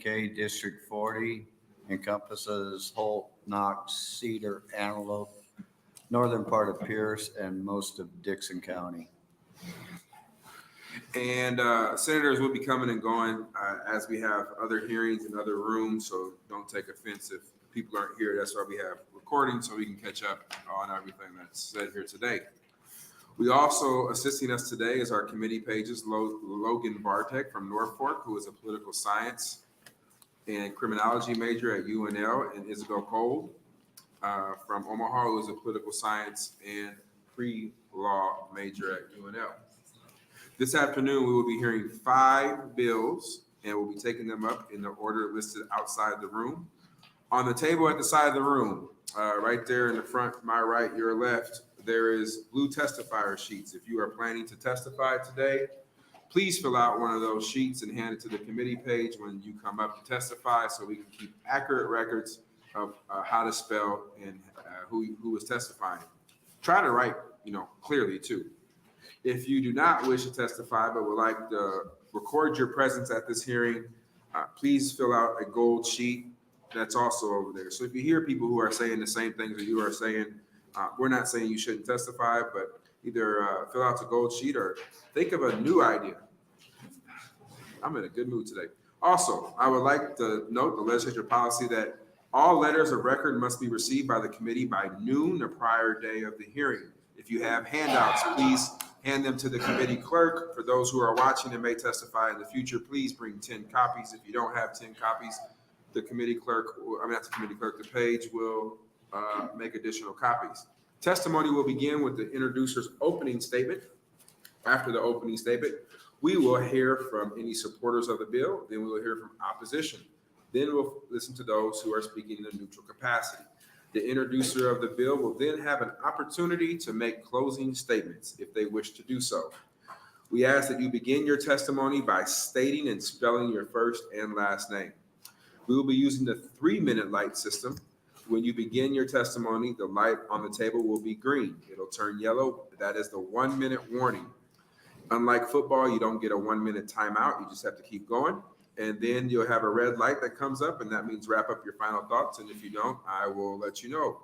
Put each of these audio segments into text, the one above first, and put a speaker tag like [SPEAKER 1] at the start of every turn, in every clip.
[SPEAKER 1] McKay, District 40, encompasses Holt, Knox, Cedar, Antelope, northern part of Pierce, and most of Dixon County.
[SPEAKER 2] And senators will be coming and going as we have other hearings in other rooms, so don't take offense if people aren't here. That's why we have recording, so we can catch up on everything that's said here today. We also, assisting us today is our committee pages, Logan Bartek from Norfolk, who is a political science and criminology major at UNL, and Isabel Cole from Omaha, who is a political science and pre-law major at UNL. This afternoon, we will be hearing 5 bills, and we'll be taking them up in the order listed outside the room. On the table at the side of the room, right there in the front, my right, your left, there is blue testifier sheets. If you are planning to testify today, please fill out one of those sheets and hand it to the committee page when you come up to testify, so we can keep accurate records of how to spell and who is testifying. Try to write, clearly too. If you do not wish to testify but would like to record your presence at this hearing, please fill out a gold sheet that's also over there. So if you hear people who are saying the same things that you are saying, we're not saying you shouldn't testify, but either fill out the gold sheet or think of a new idea. I'm in a good mood today. Also, I would like to note the legislature policy that all letters of record must be received by the committee by noon the prior day of the hearing. If you have handouts, please hand them to the committee clerk. For those who are watching and may testify in the future, please bring 10 copies. If you don't have 10 copies, the committee clerk, the page will make additional copies. Testimony will begin with the introducer's opening statement. After the opening statement, we will hear from any supporters of the bill. Then we will hear from opposition. Then we'll listen to those who are speaking in a neutral capacity. The introducer of the bill will then have an opportunity to make closing statements if they wish to do so. We ask that you begin your testimony by stating and spelling your first and last name. We will be using the 3-minute light system. When you begin your testimony, the light on the table will be green. It'll turn yellow. That is the 1-minute warning. Unlike football, you don't get a 1-minute timeout. You just have to keep going. And then you'll have a red light that comes up, and that means wrap up your final thoughts. And if you don't, I will let you know.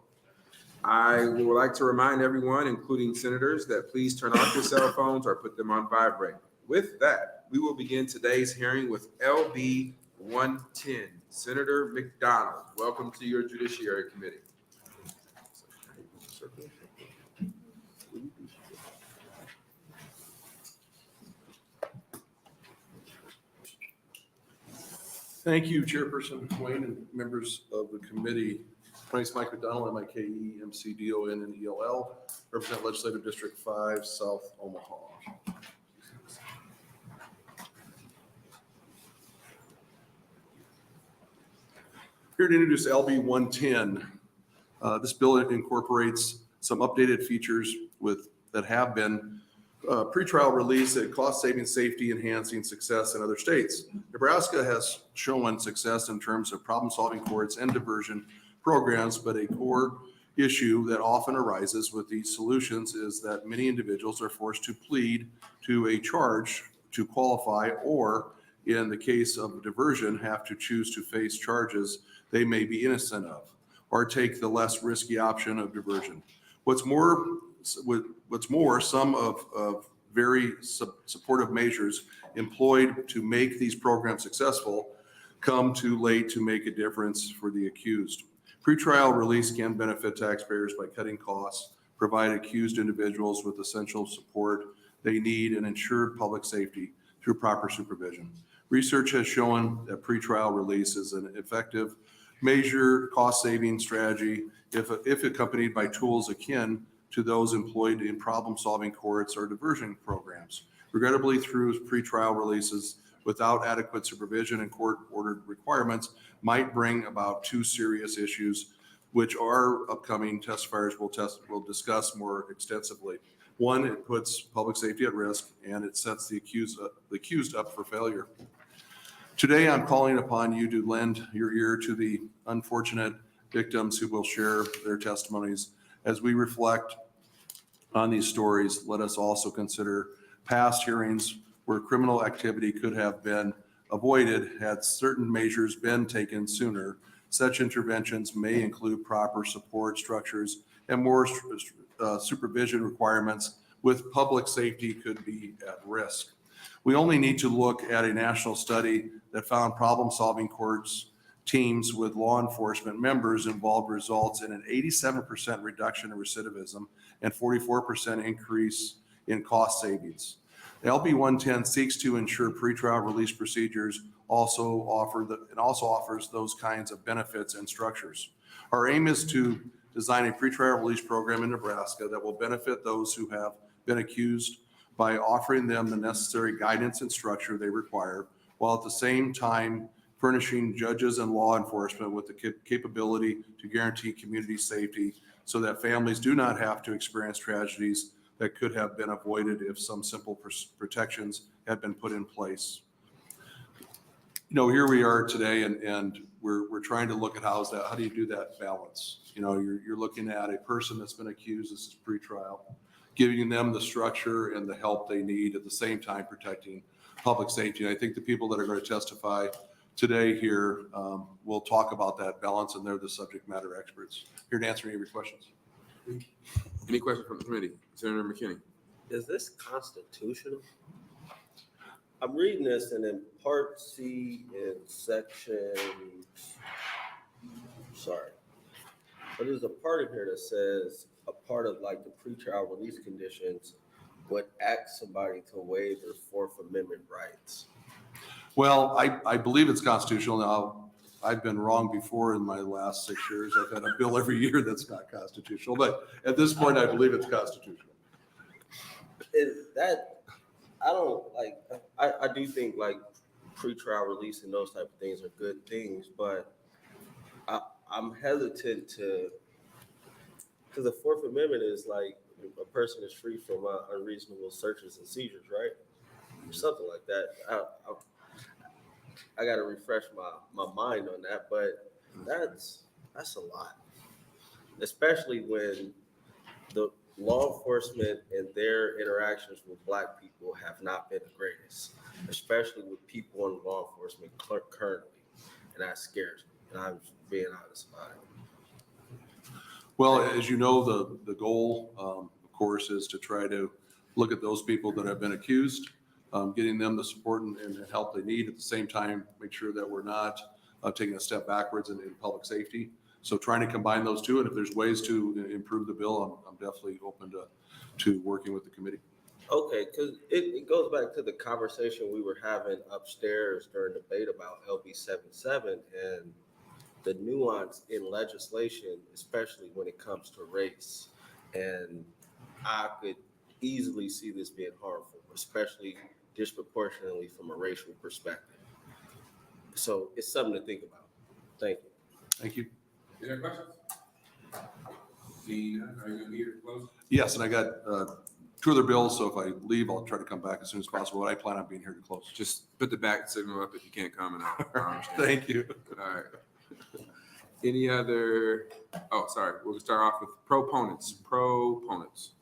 [SPEAKER 2] I would like to remind everyone, including senators, that please turn off your cell phones or put them on vibrate. With that, we will begin today's hearing with LB 110. Senator McDonnell, welcome to your Judiciary Committee.
[SPEAKER 3] Thank you, Chairperson Wayne and members of the committee. My name is Mike McDonnell, MIKE, MCDON, and ELL. Represent Legislative District 5, South Omaha. Here to introduce LB 110. This bill incorporates some updated features that have been pretrial release at cost-saving, safety, enhancing success in other states. Nebraska has shown success in terms of problem-solving courts and diversion programs, but a core issue that often arises with these solutions is that many individuals are forced to plead to a charge to qualify, or in the case of diversion, have to choose to face charges they may be innocent of, or take the less risky option of diversion. What's more, some of very supportive measures employed to make these programs successful come too late to make a difference for the accused. Pretrial release can benefit taxpayers by cutting costs, provide accused individuals with essential support they need, and ensure public safety through proper supervision. Research has shown that pretrial release is an effective measure cost-saving strategy if accompanied by tools akin to those employed in problem-solving courts or diversion programs. Regrettably, through pretrial releases without adequate supervision and court-ordered requirements might bring about 2 serious issues, which our upcoming testifiers will discuss more extensively. 1, it puts public safety at risk, and it sets the accused up for failure. Today, I'm calling upon you to lend your ear to the unfortunate victims who will share their testimonies. As we reflect on these stories, let us also consider past hearings where criminal activity could have been avoided had certain measures been taken sooner. Such interventions may include proper support structures and more supervision requirements with public safety could be at risk. We only need to look at a national study that found problem-solving courts teams with law enforcement members involved results in an 87% reduction in recidivism and 44% increase in cost savings. LB 110 seeks to ensure pretrial release procedures also offers those kinds of benefits and structures. Our aim is to design a pretrial release program in Nebraska that will benefit those who have been accused by offering them the necessary guidance and structure they require, while at the same time furnishing judges and law enforcement with the capability to guarantee community safety so that families do not have to experience tragedies that could have been avoided if some simple protections had been put in place. You know, here we are today and we're trying to look at how do you do that balance? You know, you're looking at a person that's been accused, this is pretrial, giving them the structure and the help they need at the same time protecting public safety. And I think the people that are going to testify today here will talk about that balance, and they're the subject matter experts. Here to answer any of your questions.
[SPEAKER 2] Any questions from the committee? Senator McKinney.
[SPEAKER 4] Is this constitutional? I'm reading this, and in Part C in section, but there's a part in here that says a part of like the pretrial release conditions would ask somebody to waive their Fourth Amendment rights.
[SPEAKER 3] Well, I believe it's constitutional. Now, I've been wrong before in my last 6 years. I've had a bill every year that's not constitutional, but at this point, I believe it's constitutional.
[SPEAKER 4] Is that, I don't like, I do think like pretrial release and those type of things are good things, but I'm hesitant to, because the Fourth Amendment is like a person is free from unreasonable searches and seizures, right? Or something like that. I got to refresh my mind on that, but that's a lot, especially when the law enforcement and their interactions with Black people have not been the greatest, especially with people in law enforcement currently, and that scares me, and I'm being honest about it.
[SPEAKER 3] Well, as you know, the goal, of course, is to try to look at those people that have been accused, getting them the support and help they need. At the same time, make sure that we're not taking a step backwards in public safety. So trying to combine those two, and if there's ways to improve the bill, I'm definitely open to working with the committee.
[SPEAKER 4] Okay, because it goes back to the conversation we were having upstairs during debate about LB 77 and the nuance in legislation, especially when it comes to race. And I could easily see this being harmful, especially disproportionately from a racial perspective. So it's something to think about. Thank you.
[SPEAKER 3] Thank you.
[SPEAKER 2] Any other questions? Seeing none, are you going to be here to close?
[SPEAKER 3] Yes, and I got 2 other bills, so if I leave, I'll try to come back as soon as possible, but I plan on being here to close.
[SPEAKER 2] Just put the back signal up if you can't comment out. I understand.
[SPEAKER 3] Thank you.
[SPEAKER 2] All right. Any other, sorry, we'll start off with proponents. Proponents.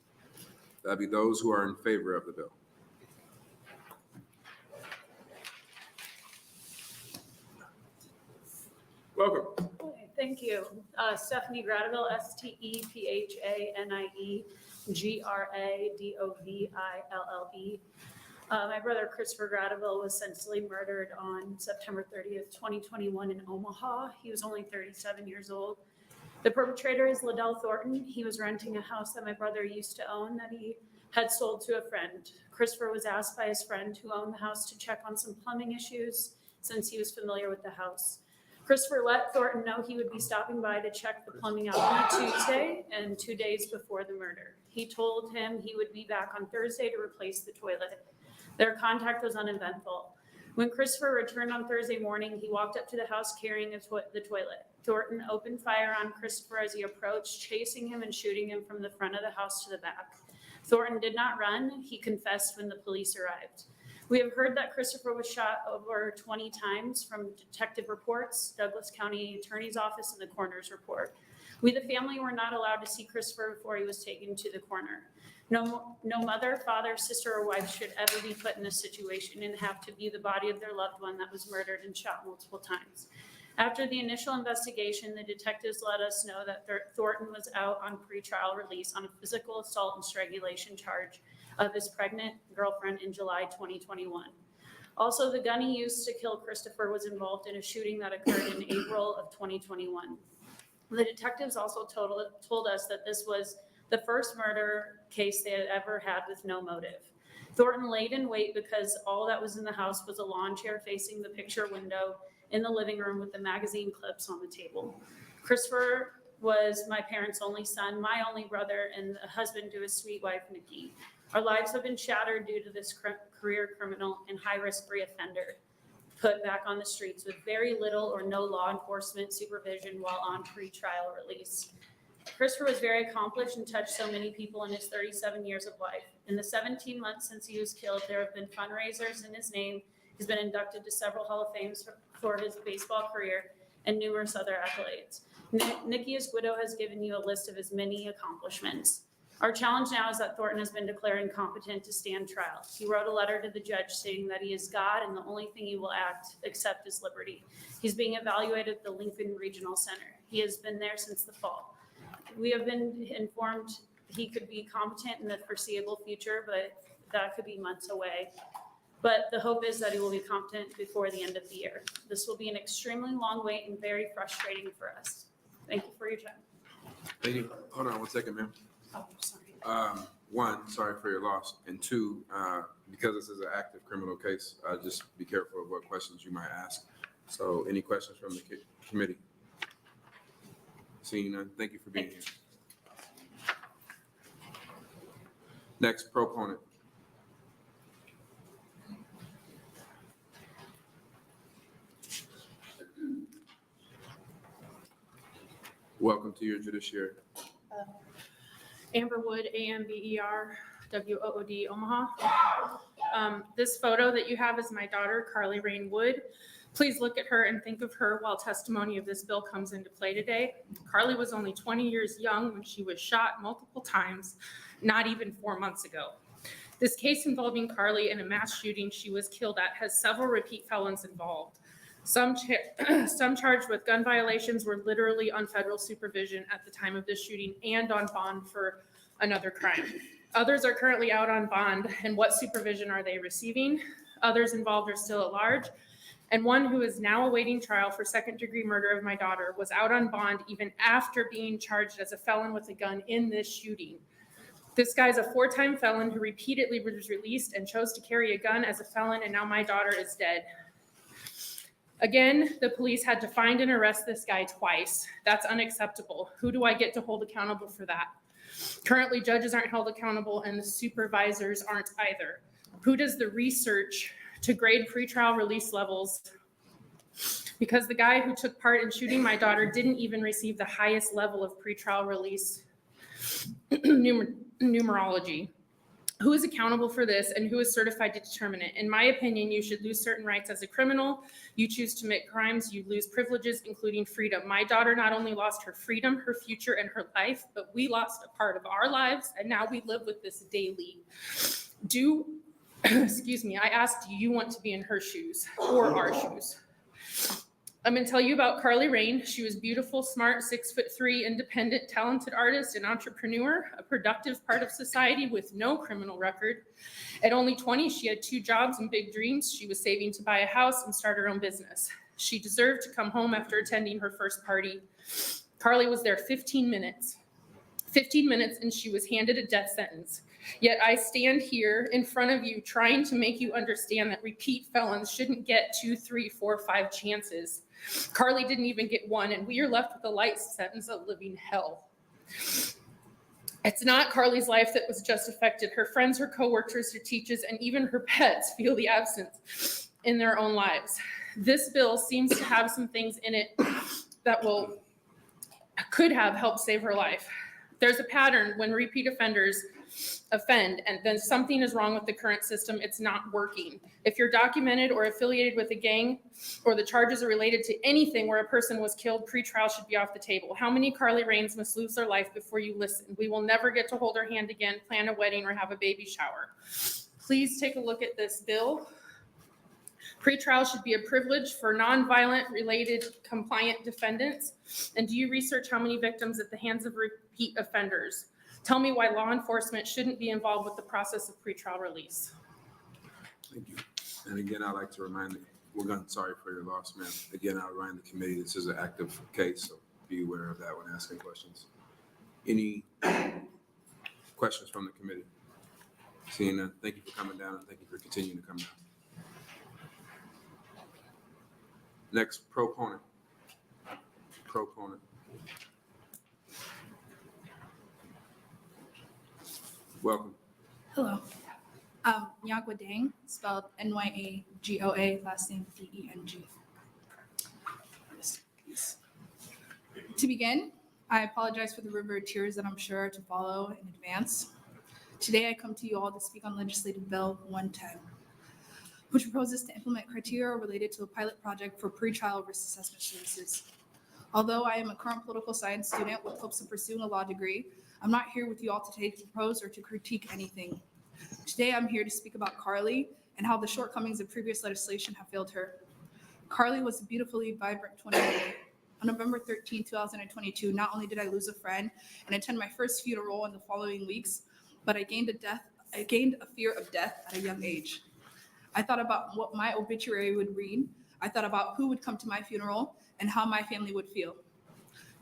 [SPEAKER 2] That'd be those who are in favor of the bill. Welcome.
[SPEAKER 5] Okay, thank you. Stephanie Gradiville, STEPHANIE, my brother Christopher Gradiville was senselessly murdered on September 30th, 2021 in Omaha. He was only 37 years old. The perpetrator is Liddell Thornton. He was renting a house that my brother used to own that he had sold to a friend. Christopher was asked by his friend who owned the house to check on some plumbing issues since he was familiar with the house. Christopher let Thornton know he would be stopping by to check the plumbing out on a Tuesday and 2 days before the murder. He told him he would be back on Thursday to replace the toilet. Their contact was uneventful. When Christopher returned on Thursday morning, he walked up to the house carrying the toilet. Thornton opened fire on Christopher as he approached, chasing him and shooting him from the front of the house to the back. Thornton did not run. He confessed when the police arrived. We have heard that Christopher was shot over 20 times from detective reports, Douglas County Attorney's Office, and the coroner's report. We, the family, were not allowed to see Christopher before he was taken to the coroner. No mother, father, sister, or wife should ever be put in a situation and have to view the body of their loved one that was murdered and shot multiple times. After the initial investigation, the detectives let us know that Thornton was out on pretrial release on a physical assault and strangulation charge of his pregnant girlfriend in July 2021. Also, the gun he used to kill Christopher was involved in a shooting that occurred in April of 2021. The detectives also told us that this was the first murder case they had ever had with no motive. Thornton laid in wait because all that was in the house was a lawn chair facing the picture window in the living room with the magazine clips on the table. Christopher was my parents' only son, my only brother, and the husband to his sweet wife, Nikki. Our lives have been shattered due to this career criminal and high-risk reoffender put back on the streets with very little or no law enforcement supervision while on pretrial release. Christopher was very accomplished and touched so many people in his 37 years of life. In the 17 months since he was killed, there have been fundraisers in his name. He's been inducted to several Hall of Fames for his baseball career and numerous other accolades. Nikki, his widow, has given you a list of his many accomplishments. Our challenge now is that Thornton has been declared incompetent to stand trial. He wrote a letter to the judge stating that he is God and the only thing he will accept is liberty. He's being evaluated at the Lincoln Regional Center. He has been there since the fall. We have been informed he could be competent in the foreseeable future, but that could be months away. But the hope is that he will be competent before the end of the year. This will be an extremely long wait and very frustrating for us. Thank you for your time.
[SPEAKER 2] Thank you. Hold on one second, ma'am.
[SPEAKER 5] Oh, sorry.
[SPEAKER 2] One, sorry for your loss. And two, because this is an active criminal case, just be careful of what questions you might ask. So any questions from the committee? Seeing none, thank you for being here. Next, proponent. Welcome to your judiciary.
[SPEAKER 6] Amber Wood, AMBER, WOOD, Omaha. This photo that you have is my daughter, Carly Rain Wood. Please look at her and think of her while testimony of this bill comes into play today. Carly was only 20 years young when she was shot multiple times, not even 4 months ago. This case involving Carly in a mass shooting she was killed at has several repeat felons involved. Some charged with gun violations were literally on federal supervision at the time of this shooting and on bond for another crime. Others are currently out on bond, and what supervision are they receiving? Others involved are still at large, and one who is now awaiting trial for second-degree murder of my daughter was out on bond even after being charged as a felon with a gun in this shooting. This guy's a 4-time felon who repeatedly was released and chose to carry a gun as a felon, and now my daughter is dead. Again, the police had to find and arrest this guy twice. That's unacceptable. Who do I get to hold accountable for that? Currently, judges aren't held accountable and the supervisors aren't either. Who does the research to grade pretrial release levels? Because the guy who took part in shooting my daughter didn't even receive the highest level of pretrial release numerology. Who is accountable for this and who is certified to determine it? In my opinion, you should lose certain rights as a criminal. You choose to commit crimes, you lose privileges, including freedom. My daughter not only lost her freedom, her future, and her life, but we lost a part of our lives, and now we live with this daily. Excuse me, I asked, do you want to be in her shoes or our shoes? I'm going to tell you about Carly Rain. She was beautiful, smart, 6'3", independent, talented artist and entrepreneur, a productive part of society with no criminal record. At only 20, she had 2 jobs and big dreams. She was saving to buy a house and start her own business. She deserved to come home after attending her first party. Carly was there 15 minutes. 15 minutes and she was handed a death sentence. Yet I stand here in front of you trying to make you understand that repeat felons shouldn't get 2, 3, 4, 5 chances. Carly didn't even get 1, and we are left with a light sentence of living hell. It's not Carly's life that was just affected. Her friends, her coworkers, her teachers, and even her pets feel the absence in their own lives. This bill seems to have some things in it that could have helped save her life. There's a pattern when repeat offenders offend, and then something is wrong with the current system. It's not working. If you're documented or affiliated with a gang, or the charges are related to anything where a person was killed, pretrial should be off the table. How many Carly Rains must lose their life before you listen? We will never get to hold our hand again, plan a wedding, or have a baby shower. Please take a look at this bill. Pretrial should be a privilege for nonviolent related compliant defendants. And do you research how many victims at the hands of repeat offenders? Tell me why law enforcement shouldn't be involved with the process of pretrial release.
[SPEAKER 2] Thank you. And again, I'd like to remind sorry for your loss, ma'am. Again, I'll remind the committee, this is an active case, so be aware of that when asking questions. Any questions from the committee? Seeing none, thank you for coming down and thank you for continuing to come down. Next, proponent. Welcome.
[SPEAKER 7] Hello. Nyagwa Deng, spelled Nyagoa, last name Deng. To begin, I apologize for the river of tears that I'm sure to follow in advance. Today, I come to you all to speak on Legislative Bill 110, which proposes to implement criteria related to a pilot project for pretrial risk assessment services. Although I am a current political science student with hopes of pursuing a law degree, I'm not here with you all today to propose or to critique anything. Today, I'm here to speak about Carly and how the shortcomings of previous legislation have failed her. Carly was a beautifully vibrant 20-year-old. On November 13, 2022, not only did I lose a friend and attend my first funeral in the following weeks, but I gained a fear of death at a young age. I thought about what my obituary would read. I thought about who would come to my funeral and how my family would feel.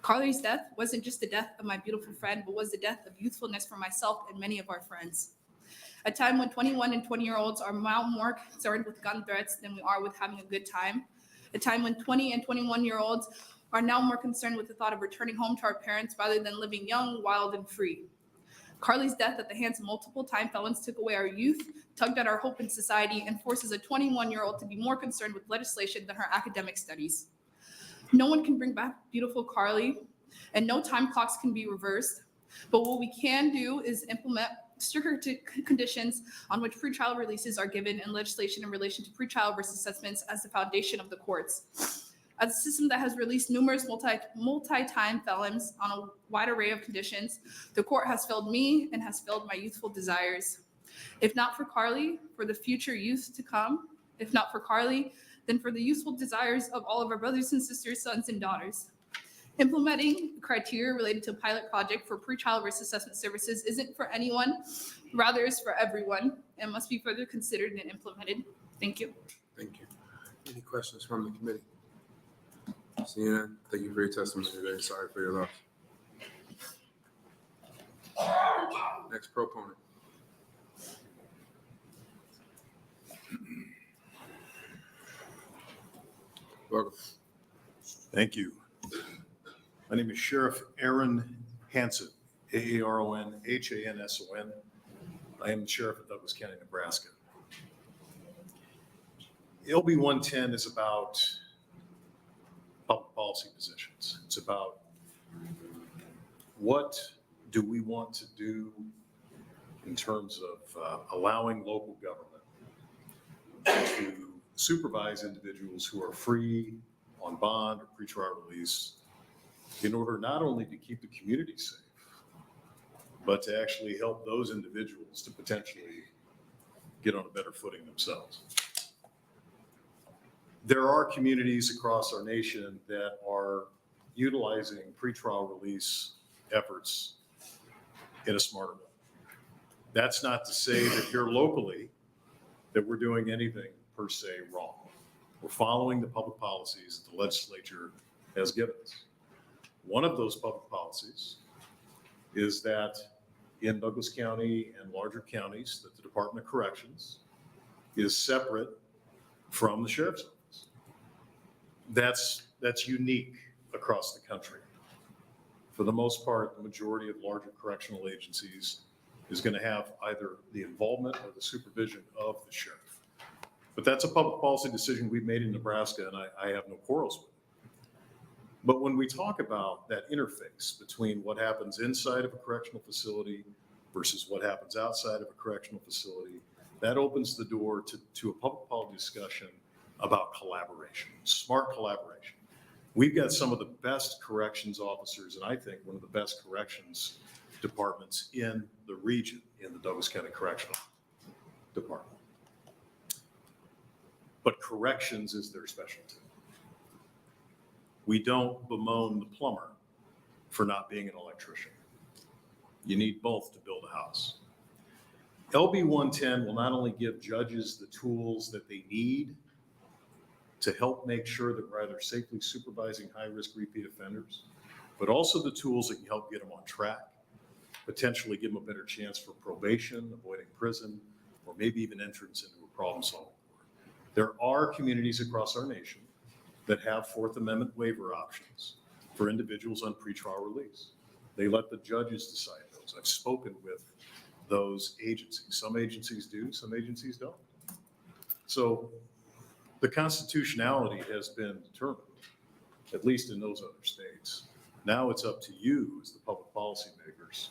[SPEAKER 7] Carly's death wasn't just the death of my beautiful friend, but was the death of youthfulness for myself and many of our friends. A time when 21 and 20-year-olds are more concerned with gun threats than we are with having a good time. A time when 20 and 21-year-olds are now more concerned with the thought of returning home to our parents rather than living young, wild, and free. Carly's death at the hands of multiple time felons took away our youth, tugged at our hope in society, and forces a 21-year-old to be more concerned with legislation than her academic studies. No one can bring back beautiful Carly, and no time clocks can be reversed. But what we can do is implement stricter conditions on which pretrial releases are given and legislation in relation to pretrial risk assessments as the foundation of the courts. As a system that has released numerous multi-time felons on a wide array of conditions, the court has failed me and has failed my youthful desires. If not for Carly, for the future youth to come. If not for Carly, then for the youthful desires of all of our brothers and sisters, sons and daughters. Implementing criteria related to a pilot project for pretrial risk assessment services isn't for anyone, rather is for everyone, and must be further considered and implemented. Thank you.
[SPEAKER 2] Thank you. Any questions from the committee? Seeing none, thank you for your testimony. Very sorry for your loss. Next proponent. Welcome.
[SPEAKER 8] Thank you. My name is Sheriff Aaron Hanson, Aaronhanson. I am the Sheriff of Douglas County, Nebraska. LB 110 is about public policy positions. It's about what do we want to do in terms of allowing local government to supervise individuals who are free on bond or pretrial release in order not only to keep the community safe, but to actually help those individuals to potentially get on a better footing themselves. There are communities across our nation that are utilizing pretrial release efforts in a smarter way. That's not to say that here locally that we're doing anything per se wrong. We're following the public policies that the legislature has given us. One of those public policies is that in Douglas County and larger counties, that the Department of Corrections is separate from the Sheriff's Office. That's unique across the country. For the most part, the majority of larger correctional agencies is going to have either the involvement or the supervision of the sheriff. But that's a public policy decision we've made in Nebraska, and I have no quarrels with it. But when we talk about that interface between what happens inside of a correctional facility versus what happens outside of a correctional facility. That opens the door to a public policy discussion about collaboration, smart collaboration. We've got some of the best corrections officers, and I think one of the best corrections departments in the region, in the Douglas County Correctional Department. But corrections is their specialty. We don't bemoan the plumber for not being an electrician. You need both to build a house. LB 110 will not only give judges the tools that they need to help make sure that we're either safely supervising high-risk repeat offenders, but also the tools that can help get them on track, potentially give them a better chance for probation, avoiding prison, or maybe even entrance into a problem-solving board. There are communities across our nation that have Fourth Amendment waiver options for individuals on pretrial release. They let the judges decide those. I've spoken with those agencies. Some agencies do, some agencies don't. So the constitutionality has been determined, at least in those other states. Now it's up to you as the public policy makers.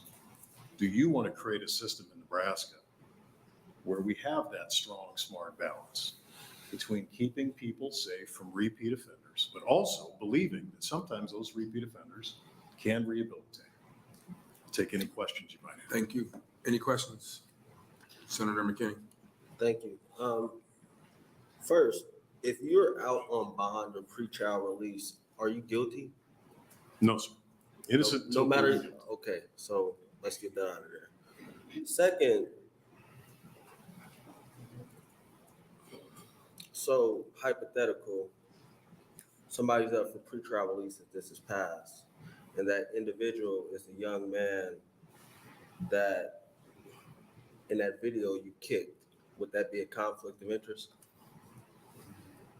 [SPEAKER 8] Do you want to create a system in Nebraska where we have that strong, smart balance between keeping people safe from repeat offenders, but also believing that sometimes those repeat offenders can rehabilitate? Take any questions you might have.
[SPEAKER 2] Thank you. Any questions? Senator McKinney.
[SPEAKER 4] Thank you. First, if you're out on bond or pretrial release, are you guilty?
[SPEAKER 8] No, sir. Innocent.
[SPEAKER 4] No
[SPEAKER 8] until
[SPEAKER 4] matter,
[SPEAKER 8] proven guilty.
[SPEAKER 4] okay, so let's get that out of there. Second, so hypothetical, somebody's up for pretrial release if this is passed, and that individual is a young man that in that video you kicked, would that be a conflict of interest?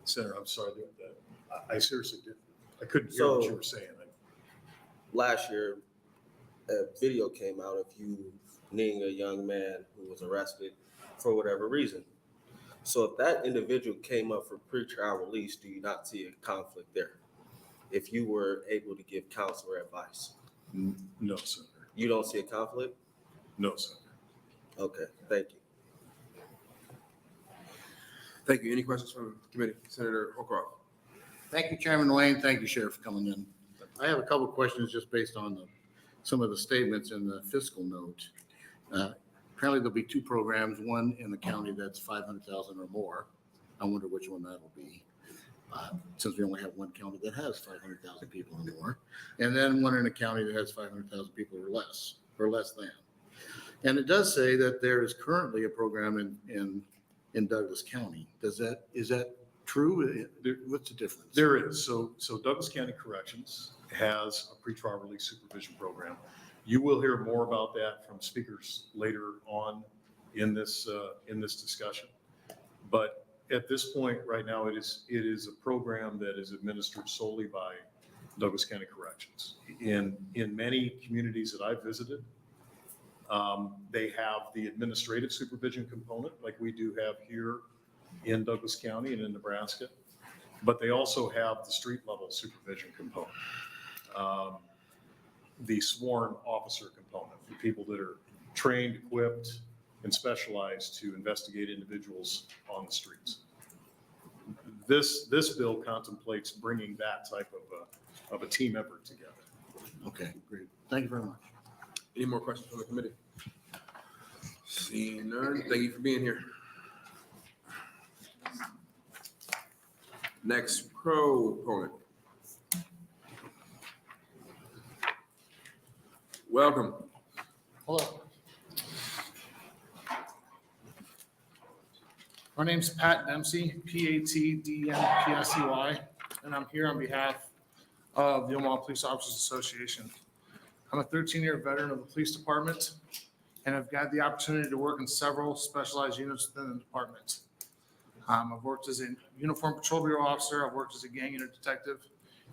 [SPEAKER 8] Senator, I'm sorry that I seriously didn't. I couldn't hear what
[SPEAKER 4] So-
[SPEAKER 8] you were saying.
[SPEAKER 4] Last year, a video came out of you kneeing a young man who was arrested for whatever reason. So if that individual came up for pretrial release, do you not see a conflict there? If you were able to give counsel or advice,
[SPEAKER 8] No, Senator.
[SPEAKER 4] you don't see a conflict?
[SPEAKER 8] No, Senator.
[SPEAKER 4] Okay, thank you.
[SPEAKER 2] Thank you. Any questions from the committee? Senator Holcroft.
[SPEAKER 9] Thank you, Chairman Wayne. Thank you, Sheriff, for coming in. I have a couple of questions just based on some of the statements in the fiscal note. Apparently there'll be two programs, one in the county that's 500,000 or more. I wonder which one that'll be, since we only have one county that has 500,000 people or more. And then one in a county that has 500,000 people or less than. And it does say that there is currently a program in Douglas County. Is that true? What's the difference?
[SPEAKER 8] There is. So Douglas County Corrections has a pretrial release supervision program. You will hear more about that from speakers later on in this discussion. But at this point, right now, it is a program that is administered solely by Douglas County Corrections. In many communities that I've visited, they have the administrative supervision component like we do have here in Douglas County and in Nebraska, but they also have the street level supervision component, the sworn officer component, the people that are trained, equipped, and specialized to investigate individuals on the streets. This bill contemplates bringing that type of a team effort together.
[SPEAKER 9] Okay, great. Thank you very much.
[SPEAKER 2] Any more questions from the committee? Seeing none, thank you for being here. Next proponent. Welcome.
[SPEAKER 10] Hello. My name's Pat Dempsey, PATDEMPSEY, and I'm here on behalf of the Omaha Police Officers Association. I'm a 13-year veteran of the police department, and I've got the opportunity to work in several specialized units within the department. I've worked as a uniform patrol bureau officer, I've worked as a gang unit detective,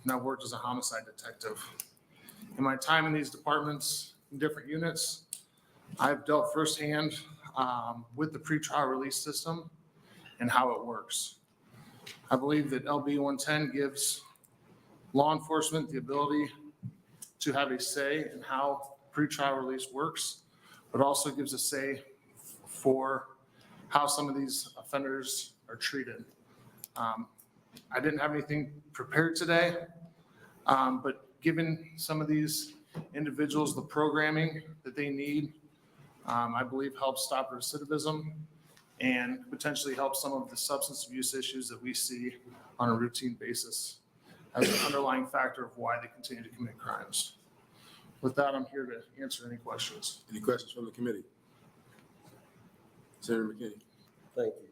[SPEAKER 10] and I've worked as a homicide detective. In my time in these departments, in different units, I've dealt firsthand with the pretrial release system and how it works. I believe that LB 110 gives law enforcement the ability to have a say in how pretrial release works but also gives a say for how some of these offenders are treated. I didn't have anything prepared today, but giving some of these individuals the programming that they need, I believe helps stop recidivism and potentially help some of the substance abuse issues that we see on a routine basis as an underlying factor of why they continue to commit crimes. With that, I'm here to answer any questions.
[SPEAKER 2] Any questions from the committee? Senator McKinney.
[SPEAKER 4] Thank you.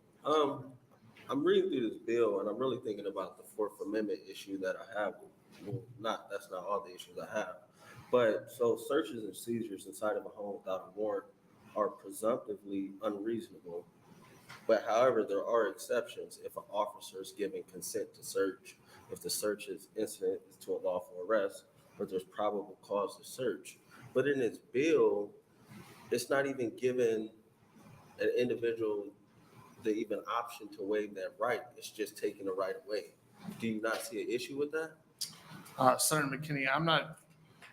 [SPEAKER 4] I'm reading through this bill and I'm really thinking about the Fourth Amendment issue that I have. Well, that's not all the issues I have. But so searches and seizures inside of a home without a warrant are presumptively unreasonable. But however, there are exceptions if an officer is giving consent to search, if the search is incident to a lawful arrest, or there's probable cause to search. But in this bill, it's not even given an individual the even option to waive that right. It's just taking the right away. Do you not see an issue with that?
[SPEAKER 10] Senator McKinney, I'm not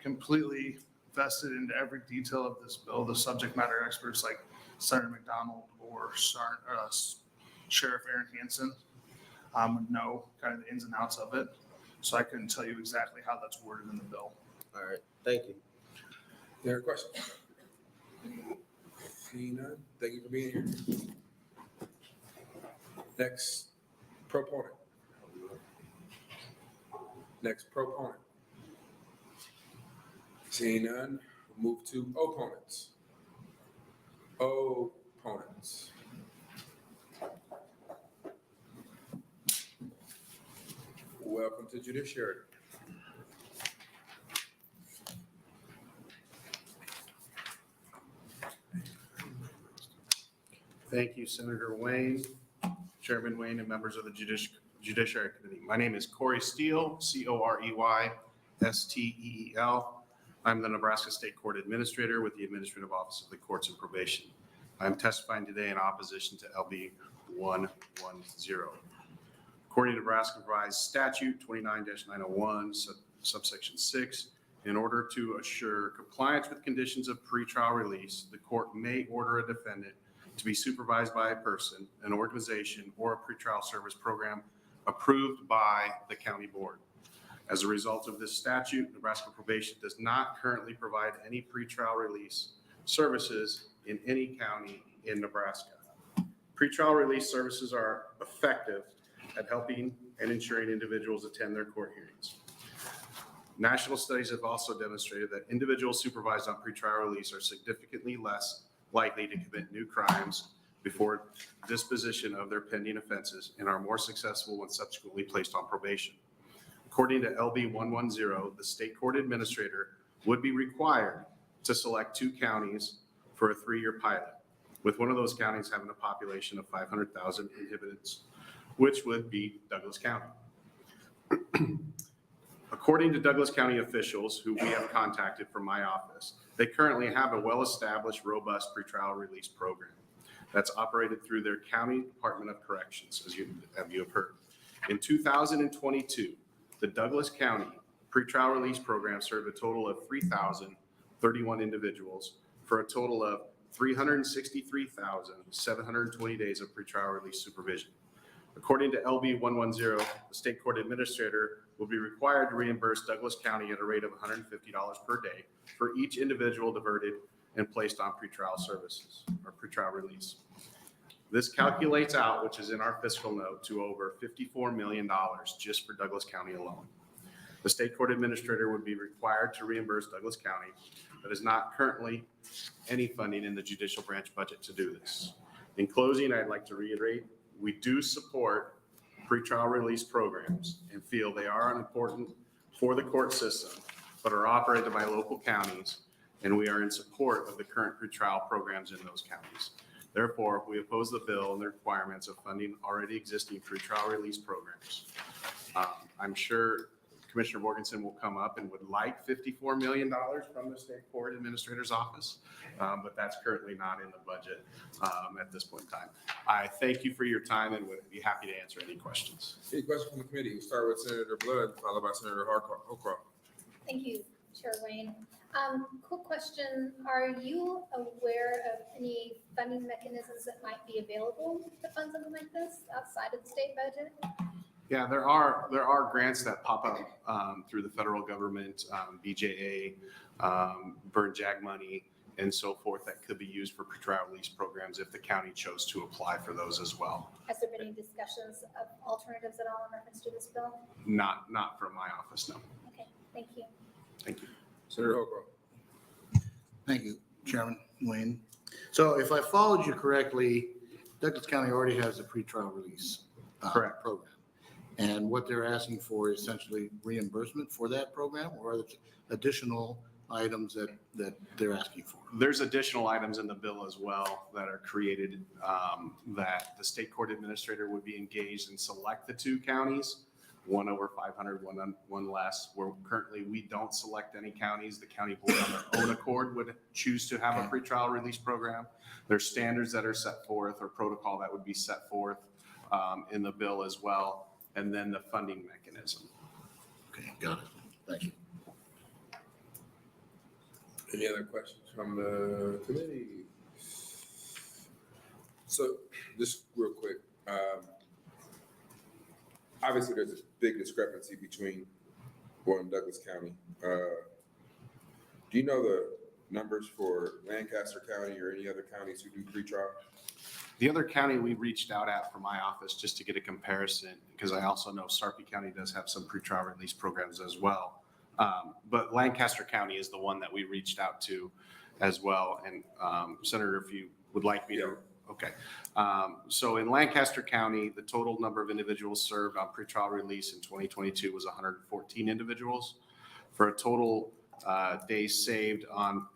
[SPEAKER 10] completely vested into every detail of this bill. The subject matter experts like Senator McDonnell or Sheriff Aaron Hansen would know kind of the ins and outs of it. So I couldn't tell you exactly how that's worded in the bill.
[SPEAKER 4] All right, thank you.
[SPEAKER 2] Any other questions? Seeing none, thank you for being here. Next proponent. Next proponent. Seeing none, we'll move to opponents. Opponents. Welcome to Judiciary.
[SPEAKER 11] Thank you, Senator Wayne, Chairman Wayne, and members of the Judiciary Committee. My name is Corey Steele, C-O-R-E-Y-S-T-E-E-L. I'm the Nebraska State Court Administrator with the Administrative Office of the Courts and Probation. I'm testifying today in opposition to LB 110. According to Nebraska Revised Statute 29-901, subsection 6, in order to assure compliance with conditions of pretrial release, the court may order a defendant to be supervised by a person, an organization, or a pretrial service program approved by the county board. As a result of this statute, Nebraska Probation does not currently provide any pretrial release services in any county in Nebraska. Pretrial release services are effective at helping and ensuring individuals attend their court hearings. National studies have also demonstrated that individuals supervised on pretrial release are significantly less likely to commit new crimes before disposition of their pending offenses and are more successful when subsequently placed on probation. According to LB 110, the state court administrator would be required to select 2 counties for a 3-year pilot, with one of those counties having a population of 500,000 inhabitants, which would be Douglas County. According to Douglas County officials who we have contacted from my office, they currently have a well-established, robust pretrial release program that's operated through their County Department of Corrections, as you have heard. In 2022, the Douglas County pretrial release program served a total of 3,031 individuals for a total of 363,720 days of pretrial release supervision. According to LB 110, the state court administrator will be required to reimburse Douglas County at a rate of $150 per day for each individual diverted and placed on pretrial services or pretrial release. This calculates out, which is in our fiscal note, to over $54 million just for Douglas County alone. The state court administrator would be required to reimburse Douglas County, but is not currently any funding in the judicial branch budget to do this. In closing, I'd like to reiterate, we do support pretrial release programs and feel they are important for the court system, but are operated by local counties, and we are in support of the current pretrial programs in those counties. Therefore, we oppose the bill and the requirements of funding already existing pretrial release programs. I'm sure Commissioner Morganson will come up and would like $54 million from the state court administrator's office, but that's currently not in the budget at this point in time. I thank you for your time and would be happy to answer any questions.
[SPEAKER 2] Any questions from the committee? We'll start with Senator Blood, followed by Senator Holcroft.
[SPEAKER 12] Thank you. Chair Wayne. Quick question. Are you aware of any funding mechanisms that might be available to fund something like this outside of the state budget?
[SPEAKER 11] Yeah, there are grants that pop up through the federal government, BJA, burn jag money, and so forth that could be used for pretrial release programs if the county chose to apply for those as well.
[SPEAKER 12] Has there been any discussions of alternatives at all in reference to this bill?
[SPEAKER 11] Not from my office, no.
[SPEAKER 12] Okay, thank you.
[SPEAKER 11] Thank you.
[SPEAKER 2] Senator Hocro.
[SPEAKER 9] Thank you, Chairman Wayne. So if I followed you correctly, Douglas County already has a pretrial release
[SPEAKER 11] Correct.
[SPEAKER 9] program. And what they're asking for is essentially reimbursement for that program, or are there additional items that they're asking for?
[SPEAKER 11] There's additional items in the bill as well that are created that the state court administrator would be engaged and select the two counties, one over 500, one less. Where currently we don't select any counties. The county board on their own accord would choose to have a pretrial release program. There's standards that are set forth or protocol that would be set forth in the bill as well. And then the funding mechanism.
[SPEAKER 9] Okay, got it. Thank you.
[SPEAKER 2] Any other questions from the committee? So just real quick, obviously there's a big discrepancy between Boyle and Douglas County. Do you know the numbers for Lancaster County or any other counties who do pretrial?
[SPEAKER 11] The other county we reached out at from my office just to get a comparison, because I also know Sarpy County does have some pretrial release programs as well. But Lancaster County is the one that we reached out to as well. And Senator, if you would like me to, okay. So in Lancaster County, the total number of individuals served on pretrial release in 2022 was 114 individuals, for a total days saved on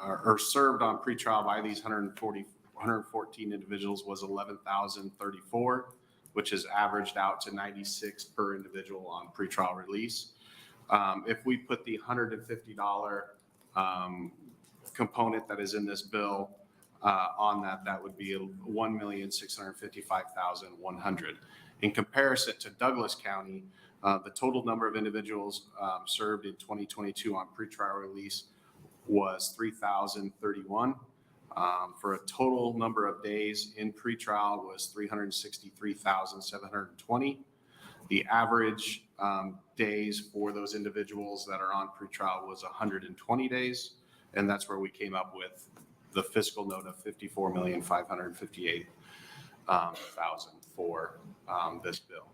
[SPEAKER 11] or served on pretrial by these 114 individuals was 11,034, which is averaged out to 96 per individual on pretrial release. If we put the $150 component that is in this bill on that, that would be 1,655,100. In comparison to Douglas County, the total number of individuals served in 2022 on pretrial release was 3,031. For a total number of days in pretrial was 363,720. The average days for those individuals that are on pretrial was 120 days. And that's where we came up with the fiscal note of $54,558,000 for this bill.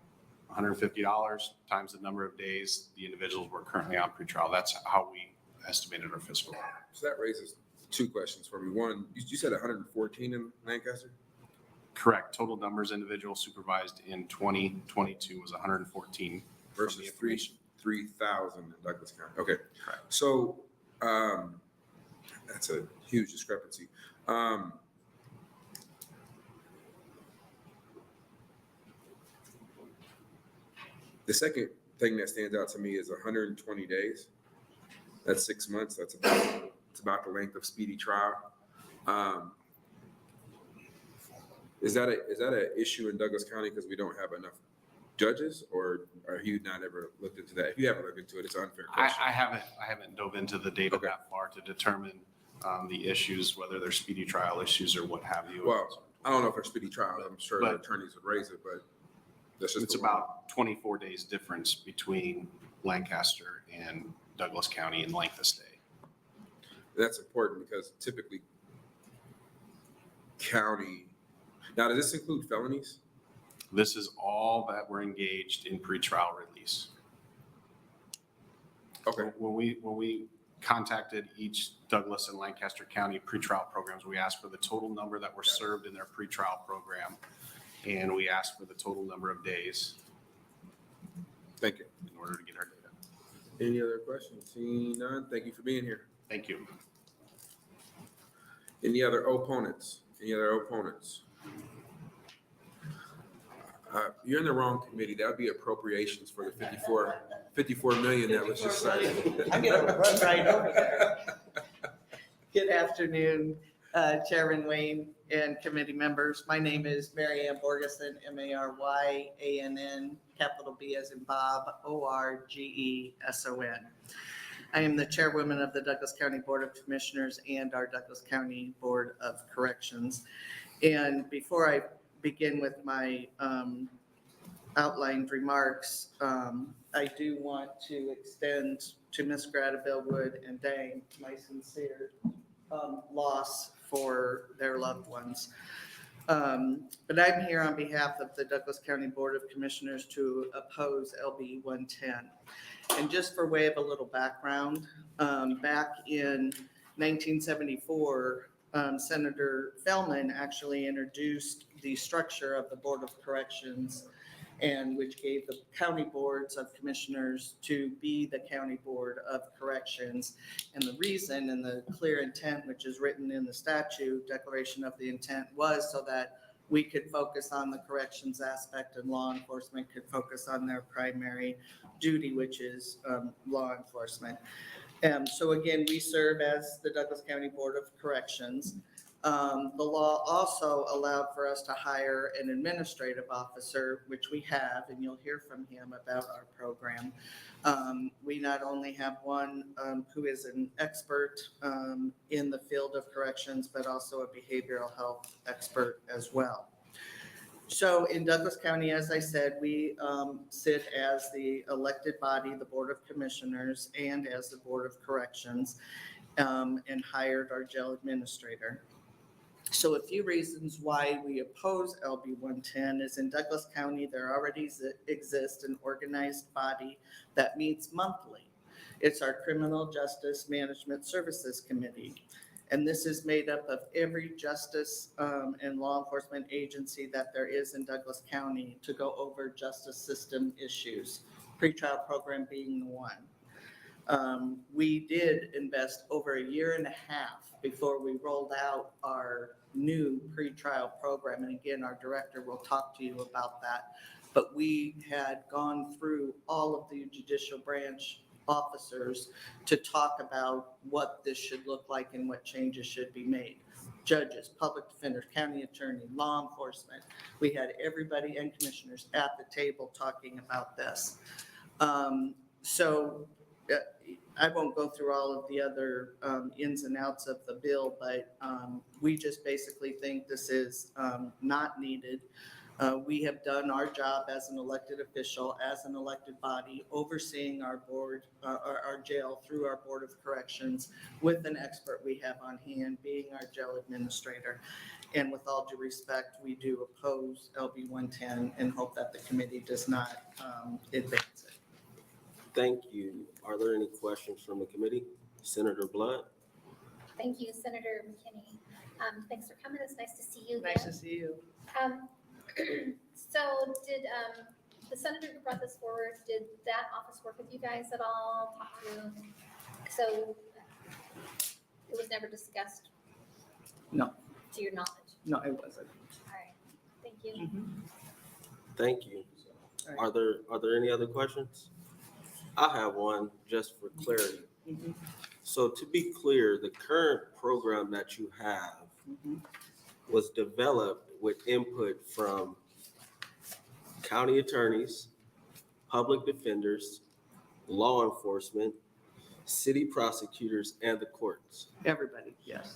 [SPEAKER 11] $150 times the number of days the individuals were currently on pretrial. That's how we estimated our fiscal.
[SPEAKER 2] So that raises two questions for me. One, you said 114 in Lancaster?
[SPEAKER 11] Correct. Total numbers individuals supervised in 2022 was 114
[SPEAKER 2] versus 3,000 in Douglas County. Okay.
[SPEAKER 11] Correct.
[SPEAKER 2] So that's a huge discrepancy. The second thing that stands out to me is 120 days. That's 6 months. It's about the length of speedy trial. Is that an issue in Douglas County because we don't have enough judges, or are you not ever looked into that? If you haven't looked into it, it's an unfair question.
[SPEAKER 11] I haven't dove into the data that far to determine the issues, whether they're speedy trial issues or what have you.
[SPEAKER 2] Well, I don't know if they're speedy trials. I'm sure the attorneys would raise it, but that's just
[SPEAKER 11] it's about 24 days difference between Lancaster and Douglas County in length of stay.
[SPEAKER 2] That's important because typically county. Now, does this include felonies?
[SPEAKER 11] This is all that we're engaged in pretrial release.
[SPEAKER 2] Okay.
[SPEAKER 11] When we contacted each Douglas and Lancaster County pretrial programs, we asked for the total number that were served in their pretrial program, and we asked for the total number of days.
[SPEAKER 2] Thank you.
[SPEAKER 11] In order to get our data.
[SPEAKER 2] Any other questions? Seeing none, thank you for being here.
[SPEAKER 11] Thank you.
[SPEAKER 2] Any other opponents? Any other opponents? You're in the wrong committee. That would be appropriations for the 54 million that was just cited.
[SPEAKER 13] I'm gonna run right over there. Good afternoon, Chairman Wayne and committee members. My name is Mary Ann Borgeson, MARYANN, capital B as in Bob, ORGESON. I am the chairwoman of the Douglas County Board of Commissioners and our Douglas County Board of Corrections. And before I begin with my outlined remarks, I do want to extend to Ms. Gradaville Wood and Dang my sincere loss for their loved ones. But I'm here on behalf of the Douglas County Board of Commissioners to oppose LB 110. And just for way of a little background, back in 1974, Senator Fellman actually introduced the structure of the Board of Corrections, and which gave the county boards of commissioners to be the county board of corrections. And the reason and the clear intent, which is written in the statute, declaration of the intent, was so that we could focus on the corrections aspect and law enforcement could focus on their primary duty, which is law enforcement. So again, we serve as the Douglas County Board of Corrections. The law also allowed for us to hire an administrative officer, which we have, and you'll hear from him about our program. We not only have one who is an expert in the field of corrections, but also a behavioral health expert as well. So in Douglas County, as I said, we sit as the elected body, the Board of Commissioners, and as the Board of Corrections, and hired our jail administrator. So a few reasons why we oppose LB 110 is in Douglas County, there already exists an organized body that meets monthly. It's our Criminal Justice Management Services Committee. And this is made up of every justice and law enforcement agency that there is in Douglas County to go over justice system issues, pretrial program being the one. We did invest over a year and a half before we rolled out our new pretrial program. And again, our director will talk to you about that. But we had gone through all of the judicial branch officers to talk about what this should look like and what changes should be made. Judges, public defenders, county attorney, law enforcement. We had everybody and commissioners at the table talking about this. I won't go through all of the other ins and outs of the bill, but we just basically think this is not needed. We have done our job as an elected official, as an elected body, overseeing our board, our jail through our Board of Corrections with an expert we have on hand being our jail administrator. And with all due respect, we do oppose LB 110 and hope that the committee does not advance it.
[SPEAKER 4] Thank you. Are there any questions from the committee? Senator Blood?
[SPEAKER 12] Thank you, Senator McKinney. Thanks for coming. It's nice to see you.
[SPEAKER 13] Nice to see you.
[SPEAKER 12] So did the senator who brought this forward, did that office work with you guys at all? Talk to, so it was never discussed?
[SPEAKER 13] No.
[SPEAKER 12] To your knowledge?
[SPEAKER 13] No, it wasn't.
[SPEAKER 12] All right, thank you.
[SPEAKER 4] Thank you.
[SPEAKER 13] All right.
[SPEAKER 4] Are there any other questions? I have one just for clarity. So to be clear, the current program that you have was developed with input from county attorneys, public defenders, law enforcement, city prosecutors, and the courts.
[SPEAKER 13] Everybody, yes.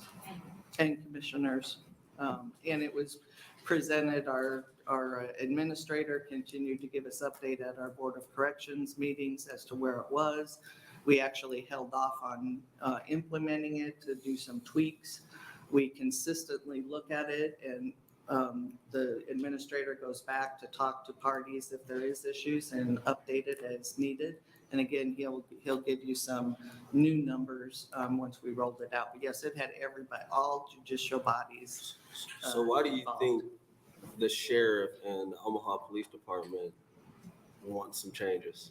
[SPEAKER 13] And commissioners. And it was presented, our administrator continued to give us update at our Board of Corrections meetings as to where it was. We actually held off on implementing it to do some tweaks. We consistently look at it, and the administrator goes back to talk to parties if there is issues and update it as needed. And again, he'll give you some new numbers once we rolled it out. But yes, it had everybody, all judicial bodies.
[SPEAKER 4] So why do you
[SPEAKER 13] involved.
[SPEAKER 4] think the sheriff and the Omaha Police Department want some changes?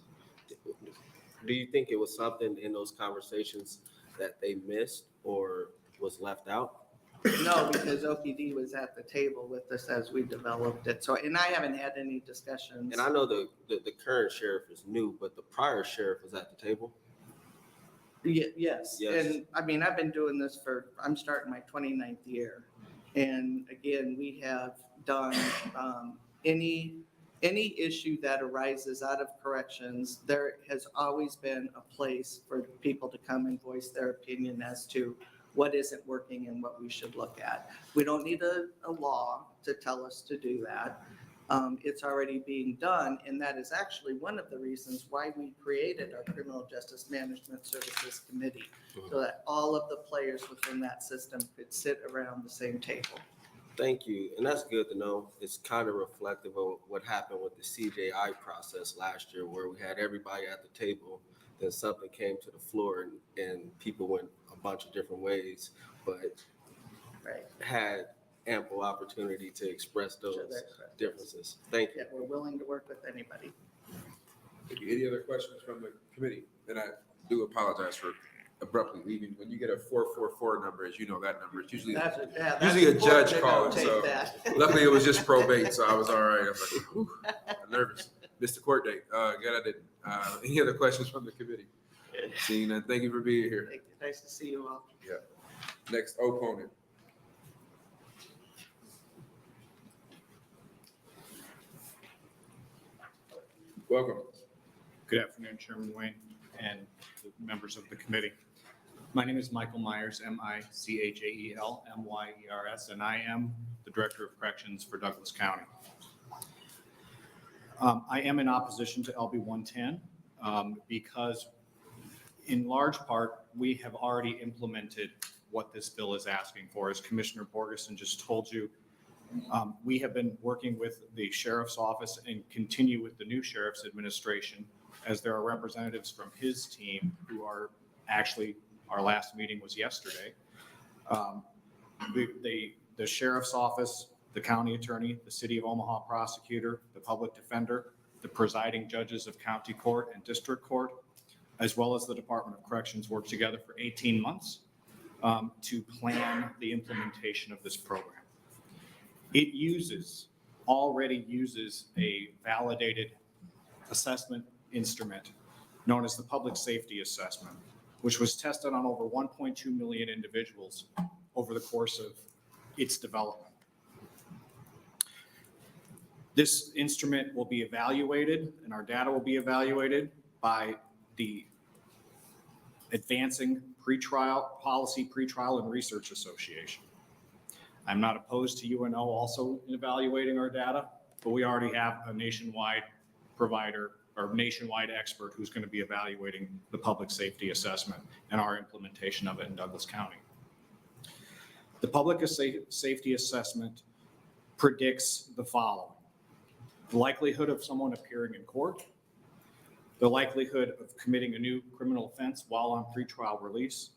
[SPEAKER 4] Do you think it was something in those conversations that they missed or was left out?
[SPEAKER 13] No, because OPD was at the table with us as we developed it. So, and I haven't had any discussions.
[SPEAKER 4] And I know the current sheriff is new, but the prior sheriff was at the table.
[SPEAKER 13] Yes.
[SPEAKER 4] Yes.
[SPEAKER 13] And I mean, I've been doing this I'm starting my 29th year. And again, we have done any any issue that arises out of corrections, there has always been a place for people to come and voice their opinion as to what isn't working and what we should look at. We don't need a law to tell us to do that. It's already being done, and that is actually one of the reasons why we created our Criminal Justice Management Services Committee, so that all of the players within that system could sit around the same table.
[SPEAKER 4] Thank you, and that's good to know. It's kind of reflective of what happened with the CJI process last year, where we had everybody at the table, then something came to the floor and people went a bunch of different ways, but
[SPEAKER 13] Right.
[SPEAKER 4] had ample opportunity to express those differences. Thank you.
[SPEAKER 13] Yeah, we're willing to work with anybody.
[SPEAKER 2] Thank you. Any other questions from the committee? And I do apologize for abruptly leaving. When you get a 444 number, as you know that number, it's usually
[SPEAKER 13] That's
[SPEAKER 2] usually a
[SPEAKER 13] important
[SPEAKER 2] judge
[SPEAKER 13] to
[SPEAKER 2] calling.
[SPEAKER 13] notate
[SPEAKER 2] So
[SPEAKER 13] that.
[SPEAKER 2] luckily it was just probate, so I was all right. I was like, whew, I'm nervous. Missed the court date. Glad I didn't. Any other questions from the committee? Seeing none, thank you for being here.
[SPEAKER 13] Thank you. Nice to see you all.
[SPEAKER 2] Yeah. Next opponent. Welcome.
[SPEAKER 14] Good afternoon, Chairman Wayne and the members of the committee. My name is Michael Myers, Michael Myers, and I am the Director of Corrections for Douglas County. I am in opposition to LB 110 because in large part, we have already implemented what this bill is asking for. As Commissioner Borgeson just told you, we have been working with the Sheriff's Office and continue with the new Sheriff's Administration, as there are representatives from his team who are actually, our last meeting was yesterday. The Sheriff's Office, the County Attorney, the City of Omaha Prosecutor, the Public Defender, the presiding judges of County Court and District Court, as well as the Department of Corrections, worked together for 18 months to plan the implementation of this program. It already uses a validated assessment instrument known as the Public Safety Assessment, which was tested on over 1.2 million individuals over the course of its development. This instrument will be evaluated, and our data will be evaluated by the Advancing Policy, Pretrial, and Research Association. I'm not opposed to UNO also evaluating our data, but we already have a nationwide provider or nationwide expert who's going to be evaluating the public safety assessment and our implementation of it in Douglas County. The public safety assessment predicts the following: the likelihood of someone appearing in court, the likelihood of committing a new criminal offense while on pretrial release,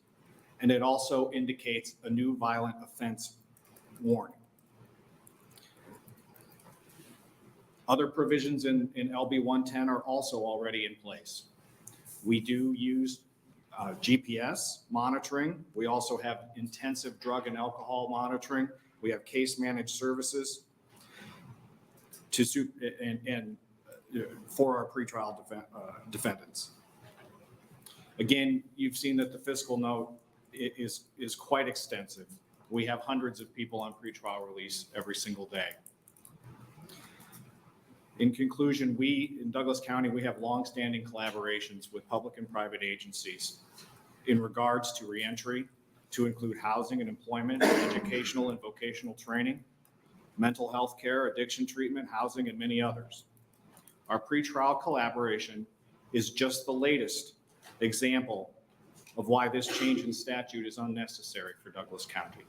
[SPEAKER 14] and it also indicates a new violent offense warning. Other provisions in LB 110 are also already in place. We do use GPS monitoring. We also have intensive drug and alcohol monitoring. We have case managed services for our pretrial defendants. Again, you've seen that the fiscal note is quite extensive. We have hundreds of people on pretrial release every single day. In conclusion, we in Douglas County, we have longstanding collaborations with public and private agencies in regards to reentry, to include housing and employment, educational and vocational training, mental health care, addiction treatment, housing, and many others. Our pretrial collaboration is just the latest example of why this change in statute is unnecessary for Douglas County.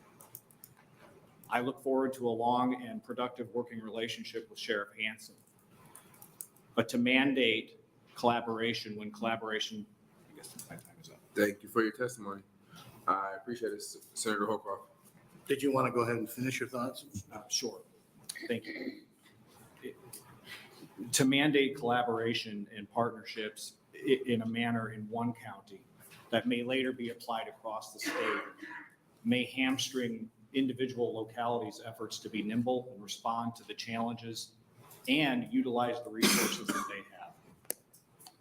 [SPEAKER 14] I look forward to a long and productive working relationship with Sheriff Hansen. But to mandate collaboration when collaboration, I guess my time is up.
[SPEAKER 2] Thank you for your testimony. I appreciate it, Senator Holcroft.
[SPEAKER 9] Did you want to go ahead and finish your thoughts?
[SPEAKER 14] Sure. Thank you. To mandate collaboration and partnerships in a manner in one county that may later be applied across the state may hamstring individual localities' efforts to be nimble and respond to the challenges and utilize the resources that they have.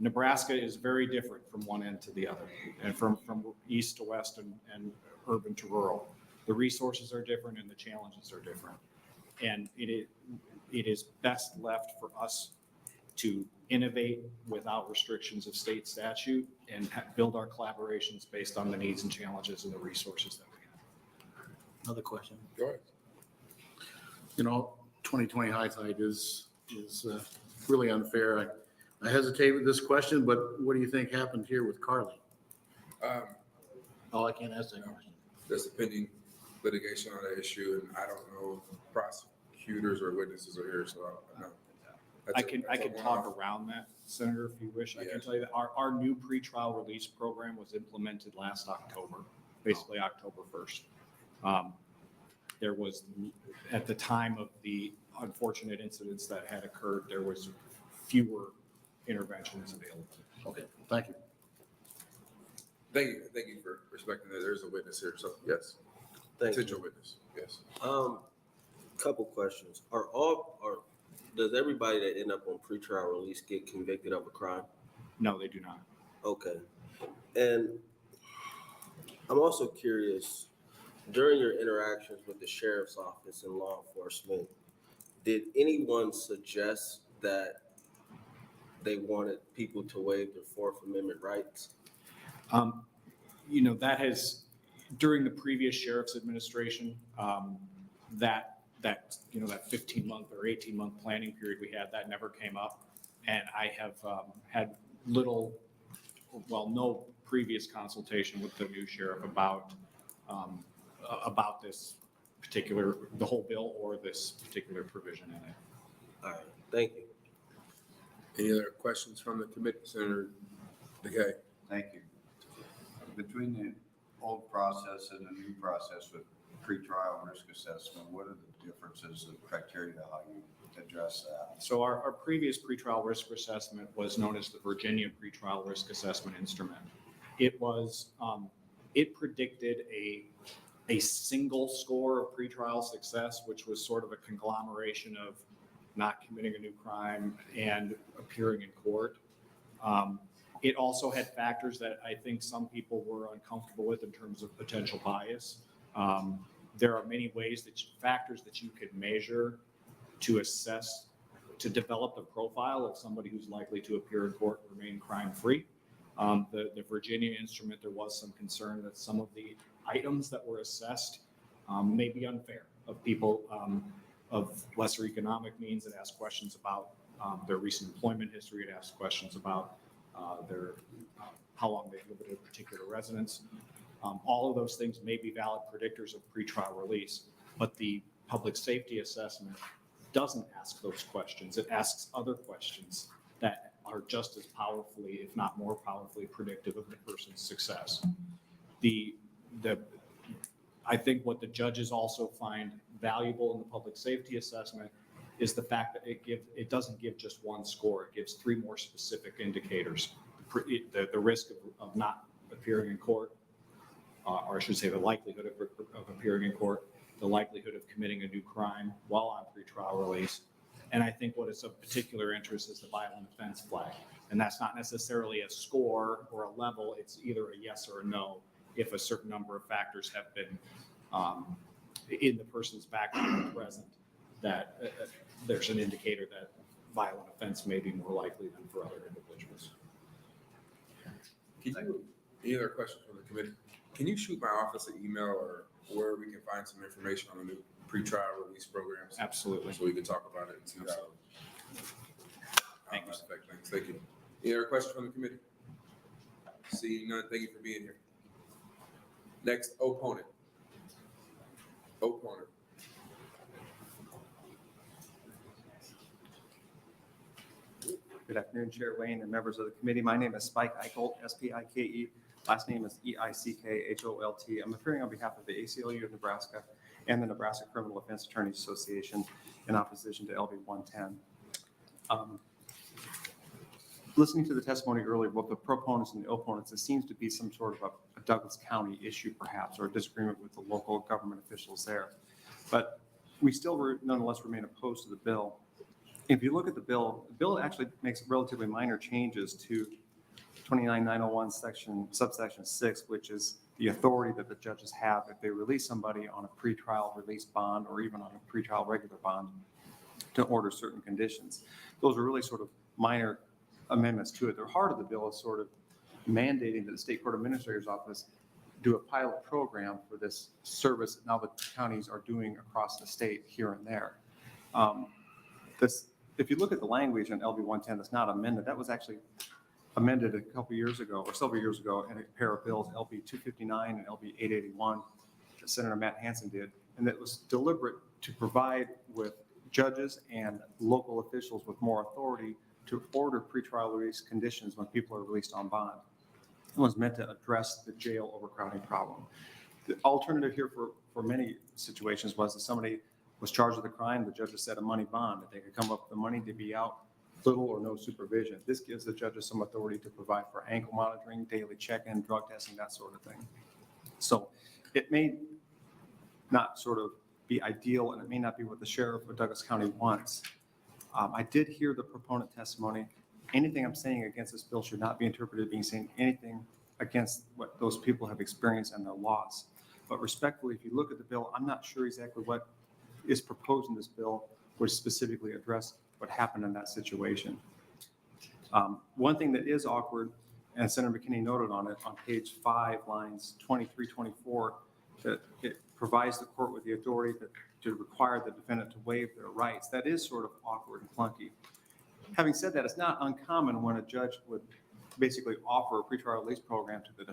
[SPEAKER 14] Nebraska is very different from one end to the other, and from east to west and urban to rural. The resources are different and the challenges are different. And it is best left for us to innovate without restrictions of state statute and build our collaborations based on the needs and challenges and the resources that we have.
[SPEAKER 9] Another question.
[SPEAKER 2] Go ahead.
[SPEAKER 9] 2020 hindsight is really unfair. I hesitate with this question, but what do you think happened here with Carly? Oh, I can't ask that question.
[SPEAKER 2] There's a pending litigation on that issue, and I don't know if prosecutors or witnesses are here, so I don't know.
[SPEAKER 14] I can talk around that, Senator, if you wish. I can tell you that our new pretrial release program was implemented last October, basically October 1st. There was, at the time of the unfortunate incidents that had occurred, there was fewer interventions available.
[SPEAKER 9] Okay, thank you.
[SPEAKER 2] Thank you for respecting that. There's a witness here, so yes.
[SPEAKER 4] Thank you.
[SPEAKER 2] Potential witness, yes.
[SPEAKER 4] Couple questions. Does everybody that end up on pretrial release get convicted of a crime?
[SPEAKER 14] No, they do not.
[SPEAKER 4] Okay. And I'm also curious, during your interactions with the sheriff's office and law enforcement, did anyone suggest that they wanted people to waive their Fourth Amendment rights?
[SPEAKER 14] That has, during the previous sheriff's administration, that 15-month or 18-month planning period we had, that never came up. And I have had no previous consultation with the new sheriff about this particular, the whole bill or this particular provision in it.
[SPEAKER 4] All right, thank you.
[SPEAKER 2] Any other questions from the committee, Senator DeGay?
[SPEAKER 1] Thank you. Between the old process and the new process with pretrial risk assessment, what are the differences of criteria, how you address that?
[SPEAKER 14] So our previous pretrial risk assessment was known as the Virginia Pretrial Risk Assessment Instrument. It was, it predicted a single score of pretrial success, which was sort of a conglomeration of not committing a new crime and appearing in court. It also had factors that I think some people were uncomfortable with in terms of potential bias. There are many factors that you could measure to assess, to develop the profile of somebody who's likely to appear in court and remain crime-free. The Virginia instrument, there was some concern that some of the items that were assessed may be unfair of people of lesser economic means that ask questions about their recent employment history, it asks questions about how long they've lived in a particular residence. All of those things may be valid predictors of pretrial release, but the public safety assessment doesn't ask those questions. It asks other questions that are just as powerfully, if not more powerfully, predictive of the person's success. I think what the judges also find valuable in the public safety assessment is the fact that it doesn't give just one score. It gives three more specific indicators. The risk of not appearing in court, or I should say the likelihood of appearing in court, the likelihood of committing a new crime while on pretrial release. And I think what is of particular interest is the violent offense flag. And that's not necessarily a score or a level. It's either a yes or a no if a certain number of factors have been in the person's background present, that there's an indicator that violent offense may be more likely than for other individuals.
[SPEAKER 2] Any other questions from the committee? Can you shoot my office an email or where we can find some information on the new pretrial release programs?
[SPEAKER 14] Absolutely.
[SPEAKER 2] So we can talk about it and see how.
[SPEAKER 14] Thank you.
[SPEAKER 2] Thank you. Any other questions from the committee? Seeing none, thank you for being here. Next, opponent.
[SPEAKER 15] Good afternoon, Chair Wayne and members of the committee. My name is Spike Eicholt, S-P-I-K-E. Last name is E-I-C-K-H-O-L-T. I'm appearing on behalf of the ACLU of Nebraska and the Nebraska Criminal Defense Attorneys Association in opposition to LB 110. Listening to the testimony earlier, both the proponents and the opponents, it seems to be some sort of a Douglas County issue perhaps, or a disagreement with the local government officials there. But we still nonetheless remain opposed to the bill. If you look at the bill actually makes relatively minor changes to 29901 subsection 6, which is the authority that the judges have if they release somebody on a pretrial release bond or even on a pretrial regular bond to order certain conditions. Those are really sort of minor amendments to it. The heart of the bill is sort of mandating that the State Court Administrator's Office do a pilot program for this service that now the counties are doing across the state here and there. If you look at the language in LB 110 that's not amended, that was actually amended a couple years ago or several years ago in a pair of bills, LB 259 and LB 881, that Senator Matt Hansen did. And that was deliberate to provide with judges and local officials with more authority to order pretrial release conditions when people are released on bond. It was meant to address the jail overcrowding problem. The alternative here for many situations was that somebody was charged with a crime, the judge set a money bond, that they could come up with the money to be out, little or no supervision. This gives the judges some authority to provide for ankle monitoring, daily check-in, drug testing, that sort of thing. So it may not sort of be ideal, and it may not be what the sheriff of Douglas County wants. I did hear the proponent testimony. Anything I'm saying against this bill should not be interpreted being saying anything against what those people have experienced and their loss. But respectfully, if you look at the bill, I'm not sure exactly what is proposed in this bill would specifically address what happened in that situation. One thing that is awkward, and Senator McKinney noted on it on page 5, lines 23, 24, that it provides the court with the authority to require the defendant to waive their rights. That is sort of awkward and clunky. Having said that, it's not uncommon when a judge would basically offer a pretrial release program to the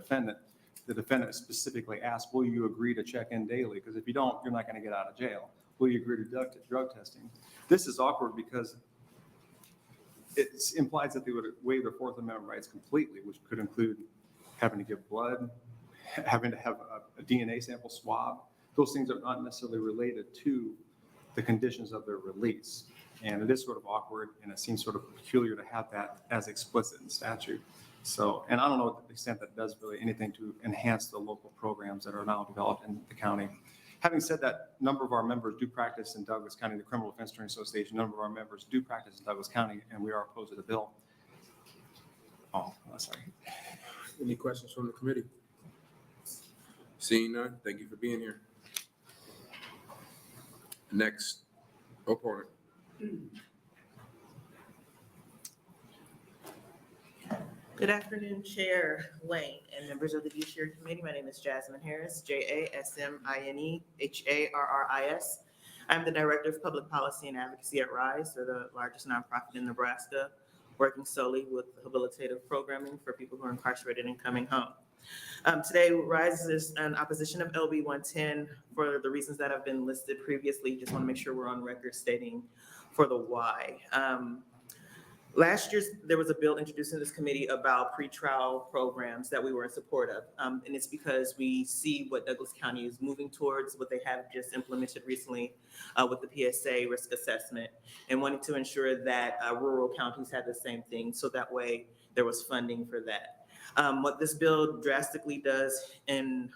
[SPEAKER 15] defendant specifically asks, will you agree to check in daily? Because if you don't, you're not going to get out of jail. Will you agree to drug testing? This is awkward because it implies that they would waive their Fourth Amendment rights completely, which could include having to give blood, having to have a DNA sample swab. Those things are not necessarily related to the conditions of their release. And it is sort of awkward, and it seems sort of peculiar to have that as explicit in statute. So, and I don't know to the extent that does really anything to enhance the local programs that are now developed in the county. Having said that, a number of our members do practice in Douglas County, the Criminal Defense Attorney Association, a number of our members do practice in Douglas County, and we are opposed to the bill. Oh, sorry.
[SPEAKER 2] Any questions from the committee? Seeing none, thank you for being here. Next opponent.
[SPEAKER 16] Good afternoon, Chair Wayne and members of the Judiciary Committee. My name is Jasmine Harris, JASMINEHARRIS. I'm the Director of Public Policy and Advocacy at RISE, the largest nonprofit in Nebraska, working solely with rehabilitative programming for people who are incarcerated and coming home. Today, RISE is in opposition of LB 110 for the reasons that have been listed previously. Just want to make sure we're on record stating for the why. Last year, there was a bill introduced in this committee about pretrial programs that we were in support of. And it's because we see what Douglas County is moving towards, what they have just implemented recently with the PSA risk assessment, and wanting to ensure that rural counties had the same thing, so that way there was funding for that. What this bill drastically does in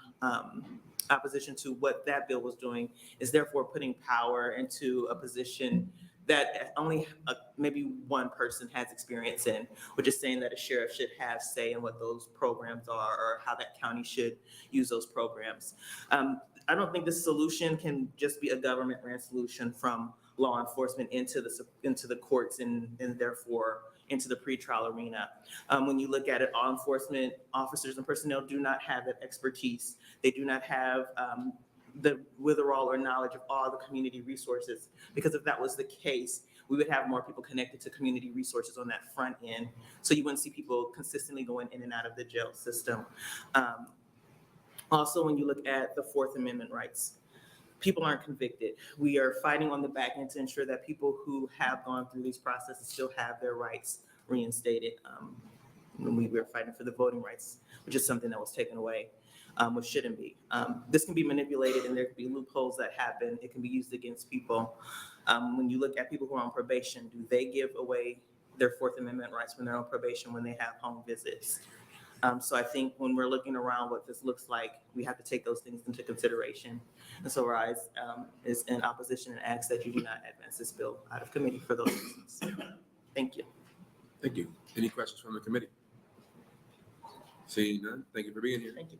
[SPEAKER 16] opposition to what that bill was doing is therefore putting power into a position that only maybe one person has experience in, which is saying that a sheriff should have say in what those programs are or how that county should use those programs. I don't think this solution can just be a government-ran solution from law enforcement into the courts and therefore into the pretrial arena. When you look at it, law enforcement officers and personnel do not have that expertise. They do not have the withdrawal or knowledge of all the community resources. Because if that was the case, we would have more people connected to community resources on that front end. So you wouldn't see people consistently going in and out of the jail system. Also, when you look at the Fourth Amendment rights, people aren't convicted. We are fighting on the back end to ensure that people who have gone through these processes still have their rights reinstated. When we were fighting for the voting rights, which is something that was taken away. Which shouldn't be. This can be manipulated, and there can be loopholes that happen. It can be used against people. When you look at people who are on probation, do they give away their Fourth Amendment rights when they're on probation, when they have home visits? So I think when we're looking around what this looks like, we have to take those things into consideration. And so RISE is in opposition and asks that you do not advance this bill out of committee for those reasons. Thank you.
[SPEAKER 2] Thank you. Any questions from the committee? Seeing none, thank you for being here.
[SPEAKER 16] Thank you.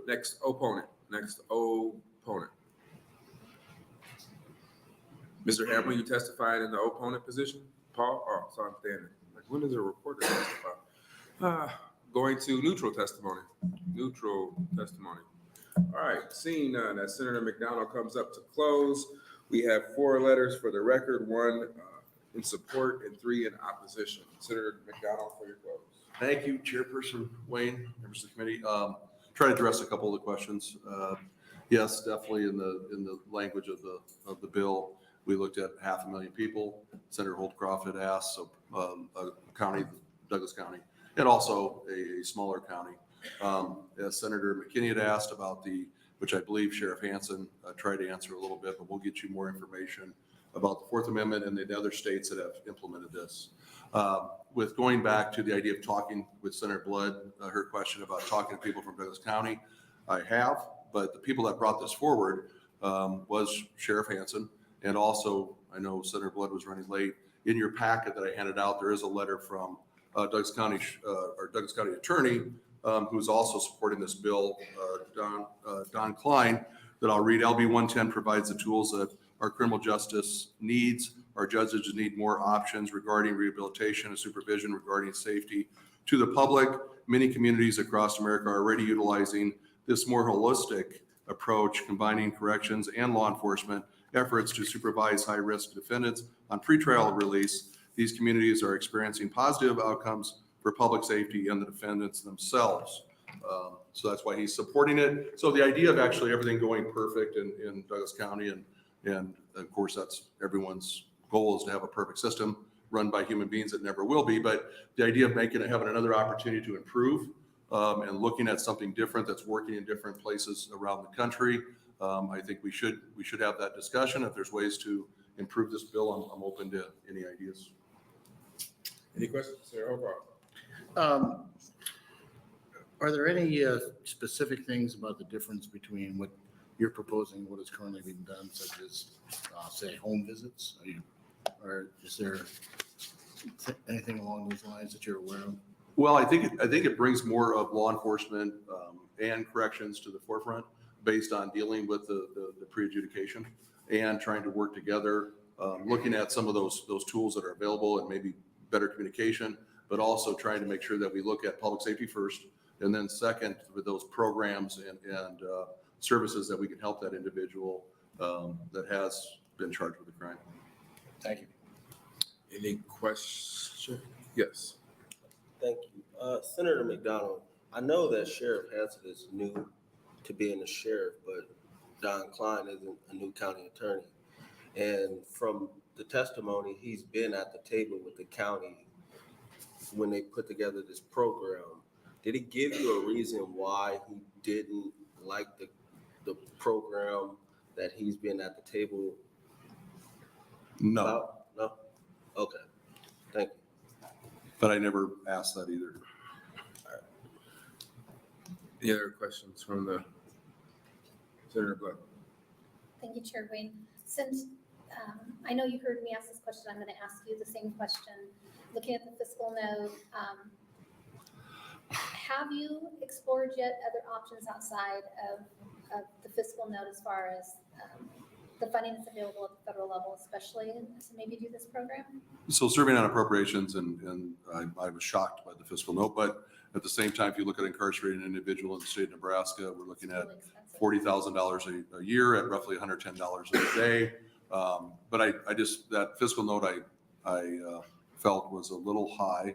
[SPEAKER 2] next opponent. Mr. Hamlin, you testified in the opponent position? Paul? Oh, so I'm standing. Like, when does a reporter testify? Going to neutral testimony. All right, seeing none, as Senator McDonnell comes up to close, we have 4 letters for the record, 1 in support and 3 in opposition. Senator McDonnell, for your close.
[SPEAKER 3] Thank you, Chairperson Wayne, members of the committee. Try to address a couple of the questions. Yes, definitely in the language of the bill, we looked at 500,000 people. Senator Holdcroft had asked, so a county, Douglas County, and also a smaller county. As Senator McKinney had asked about which I believe Sheriff Hansen tried to answer a little bit, but we'll get you more information about the Fourth Amendment and the other states that have implemented this. With going back to the idea of talking with Senator Blood, her question about talking to people from Douglas County, I have, but the people that brought this forward was Sheriff Hansen, and also I know Senator Blood was running late. In your packet that I handed out, there is a letter from Douglas County Attorney, who's also supporting this bill, Don Klein, that I'll read. LB 110 provides the tools that our criminal justice needs. Our judges need more options regarding rehabilitation and supervision regarding safety to the public. Many communities across America are already utilizing this more holistic approach, combining corrections and law enforcement efforts to supervise high-risk defendants on pretrial release. These communities are experiencing positive outcomes for public safety and the defendants themselves. So that's why he's supporting it. So the idea of actually everything going perfect in Douglas County, and of course that's everyone's goal, is to have a perfect system run by human beings. It never will be, but the idea of having another opportunity to improve and looking at something different that's working in different places around the country, I think we should have that discussion. If there's ways to improve this bill, I'm open to any ideas.
[SPEAKER 2] Any questions, Sarah?
[SPEAKER 9] Are there any specific things about the difference between what you're proposing and what is currently being done, such as, say, home visits? Or is there anything along those lines that you're aware of?
[SPEAKER 3] Well, I think it brings more of law enforcement and corrections to the forefront, based on dealing with the pre-adjudication and trying to work together, looking at some of those tools that are available and maybe better communication, but also trying to make sure that we look at public safety first, and then second with those programs and services that we can help that individual that has been charged with a crime.
[SPEAKER 9] Thank you.
[SPEAKER 2] Any question? Yes.
[SPEAKER 4] Thank you. Senator McDonnell, I know that Sheriff Hansen is new to being a sheriff, but Don Klein isn't a new county attorney. And from the testimony, he's been at the table with the county when they put together this program. Did he give you a reason why he didn't like the program that he's been at the table?
[SPEAKER 3] No.
[SPEAKER 4] About? No? Okay. Thank you.
[SPEAKER 3] But I never asked that either.
[SPEAKER 2] Any other questions from the Senator Blood?
[SPEAKER 12] Thank you, Chair Wayne. Since I know you heard me ask this question, I'm going to ask you the same question. Looking at the fiscal note, have you explored yet other options outside of the fiscal note as far as the funding that's available at the federal level, especially to maybe do this program?
[SPEAKER 3] So serving on appropriations, and I was shocked by the fiscal note, but at the same time, if you look at incarcerating an individual in the state of Nebraska, we're looking at $40,000 a year at roughly $110 a day. But I just, that fiscal note I felt was a little high.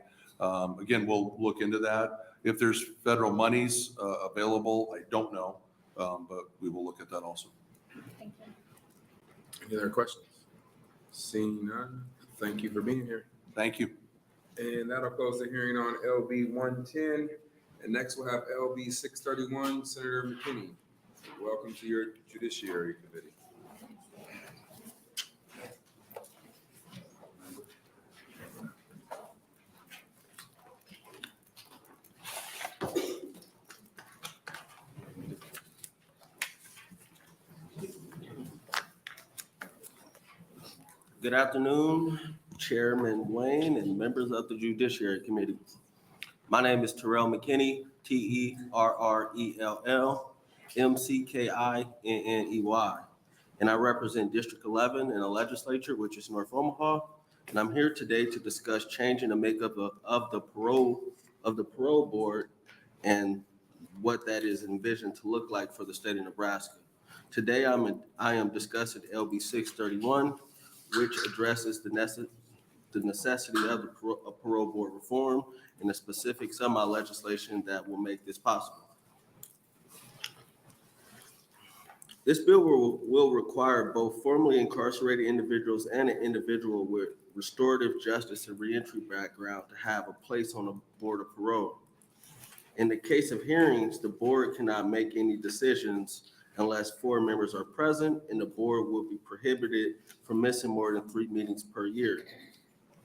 [SPEAKER 3] Again, we'll look into that. If there's federal monies available, I don't know, but we will look at that also.
[SPEAKER 12] Thank you.
[SPEAKER 2] Any other questions? Seeing none, thank you for being here.
[SPEAKER 3] Thank you.
[SPEAKER 2] And that'll close the hearing on LB 110. And next we'll have LB 631, Senator McKinney. Welcome to your Judiciary Committee.
[SPEAKER 4] Good afternoon, Chairman Wayne and members of the Judiciary Committee. My name is Terrell McKinney, Terrell. McKinney. And I represent District 11 in the legislature, which is North Omaha. And I'm here today to discuss changing the makeup of the parole board and what that is envisioned to look like for the state of Nebraska. Today, I am discussing LB 631, which addresses the necessity of the parole board reform and the specifics of my legislation that will make this possible. This bill will require both formerly incarcerated individuals and an individual with restorative justice and reentry background to have a place on the Board of Parole. In the case of hearings, the board cannot make any decisions unless 4 members are present, and the board will be prohibited from missing more than 3 meetings per year.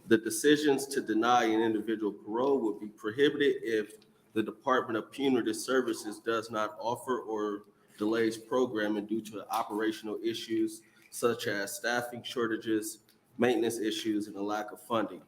[SPEAKER 4] The decisions to deny an individual parole will be prohibited if the Department of Punitive Services does not offer or delays programming due to operational issues such as staffing shortages, maintenance issues, and a lack of funding.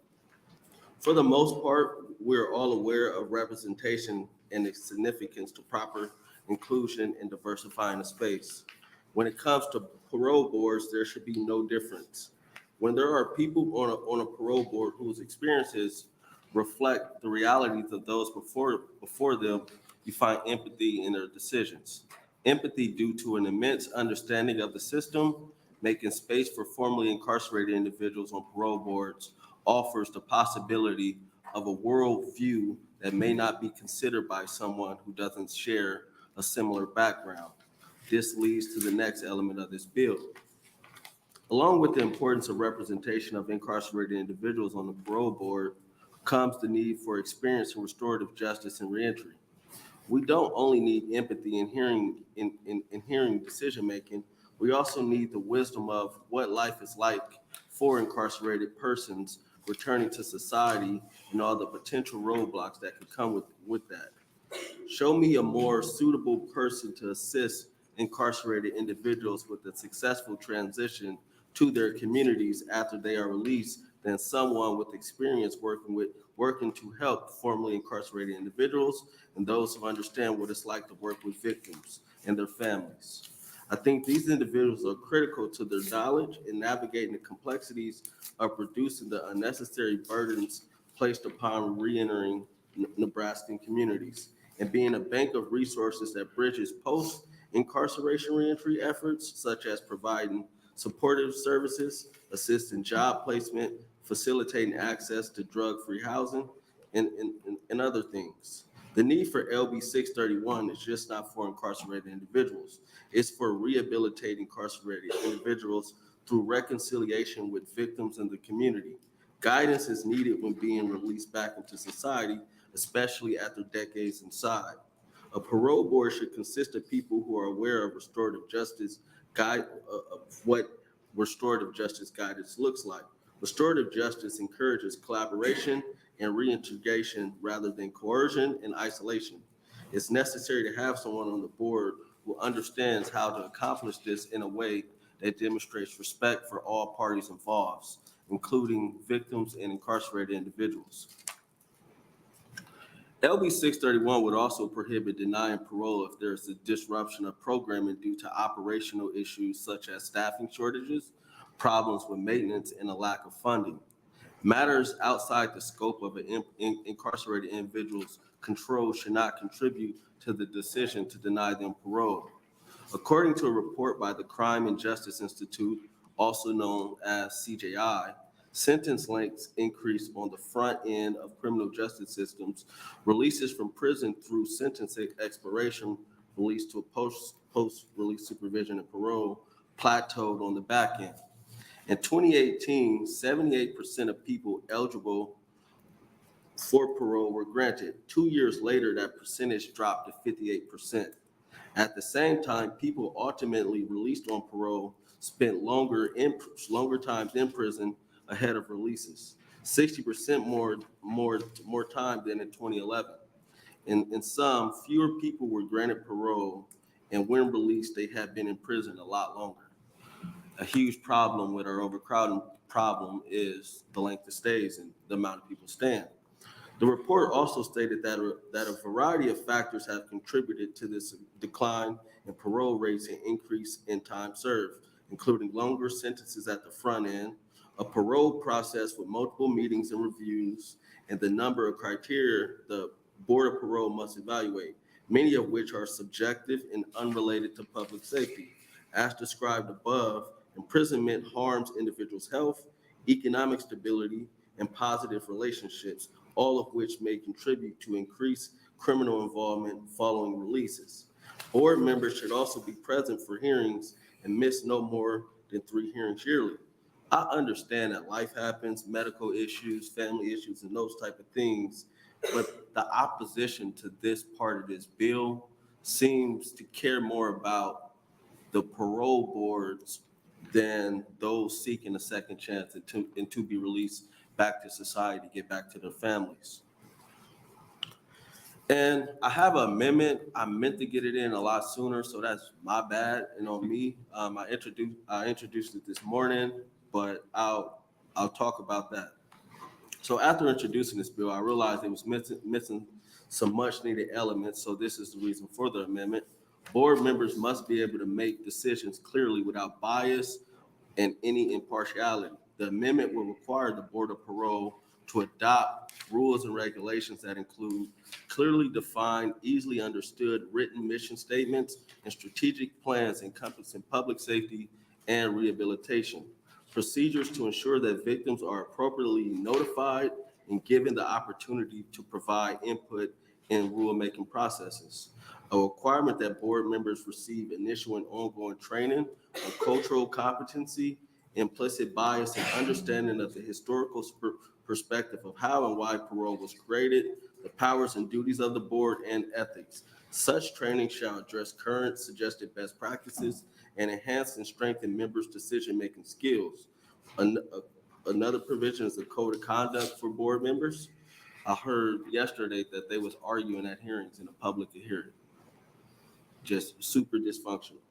[SPEAKER 4] For the most part, we're all aware of representation and its significance to proper inclusion and diversifying the space. When it comes to parole boards, there should be no difference. When there are people on a parole board whose experiences reflect the realities of those before them, you find empathy in their decisions. Empathy due to an immense understanding of the system, making space for formerly incarcerated individuals on parole boards offers the possibility of a worldview that may not be considered by someone who doesn't share a similar background. This leads to the next element of this bill. Along with the importance of representation of incarcerated individuals on the parole board comes the need for experience in restorative justice and reentry. We don't only need empathy in hearing decision-making, we also need the wisdom of what life is like for incarcerated persons returning to society and all the potential roadblocks that could come with that. Show me a more suitable person to assist incarcerated individuals with a successful transition to their communities after they are released than someone with experience working to help formerly incarcerated individuals and those who understand what it's like to work with victims and their families. I think these individuals are critical to their knowledge in navigating the complexities of reducing the unnecessary burdens placed upon reentering Nebraskan communities and being a bank of resources that bridges post-incarceration reentry efforts, such as providing supportive services, assisting job placement, facilitating access to drug-free housing, and other things. The need for LB 631 is just not for incarcerated individuals. It's for rehabilitating incarcerated individuals through reconciliation with victims in the community. Guidance is needed when being released back into society, especially after decades inside. A parole board should consist of people who are aware of restorative justice of what restorative justice guidance looks like. Restorative justice encourages collaboration and reintegration rather than coercion and isolation. It's necessary to have someone on the board who understands how to accomplish this in a way that demonstrates respect for all parties involved, including victims and incarcerated individuals. LB 631 would also prohibit denying parole if there's a disruption of programming due to operational issues such as staffing shortages, problems with maintenance, and a lack of funding. Matters outside the scope of an incarcerated individual's control should not contribute to the decision to deny them parole. According to a report by the Crime and Justice Institute, also known as CJI, sentence lengths increase on the front end of criminal justice systems. Releases from prison through sentence expiration, released to a post-release supervision and parole, plateaued on the back end. In 2018, 78% of people eligible for parole were granted. 2 years later, that percentage dropped to 58%. At the same time, people ultimately released on parole spent longer times in prison ahead of releases, 60% more time than in 2011. In some, fewer people were granted parole, and when released, they had been in prison a lot longer. A huge problem with our overcrowding problem is the length of stays and the amount of people staying. The report also stated that a variety of factors have contributed to this decline in parole rates and increase in time served, including longer sentences at the front end, a parole process with multiple meetings and reviews, and the number of criteria the Board of Parole must evaluate, many of which are subjective and unrelated to public safety. As described above, imprisonment harms individuals' health, economic stability, and positive relationships, all of which may contribute to increased criminal involvement following releases. Board members should also be present for hearings and miss no more than 3 hearings yearly. I understand that life happens, medical issues, family issues, and those type of things, but the opposition to this part of this bill seems to care more about the parole boards than those seeking a second chance and to be released back to society, get back to their families. And I have an amendment. I meant to get it in a lot sooner, so that's my bad and on me. I introduced it this morning, but I'll talk about that. So after introducing this bill, I realized it was missing some much needed elements, so this is the reason for the amendment. Board members must be able to make decisions clearly without bias and any impartiality. The amendment will require the Board of Parole to adopt rules and regulations that include clearly defined, easily understood written mission statements and strategic plans encompassing public safety and rehabilitation. Procedures to ensure that victims are appropriately notified and given the opportunity to provide input in rulemaking processes. A requirement that board members receive initial and ongoing training on cultural competency, implicit bias, and understanding of the historical perspective of how and why parole was created, the powers and duties of the board, and ethics. Such training shall address current suggested best practices and enhance and strengthen members' decision-making skills. Another provision is the code of conduct for board members. I heard yesterday that they was arguing at hearings in a public hearing. Just super dysfunctional.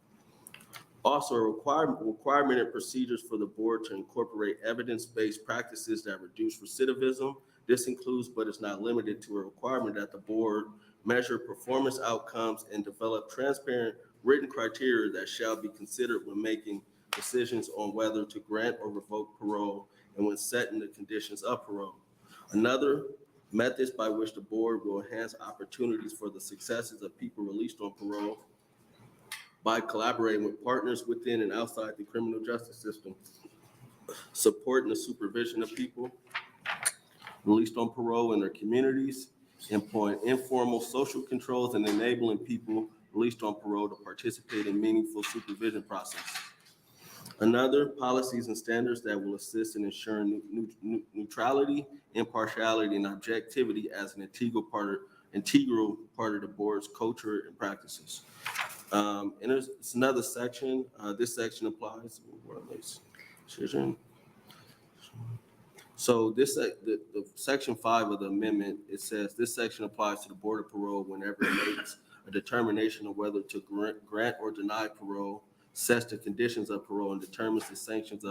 [SPEAKER 4] Also, a requirement and procedures for the board to incorporate evidence-based practices that reduce recidivism. This includes, but is not limited to, a requirement that the board measure performance outcomes and develop transparent written criteria that shall be considered when making decisions on whether to grant or revoke parole and when setting the conditions of parole. Another, methods by which the board will enhance opportunities for the successes of people released on parole by collaborating with partners within and outside the criminal justice system, supporting the supervision of people released on parole in their communities, employing informal social controls, and enabling people released on parole to participate in meaningful supervision process. Another, policies and standards that will assist in ensuring neutrality, impartiality, and objectivity as an integral part of the board's culture and practices. And there's another section. This section applies. So this the section 5 of the amendment, it says this section applies to the Board of Parole whenever it makes a determination of whether to grant or deny parole, sets the conditions of parole, and determines the sanctions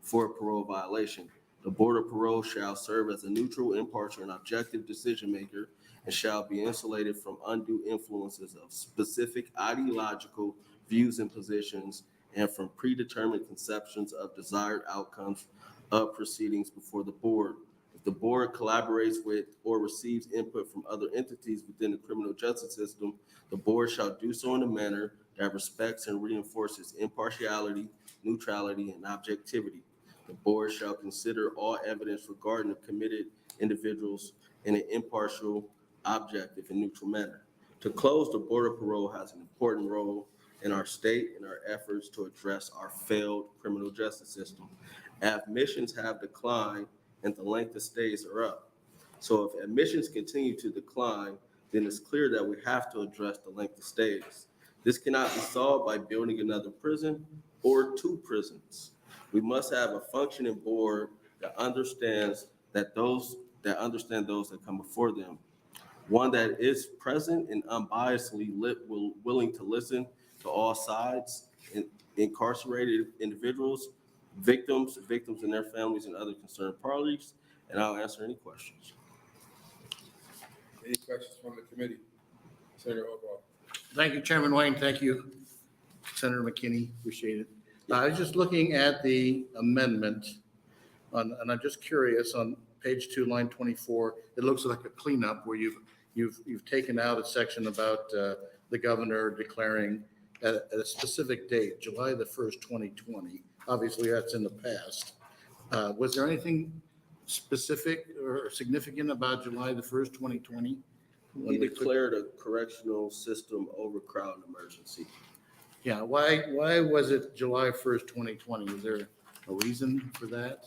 [SPEAKER 4] for a parole violation. The Board of Parole shall serve as a neutral, impartial, and objective decision maker and shall be insulated from undue influences of specific ideological views and positions and from predetermined conceptions of desired outcomes of proceedings before the board. If the board collaborates with or receives input from other entities within the criminal justice system, the board shall do so in a manner that respects and reinforces impartiality, neutrality, and objectivity. The board shall consider all evidence regarding the committed individuals in an impartial, objective, and neutral manner. To close, the Board of Parole has an important role in our state and our efforts to address our failed criminal justice system. Admissions have declined and the length of stays are up. So if admissions continue to decline, then it's clear that we have to address the length of stays. This cannot be solved by building another prison or 2 prisons. We must have a functioning board that understands those that come before them. One that is present and unbiasedly willing to listen to all sides, incarcerated individuals, victims and their families, and other concerned parties, and I'll answer any questions.
[SPEAKER 2] questions from the committee? Senator Hobart.
[SPEAKER 9] Thank you, Chairman Wayne. Thank you, Senator McKinney. Appreciate it. I was just looking at the amendment and I'm just curious, on page 2, line 24, it looks like a cleanup where you've taken out a section about the governor declaring at a specific date, July the 1st, 2020. Obviously, that's in the past. Was there anything specific or significant about July the 1st, 2020?
[SPEAKER 4] We declared a correctional system overcrowd emergency.
[SPEAKER 9] Yeah, why was it July 1st, 2020? Is there a reason for that?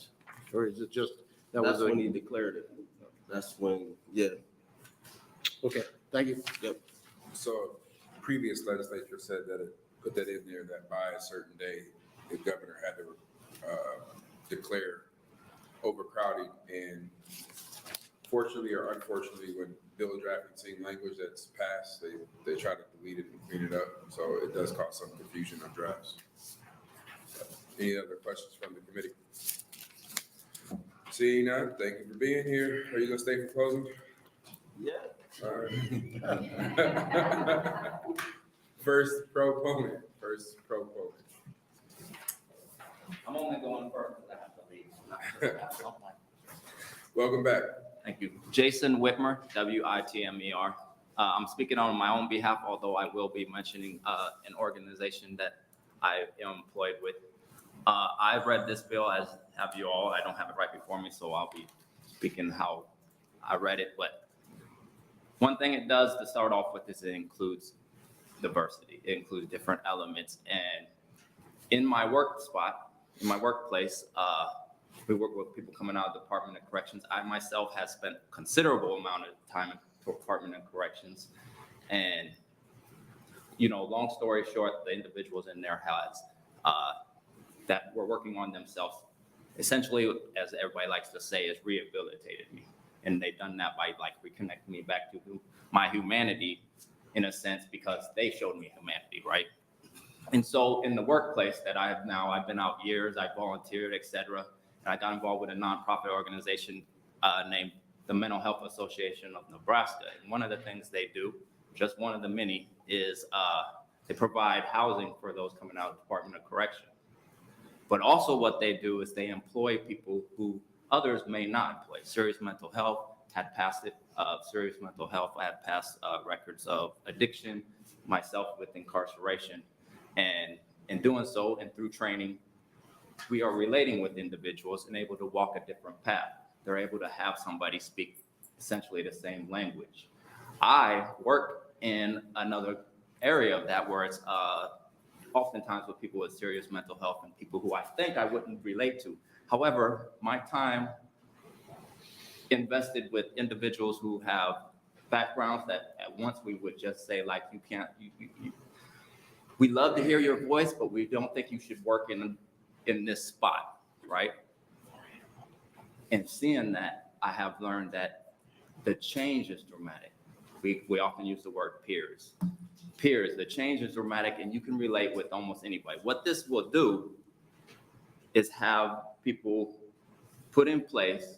[SPEAKER 9] Or is it just,
[SPEAKER 4] That's when he declared it. That's when, yeah.
[SPEAKER 9] Okay, thank you.
[SPEAKER 4] Yep.
[SPEAKER 2] So previous legislature said that it put that in there that by a certain day, the governor had to declare overcrowding. And fortunately or unfortunately, when bill drafting seeing language that's passed, they try to delete it and clean it up. So it does cause some confusion on drafts. Any other questions from the committee? Seeing none, thank you for being here. Are you gonna stay for closing?
[SPEAKER 4] Yeah.
[SPEAKER 2] All right. First proponent.
[SPEAKER 17] I'm only going first because I have to leave.
[SPEAKER 2] Welcome back.
[SPEAKER 17] Thank you. Jason Whitmer, Whitmer. I'm speaking on my own behalf, although I will be mentioning an organization that I am employed with. I've read this bill, as have you all. I don't have it right before me, so I'll be speaking how I read it. But one thing it does to start off with is it includes diversity. It includes different elements. And in my workplace, we work with people coming out of the Department of Corrections. I myself have spent considerable amount of time in the Department of Corrections. And, long story short, the individuals in there that were working on themselves, essentially, as everybody likes to say, is rehabilitated me. And they've done that by reconnecting me back to my humanity, in a sense, because they showed me humanity, right? And so in the workplace that I've been out years, I volunteered, et cetera. And I got involved with a nonprofit organization named the Mental Health Association of Nebraska. And one of the things they do, just one of the many, is they provide housing for those coming out of the Department of Correction. But also what they do is they employ people who others may not employ. Serious mental health, had passed it, serious mental health, I had passed records of addiction, myself with incarceration. And in doing so, and through training, we are relating with individuals and able to walk a different path. They're able to have somebody speak essentially the same language. I work in another area of that where it's oftentimes with people with serious mental health and people who I think I wouldn't relate to. However, my time invested with individuals who have backgrounds that at once we would just say, like, you can't, we love to hear your voice, but we don't think you should work in this spot, right? And seeing that, I have learned that the change is dramatic. We often use the word peers. The change is dramatic, and you can relate with almost anybody. What this will do is have people put in place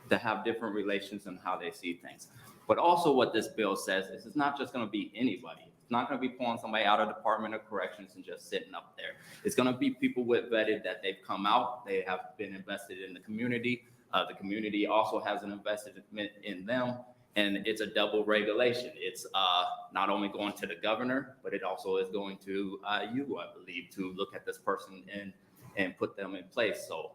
[SPEAKER 17] to have different relations in how they see things. But also what this bill says is it's not just gonna be anybody. It's not gonna be pulling somebody out of Department of Corrections and just sitting up there. It's gonna be people with vetted that they've come out, they have been invested in the community. The community also has an investment in them, and it's a double regulation. It's not only going to the governor, but it also is going to you, I believe, to look at this person and put them in place. So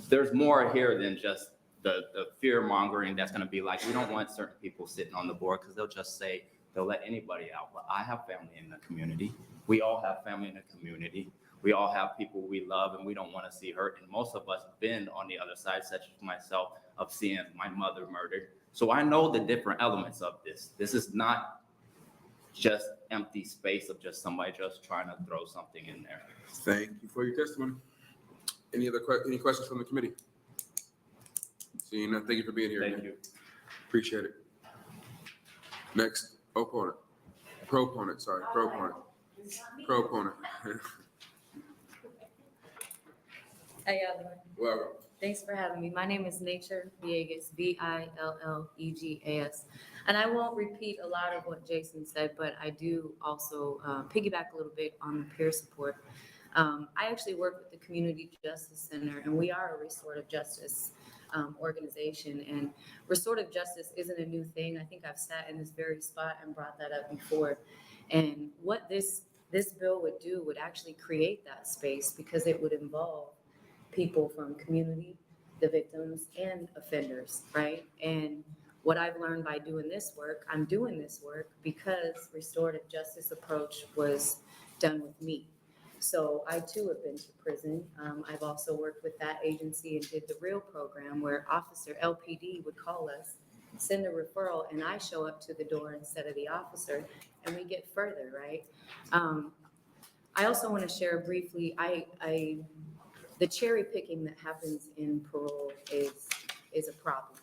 [SPEAKER 17] there's more here than just the fear mongering that's gonna be like, we don't want certain people sitting on the board because they'll just say, they'll let anybody out. But I have family in the community. We all have family in the community. We all have people we love and we don't want to see hurt. And most of us been on the other side, such as myself, of seeing my mother murdered. So I know the different elements of this. This is not just empty space of just somebody just trying to throw something in there.
[SPEAKER 2] Thank you for your testimony. Any questions from the committee? Seeing none, thank you for being here.
[SPEAKER 17] Thank you.
[SPEAKER 2] Appreciate it. Next, proponent.
[SPEAKER 18] How y'all doing?
[SPEAKER 2] Welcome.
[SPEAKER 18] Thanks for having me. My name is Nature Villegas, Villegas. And I won't repeat a lot of what Jason said, but I do also piggyback a little bit on the peer support. I actually work with the Community Justice Center, and we are a restorative justice organization. And restorative justice isn't a new thing. I think I've sat in this very spot and brought that up before. And what this bill would do would actually create that space, because it would involve people from community, the victims, and offenders, right? And what I've learned by doing this work, I'm doing this work because restorative justice approach was done with me. So I too have been to prison. I've also worked with that agency and did the REAL program, where officer LPD would call us, send a referral, and I show up to the door instead of the officer, and we get further, right? I also want to share briefly, the cherry picking that happens in parole is a problem.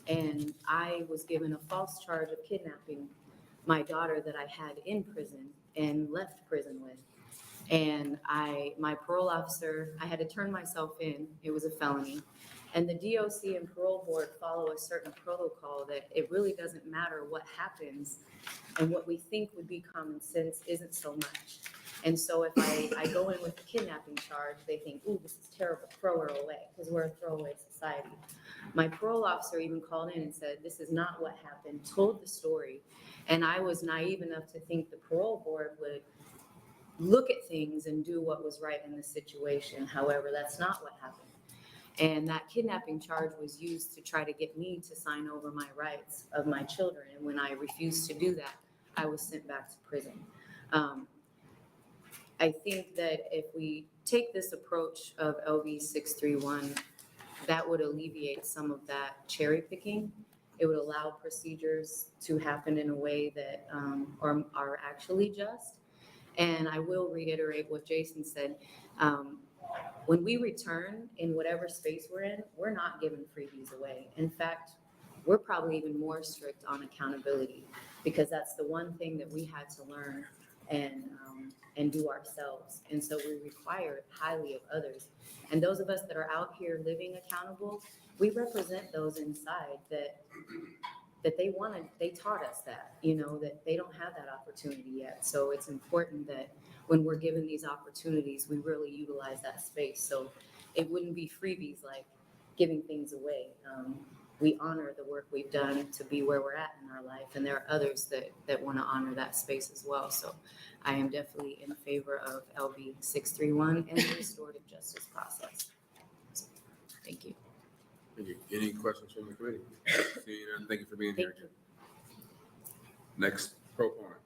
[SPEAKER 18] And I was given a false charge of kidnapping my daughter that I had in prison and left prison with. And my parole officer, I had to turn myself in. It was a felony. And the DOC and parole board follow a certain protocol that it really doesn't matter what happens, and what we think would be common sense isn't so much. And so if I go in with a kidnapping charge, they think, ooh, this is terrible, throw her away, because we're a throwaway society. My parole officer even called in and said, this is not what happened, told the story. And I was naive enough to think the parole board would look at things and do what was right in the situation. However, that's not what happened. And that kidnapping charge was used to try to get me to sign over my rights of my children. And when I refused to do that, I was sent back to prison. I think that if we take this approach of LV 631, that would alleviate some of that cherry picking. It would allow procedures to happen in a way that are actually just. And I will reiterate what Jason said. When we return in whatever space we're in, we're not giving freebies away. In fact, we're probably even more strict on accountability, because that's the one thing that we had to learn and do ourselves. And so we require it highly of others. And those of us that are out here living accountable, we represent those inside that they taught us that, that they don't have that opportunity yet. So it's important that when we're given these opportunities, we really utilize that space. So it wouldn't be freebies like giving things away. We honor the work we've done to be where we're at in our life, and there are others that want to honor that space as well. So I am definitely in favor of LB 631 and the restorative justice process. So, thank you.
[SPEAKER 2] Thank you. Any questions from the committee? Seeing none, thank you for being here. Next proponent.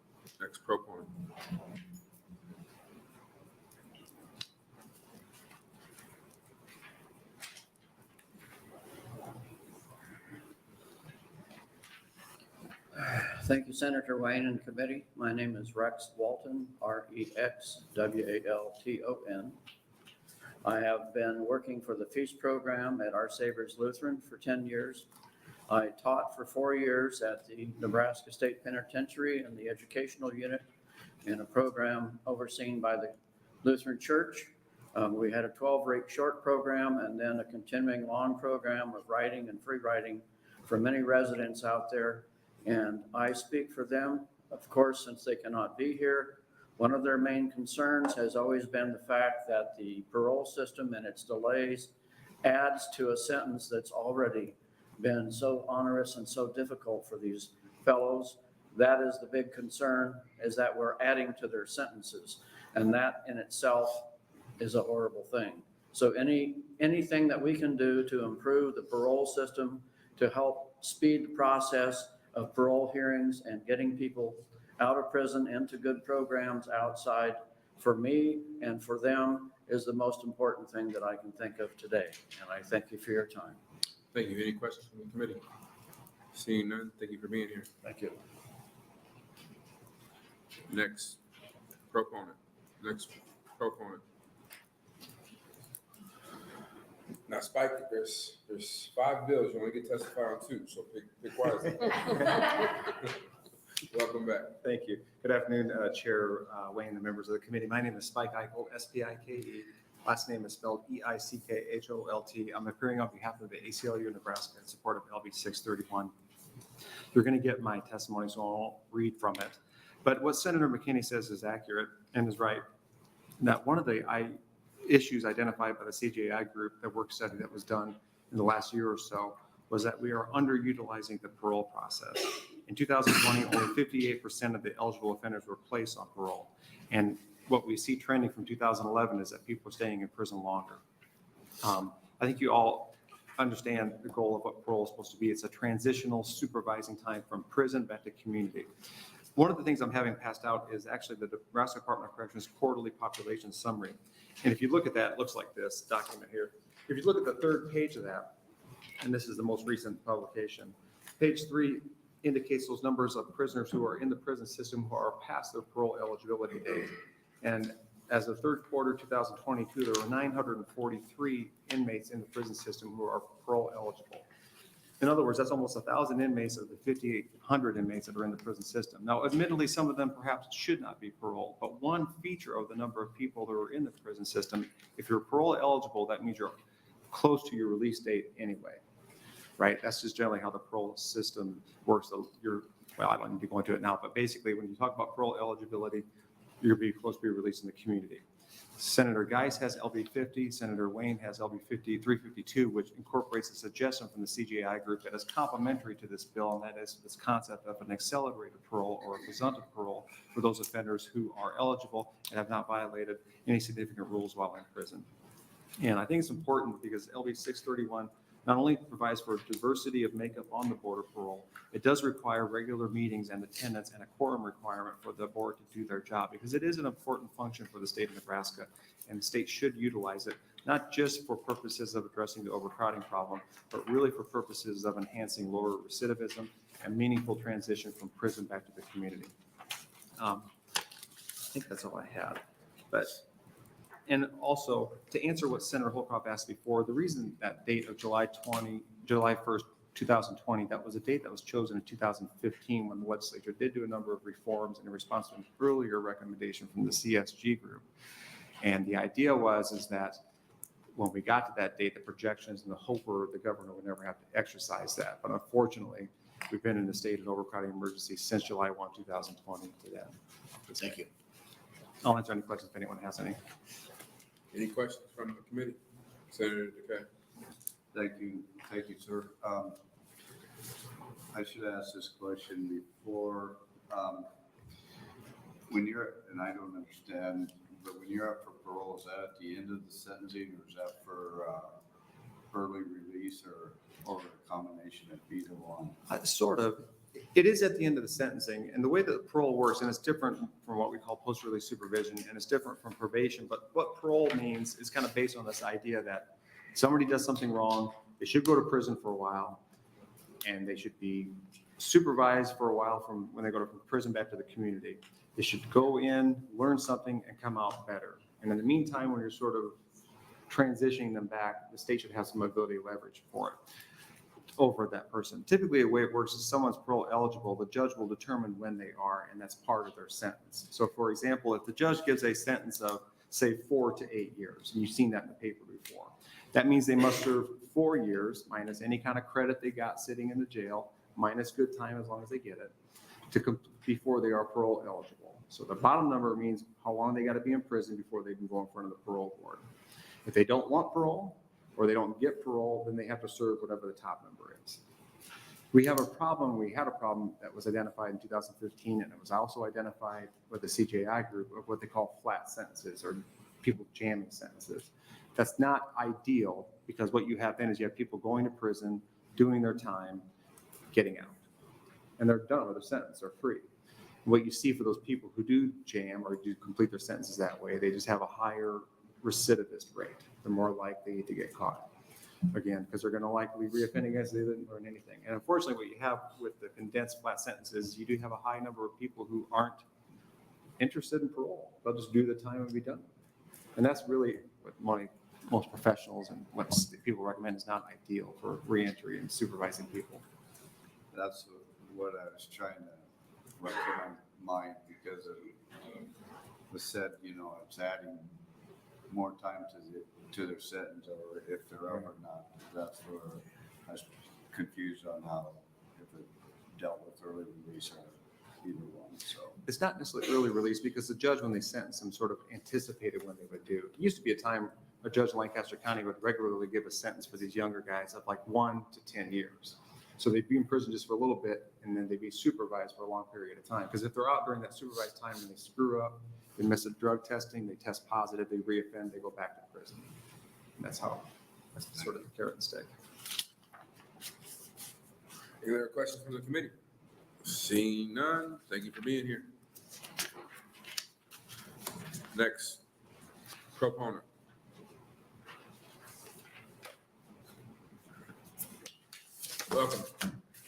[SPEAKER 19] Thank you, Senator Wayne and committee. My name is Rex Walton, REXWALTON. I have been working for the Feast program at Our Savior's Lutheran for 10 years. I taught for 4 years at the Nebraska State Penitentiary in the educational unit in a program overseen by the Lutheran Church. We had a 12-week short program and then a continuing long program of writing and free writing for many residents out there. And I speak for them, of course, since they cannot be here. One of their main concerns has always been the fact that the parole system and its delays adds to a sentence that's already been so onerous and so difficult for these fellows. That is the big concern, is that we're adding to their sentences. And that in itself is a horrible thing. So anything that we can do to improve the parole system, to help speed the process of parole hearings and getting people out of prison into good programs outside, for me and for them, is the most important thing that I can think of today. And I thank you for your time.
[SPEAKER 2] Thank you. Any questions from the committee? Seeing none, thank you for being here.
[SPEAKER 3] Thank you.
[SPEAKER 2] Next proponent. Now, Spike, there's 5 bills. You only get to testify on 2, so pick wisely. Welcome back.
[SPEAKER 15] Thank you. Good afternoon, Chair Wayne, the members of the committee. My name is Spike Eichel, SPIKE. Last name is spelled Eickhult. I'm appearing on behalf of the ACLU of Nebraska in support of LB 631. You're going to get my testimony, so I'll read from it. But what Senator McKinney says is accurate and is right. That one of the issues identified by the CJI group, the work study that was done in the last year or so, was that we are underutilizing the parole process. In 2020, only 58% of the eligible offenders were placed on parole. And what we see trending from 2011 is that people are staying in prison longer. I think you all understand the goal of what parole is supposed to be. It's a transitional supervising time from prison back to community. One of the things I'm having passed out is actually the Nebraska Department of Corrections quarterly population summary. And if you look at that, it looks like this document here. If you look at the third page of that, and this is the most recent publication, page 3 indicates those numbers of prisoners who are in the prison system who are past their parole eligibility date. And as of third quarter 2022, there were 943 inmates in the prison system who are parole eligible. In other words, that's almost 1,000 inmates of the 5,800 inmates that are in the prison system. Now, admittedly, some of them perhaps should not be paroled, but one feature of the number of people that are in the prison system, if you're parole eligible, that means you're close to your release date anyway, right? That's just generally how the parole system works. So well, I don't need to go into it now, but basically when you talk about parole eligibility, you'll be close to be released in the community. Senator Geist has LB 50, Senator Wayne has LB 352, which incorporates a suggestion from the CJI group that is complementary to this bill, and that is this concept of an accelerated parole or a presumptive parole for those offenders who are eligible and have not violated any significant rules while in prison. And I think it's important because LB 631 not only provides for diversity of makeup on the Board of Parole, it does require regular meetings and attendance and a quorum requirement for the board to do their job, because it is an important function for the state of Nebraska, and the state should utilize it, not just for purposes of addressing the overcrowding problem, but really for purposes of enhancing lower recidivism and meaningful transition from prison back to the community. I think that's all I had. And also, to answer what Senator Holcroft asked before, the reason that date of July 1st, 2020, that was a date that was chosen in 2015 when the legislature did do a number of reforms in response to an earlier recommendation from the CSG group. And the idea is that when we got to that date, the projections and the hope were the governor would never have to exercise that. But unfortunately, we've been in a state of overcrowding emergency since July 1, 2020 to that.
[SPEAKER 9] Thank you.
[SPEAKER 15] I'll answer any questions if anyone has any.
[SPEAKER 2] Any questions from the committee? Senator DeKay.
[SPEAKER 1] Thank you, sir. I should ask this question before. When you're, and I don't understand, but when you're up for parole, is that at the end of the sentencing, or is that for early release, or a combination of either one?
[SPEAKER 15] Sort of. It is at the end of the sentencing, and the way that parole works, and it's different from what we call post-release supervision, and it's different from probation, but what parole means is kind of based on this idea that somebody does something wrong, they should go to prison for a while, and they should be supervised for a while from when they go to prison back to the community. They should go in, learn something, and come out better. And in the meantime, when you're sort of transitioning them back, the state should have some ability leverage for it over that person. Typically, the way it works is someone's parole eligible, the judge will determine when they are, and that's part of their sentence. So for example, if the judge gives a sentence of, say, 4 to 8 years, and you've seen that in the paper before, that means they must serve 4 years minus any kind of credit they got sitting in the jail, minus good time as long as they get it, before they are parole eligible. So the bottom number means how long they got to be in prison before they can go in front of the parole board. If they don't want parole, or they don't get parole, then they have to serve whatever the top number is. We had a problem that was identified in 2015, and it was also identified with the CJI group of what they call flat sentences, or people jamming sentences. That's not ideal, because what you have then is you have people going to prison, doing their time, getting out. And they're done with their sentence, they're free. What you see for those people who do jam or do complete their sentences that way, they just have a higher recidivist rate. They're more likely to get caught again, because they're going to likely reoffend as they didn't learn anything. And unfortunately, what you have with the condensed flat sentences, you do have a high number of people who aren't interested in parole. They'll just do the time and be done. And that's really what most professionals and what people recommend is not ideal for reentry and supervising people.
[SPEAKER 1] That's what I was trying to wrap in my mind, because it was said, it's adding more time to their sentence, or if they're ever not. That's where I was confused on how, if it dealt with early release or either one, so.
[SPEAKER 15] It's not necessarily early release because the judge, when they sentenced them, sort of anticipated when they would do. It used to be a time a judge in Lancaster County would regularly give a sentence for these younger guys of like 1 to 10 years. So they'd be in prison just for a little bit and then they'd be supervised for a long period of time. Because if they're out during that supervised time and they screw up, they miss a drug testing, they test positive, they reoffend, they go back to prison. And that's sort of the carrot and stick.
[SPEAKER 2] Any other questions from the committee? Seeing none, thank you for being here. Next, proponent. Welcome.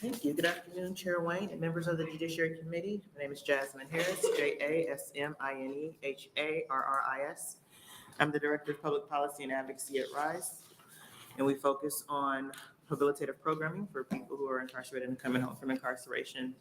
[SPEAKER 16] Thank you. Good afternoon, Chair Wayne and members of the Judiciary Committee. My name is Jasmine Harris, JASMINEHARRIS. I'm the Director of Public Policy and Advocacy at RISE, and we focus on rehabilitative programming for people who are incarcerated and coming home from incarceration.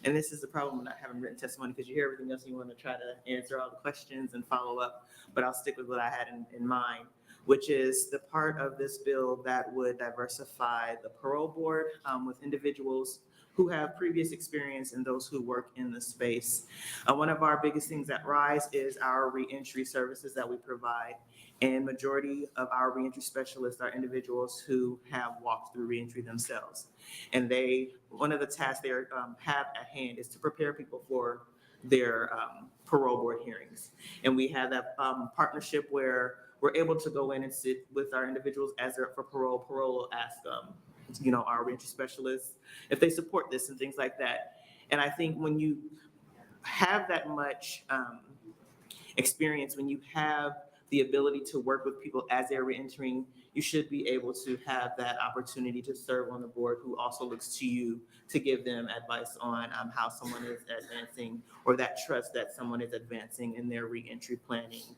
[SPEAKER 16] And this is the problem with not having written testimony, because you hear everything else and you want to try to answer all the questions and follow up, but I'll stick with what I had in mind, which is the part of this bill that would diversify the parole board with individuals who have previous experience and those who work in the space. One of our biggest things at RISE is our reentry services that we provide. And majority of our reentry specialists are individuals who have walked through reentry themselves. And one of the tasks they have at hand is to prepare people for their parole board hearings. And we have that partnership where we're able to go in and sit with our individuals as they're up for parole. Parole will ask, our reentry specialists if they support this and things like that. And I think when you have that much experience, when you have the ability to work with people as they're reentering, you should be able to have that opportunity to serve on the board who also looks to you to give them advice on how someone is advancing, or that trust that someone is advancing in their reentry planning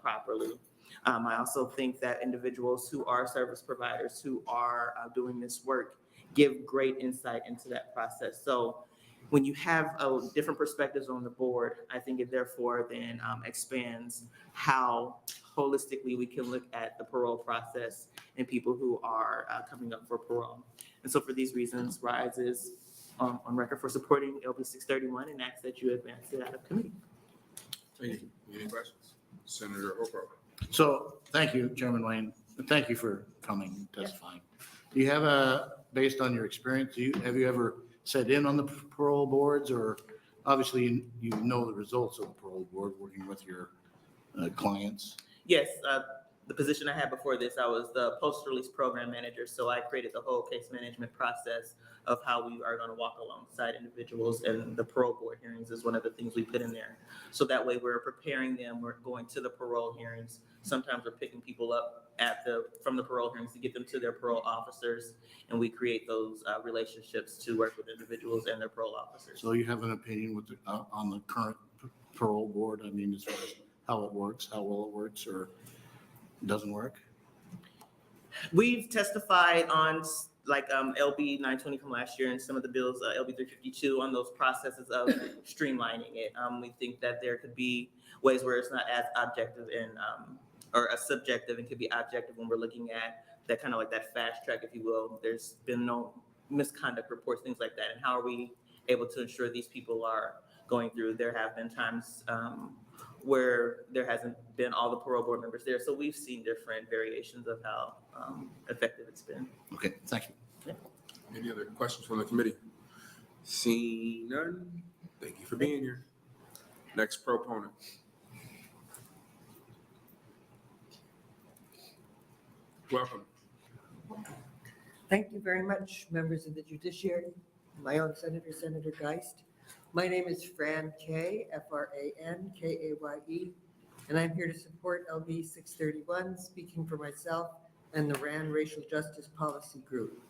[SPEAKER 16] properly. I also think that individuals who are service providers who are doing this work give great insight into that process. So when you have different perspectives on the board, I think it therefore then expands how holistically we can look at the parole process and people who are coming up for parole. And so for these reasons, RISE is on record for supporting LB 631 and asks that you advance it out of committee.
[SPEAKER 2] Thank you. Any questions? Senator Hopper.
[SPEAKER 9] So, thank you, Chairman Wayne. Thank you for coming and testifying. Do you have based on your experience, have you ever sat in on the parole boards, or obviously you know the results of the parole board working with your clients?
[SPEAKER 16] Yes, the position I had before this, I was the post-release program manager. So I created the whole case management process of how we are going to walk alongside individuals, and the parole board hearings is one of the things we put in there. So that way we're preparing them, we're going to the parole hearings. Sometimes we're picking people up from the parole hearings to get them to their parole officers, and we create those relationships to work with individuals and their parole officers.
[SPEAKER 9] So you have an opinion on the current parole board? I mean, as far as how it works, how well it works, or doesn't work?
[SPEAKER 16] We've testified on LB 920 from last year and some of the bills, LB 352, on those processes of streamlining it. We think that there could be ways where it's not as objective or as subjective, and could be objective when we're looking at that kind of like that fast track, if you will. There's been no misconduct reports, things like that. And how are we able to ensure these people are going through? There have been times where there hasn't been all the parole board members there. So we've seen different variations of how effective it's been.
[SPEAKER 9] Okay, thank you.
[SPEAKER 16] Yeah.
[SPEAKER 2] Any other questions from the committee? Seeing none, thank you for being here. Next proponent. Welcome.
[SPEAKER 20] Thank you very much, members of the Judiciary. My own Senator, Senator Geist. My name is Fran Kay, F-R-A-N-K-A-Y-E, and I'm here to support LB 631, speaking for myself and the RAN Racial Justice Policy Group.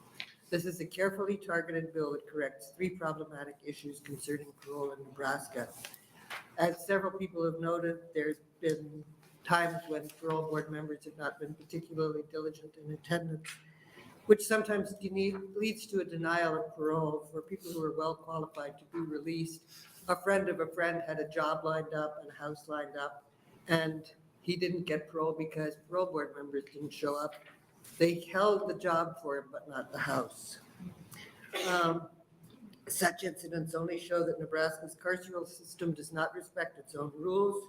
[SPEAKER 20] This is a carefully targeted bill that corrects 3 problematic issues concerning parole in Nebraska. As several people have noted, there's been times when parole board members have not been particularly diligent in attendance, which sometimes leads to a denial of parole for people who are well qualified to be released. A friend of a friend had a job lined up and a house lined up, and he didn't get parole because parole board members didn't show up. They held the job for him, but not the house. Such incidents only show that Nebraska's carceral system does not respect its own rules,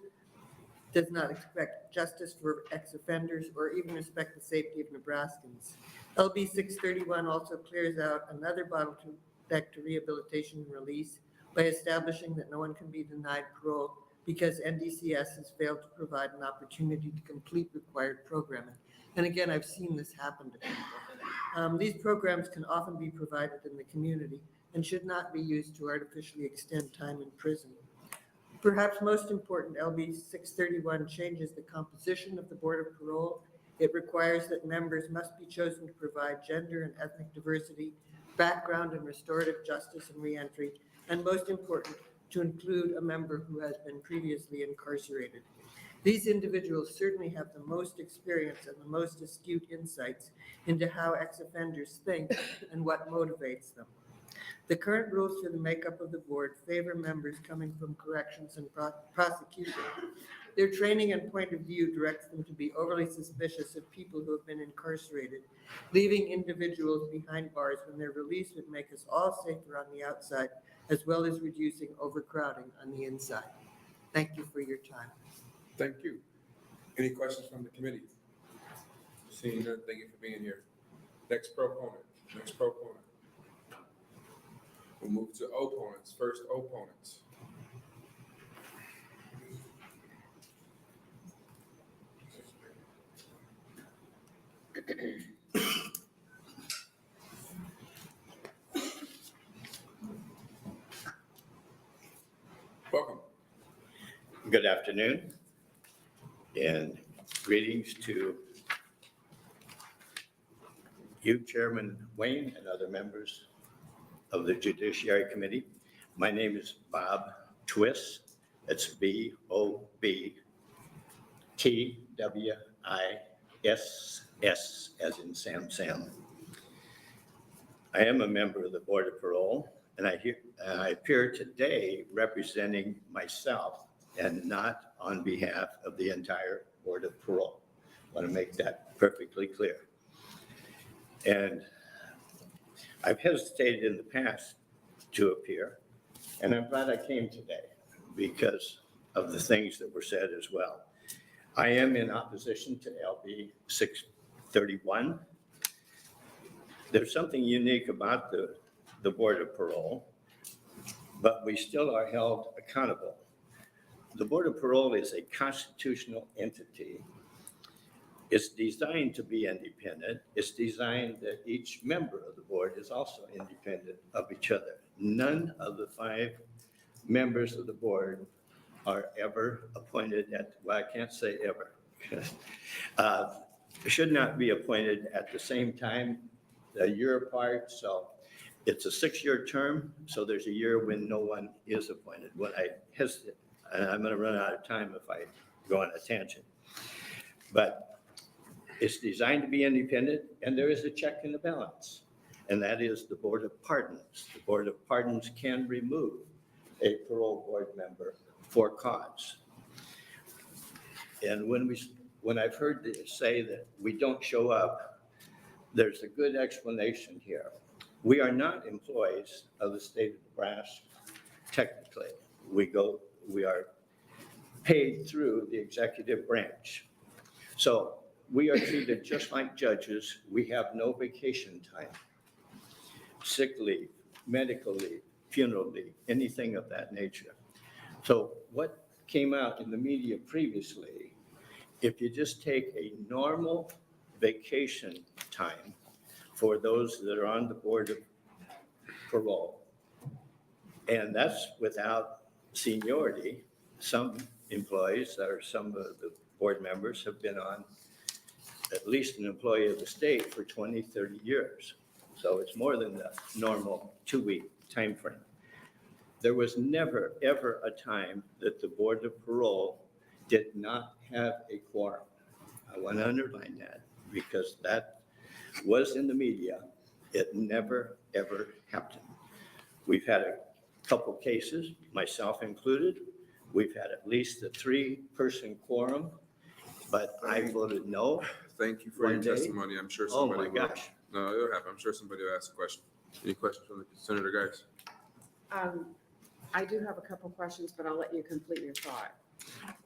[SPEAKER 20] does not expect justice for ex-offenders, or even respect the safety of Nebraskans. LB 631 also clears out another bottleneck to rehabilitation and release by establishing that no one can be denied parole because NDCS has failed to provide an opportunity to complete required programming. And again, I've seen this happen to people. These programs can often be provided in the community and should not be used to artificially extend time in prison. Perhaps most important, LB 631 changes the composition of the Board of Parole. It requires that members must be chosen to provide gender and ethnic diversity, background and restorative justice and reentry, and most important, to include a member who has been previously incarcerated. These individuals certainly have the most experience and the most astute insights into how ex-offenders think and what motivates them. The current rules for the makeup of the board favor members coming from corrections and prosecution. Their training and point of view directs them to be overly suspicious of people who have been incarcerated, leaving individuals behind bars when their release would make us all safer on the outside, as well as reducing overcrowding on the inside. Thank you for your time.
[SPEAKER 2] Thank you. Any questions from the committee? Seeing none, thank you for being here. Next proponent. We'll move to opponents. First opponents. Welcome.
[SPEAKER 21] Good afternoon, and greetings to you, Chairman Wayne, and other members of the Judiciary Committee. My name is Bob Twiss. It's BOBTWISS, as in Sam. I am a member of the Board of Parole, and I appear today representing myself and not on behalf of the entire Board of Parole. I want to make that perfectly clear. And I've hesitated in the past to appear, and I'm glad I came today because of the things that were said as well. I am in opposition to LB 631. There's something unique about the Board of Parole, but we still are held accountable. The Board of Parole is a constitutional entity. It's designed to be independent. It's designed that each member of the board is also independent of each other. None of the 5 members of the board are ever appointed I can't say ever. Should not be appointed at the same time, a year apart. So it's a 6-year term. So there's a year when no one is appointed. When I hesitate, and I'm going to run out of time if I go on a tangent. But it's designed to be independent, and there is a check and a balance, and that is the Board of Pardons. The Board of Pardons can remove a parole board member for cause. And when I've heard say that we don't show up, there's a good explanation here. We are not employees of the state of Nebraska, technically. We are paid through the executive branch. So we are treated just like judges. We have no vacation time, sick leave, medical leave, funeral leave, anything of that nature. So what came out in the media previously, if you just take a normal vacation time for those that are on the Board of Parole, and that's without seniority. Some employees or some of the board members have been on at least an employee of the state for 20, 30 years. So it's more than the normal 2-week time frame. There was never, ever a time that the Board of Parole did not have a quorum. I want to underline that because that was in the media. It never, ever happened. We've had a couple cases, myself included. We've had at least a 3-person quorum but I voted no.
[SPEAKER 2] Thank you for your
[SPEAKER 21] One day?
[SPEAKER 2] testimony. I'm sure
[SPEAKER 21] Oh,
[SPEAKER 2] somebody
[SPEAKER 21] my
[SPEAKER 2] will.
[SPEAKER 21] gosh.
[SPEAKER 2] No, it'll happen. I'm sure somebody will ask a question. Any questions from Senator Geist?
[SPEAKER 5] I do have a couple questions, but I'll let you complete your thought.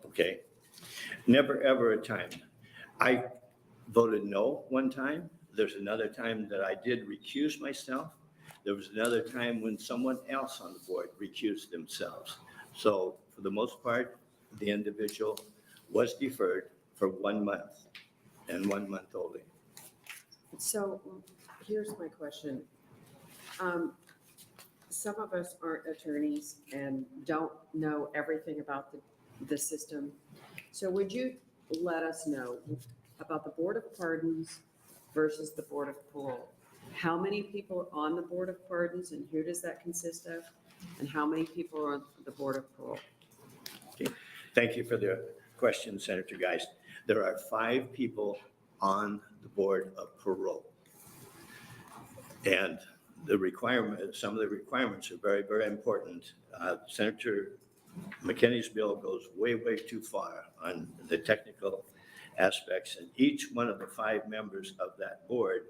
[SPEAKER 21] Okay. Never, ever a time. I voted no one time. There's another time that I did recuse myself. There was another time when someone else on the board recused themselves. So for the most part, the individual was deferred for 1 month and 1 month only.
[SPEAKER 5] So here's my question. Some of us aren't attorneys and don't know everything about the system. So would you let us know about the Board of Pardons versus the Board of Parole? How many people are on the Board of Pardons and who does that consist of? And how many people are on the Board of Parole?
[SPEAKER 21] Okay. Thank you for the question, Senator Geist. There are 5 people on the Board of Parole. And the requirement, some of the requirements are very, very important. Senator McKinney's bill goes way, way too far on the technical aspects. And each one of the 5 members of that board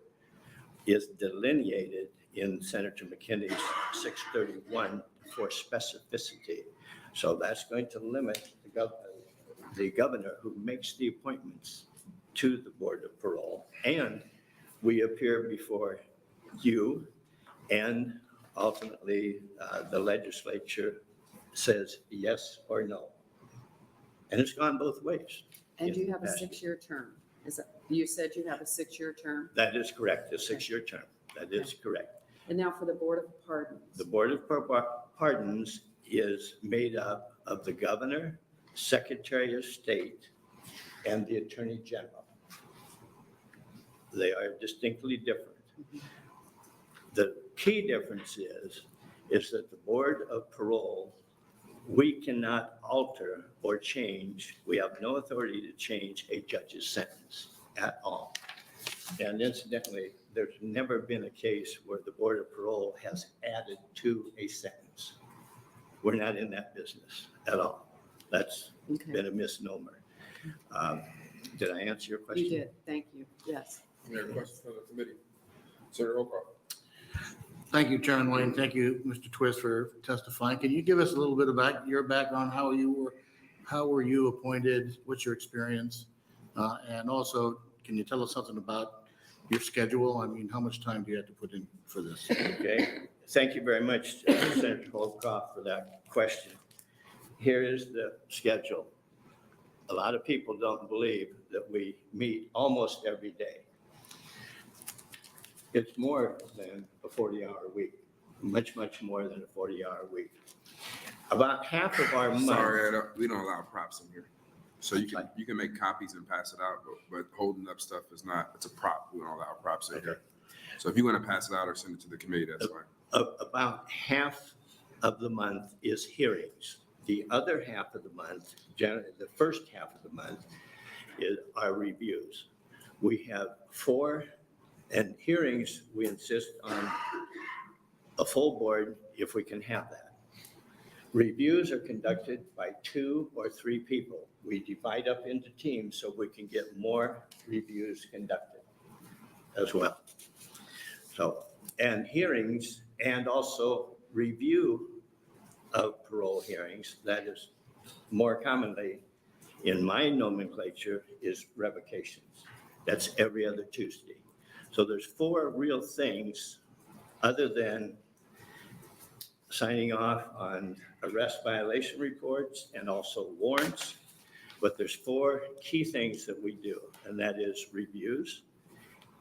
[SPEAKER 21] is delineated in Senator McKinney's 631 for specificity. So that's going to limit the governor who makes the appointments to the Board of Parole. And we appear before you, and ultimately the legislature says yes or no. And it's gone both ways.
[SPEAKER 5] And you have a 6-year term. Is that, you said you have a 6-year term?
[SPEAKER 21] That is correct, a 6-year term. That is correct.
[SPEAKER 5] And now for the Board of Pardons.
[SPEAKER 21] The Board of Pardons is made up of the governor, Secretary of State, and the Attorney General. They are distinctly different. The key difference is that the Board of Parole, we cannot alter or change, we have no authority to change a judge's sentence at all. And incidentally, there's never been a case where the Board of Parole has added to a sentence. We're not in that business at all. That's been a misnomer. Did I answer your question?
[SPEAKER 5] You did, thank you, yes.
[SPEAKER 2] Any other questions from the committee? Senator Holcroft.
[SPEAKER 9] Thank you, Chairman Wayne. Thank you, Mr. Twist, for testifying. Can you give us a little bit about your background? How were you appointed? What's your experience? And also, can you tell us something about your schedule? I mean, how much time do you have to put in for this?
[SPEAKER 21] Okay, thank you very much, Senator Holcroft, for that question. Here is the schedule. A lot of people don't believe that we meet almost every day. It's more than a 40-hour week, much, much more than a 40-hour week. About half of our month.
[SPEAKER 2] Sorry, we don't allow props in here. So you can make copies and pass it out, but holding up stuff is not, it's a prop. We don't allow props in here. So if you want to pass it out or send it to the committee, that's fine.
[SPEAKER 21] About half of the month is hearings. The other half of the month, generally the first half of the month, is our reviews. We have 4, and hearings, we insist on a full board if we can have that. Reviews are conducted by 2 or 3 people. We divide up into teams so we can get more reviews conducted as well. So, and hearings and also review of parole hearings, that is more commonly in my nomenclature is revocations. That's every other Tuesday. So there's 4 real things other than signing off on arrest violation reports and also warrants. But there's 4 key things that we do, and that is reviews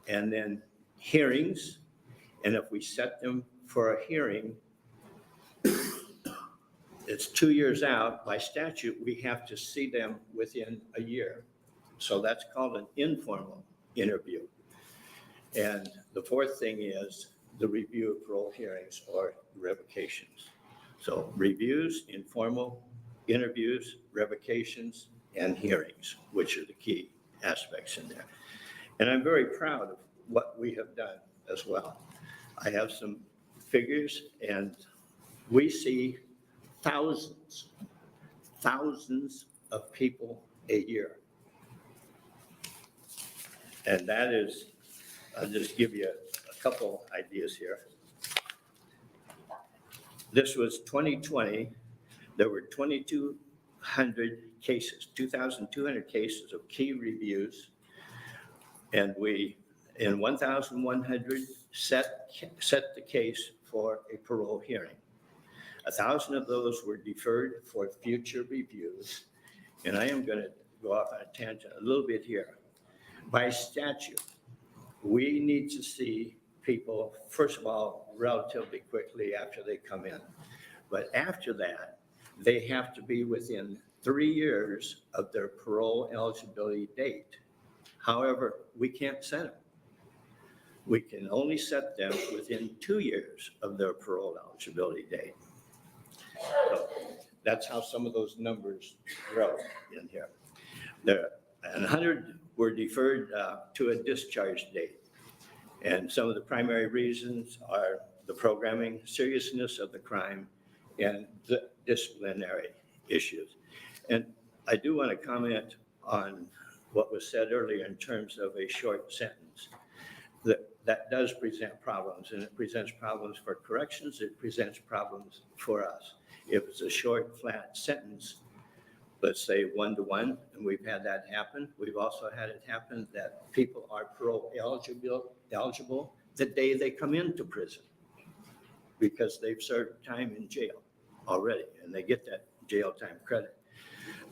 [SPEAKER 21] and then hearings. And if we set them for a hearing, it's 2 years out. By statute, we have to see them within a year. So that's called an informal interview. And the 4th thing is the review of parole hearings or revocations. So reviews, informal interviews, revocations, and hearings, which are the key aspects in there. And I'm very proud of what we have done as well. I have some figures, and we see thousands of people a year. And that is, I'll just give you a couple ideas here. This was 2020. There were 2,200 cases, 2,200 cases of key reviews. And we, in 1,100, set the case for a parole hearing. 1,000 of those were deferred for future reviews. And I am going to go off on a tangent a little bit here. By statute, we need to see people, first of all, relatively quickly after they come in. But after that, they have to be within 3 years of their parole eligibility date. However, we can't set them. We can only set them within 2 years of their parole eligibility date. So that's how some of those numbers grow in here. And 100 were deferred to a discharge date. And some of the primary reasons are the programming, seriousness of the crime, and the disciplinary issues. And I do want to comment on what was said earlier in terms of a short sentence. That does present problems, and it presents problems for corrections, it presents problems for us. If it's a short, flat sentence, let's say 1-to-1, and we've had that happen. We've also had it happen that people are parole eligible the day they come into prison because they've served time in jail already, and they get that jail time credit.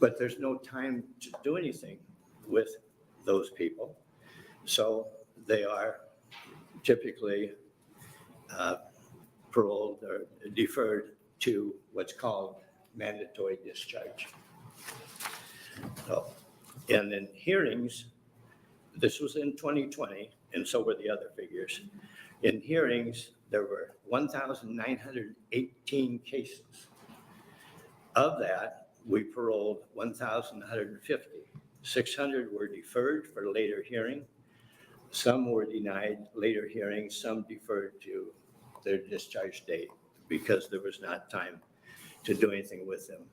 [SPEAKER 21] But there's no time to do anything with those people. So they are typically paroled or deferred to what's called mandatory discharge. So, and in hearings, this was in 2020, and so were the other figures. In hearings, there were 1,918 cases. Of that, we paroled 1,150. 600 were deferred for later hearing. Some were denied later hearing, some deferred to their discharge date because there was not time to do anything with them.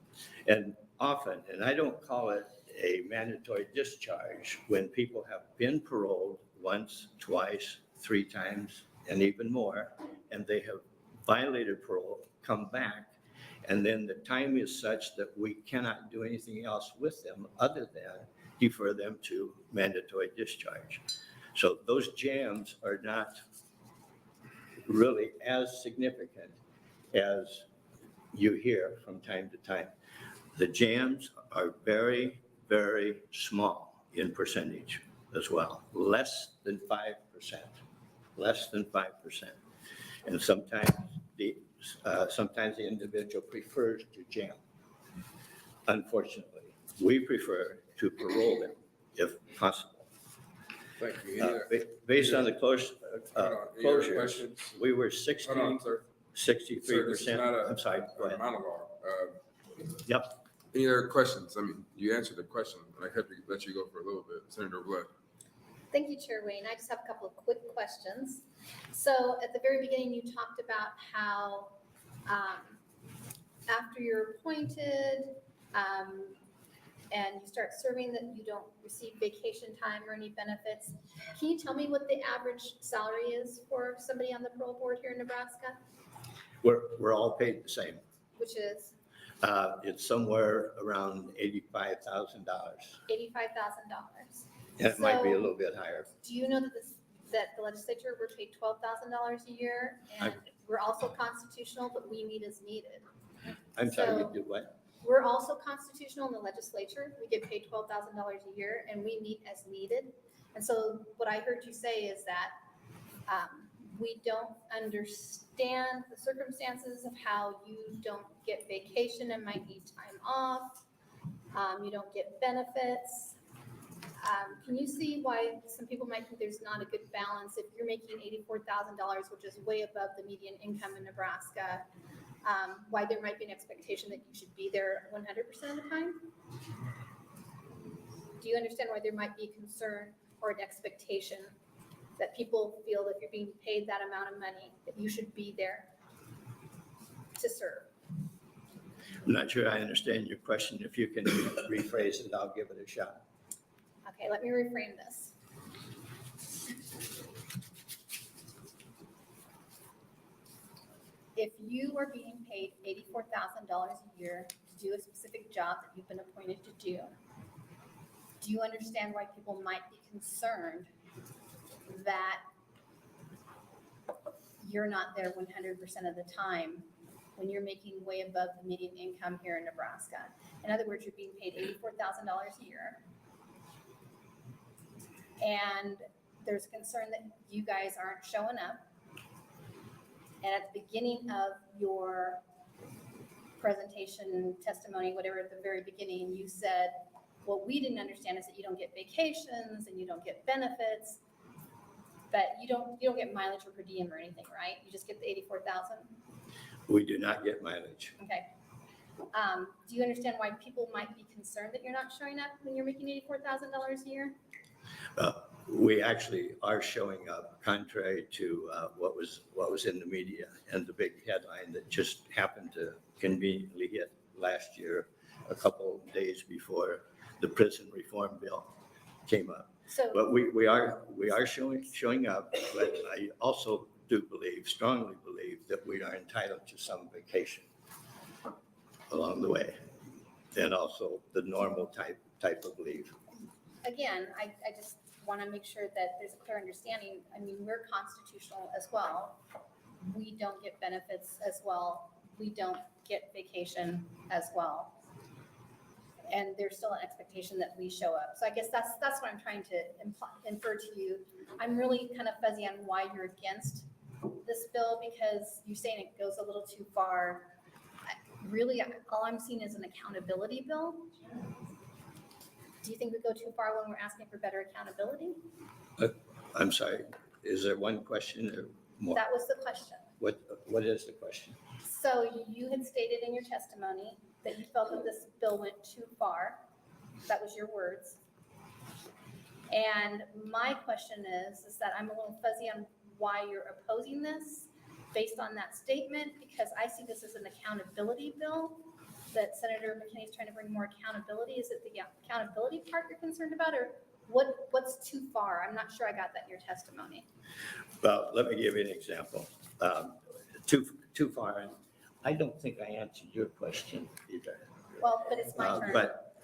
[SPEAKER 21] And often, and I don't call it a mandatory discharge, when people have been paroled once, twice, 3 times, and even more, and they have violated parole, come back, and then the time is such that we cannot do anything else with them other than defer them to mandatory discharge. So those jams are not really as significant as you hear from time to time. The jams are very, very small in percentage as well, less than 5%, less than 5%. And sometimes the individual prefers to jam. Unfortunately, we prefer to parole them if possible.
[SPEAKER 2] Thank you.
[SPEAKER 21] Based on the closures,
[SPEAKER 2] Questions?
[SPEAKER 21] we were 63%.
[SPEAKER 2] Hold on, sir. Sir, this is not a-
[SPEAKER 21] I'm sorry, go ahead.
[SPEAKER 2] Monologue.
[SPEAKER 21] Yep.
[SPEAKER 2] Any other questions? I mean, you answered the question. I have to let you go for a little bit. Senator Blood.
[SPEAKER 12] Thank you, Chair Wayne. I just have a couple of quick questions. So at the very beginning, you talked about how after you're appointed and you start serving that you don't receive vacation time or any benefits. Can you tell me what the average salary is for somebody on the parole board here in Nebraska?
[SPEAKER 21] We're all paid the same.
[SPEAKER 12] Which is
[SPEAKER 21] It's somewhere around $85,000.
[SPEAKER 12] $85,000.
[SPEAKER 21] And it might be a little bit higher.
[SPEAKER 12] Do you know that the legislature, we're paid $12,000 a year, and we're also constitutional, but we meet as needed?
[SPEAKER 21] I'm sorry,
[SPEAKER 12] So-
[SPEAKER 21] we do what?
[SPEAKER 12] We're also constitutional in the legislature. We get paid $12,000 a year, and we meet as needed. And so what I heard you say is that we don't understand the circumstances of how you don't get vacation and might need time off. You don't get benefits. Can you see why some people might think there's not a good balance if you're making $84,000, which is way above the median income in Nebraska? Why there might be an expectation that you should be there 100% of the time? Do you understand why there might be a concern or an expectation that people feel that if you're being paid that amount of money, that you should be there to serve?
[SPEAKER 21] I'm not sure I understand your question. If you can rephrase it, I'll give it a shot.
[SPEAKER 12] Okay, let me reframe this. if you are being paid $84,000 a year to do a specific job that you've been appointed to do you understand why people might be concerned that you're not there 100% of the time when you're making way above the median income here in Nebraska? In other words, you're being paid $84,000 a year. And there's concern that you guys aren't showing up. And at the beginning of your presentation, testimony, whatever, at the very beginning, you said, what we didn't understand is that you don't get vacations and you don't get benefits, but you don't get mileage or per diem or anything, right? You just get the 84,000?
[SPEAKER 21] We do not get mileage.
[SPEAKER 12] Okay. Do you understand why people might be concerned that you're not showing up when you're making $84,000 a year?
[SPEAKER 21] We actually are showing up, contrary to what was in the media and the big headline that just happened to conveniently hit last year, a couple of days before the prison reform bill came up.
[SPEAKER 12] So,
[SPEAKER 21] But we are showing up, but I also do strongly believe that we are entitled to some vacation along the way, and also the normal type of leave.
[SPEAKER 12] again, I just want to make sure that there's a clear understanding. I mean, we're constitutional as well. We don't get benefits as well. We don't get vacation as well. And there's still an expectation that we show up. So I guess that's what I'm trying to infer to you. I'm really kind of fuzzy on why you're against this bill, because you're saying it goes a little too far. Really, all I'm seeing is an accountability bill. Do you think we go too far when we're asking for better accountability?
[SPEAKER 21] I'm sorry, is there one question or more?
[SPEAKER 12] That was the question.
[SPEAKER 21] What is the question?
[SPEAKER 12] So you had stated in your testimony that you felt that this bill went too far. That was your words. And my question is that I'm a little fuzzy on why you're opposing this based on that statement, because I see this as an accountability bill, that Senator McKinney is trying to bring more accountability. Is it the accountability part you're concerned about, or what's too far? I'm not sure I got that in your testimony.
[SPEAKER 21] Well, let me give you an example. Too far, and I don't think I answered your question either.
[SPEAKER 12] Well, but it's my turn.
[SPEAKER 21] But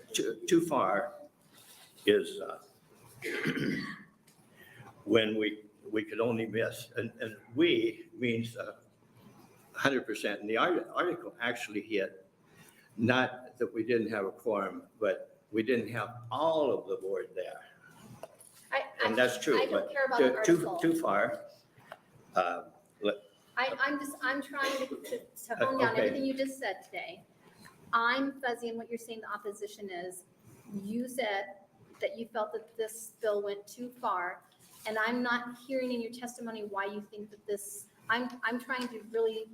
[SPEAKER 21] too far is when we could only miss, and we means 100%. And the article actually hit, not that we didn't have a quorum, but we didn't have all of the board there. And that's true.
[SPEAKER 12] I don't care about the article.
[SPEAKER 21] Too far.
[SPEAKER 12] I'm trying to hone down
[SPEAKER 21] Okay.
[SPEAKER 12] everything you just said today. I'm fuzzy on what you're saying the opposition is. You said that you felt that this bill went too far, and I'm not hearing in your testimony why you think that this, I'm trying to really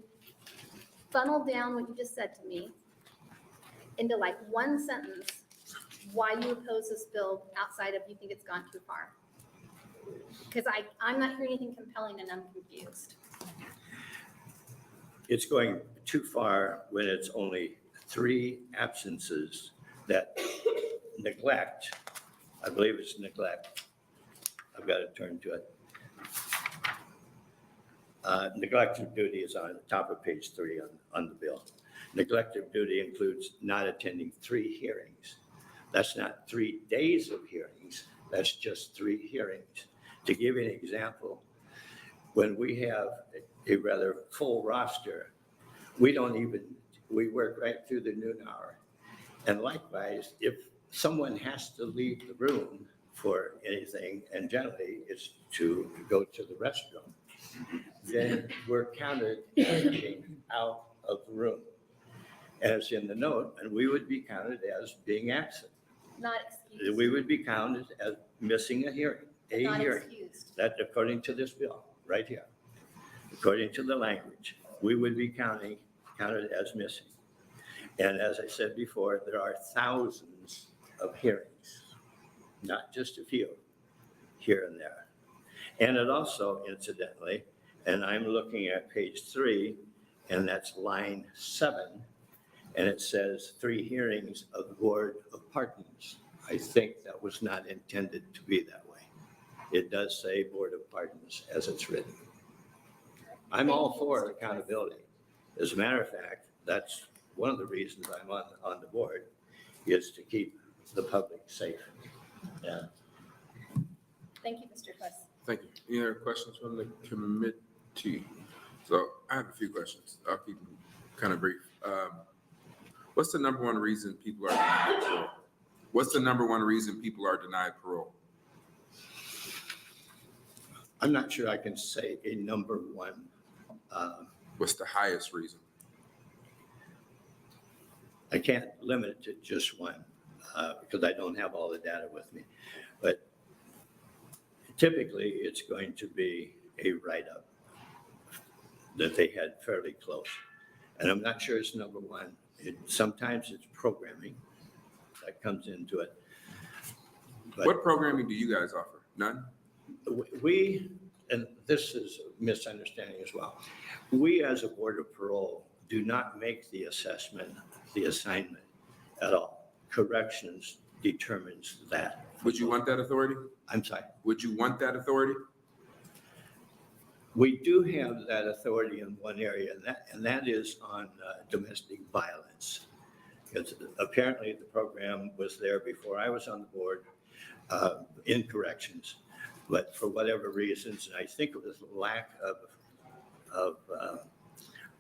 [SPEAKER 12] funnel down what you just said to me into like one sentence, why you oppose this bill outside of you think it's gone too far. Because I'm not hearing anything compelling and I'm confused.
[SPEAKER 21] It's going too far when it's only 3 absences that neglect, I believe it's neglect. I've got to turn to it. Neglect of duty is on the top of page 3 on the bill. Neglect of duty includes not attending 3 hearings. That's not 3 days of hearings, that's just 3 hearings. To give you an example, when we have a rather full roster, we work right through the noon hour. And likewise, if someone has to leave the room for anything, and generally it's to go to the restroom, then we're counted as being out of the room. As in the note, and we would be counted as being absent.
[SPEAKER 12] Not excused.
[SPEAKER 21] We would be counted as missing a hearing,
[SPEAKER 12] Not
[SPEAKER 21] hearing.
[SPEAKER 12] excused.
[SPEAKER 21] That according to this bill, right here. According to the language, we would be counted as missing. And as I said before, there are thousands of hearings, not just a few here and there. And it also, incidentally, and I'm looking at page 3, and that's line 7, and it says 3 hearings of the Board of Pardons. I think that was not intended to be that way. It does say Board of Pardons as it's written. I'm all for accountability. As a matter of fact, that's one of the reasons I'm on the board, is to keep the public safe. Yeah.
[SPEAKER 12] Thank you, Mr. Twist.
[SPEAKER 2] Thank you. Any other questions from the committee? So I have a few questions. I'll keep them kind of brief. What's the number one reason people are denied parole? What's the number one reason people are denied parole?
[SPEAKER 21] I'm not sure I can say a number one.
[SPEAKER 2] What's the highest reason?
[SPEAKER 21] I can't limit it to just one because I don't have all the data with me. But typically, it's going to be a write-up that they had fairly close. And I'm not sure it's number one. Sometimes it's programming that comes into it. But
[SPEAKER 2] what programming do you guys offer? None?
[SPEAKER 21] we, and this is a misunderstanding as well, we as a Board of Parole do not make the assessment, the assignment at all. Corrections determines that.
[SPEAKER 2] Would you want that authority?
[SPEAKER 21] I'm sorry?
[SPEAKER 2] Would you want that authority?
[SPEAKER 21] We do have that authority in one area, and that is on domestic violence. Because apparently the program was there before I was on the board in corrections. But for whatever reasons, and I think it was lack of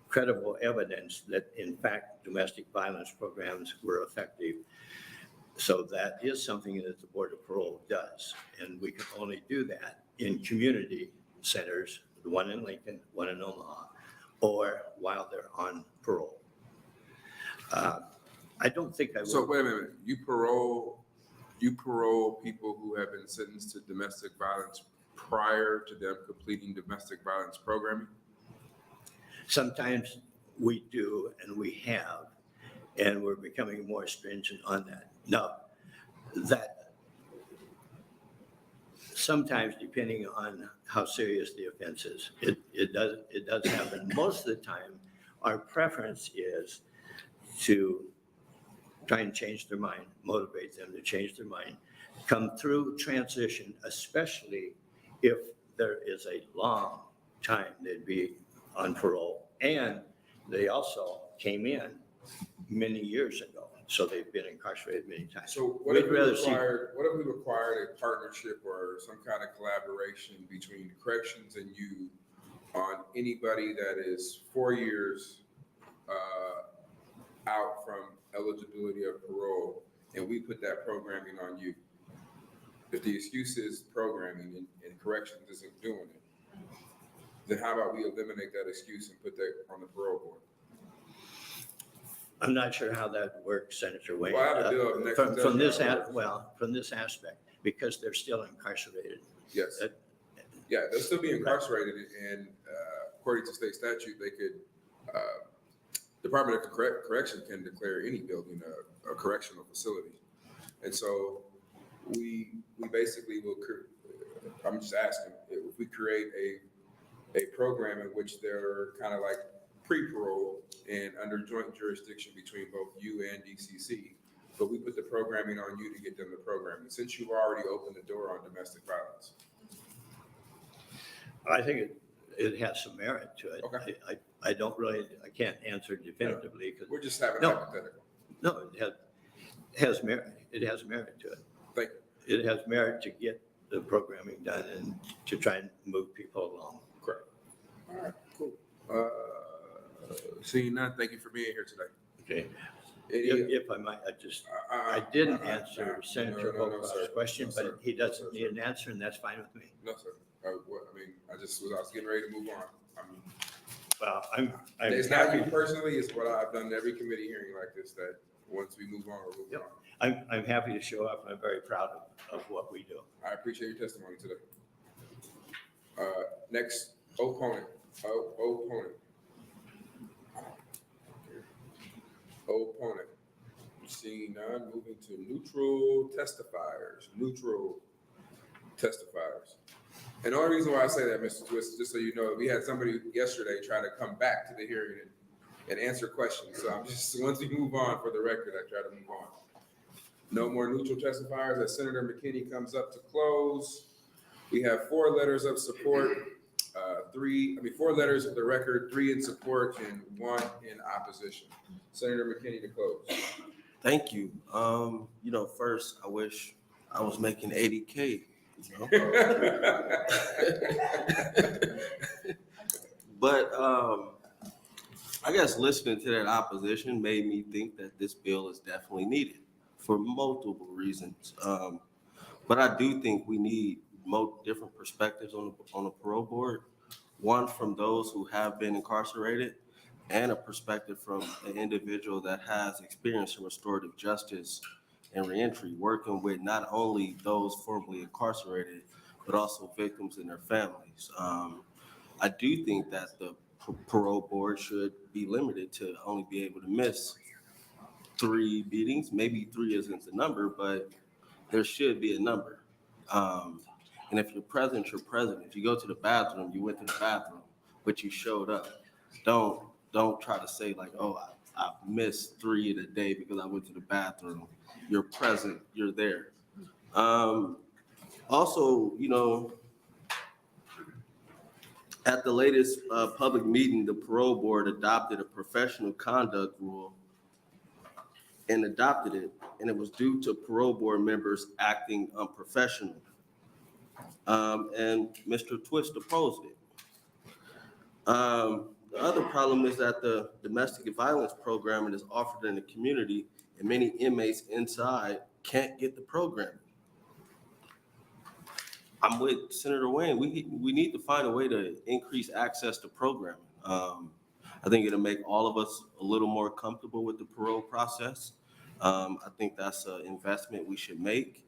[SPEAKER 21] credible evidence that in fact domestic violence programs were effective. So that is something that the Board of Parole does. And we can only do that in community centers, the one in Lincoln, one in Omaha, or while they're on parole. I don't think I would.
[SPEAKER 2] So wait a minute, you parole people who have been sentenced to domestic violence prior to them completing domestic violence programming?
[SPEAKER 21] Sometimes we do, and we have, and we're becoming more stringent on that. No, that sometimes, depending on how serious the offense is, it does happen. Most of the time, our preference is to try and change their mind, motivate them to change their mind, come through transition, especially if there is a long time they'd be on parole. And they also came in many years ago, so they've been incarcerated many times.
[SPEAKER 2] So what if we required a partnership or some kind of collaboration between corrections and you on anybody that is 4 years out from eligibility of parole, and we put that programming on you? If the excuse is programming and corrections isn't doing it, then how about we eliminate that excuse and put that on the parole board?
[SPEAKER 21] I'm not sure how that works, Senator Wayne.
[SPEAKER 2] Well, I have a bill next
[SPEAKER 21] From this,
[SPEAKER 2] session.
[SPEAKER 21] from this aspect, because they're still incarcerated.
[SPEAKER 2] Yes. Yeah, they'll still be incarcerated, and according to state statute, they could, Department of Correction can declare any building a correctional facility. And so we basically will, I'm just asking, if we create a program in which they're kind of like pre-parole and under joint jurisdiction between both you and DCC, but we put the programming on you to get them the programming, since you've already opened the door on domestic violence.
[SPEAKER 21] I think it has some merit to it.
[SPEAKER 2] Okay.
[SPEAKER 21] I don't really, I can't answer definitively because.
[SPEAKER 2] We're just having a hypothetical.
[SPEAKER 21] No, it has merit. It has merit to it.
[SPEAKER 2] Thank
[SPEAKER 21] you. It has merit to get the programming done and to try and move people along.
[SPEAKER 2] Correct. All right, cool. Seeing none, thank you for being here today.
[SPEAKER 21] Okay. If I might, I didn't answer Senator Hogarth's question, but he doesn't need an answer, and that's fine with me.
[SPEAKER 2] No, sir. I mean, I was getting ready to move on.
[SPEAKER 21] Well, I'm
[SPEAKER 2] it's
[SPEAKER 21] happy.
[SPEAKER 2] not you personally, it's what I've done in every committee hearing like this, that once we move on, we'll move on.
[SPEAKER 21] I'm happy to show up, and I'm very proud of what we do.
[SPEAKER 2] I appreciate your testimony today. Next, opponent. Opponent. Seeing none, moving to neutral testifiers. And the only reason why I say that, Mr. Twist, just so you know, we had somebody yesterday try to come back to the hearing and answer questions. So I'm just, once we move on, for the record, I try to move on. No more neutral testifiers. As Senator McKinney comes up to close, we have 4 letters of support. 4 letters of the record, 3 in support and 1 in opposition. Senator McKinney to close.
[SPEAKER 4] Thank you. First, I wish I was making 80K, But I guess listening to that opposition made me think that this bill is definitely needed for multiple reasons. But I do think we need different perspectives on the parole board. One from those who have been incarcerated, and a perspective from an individual that has experience in restorative justice and reentry, working with not only those formerly incarcerated, but also victims and their families. I do think that the parole board should be limited to only be able to miss 3 meetings. Maybe 3 isn't the number, but there should be a number. And if you're present, you're present. If you go to the bathroom, you went to the bathroom, but you showed up. Don't try to say like, oh, I missed 3 in a day because I went to the bathroom. You're present, you're there. Also, at the latest public meeting, the parole board adopted a professional conduct rule and adopted it, and it was due to parole board members acting unprofessional. And Mr. Twist opposed it. The other problem is that the domestic violence program is offered in the community, and many inmates inside can't get the program. I'm with Senator Wayne. We need to find a way to increase access to programming. I think it'll make all of us a little more comfortable with the parole process. I think that's an investment we should make.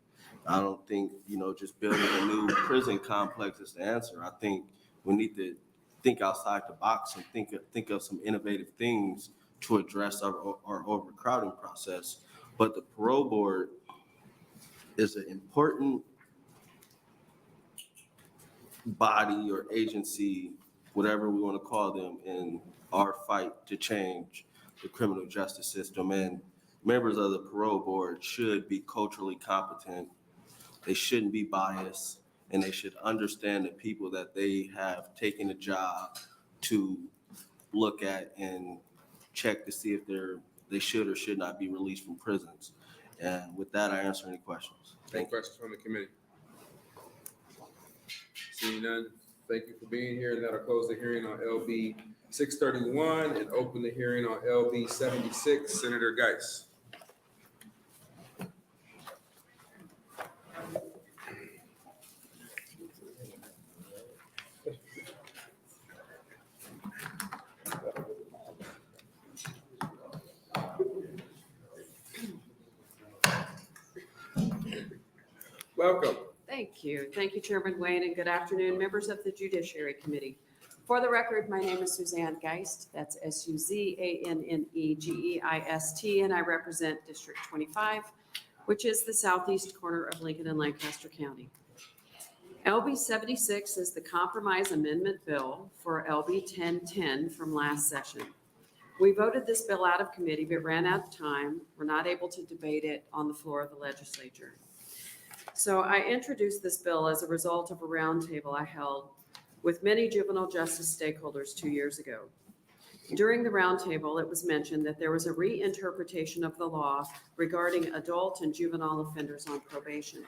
[SPEAKER 4] I don't think, just building a new prison complex is the answer. I think we need to think outside the box and think of some innovative things to address our overcrowding process. But the parole board is an important body or agency, whatever we want to call them, in our fight to change the criminal justice system. And members of the parole board should be culturally competent. They shouldn't be biased, and they should understand the people that they have taken a job to look at and check to see if they should or should not be released from prisons. And with that, I answer any questions.
[SPEAKER 2] Any questions from the committee? Seeing none, thank you for being here, and that'll close the hearing on LB 631 and open the hearing on LB 76. Senator Geist. Welcome.
[SPEAKER 5] Thank you. Thank you, Chairman Wayne, and good afternoon, members of the Judiciary Committee. For the record, my name is Suzanne Geist. That's Suzannegeist, and I represent District 25, which is the southeast corner of Lincoln and Lancaster County. LB 76 is the compromise amendment bill for LB 1010 from last session. We voted this bill out of committee, but ran out of time. We're not able to debate it on the floor of the legislature. So I introduced this bill as a result of a roundtable I held with many juvenile justice stakeholders 2 years ago. During the roundtable, it was mentioned that there was a reinterpretation of the law regarding adult and juvenile offenders on probation.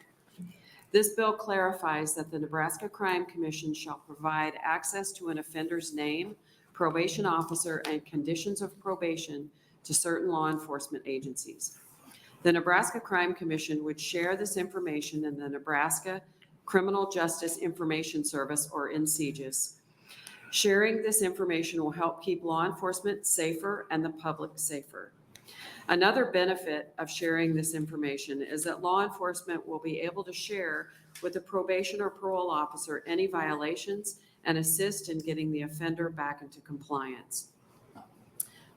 [SPEAKER 5] This bill clarifies that the Nebraska Crime Commission shall provide access to an offender's name, probation officer, and conditions of probation to certain law enforcement agencies. The Nebraska Crime Commission would share this information in the Nebraska Criminal Justice Information Service, or NCJIS. Sharing this information will help keep law enforcement safer and the public safer. Another benefit of sharing this information is that law enforcement will be able to share with the probation or parole officer any violations and assist in getting the offender back into compliance.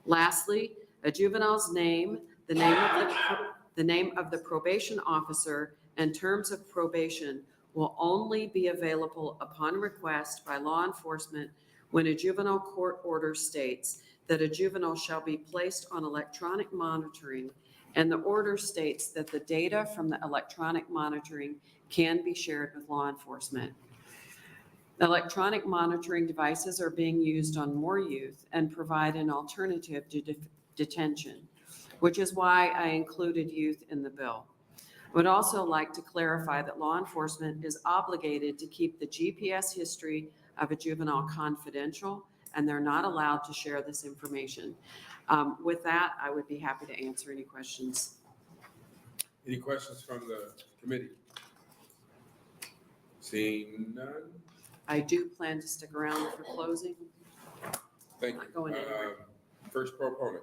[SPEAKER 5] Lastly, a juvenile's name, the name of the probation officer, and terms of probation will only be available upon request by law enforcement when a juvenile court order states that a juvenile shall be placed on electronic monitoring, and the order states that the data from the electronic monitoring can be shared with law enforcement. Electronic monitoring devices are being used on more youth and provide an alternative to detention, which is why I included youth in the bill. I would also like to clarify that law enforcement is obligated to keep the GPS history of a juvenile confidential, and they're not allowed to share this information. With that, I would be happy to answer any questions.
[SPEAKER 2] Any questions from the committee? Seeing none,
[SPEAKER 5] I do plan to stick around for closing.
[SPEAKER 2] thank
[SPEAKER 5] Not going
[SPEAKER 2] you.
[SPEAKER 5] anywhere.
[SPEAKER 2] First proponent.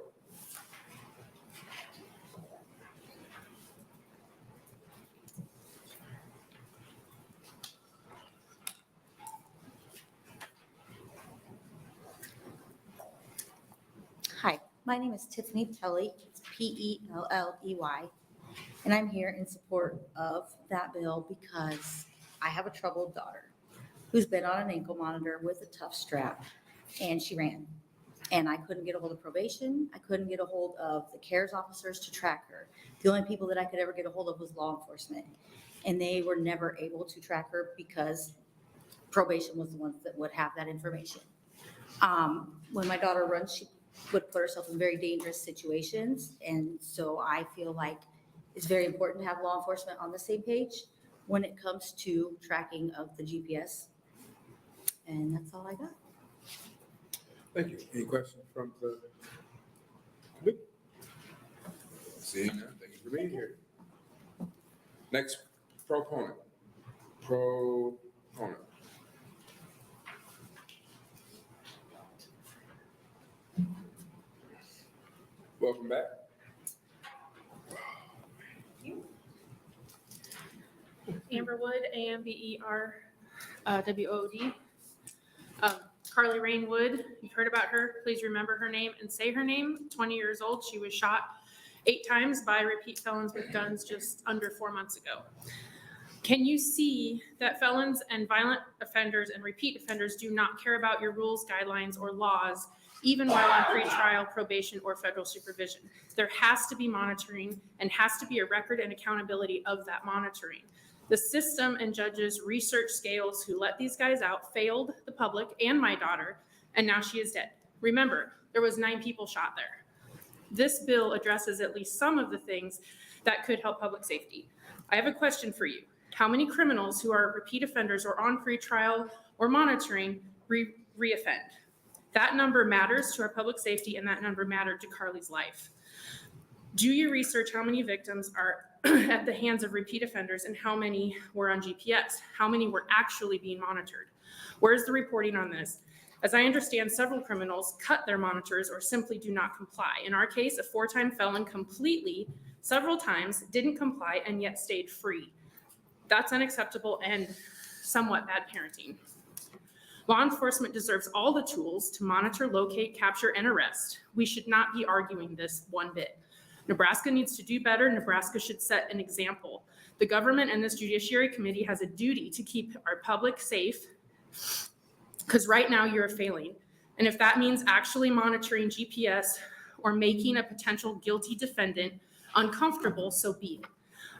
[SPEAKER 6] Hi, my name is Tiffany Pelley. It's Pelley, and I'm here in support of that bill because I have a troubled daughter who's been on an ankle monitor with a tough strap, and she ran. And I couldn't get a hold of probation. I couldn't get a hold of the CARES officers to track her. The only people that I could ever get a hold of was law enforcement, and they were never able to track her because probation was the ones that would have that information. When my daughter runs, she would put herself in very dangerous situations. And so I feel like it's very important to have law enforcement on the same page when it comes to tracking of the GPS. And that's all I got.
[SPEAKER 2] Thank you. Any questions from the committee? Seeing none, thank you for being here. Next proponent. Welcome back.
[SPEAKER 22] Amber Wood, AMBERWOOD. Carly Rain Wood, you've heard about her. Please remember her name and say her name. 20 years old. She was shot 8 times by repeat felons with guns just under 4 months ago. Can you see that felons and violent offenders and repeat offenders do not care about your rules, guidelines, or laws, even while on pretrial, probation, or federal supervision? There has to be monitoring and has to be a record and accountability of that monitoring. The system and judges research scales who let these guys out failed the public and my daughter, and now she is dead. Remember, there was 9 people shot there. This bill addresses at least some of the things that could help public safety. I have a question for you. How many criminals who are repeat offenders or on pretrial or monitoring reoffend? That number matters to our public safety, and that number mattered to Carly's life. Do you research how many victims are at the hands of repeat offenders and how many were on GPS? How many were actually being monitored? Where's the reporting on this? As I understand, several criminals cut their monitors or simply do not comply. In our case, a 4-time felon completely, several times, didn't comply and yet stayed free. That's unacceptable and somewhat bad parenting. Law enforcement deserves all the tools to monitor, locate, capture, and arrest. We should not be arguing this one bit. Nebraska needs to do better. Nebraska should set an example. The government and this Judiciary Committee has a duty to keep our public safe, because right now you're failing. And if that means actually monitoring GPS or making a potential guilty defendant uncomfortable, so be it.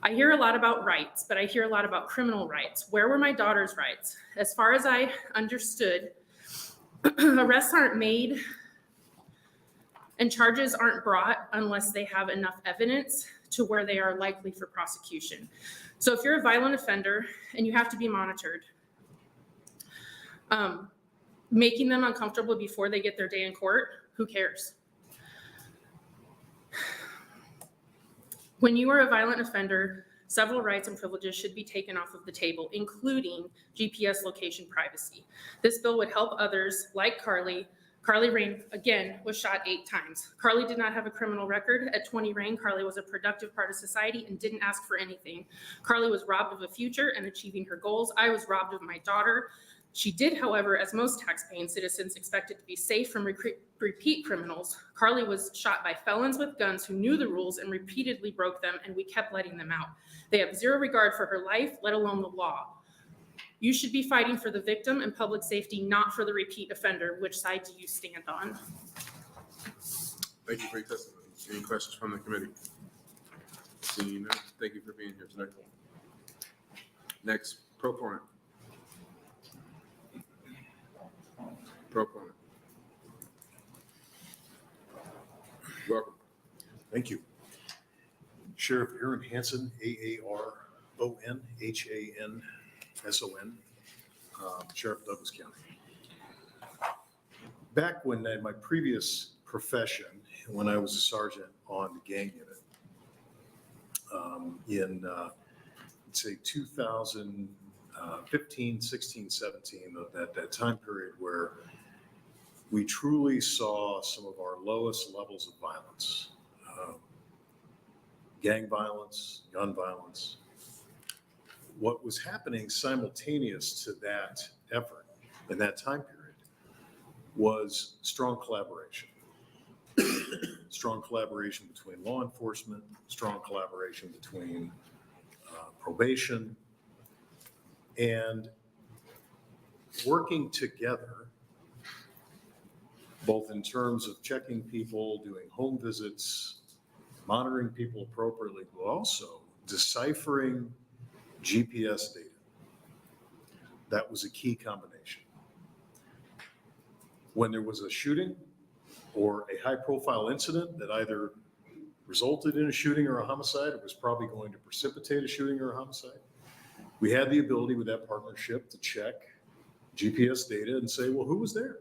[SPEAKER 22] I hear a lot about rights, but I hear a lot about criminal rights. Where were my daughter's rights? As far as I understood, arrests aren't made and charges aren't brought unless they have enough evidence to where they are likely for prosecution. So if you're a violent offender and you have to be monitored, making them uncomfortable before they get their day in court, who cares? When you are a violent offender, several rights and privileges should be taken off of the table, including GPS location privacy. This bill would help others like Carly. Carly Rain, again, was shot 8 times. Carly did not have a criminal record. At 20 Rain, Carly was a productive part of society and didn't ask for anything. Carly was robbed of a future and achieving her goals. I was robbed of my daughter. She did, however, as most tax-paying citizens expected to be safe from repeat criminals. Carly was shot by felons with guns who knew the rules and repeatedly broke them, and we kept letting them out. They have zero regard for her life, let alone the law. You should be fighting for the victim and public safety, not for the repeat offender. Which side do you stand on?
[SPEAKER 2] Thank you for your testimony. Any questions from the committee? Seeing none, thank you for being here tonight. Next proponent. Proponent. Welcome.
[SPEAKER 7] Thank you. Sheriff Aaron Hanson, AARONHANSON, Sheriff of Douglas County. Back when in my previous profession, when I was a sergeant on the gang unit, in, let's say 2015, 16, 17, that time period where we truly saw some of our lowest levels of violence. Gang violence, gun violence. What was happening simultaneous to that effort in that time period was strong collaboration. Strong collaboration between law enforcement, strong collaboration between probation, and working together, both in terms of checking people, doing home visits, monitoring people appropriately, but also deciphering GPS data. That was a key combination. When there was a shooting or a high-profile incident that either resulted in a shooting or a homicide, or was probably going to precipitate a shooting or a homicide, we had the ability with that partnership to check GPS data and say, well, who was there?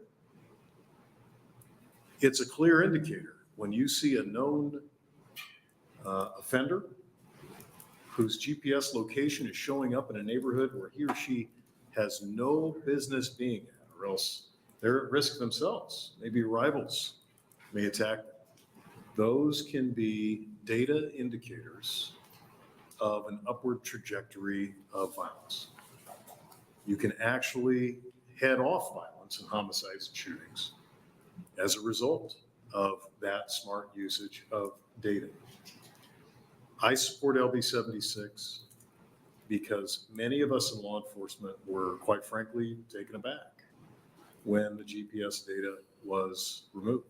[SPEAKER 7] It's a clear indicator when you see a known offender whose GPS location is showing up in a neighborhood where he or she has no business being at, or else they're at risk themselves. Maybe rivals may attack them. Those can be data indicators of an upward trajectory of violence. You can actually head off violence and homicides and shootings as a result of that smart usage of data. I support LB 76 because many of us in law enforcement were, quite frankly, taken aback when the GPS data was removed.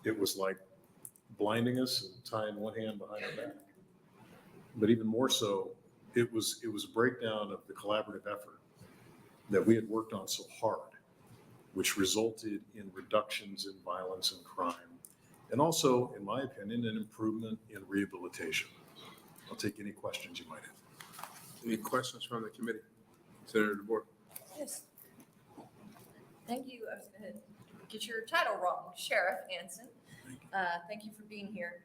[SPEAKER 7] It was like blinding us and tying one hand behind our back. But even more so, it was a breakdown of the collaborative effort that we had worked on so hard, which resulted in reductions in violence and crime, and also, in my opinion, an improvement in rehabilitation. I'll take any questions you might have.
[SPEAKER 2] Any questions from the committee? Senator DeBoer.
[SPEAKER 8] Yes. Thank you. I was going to get your title wrong, Sheriff Anson. Thank you for being here.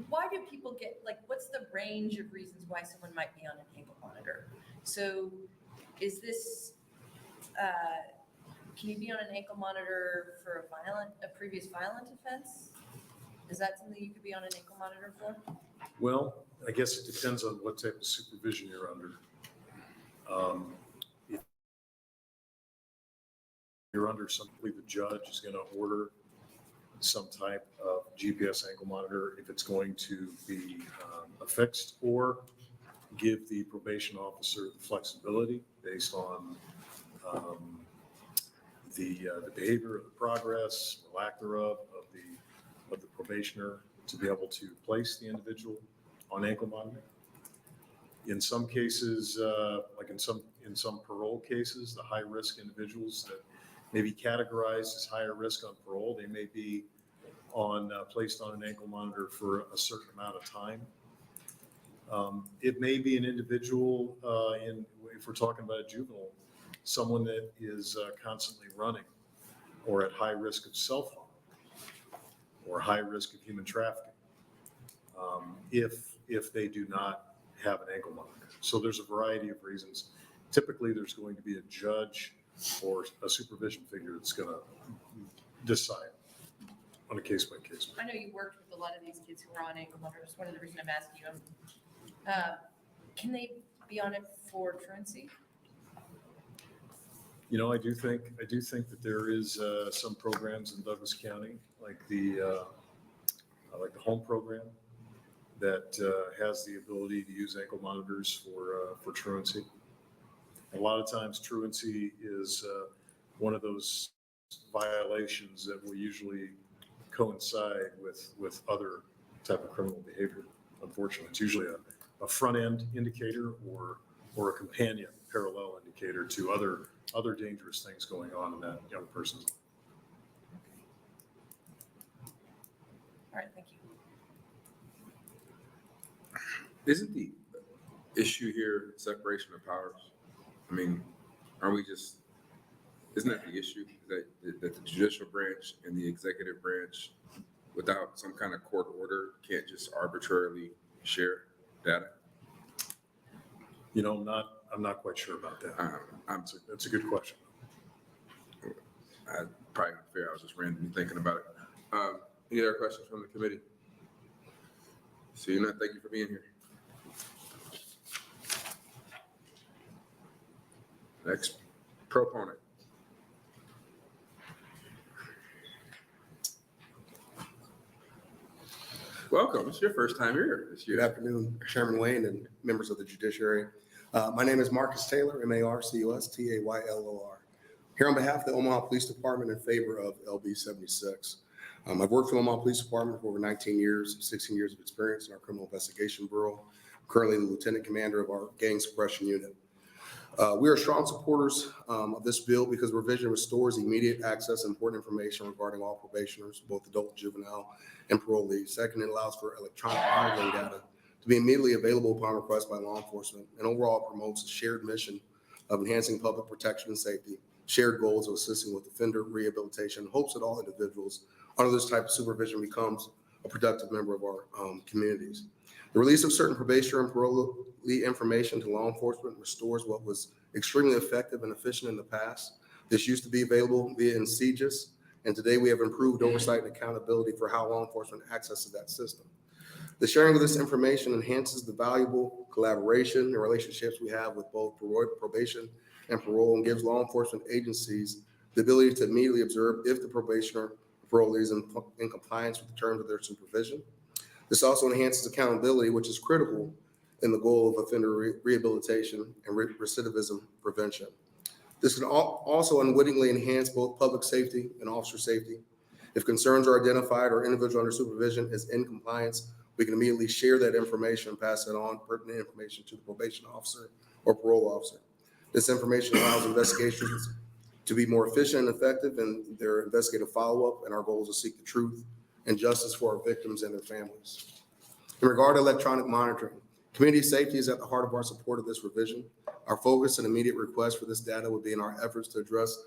[SPEAKER 8] Why do people get, like, what's the range of reasons why someone might be on an ankle monitor? So is this, can you be on an ankle monitor for a previous violent offense? Is that something you could be on an ankle monitor for?
[SPEAKER 7] Well, I guess it depends on what type of supervision you're under. If you're under something, the judge is going to order some type of GPS ankle monitor if it's going to be affixed, or give the probation officer the flexibility based on the behavior, the progress, or lack thereof of the probationer to be able to place the individual on ankle monitor. In some cases, like in some parole cases, the high risk individuals that may be categorized as higher risk on parole, they may be placed on an ankle monitor for a certain amount of time. It may be an individual if we're talking about a juvenile, someone that is constantly running or at high risk of self-harm or high risk of human trafficking, if they do not have an ankle monitor. So there's a variety of reasons. Typically, there's going to be a judge or a supervision figure that's going to decide on a case-by-case.
[SPEAKER 8] I know you worked with a lot of these kids who are on ankle monitors. One of the reasons I'm asking you, can they be on it for truancy?
[SPEAKER 7] You know, I do think that there is some programs in Douglas County, like the home program, that has the ability to use ankle monitors for truancy. A lot of times, truancy is one of those violations that will usually coincide with other type of criminal behavior. Unfortunately, it's usually a front end indicator or a companion parallel indicator to other other dangerous things going on in that young person's life.
[SPEAKER 8] All right, thank you.
[SPEAKER 2] Isn't the issue here separation of powers? I mean, isn't that the issue? That the judicial branch and the executive branch, without some kind of court order, can't just arbitrarily share data?
[SPEAKER 7] You know, I'm not quite sure about that. That's a good question.
[SPEAKER 2] Probably not fair. I was just randomly thinking about it. Any other questions from the committee? Seeing none, thank you for being here. Next proponent. Welcome. It's your first time here this year.
[SPEAKER 10] Good afternoon, Chairman Wayne and members of the Judiciary. My name is Marcus Taylor, MarcusTaylor. Here on behalf of the Omaha Police Department in favor of LB 76. I've worked for the Omaha Police Department for over 19 years, 16 years of experience in our Criminal Investigation Bureau. Currently the Lieutenant Commander of our Gang Suppression Unit. We are strong supporters of this bill because revision restores immediate access to important information regarding all probationers, both adult, juvenile, and parolees. Second, it allows for electronic monitoring data to be immediately available upon request by law enforcement, and overall promotes a shared mission of enhancing public protection and safety, shared goals of assisting with offender rehabilitation, hopes that all individuals under this type of supervision becomes a productive member of our communities. The release of certain probationary and parolee information to law enforcement restores what was extremely effective and efficient in the past. This used to be available via INCGIS, and today we have improved oversight and accountability for how law enforcement accesses that system. The sharing of this information enhances the valuable collaboration and relationships we have with both probation and parole, and gives law enforcement agencies the ability to immediately observe if the probationer or parolee is in compliance with the terms of their supervision. This also enhances accountability, which is critical in the goal of offender rehabilitation and recidivism prevention. This can also unwittingly enhance both public safety and officer safety. If concerns are identified or individual under supervision is in compliance, we can immediately share that information and pass it on, pertinent information, to the probation officer or parole officer. This information allows investigations to be more efficient and effective in their investigative follow-up, and our goal is to seek the truth and justice for our victims and their families. In regard to electronic monitoring, community safety is at the heart of our support of this revision. Our focus and immediate request for this data would be in our efforts to address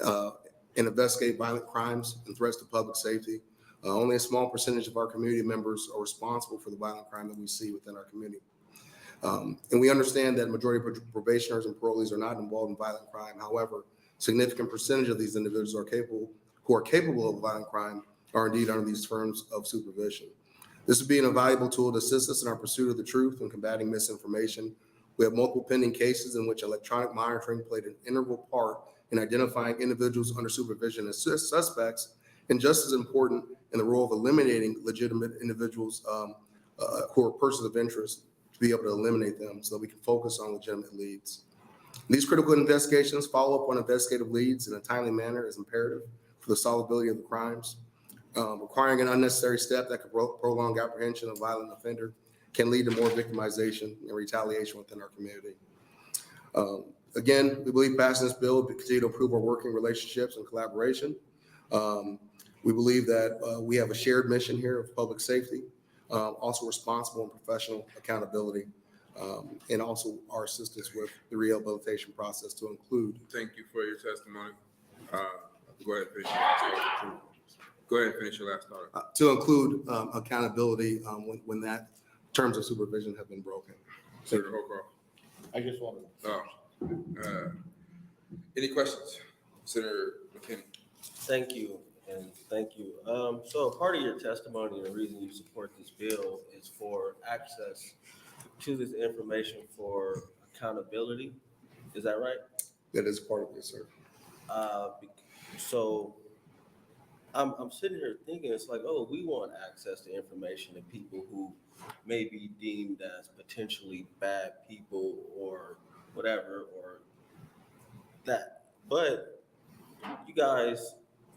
[SPEAKER 10] and investigate violent crimes and threats to public safety. Only a small percentage of our community members are responsible for the violent crime that we see within our community. And we understand that the majority of probationers and parolees are not involved in violent crime. However, significant percentage of these individuals who are capable of violent crime are indeed under these terms of supervision. This would be an invaluable tool to assist us in our pursuit of the truth and combating misinformation. We have multiple pending cases in which electronic monitoring played an integral part in identifying individuals under supervision as suspects, and just as important in the role of eliminating legitimate individuals who are persons of interest, to be able to eliminate them so that we can focus on legitimate leads. These critical investigations follow up on investigative leads in a timely manner is imperative for the solvability of the crimes. Requiring an unnecessary step that could prolong apprehension of a violent offender can lead to more victimization and retaliation within our community. Again, we believe passing this bill will continue to improve our working relationships and collaboration. We believe that we have a shared mission here of public safety, also responsible and professional accountability, and also our assistance with the rehabilitation process to include.
[SPEAKER 2] Thank you for your testimony. Go ahead and finish your last thought. Go ahead and finish your last thought.
[SPEAKER 10] To include accountability when that terms of supervision have been broken.
[SPEAKER 2] Senator Holcroft.
[SPEAKER 9] I just wanted.
[SPEAKER 2] Any questions? Senator McKinney.
[SPEAKER 4] Thank you, and thank you. So part of your testimony and the reason you support this bill is for access to this information for accountability. Is that right?
[SPEAKER 10] That is part of this, sir.
[SPEAKER 4] So I'm sitting here thinking, it's like, oh, we want access to information to people who may be deemed as potentially bad people or whatever, or that. But you guys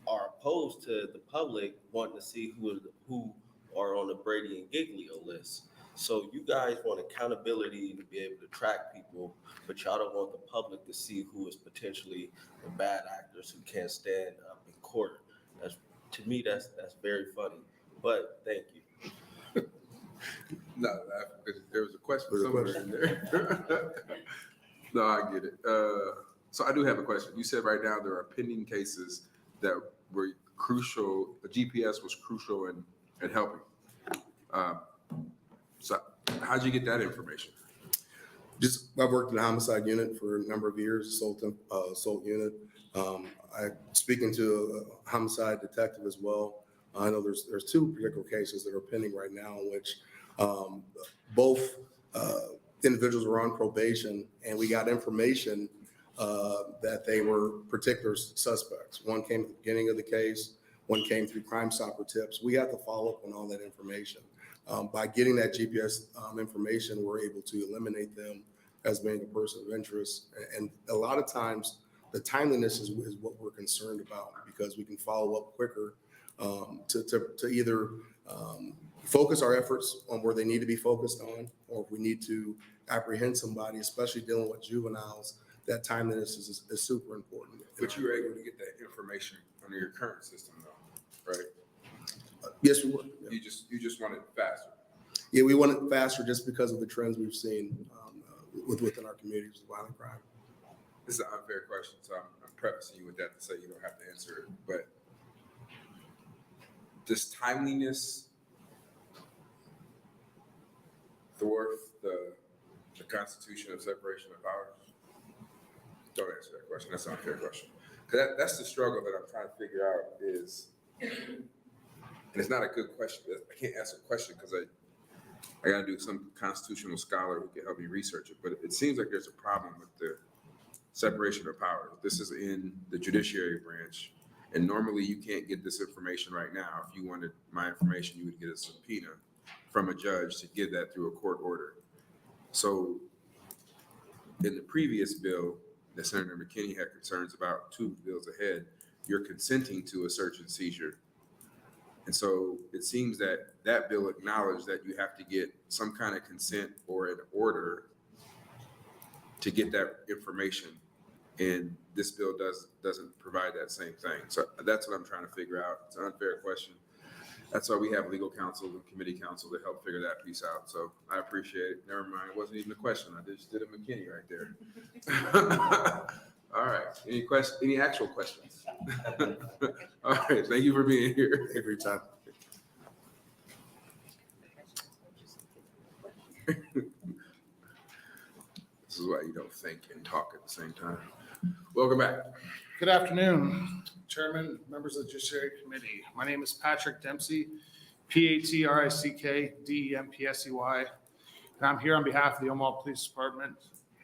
[SPEAKER 4] are opposed to the public wanting to see who are on the Brady and Giglio list. So you guys want accountability to be able to track people, but y'all don't want the public to see who is potentially the bad actors who can't stand up in court. That's, to me, that's very funny, but thank you.
[SPEAKER 2] No, there was a question somewhere in there. No, I get it. So I do have a question. You said right now there are pending cases that were crucial, the GPS was crucial in helping. So how'd you get that information?
[SPEAKER 10] I've worked in the homicide unit for a number of years, assault unit. Speaking to a homicide detective as well. I know there's two particular cases that are pending right now in which both individuals were on probation, and we got information that they were particular suspects. One came at the beginning of the case, one came through Crime Stopper tips. We have to follow up on all that information. By getting that GPS information, we're able to eliminate them as being a person of interest. And a lot of times, the timeliness is what we're concerned about, because we can follow up quicker to either focus our efforts on where they need to be focused on, or if we need to apprehend somebody, especially dealing with juveniles, that timeliness is super important.
[SPEAKER 2] But you were able to get that information under your current system though, right?
[SPEAKER 10] Yes, we were.
[SPEAKER 2] You just want it faster.
[SPEAKER 10] Yeah, we want it faster just because of the trends we've seen within our communities with violent crime.
[SPEAKER 2] This is an unfair question, so I'm prefacing you with that to say you don't have to answer it. But does timeliness dwarf the Constitution of separation of powers? Don't answer that question. That's an unfair question. Because that's the struggle that I'm trying to figure out is, and it's not a good question. I can't answer a question because I got to do some constitutional scholar who can help me research it. But it seems like there's a problem with the separation of powers. This is in the judiciary branch. And normally you can't get this information right now. If you wanted my information, you would get a subpoena from a judge to get that through a court order. So in the previous bill that Senator McKinney had concerns about, 2 bills ahead, you're consenting to a search and seizure. And so it seems that that bill acknowledged that you have to get some kind of consent or an order to get that information. And this bill doesn't provide that same thing. So that's what I'm trying to figure out. It's an unfair question. That's why we have legal counsel and committee counsel to help figure that piece out. So I appreciate it. Never mind, it wasn't even a question. I just did a McKinney right there. All right, any actual questions? All right, thank you for being here.
[SPEAKER 10] Every time.
[SPEAKER 2] This is why you don't think and talk at the same time. Welcome back.
[SPEAKER 11] Good afternoon, Chairman, members of the Judiciary Committee. My name is Patrick Dempsey, Patrick Dempsey, and I'm here on behalf of the Omaha Police Department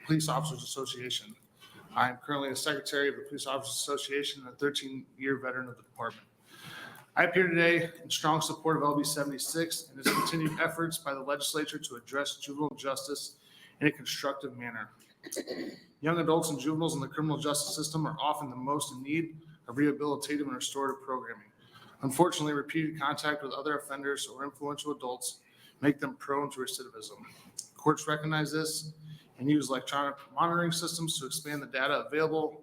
[SPEAKER 11] Police Officers Association. I am currently the Secretary of the Police Officers Association and a 13-year veteran of the department. I appear today in strong support of LB 76 and its continued efforts by the legislature to address juvenile justice in a constructive manner. Young adults and juveniles in the criminal justice system are often the most in need of rehabilitative and restorative programming. Unfortunately, repeated contact with other offenders or influential adults make them prone to recidivism. Courts recognize this and use electronic monitoring systems to expand the data available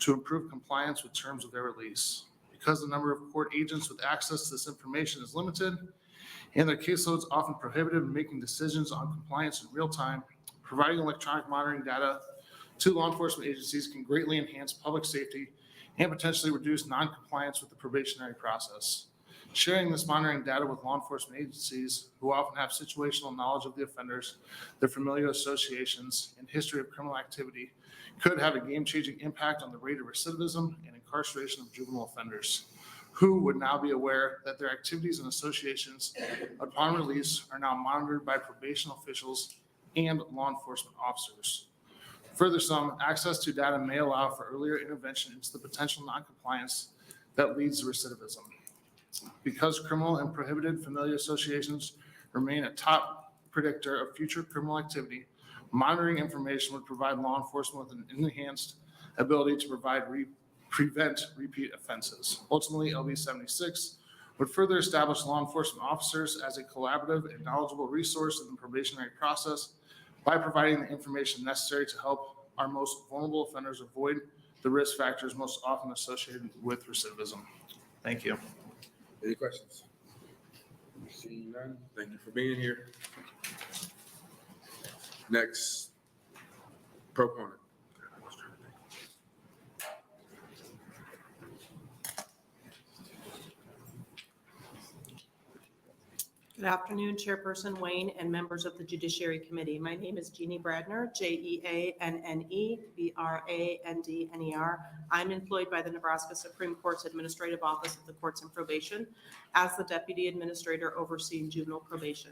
[SPEAKER 11] to improve compliance with terms of their release. Because the number of court agents with access to this information is limited and their caseloads often prohibitive in making decisions on compliance in real time, providing electronic monitoring data to law enforcement agencies can greatly enhance public safety and potentially reduce non-compliance with the probationary process. Sharing this monitoring data with law enforcement agencies who often have situational knowledge of the offenders, their familial associations, and history of criminal activity could have a game-changing impact on the rate of recidivism and incarceration of juvenile offenders, who would now be aware that their activities and associations upon release are now monitored by probation officials and law enforcement officers. Further, some access to data may allow for earlier intervention into the potential noncompliance that leads to recidivism. Because criminal and prohibited familial associations remain a top predictor of future criminal activity, monitoring information would provide law enforcement with an enhanced ability to prevent repeat offenses. Ultimately, LB 76 would further establish law enforcement officers as a collaborative and knowledgeable resource in the probationary process by providing the information necessary to help our most vulnerable offenders avoid the risk factors most often associated with recidivism. Thank you.
[SPEAKER 2] Any questions? Seeing none, thank you for being here. Next, proponent.
[SPEAKER 13] Good afternoon, Chairperson Wayne and members of the Judiciary Committee. My name is Jeannie Bradner, Jeanne Brandner. I'm employed by the Nebraska Supreme Court's Administrative Office of the Courts and Probation as the Deputy Administrator overseeing juvenile probation.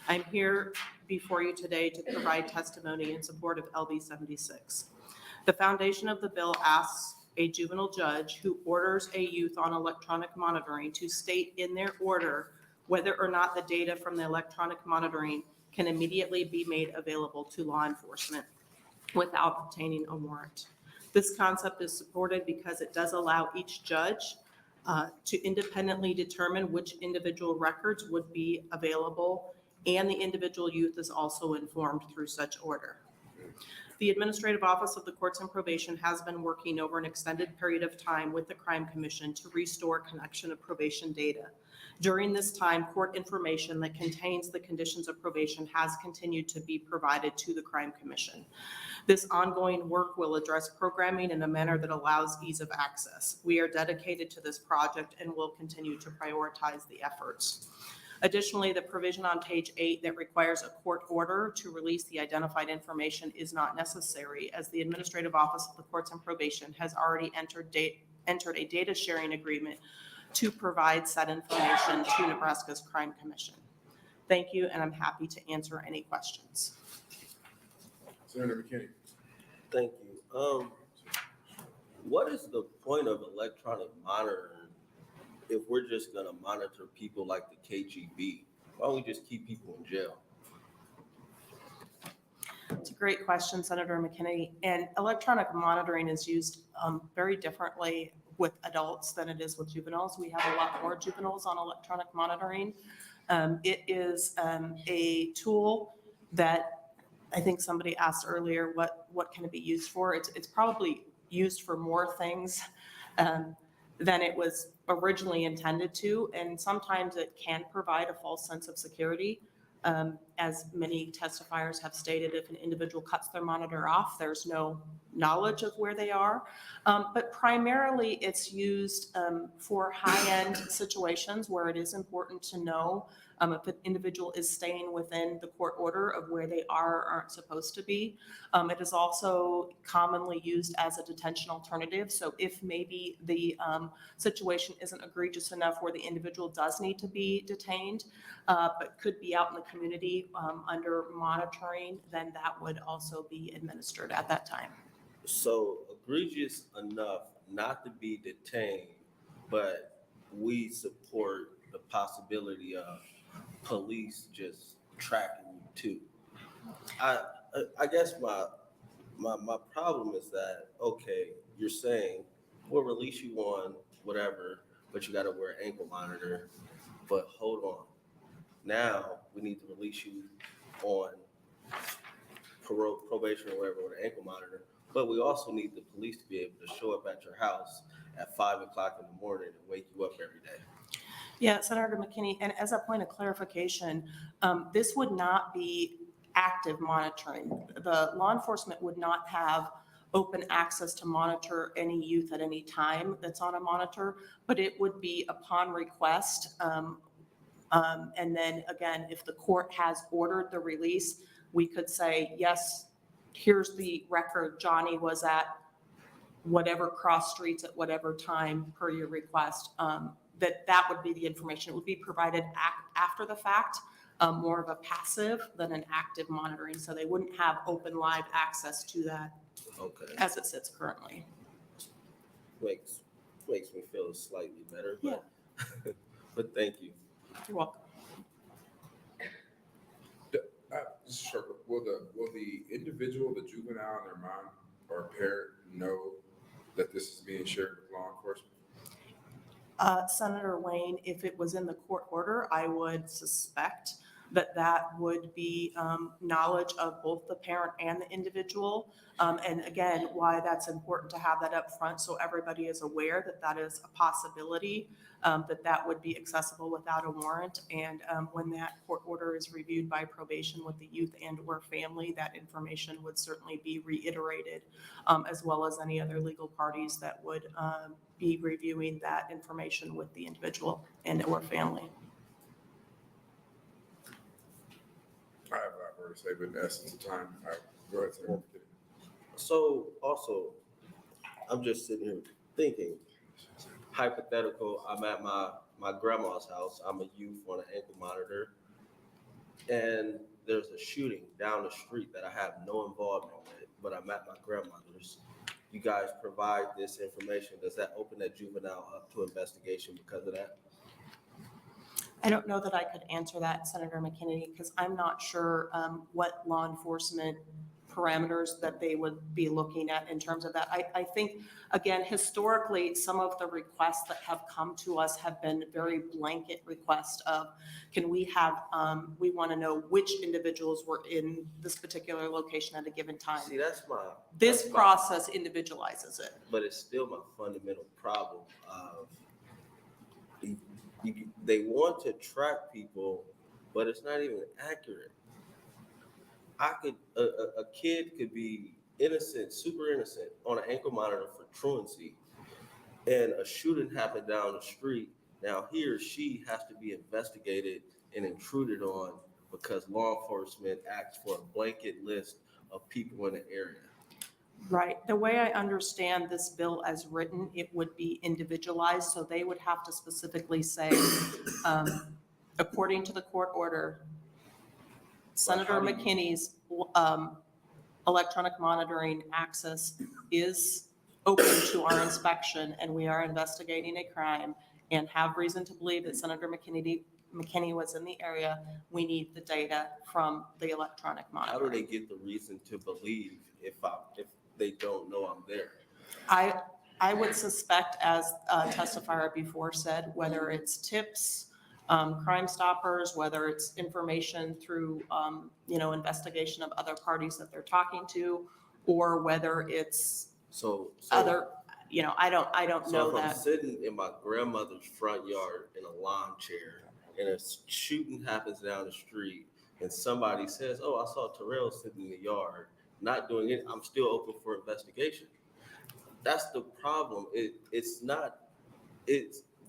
[SPEAKER 13] I'm here before you today to provide testimony in support of LB 76. The foundation of the bill asks a juvenile judge who orders a youth on electronic monitoring to state in their order whether or not the data from the electronic monitoring can immediately be made available to law enforcement without obtaining a warrant. This concept is supported because it does allow each judge to independently determine which individual records would be available, and the individual youth is also informed through such order. The Administrative Office of the Courts and Probation has been working over an extended period of time with the Crime Commission to restore connection of probation data. During this time, court information that contains the conditions of probation has continued to be provided to the Crime Commission. This ongoing work will address programming in a manner that allows ease of access. We are dedicated to this project and will continue to prioritize the efforts. Additionally, the provision on page 8 that requires a court order to release the identified information is not necessary, as the Administrative Office of the Courts and Probation has already entered a data sharing agreement to provide said information to Nebraska's Crime Commission. Thank you, and I'm happy to answer any questions.
[SPEAKER 2] Senator McKinney.
[SPEAKER 4] Thank you. What is the point of electronic monitoring if we're just gonna monitor people like the KGB? Why don't we just keep people in jail?
[SPEAKER 13] It's a great question, Senator McKinney. And electronic monitoring is used very differently with adults than it is with juveniles. We have a lot more juveniles on electronic monitoring. It is a tool that I think somebody asked earlier, what can it be used for? It's probably used for more things than it was originally intended to. And sometimes it can provide a false sense of security. As many testifiers have stated, if an individual cuts their monitor off, there's no knowledge of where they are. But primarily it's used for high-end situations where it is important to know if an individual is staying within the court order of where they are or aren't supposed to be. It is also commonly used as a detention alternative. So if maybe the situation isn't egregious enough where the individual does need to be detained, but could be out in the community under monitoring, then that would also be administered at that time.
[SPEAKER 4] So egregious enough not to be detained, but we support the possibility of police just tracking you too. I guess my problem is that, okay, you're saying we'll release you on whatever, but you gotta wear an ankle monitor. But hold on, now we need to release you on probation or whatever with an ankle monitor. But we also need the police to be able to show up at your house at 5 o'clock in the morning and wake you up every day.
[SPEAKER 13] Yeah, Senator McKinney, and as a point of clarification, this would not be active monitoring. The law enforcement would not have open access to monitor any youth at any time that's on a monitor, but it would be upon request. And then again, if the court has ordered the release, we could say, yes, here's the record. Johnny was at whatever cross streets at whatever time per your request. That would be the information. It would be provided after the fact, more of a passive than an active monitoring. So they wouldn't have open live access to that as it sits currently.
[SPEAKER 4] Makes me feel slightly better, but, but thank you.
[SPEAKER 13] You're welcome.
[SPEAKER 2] Just short, will the individual, the juvenile, and their mom or parent know that this is being shared with law enforcement?
[SPEAKER 13] Senator Wayne, if it was in the court order, I would suspect that that would be knowledge of both the parent and the individual. And again, why that's important to have that up front so everybody is aware that that is a possibility, that that would be accessible without a warrant. And when that court order is reviewed by probation with the youth and or family, that information would certainly be reiterated, as well as any other legal parties that would be reviewing that information with the individual and or family.
[SPEAKER 2] I have a lot more to say, but in the essence of time, go ahead, sir.
[SPEAKER 4] So also, I'm just sitting here thinking, hypothetical, I'm at my grandma's house, I'm a youth on an ankle monitor, and there's a shooting down the street that I have no involvement with, but I'm at my grandmother's. You guys provide this information, does that open that juvenile up to investigation because of that?
[SPEAKER 13] I don't know that I could answer that, Senator McKinney, because I'm not sure what law enforcement parameters that they would be looking at in terms of that. I think, again, historically, some of the requests that have come to us have been very blanket requests of, can we have, we want to know which individuals were in this particular location at a given time.
[SPEAKER 4] See,
[SPEAKER 13] This process individualizes it.
[SPEAKER 4] But it's still my fundamental problem of they want to track people, but it's not even accurate. A kid could be innocent, super innocent, on an ankle monitor for truancy, and a shooting happened down the street. Now he or she has to be investigated and intruded on because law enforcement acts for a blanket list of people in the area.
[SPEAKER 13] Right. The way I understand this bill as written, it would be individualized, so they would have to specifically say, according to the court order, Senator McKinney's electronic monitoring access is open to our inspection, and we are investigating a crime and have reason to believe that Senator McKinney was in the area. We need the data from the electronic monitoring.
[SPEAKER 4] How do they get the reason to believe if they don't know I'm there?
[SPEAKER 13] I would suspect, as testifier before said, whether it's tips, Crime Stoppers, whether it's information through, investigation of other parties that they're talking to, or whether it's other, I don't know
[SPEAKER 4] So if I'm
[SPEAKER 13] that.
[SPEAKER 4] sitting in my grandmother's front yard in a lawn chair and a shooting happens down the street and somebody says, oh, I saw Terrell sitting in the yard, not doing it, I'm still open for investigation. That's the problem.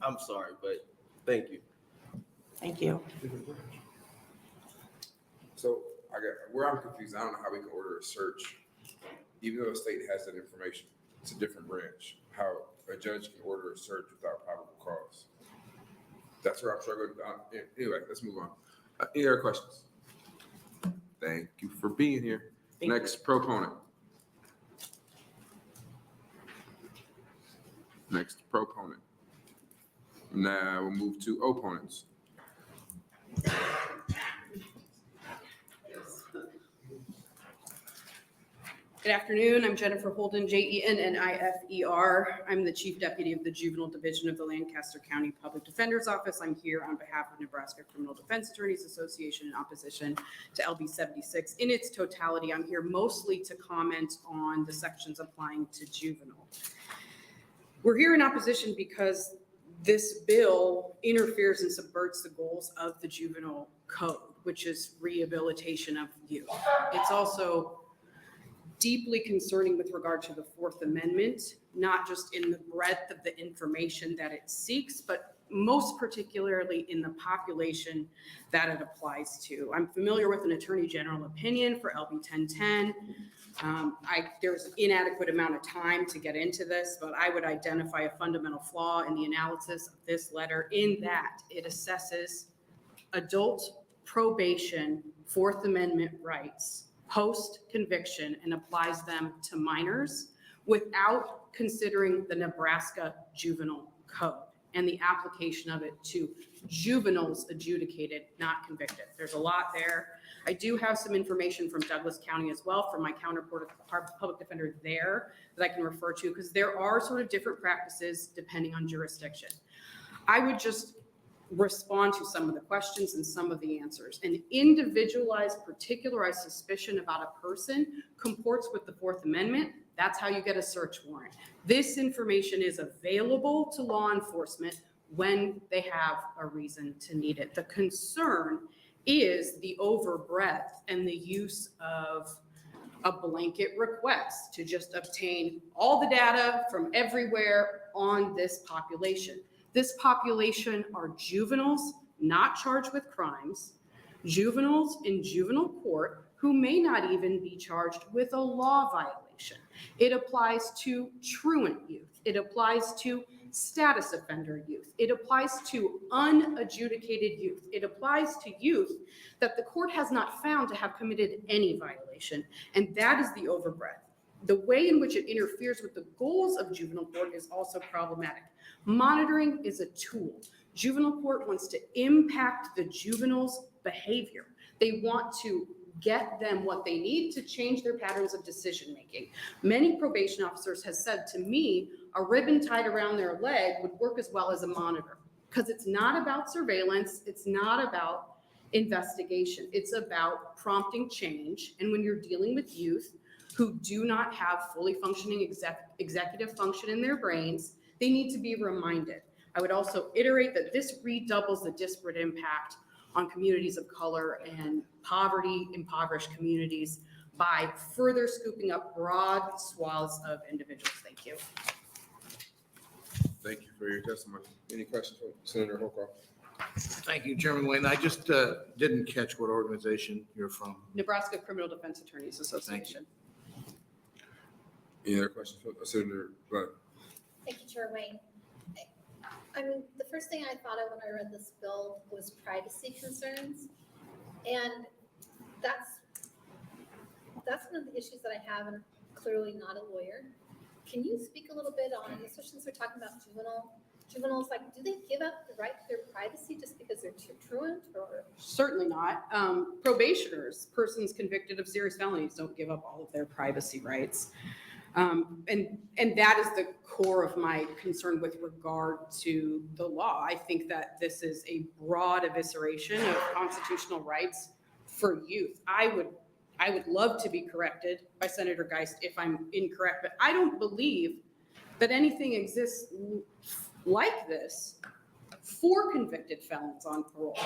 [SPEAKER 4] I'm sorry, but thank you.
[SPEAKER 13] Thank you.
[SPEAKER 2] So where I'm confused, I don't know how we can order a search, even though the state has that information. It's a different branch. How a judge can order a search without probable cause. That's where I'm struggling. Anyway, let's move on. Any other questions? Thank you for being here. Next proponent. Next proponent. Now we'll move to opponents.
[SPEAKER 14] Good afternoon. I'm Jennifer Holden, JENNIFER. I'm the Chief Deputy of the Juvenile Division of the Lancaster County Public Defender's Office. I'm here on behalf of Nebraska Criminal Defense Attorneys Association in opposition to LB 76. In its totality, I'm here mostly to comment on the sections applying to juvenile. We're here in opposition because this bill interferes and subverts the goals of the juvenile code, which is rehabilitation of youth. It's also deeply concerning with regard to the Fourth Amendment, not just in the breadth of the information that it seeks, but most particularly in the population that it applies to. I'm familiar with an Attorney General opinion for LB 1010. There's inadequate amount of time to get into this, but I would identify a fundamental flaw in the analysis of this letter in that it assesses adult probation Fourth Amendment rights post-conviction and applies them to minors without considering the Nebraska Juvenile Code and the application of it to juveniles adjudicated, not convicted. There's a lot there. I do have some information from Douglas County as well, from my counterpart public defender there that I can refer to, because there are sort of different practices depending on jurisdiction. I would just respond to some of the questions and some of the answers. An individualized, particularized suspicion about a person comports with the Fourth Amendment. That's how you get a search warrant. This information is available to law enforcement when they have a reason to need it. The concern is the overbreadth and the use of a blanket request to just obtain all the data from everywhere on this population. This population are juveniles not charged with crimes, juveniles in juvenile court who may not even be charged with a law violation. It applies to truant youth. It applies to status offender youth. It applies to unadjudicated youth. It applies to youth that the court has not found to have committed any violation, and that is the overbreadth. The way in which it interferes with the goals of juvenile court is also problematic. Monitoring is a tool. Juvenile court wants to impact the juvenile's behavior. They want to get them what they need to change their patterns of decision making. Many probation officers have said to me, a ribbon tied around their leg would work as well as a monitor, because it's not about surveillance, it's not about investigation, it's about prompting change. And when you're dealing with youth who do not have fully functioning executive function in their brains, they need to be reminded. I would also iterate that this redoubles the disparate impact on communities of color and poverty-impoverished communities by further scooping up broad swaths of individuals. Thank you.
[SPEAKER 2] Thank you for your testimony. Any questions for Senator Holcroft?
[SPEAKER 9] Thank you, Chairman Wayne. I just didn't catch what organization you're from.
[SPEAKER 14] Nebraska Criminal Defense Attorneys Association.
[SPEAKER 2] Any other questions for Senator Blunt?
[SPEAKER 12] Thank you, Chair Wayne. I mean, the first thing I thought of when I read this bill was privacy concerns. And that's one of the issues that I have, and clearly not a lawyer. Can you speak a little bit on, especially since we're talking about juveniles, like, do they give up the right to their privacy just because they're truant, or?
[SPEAKER 14] Certainly not. Probationers, persons convicted of serious felonies, don't give up all of their privacy rights. And that is the core of my concern with regard to the law. I think that this is a broad evisceration of constitutional rights for youth. I would love to be corrected by Senator Geist if I'm incorrect, but I don't believe that anything exists like this for convicted felons on parole,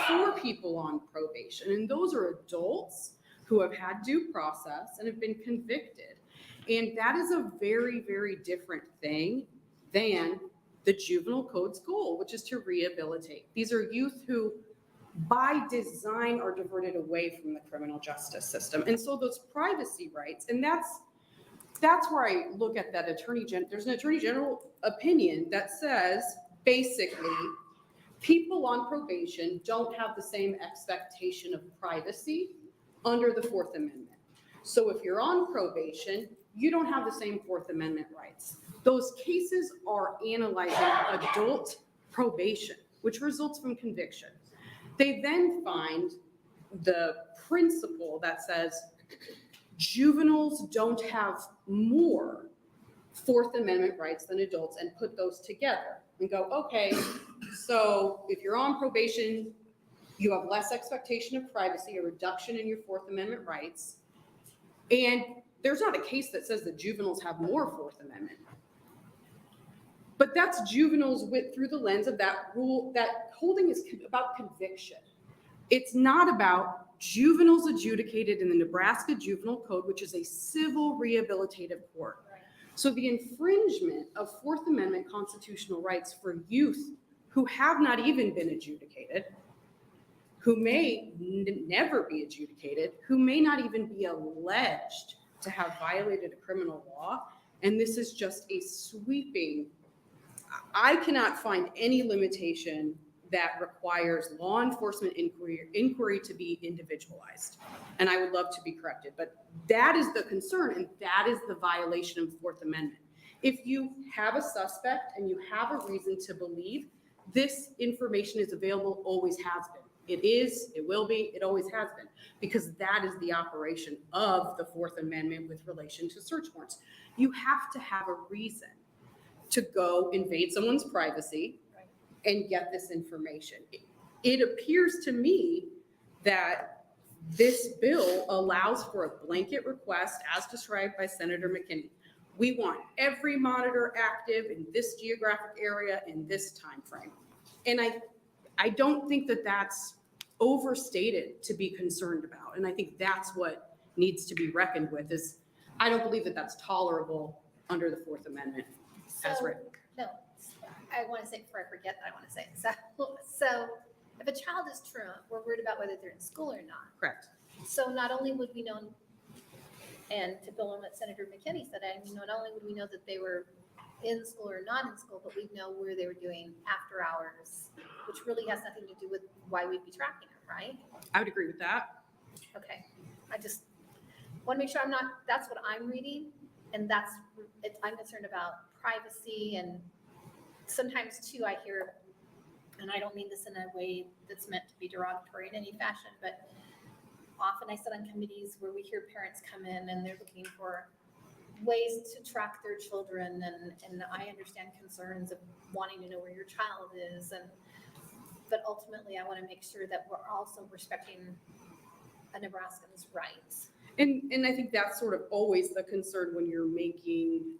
[SPEAKER 14] for people on probation. And those are adults who have had due process and have been convicted. And that is a very, very different thing than the juvenile code's goal, which is to rehabilitate. These are youth who, by design, are diverted away from the criminal justice system. And so those privacy rights, and that's where I look at that there's an attorney general opinion that says, basically, people on probation don't have the same expectation of privacy under the Fourth Amendment. So if you're on probation, you don't have the same Fourth Amendment rights. Those cases are analyzing adult probation, which results from conviction. They then find the principle that says juveniles don't have more Fourth Amendment rights than adults, and put those together and go, okay, so if you're on probation, you have less expectation of privacy, a reduction in your Fourth Amendment rights. And there's not a case that says that juveniles have more Fourth Amendment. But that's juveniles through the lens of that rule. That holding is about conviction. It's not about juveniles adjudicated in the Nebraska Juvenile Code, which is a civil rehabilitative court. So the infringement of Fourth Amendment constitutional rights for youth who have not even been adjudicated, who may never be adjudicated, who may not even be alleged to have violated a criminal law. And this is just a sweeping, I cannot find any limitation that requires law enforcement inquiry to be individualized. And I would love to be corrected, but that is the concern, and that is the violation of the Fourth Amendment. If you have a suspect and you have a reason to believe, this information is available, always has been. It is, it will be, it always has been, because that is the operation of the Fourth Amendment with relation to search warrants. You have to have a reason to go invade someone's privacy, and get this information. It appears to me that this bill allows for a blanket request as described by Senator McKinney. We want every monitor active in this geographic area in this time frame. And I don't think that that's overstated to be concerned about. And I think that's what needs to be reckoned with is, I don't believe that that's tolerable under the Fourth Amendment as
[SPEAKER 12] So,
[SPEAKER 14] written.
[SPEAKER 12] no, I want to say, before I forget that, I want to say, so if a child is truant, we're worried about whether they're in school or not.
[SPEAKER 14] Correct.
[SPEAKER 12] So not only would we know, and to build on what Senator McKinney said, not only would we know that they were in school or not in school, but we'd know where they were doing after hours, which really has nothing to do with why we'd be tracking them, right?
[SPEAKER 14] I would agree with that.
[SPEAKER 12] Okay, I just want to make sure that's what I'm reading, and I'm concerned about privacy, and sometimes too, I hear, and I don't mean this in a way that's meant to be derogatory in any fashion, but often I sit on committees where we hear parents come in and they're looking for ways to track their children, and I understand concerns of wanting to know where your child is, but ultimately I want to make sure that we're also respecting a Nebraskan's rights.
[SPEAKER 14] And I think that's sort of always the concern when you're making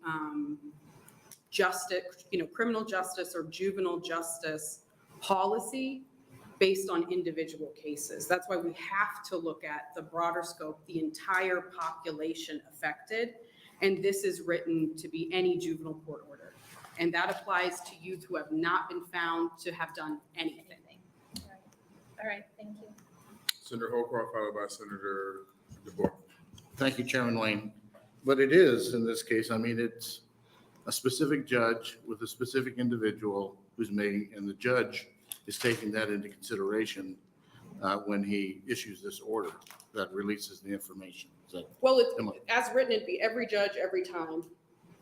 [SPEAKER 14] justice, criminal justice or juvenile justice policy based on individual cases. That's why we have to look at the broader scope, the entire population affected. And this is written to be any juvenile court order. And that applies to youth who have not been found to have done anything.
[SPEAKER 12] All right, thank you.
[SPEAKER 2] Senator Holcroft, followed by Senator DeBoer.
[SPEAKER 9] Thank you, Chairman Wayne. But it is, in this case, I mean, it's a specific judge with a specific individual who's making, and the judge is taking that into consideration when he issues this order that releases the information.
[SPEAKER 14] Well, it's, as written, it'd be every judge, every time.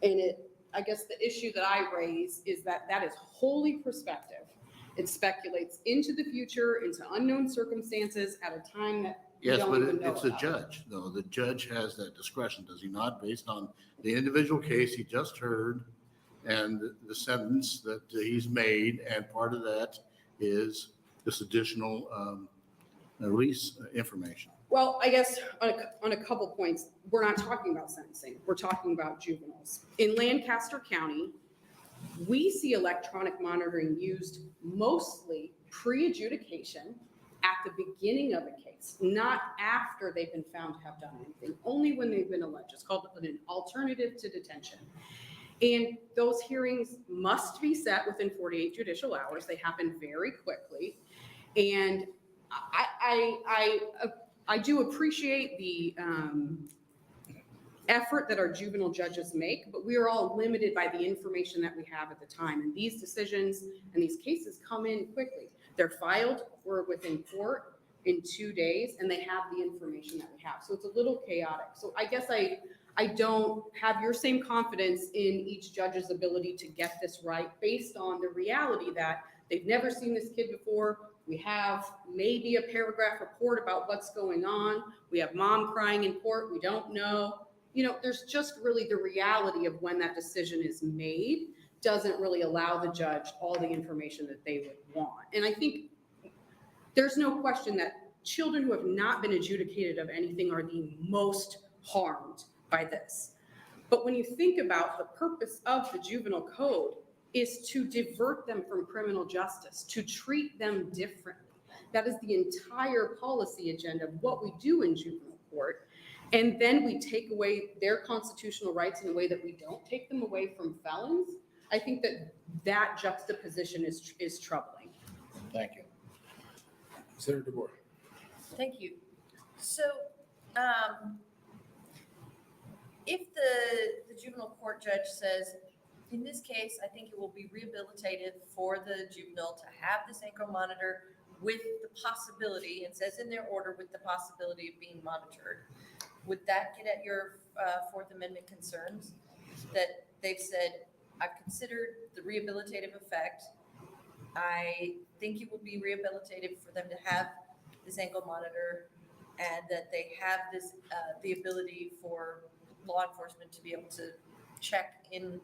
[SPEAKER 14] And I guess the issue that I raise is that is wholly prospective. It speculates into the future, into unknown circumstances at a time that we
[SPEAKER 9] Yes,
[SPEAKER 14] don't
[SPEAKER 9] but
[SPEAKER 14] even know
[SPEAKER 9] it's a
[SPEAKER 14] about.
[SPEAKER 9] judge, though. The judge has that discretion, does he not, based on the individual case he just heard and the sentence that he's made, and part of that is this additional release information.
[SPEAKER 14] Well, I guess on a couple points, we're not talking about sentencing. We're talking about juveniles. In Lancaster County, we see electronic monitoring used mostly pre-adjudication at the beginning of a case, not after they've been found to have done anything, only when they've been alleged. It's called an alternative to detention. And those hearings must be set within 48 judicial hours. They happen very quickly. And I do appreciate the effort that our juvenile judges make, but we are all limited by the information that we have at the time. And these decisions and these cases come in quickly. They're filed, we're within court in 2 days, and they have the information that we have. So it's a little chaotic. So I guess I don't have your same confidence in each judge's ability to get this right based on the reality that they've never seen this kid before. We have maybe a paragraph report about what's going on. We have mom crying in court. We don't know. There's just really the reality of when that decision is made doesn't really allow the judge all the information that they would want. And I think there's no question that children who have not been adjudicated of anything are the most harmed by this. But when you think about the purpose of the juvenile code is to divert them from criminal justice, to treat them differently. That is the entire policy agenda of what we do in juvenile court. And then we take away their constitutional rights in a way that we don't take them away from felons. I think that juxtaposition is troubling.
[SPEAKER 9] Thank you.
[SPEAKER 2] Senator DeBoer.
[SPEAKER 8] Thank you. So, if the juvenile court judge says, in this case, I think it will be rehabilitative for the juvenile to have this ankle monitor with the possibility, it says in their order, with the possibility of being monitored. Would that get at your Fourth Amendment concerns? That they've said, I've considered the rehabilitative effect. I think it will be rehabilitative for them to have this ankle monitor, and that they have this the ability for law enforcement to be able to check in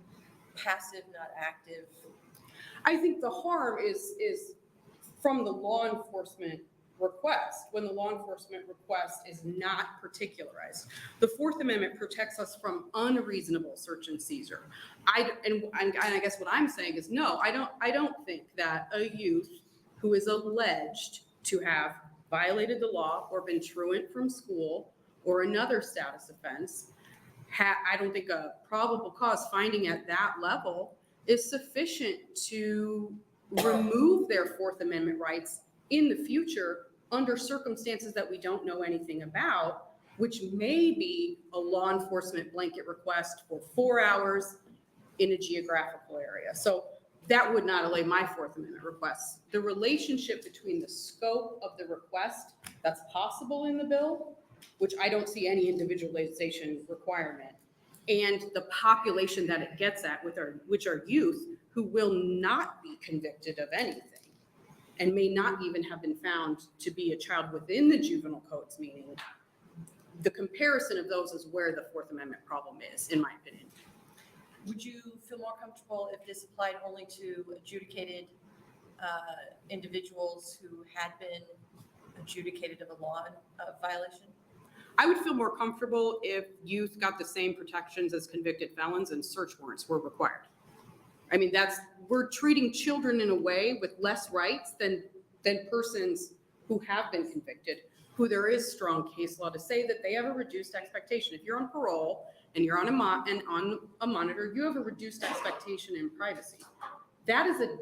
[SPEAKER 8] passive, not active.
[SPEAKER 14] I think the harm is from the law enforcement request, when the law enforcement request is not particularized. The Fourth Amendment protects us from unreasonable search and seizure. And I guess what I'm saying is, no, I don't think that a youth who is alleged to have violated the law or been truant from school or another status offense, I don't think a probable cause finding at that level is sufficient to remove their Fourth Amendment rights in the future under circumstances that we don't know anything about, which may be a law enforcement blanket request for 4 hours in a geographical area. So that would not allay my Fourth Amendment requests. The relationship between the scope of the request that's possible in the bill, which I don't see any individualization requirement, and the population that it gets at, which are youth who will not be convicted of anything and may not even have been found to be a child within the juvenile code's meaning. The comparison of those is where the Fourth Amendment problem is, in my opinion.
[SPEAKER 8] Would you feel more comfortable if this applied only to adjudicated individuals who had been adjudicated of a law violation?
[SPEAKER 14] I would feel more comfortable if youth got the same protections as convicted felons and search warrants were required. I mean, we're treating children in a way with less rights than persons who have been convicted, who there is strong case law to say that they have a reduced expectation. If you're on parole and you're on a monitor, you have a reduced expectation in privacy. That is a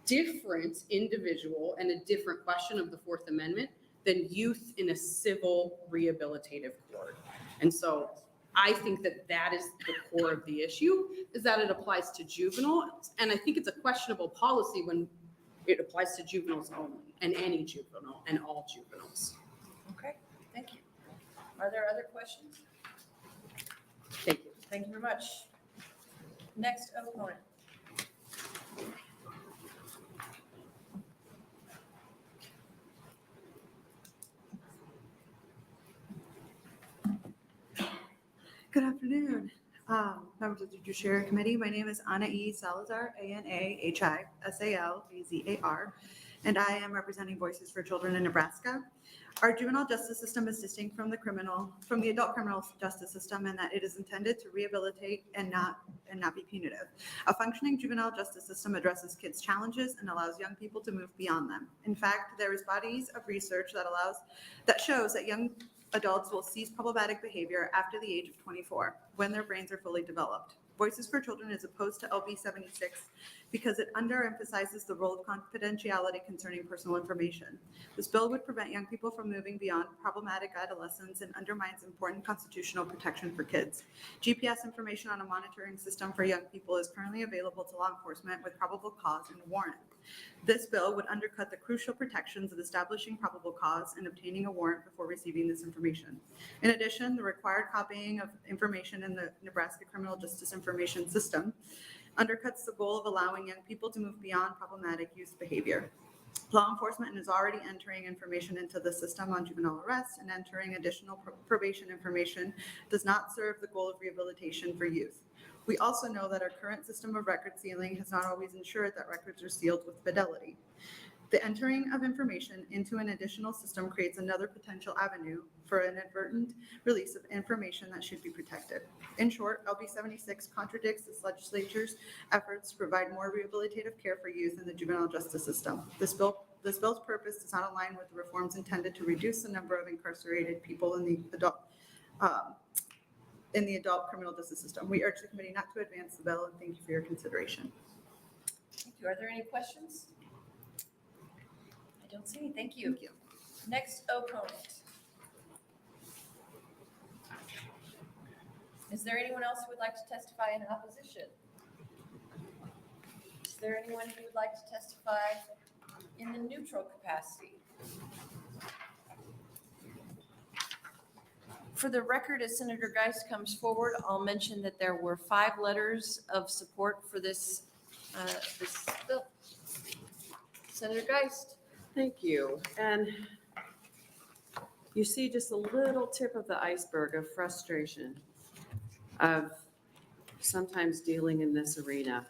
[SPEAKER 14] different individual and a different question of the Fourth Amendment than youth in a civil rehabilitative court. And so I think that is the core of the issue, is that it applies to juveniles. And I think it's a questionable policy when it applies to juveniles only, and any juvenile, and all juveniles.
[SPEAKER 8] Okay, thank you. Are there other questions?
[SPEAKER 14] Thank you.
[SPEAKER 8] Thank you very much. Next opponent.
[SPEAKER 17] Good afternoon, members of the Judiciary Committee. My name is Ana E. Salazar, ANAHI SALAZAR, and I am representing Voices for Children in Nebraska. Our juvenile justice system is distinct from the adult criminal justice system in that it is intended to rehabilitate and not be punitive. A functioning juvenile justice system addresses kids' challenges and allows young people to move beyond them. In fact, there is bodies of research that shows that young adults will cease problematic behavior after the age of 24, when their brains are fully developed. Voices for Children is opposed to LB 76 because it underemphasizes the role of confidentiality concerning personal information. This bill would prevent young people from moving beyond problematic adolescence and undermines important constitutional protection for kids. GPS information on a monitoring system for young people is currently available to law enforcement with probable cause and a warrant. This bill would undercut the crucial protections of establishing probable cause and obtaining a warrant before receiving this information. In addition, the required copying of information in the Nebraska Criminal Justice Information System undercuts the goal of allowing young people to move beyond problematic youth behavior. Law enforcement is already entering information into the system on juvenile arrests, and entering additional probation information does not serve the goal of rehabilitation for youth. We also know that our current system of record sealing has not always ensured that records are sealed with fidelity. The entering of information into an additional system creates another potential avenue for an inadvertent release of information that should be protected. In short, LB 76 contradicts this legislature's efforts to provide more rehabilitative care for youth in the juvenile justice system. This bill's purpose does not align with the reforms intended to reduce the number of incarcerated people in the adult criminal justice system. We urge the committee not to advance the bill, and thank you for your consideration.
[SPEAKER 8] Thank you. Are there any questions? I don't see any. Thank you.
[SPEAKER 17] Thank you.
[SPEAKER 8] Next opponent. Is there anyone else who would like to testify in opposition? Is there anyone who would like to testify in the neutral capacity? For the record, as Senator Geist comes forward, I'll mention that there were 5 letters of support for this bill. Senator Geist.
[SPEAKER 5] Thank you. And you see just a little tip of the iceberg of frustration of sometimes dealing in this arena.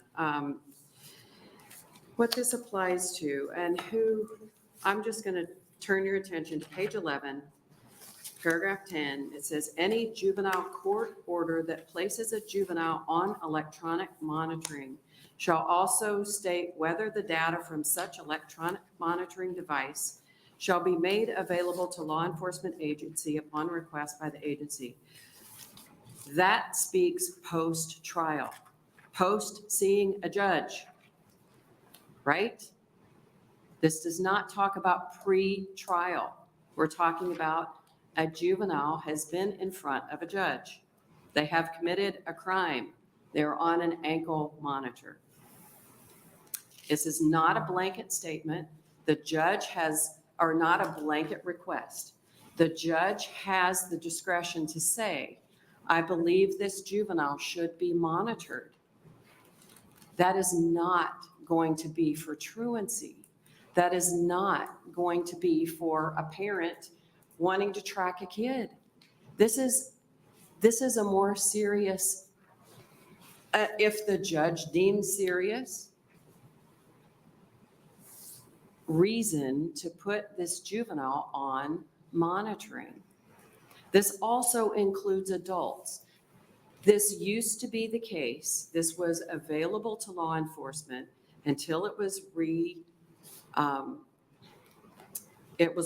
[SPEAKER 5] what this applies to and who, I'm just going to turn your attention to page 11, paragraph 10. It says, any juvenile court order that places a juvenile on electronic monitoring shall also state whether the data from such electronic monitoring device shall be made available to law enforcement agency upon request by the agency. That speaks post-trial, post seeing a judge, right? This does not talk about pre-trial. We're talking about a juvenile has been in front of a judge. They have committed a crime. They're on an ankle monitor. This is not a blanket statement. The judge has, or not a blanket request. The judge has the discretion to say, I believe this juvenile should be monitored. That is not going to be for truancy. That is not going to be for a parent wanting to track a kid. This is a more serious, if the judge deems serious, reason to put this juvenile on monitoring. This also includes adults. This used to be the case. This was available to law enforcement until it was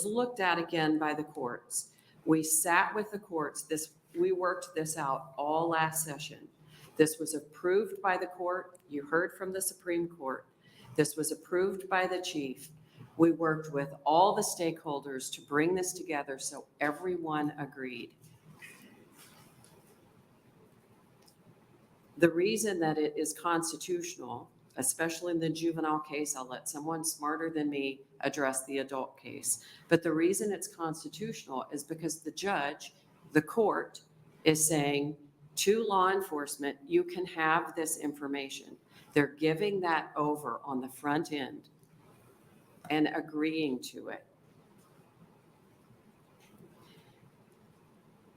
[SPEAKER 5] looked at again by the courts. We sat with the courts. We worked this out all last session. This was approved by the court. You heard from the Supreme Court. This was approved by the chief. We worked with all the stakeholders to bring this together so everyone agreed. The reason that it is constitutional, especially in the juvenile case, I'll let someone smarter than me address the adult case, but the reason it's constitutional is because the judge, the court, is saying to law enforcement, you can have this information. They're giving that over on the front end and agreeing to it.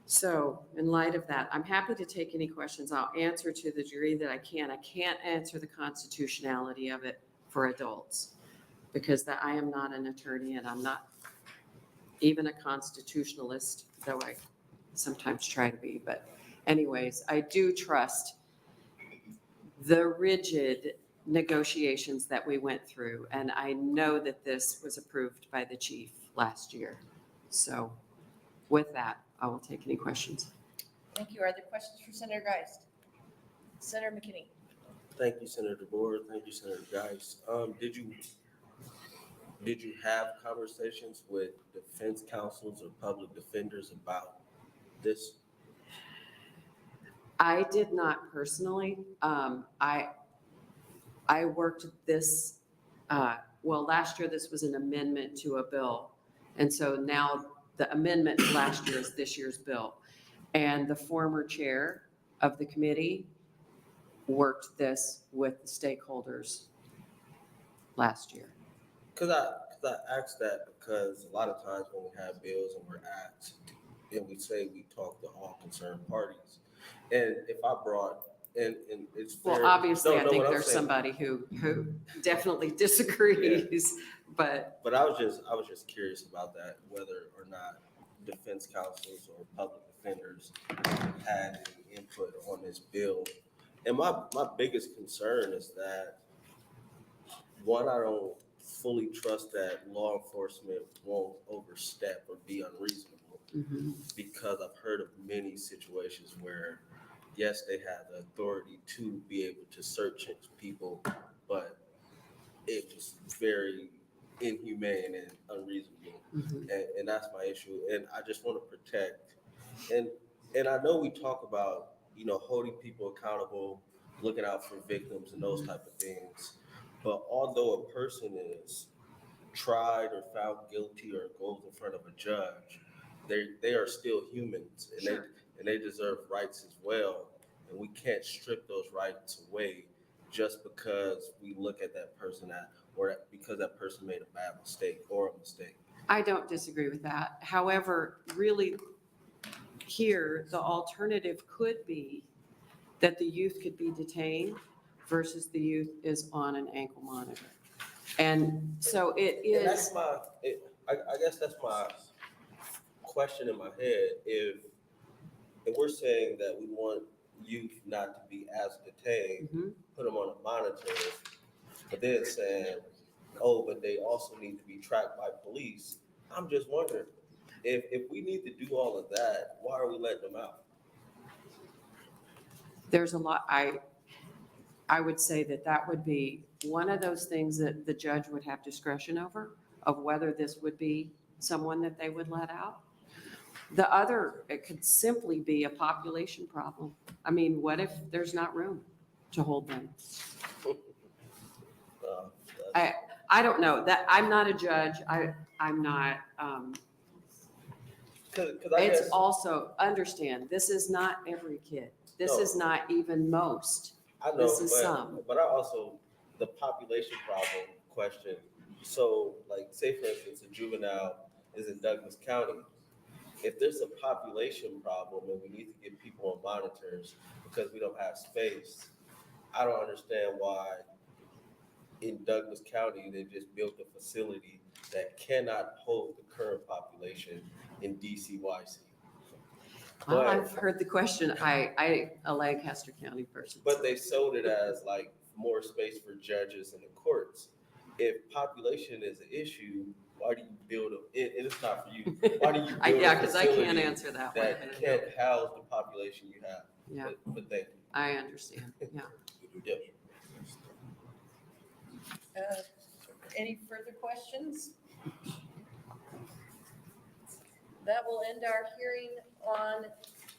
[SPEAKER 5] So in light of that, I'm happy to take any questions. I'll answer to the degree that I can. I can't answer the constitutionality of it for adults because I am not an attorney and I'm not even a constitutionalist, though I sometimes try to be. But anyways, I do trust the rigid negotiations that we went through. And I know that this was approved by the chief last year. So with that, I will take any questions.
[SPEAKER 8] Thank you. Are there questions for Senator Geist? Senator McKinney.
[SPEAKER 4] Thank you, Senator Board. Thank you, Senator Geist. Did you have conversations with defense counsels or public defenders about this?
[SPEAKER 5] I did not personally. I worked this, last year this was an amendment to a bill. And so now the amendment last year is this year's bill. And the former chair of the committee worked this with the stakeholders last year.
[SPEAKER 4] Because I asked that because a lot of times when we have bills and we're asked and we say we talk to all concerned parties. And if I brought, and it's fair.
[SPEAKER 5] Well, obviously, I
[SPEAKER 4] No,
[SPEAKER 5] think
[SPEAKER 4] what I'm
[SPEAKER 5] there's
[SPEAKER 4] saying-
[SPEAKER 5] somebody who definitely disagrees, but.
[SPEAKER 4] But I was just curious about that, whether or not defense counsels or public defenders had any input on this bill. And my biggest concern is that, one, I don't fully trust that law enforcement won't overstep or be unreasonable, because I've heard of many situations where, yes, they have the authority to be able to search people, but it was very inhumane and unreasonable. And that's my issue. And I just want to protect. And I know we talk about, holding people accountable, looking out for victims and those type of things. But although a person is tried or found guilty or goes in front of a judge, they are still humans, and they deserve rights as well. And we can't strip those rights away just because we look at that person or because that person made a bad mistake or a mistake.
[SPEAKER 5] I don't disagree with that. However, really here, the alternative could be that the youth could be detained versus the youth is on an ankle monitor. And so it
[SPEAKER 4] And that's
[SPEAKER 5] is,
[SPEAKER 4] I guess that's my question in my head. If we're saying that we want youth not to be as detained, put them on a monitor, but then saying, oh, but they also need to be tracked by police. I'm just wondering, if we need to do all of that, why are we letting them out?
[SPEAKER 5] there's a lot, I would say that would be one of those things that the judge would have discretion over, of whether this would be someone that they would let out. The other, it could simply be a population problem. I mean, what if there's not room to hold them? I don't know, that, I'm not a judge, I'm not, it's also, understand, this is not every kid. This is not even most.
[SPEAKER 4] I know,
[SPEAKER 5] This is some.
[SPEAKER 4] but I also, the population problem question. So like, say for instance, a juvenile is in Douglas County. If there's a population problem and we need to get people on monitors because we don't have space, I don't understand why in Douglas County, they just built a facility that cannot hold the current population in DCYC.
[SPEAKER 5] Well, I've heard the question, I a Lancaster County person.
[SPEAKER 4] But they sold it as like more space for judges in the courts. If population is an issue, why do you build it's not for you. Why do you build
[SPEAKER 5] Yeah,
[SPEAKER 4] a
[SPEAKER 5] because I can't
[SPEAKER 4] facility
[SPEAKER 5] answer that one.
[SPEAKER 4] that can't house the population you have?
[SPEAKER 5] Yeah.
[SPEAKER 4] But thank you.
[SPEAKER 5] I understand, yeah.
[SPEAKER 4] Yep.
[SPEAKER 8] Any further questions? That will end our hearing on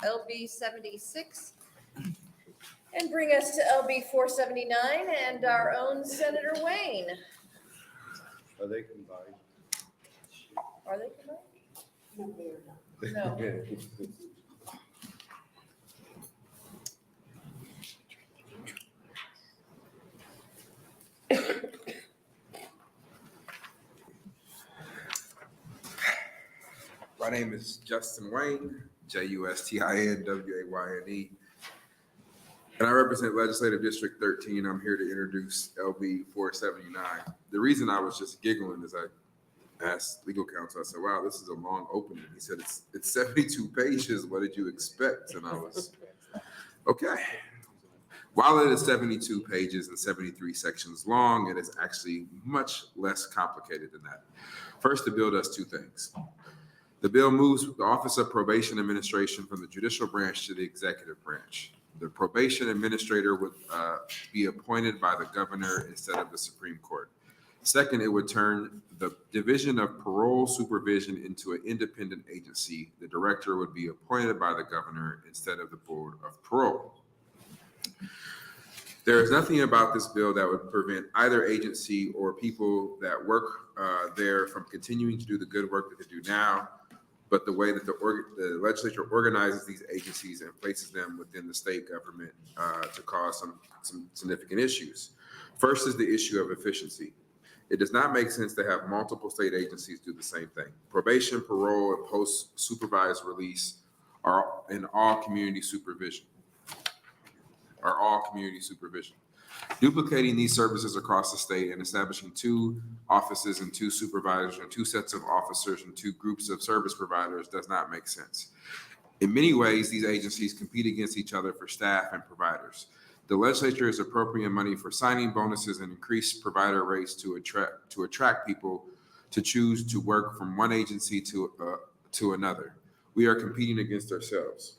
[SPEAKER 8] LB 76 and bring us to LB 479 and our own Senator Wayne.
[SPEAKER 7] Are they combined?
[SPEAKER 8] Are they combined? No, they are not. No.
[SPEAKER 2] My name is Justin Wayne, JUSTINWAYNE, and I represent Legislative District 13. I'm here to introduce LB 479. The reason I was just giggling is I asked legal counsel, I said, wow, this is a long opening. He said, it's 72 pages. What did you expect? And I was, okay. While it is 72 pages and 73 sections long, it is actually much less complicated than that. First, the bill does two things. The bill moves the Office of Probation Administration from the judicial branch to the executive branch. The probation administrator would be appointed by the governor instead of the Supreme Court. Second, it would turn the Division of Parole Supervision into an independent agency. The director would be appointed by the governor instead of the Board of Parole. There is nothing about this bill that would prevent either agency or people that work there from continuing to do the good work that they do now, but the way that the legislature organizes these agencies and places them within the state government to cause some significant issues. First is the issue of efficiency. It does not make sense to have multiple state agencies do the same thing. Probation, parole, and post-supervised release are in all community supervision. Duplicating these services across the state and establishing two offices and two supervisors and two sets of officers and two groups of service providers does not make sense. In many ways, these agencies compete against each other for staff and providers. The legislature is appropriating money for signing bonuses and increased provider rates to attract people to choose to work from one agency to another. We are competing against ourselves.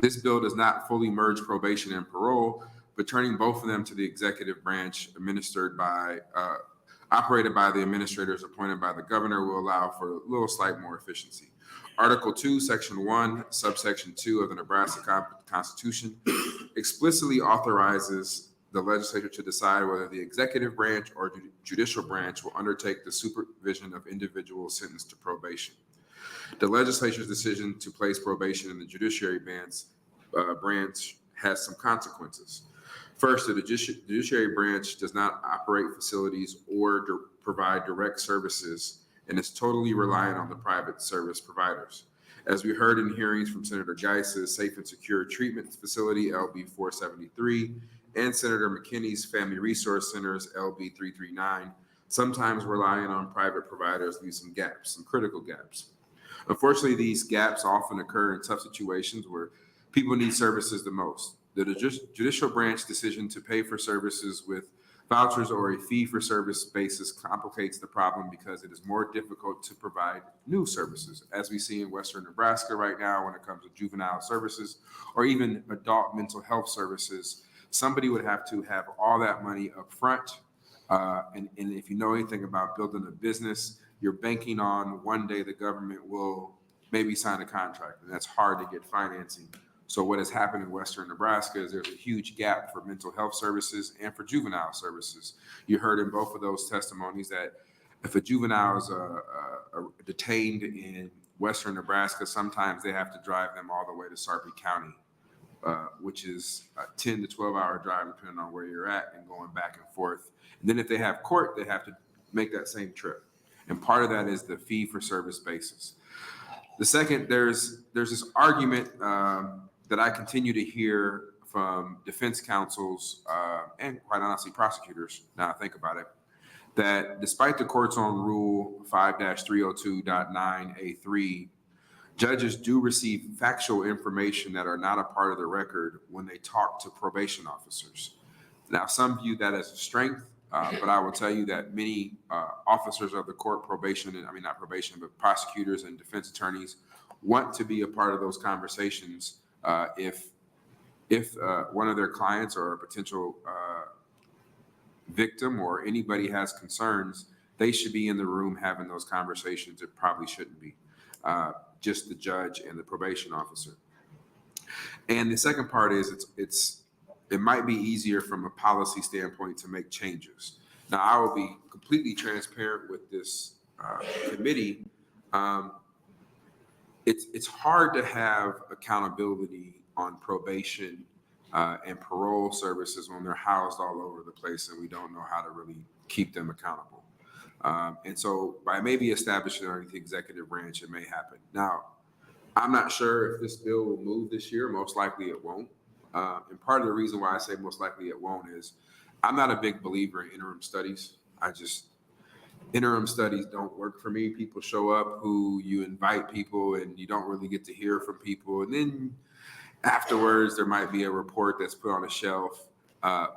[SPEAKER 2] This bill does not fully merge probation and parole, but turning both of them to the executive branch operated by the administrators appointed by the governor will allow for a little slight more efficiency. Article 2, Section 1, Subsection 2 of the Nebraska Constitution explicitly authorizes the legislature to decide whether the executive branch or judicial branch will undertake the supervision of individuals sentenced to probation. The legislature's decision to place probation in the judiciary branch has some consequences. First, the judiciary branch does not operate facilities or provide direct services and is totally reliant on the private service providers. As we heard in hearings from Senator Geist's Safe and Secure Treatment Facility, LB 473, and Senator McKinney's Family Resource Centers, LB 339, sometimes relying on private providers leave some gaps, some critical gaps. Unfortunately, these gaps often occur in tough situations where people need services the most. The judicial branch decision to pay for services with vouchers or a fee-for-service basis complicates the problem because it is more difficult to provide new services, as we see in Western Nebraska right now when it comes to juvenile services or even adult mental health services. Somebody would have to have all that money up front. And if you know anything about building a business, you're banking on one day the government will maybe sign a contract, and that's hard to get financing. So what has happened in Western Nebraska is there's a huge gap for mental health services and for juvenile services. You heard in both of those testimonies that if a juvenile is detained in Western Nebraska, sometimes they have to drive them all the way to Sarpy County, which is a 10 to 12-hour drive depending on where you're at and going back and forth. And then if they have court, they have to make that same trip. And part of that is the fee-for-service basis. The second, there's this argument that I continue to hear from defense counsels and quite honestly prosecutors, now I think about it, that despite the court's own rule 5-302.9A3, judges do receive factual information that are not a part of the record when they talk to probation officers. Now, some view that as a strength, but I will tell you that many officers of the court, prosecutors and defense attorneys want to be a part of those conversations. If one of their clients or a potential victim or anybody has concerns, they should be in the room having those conversations. It probably shouldn't be just the judge and the probation officer. And the second part is it might be easier from a policy standpoint to make changes. Now, I will be completely transparent with this committee. It's hard to have accountability on probation and parole services when they're housed all over the place and we don't know how to really keep them accountable. And so by maybe establishing it underneath the executive branch, it may happen. Now, I'm not sure if this bill will move this year. Most likely it won't. And part of the reason why I say most likely it won't is I'm not a big believer in interim studies. Interim studies don't work for me. People show up who you invite people and you don't really get to hear from people. And then afterwards, there might be a report that's put on a shelf.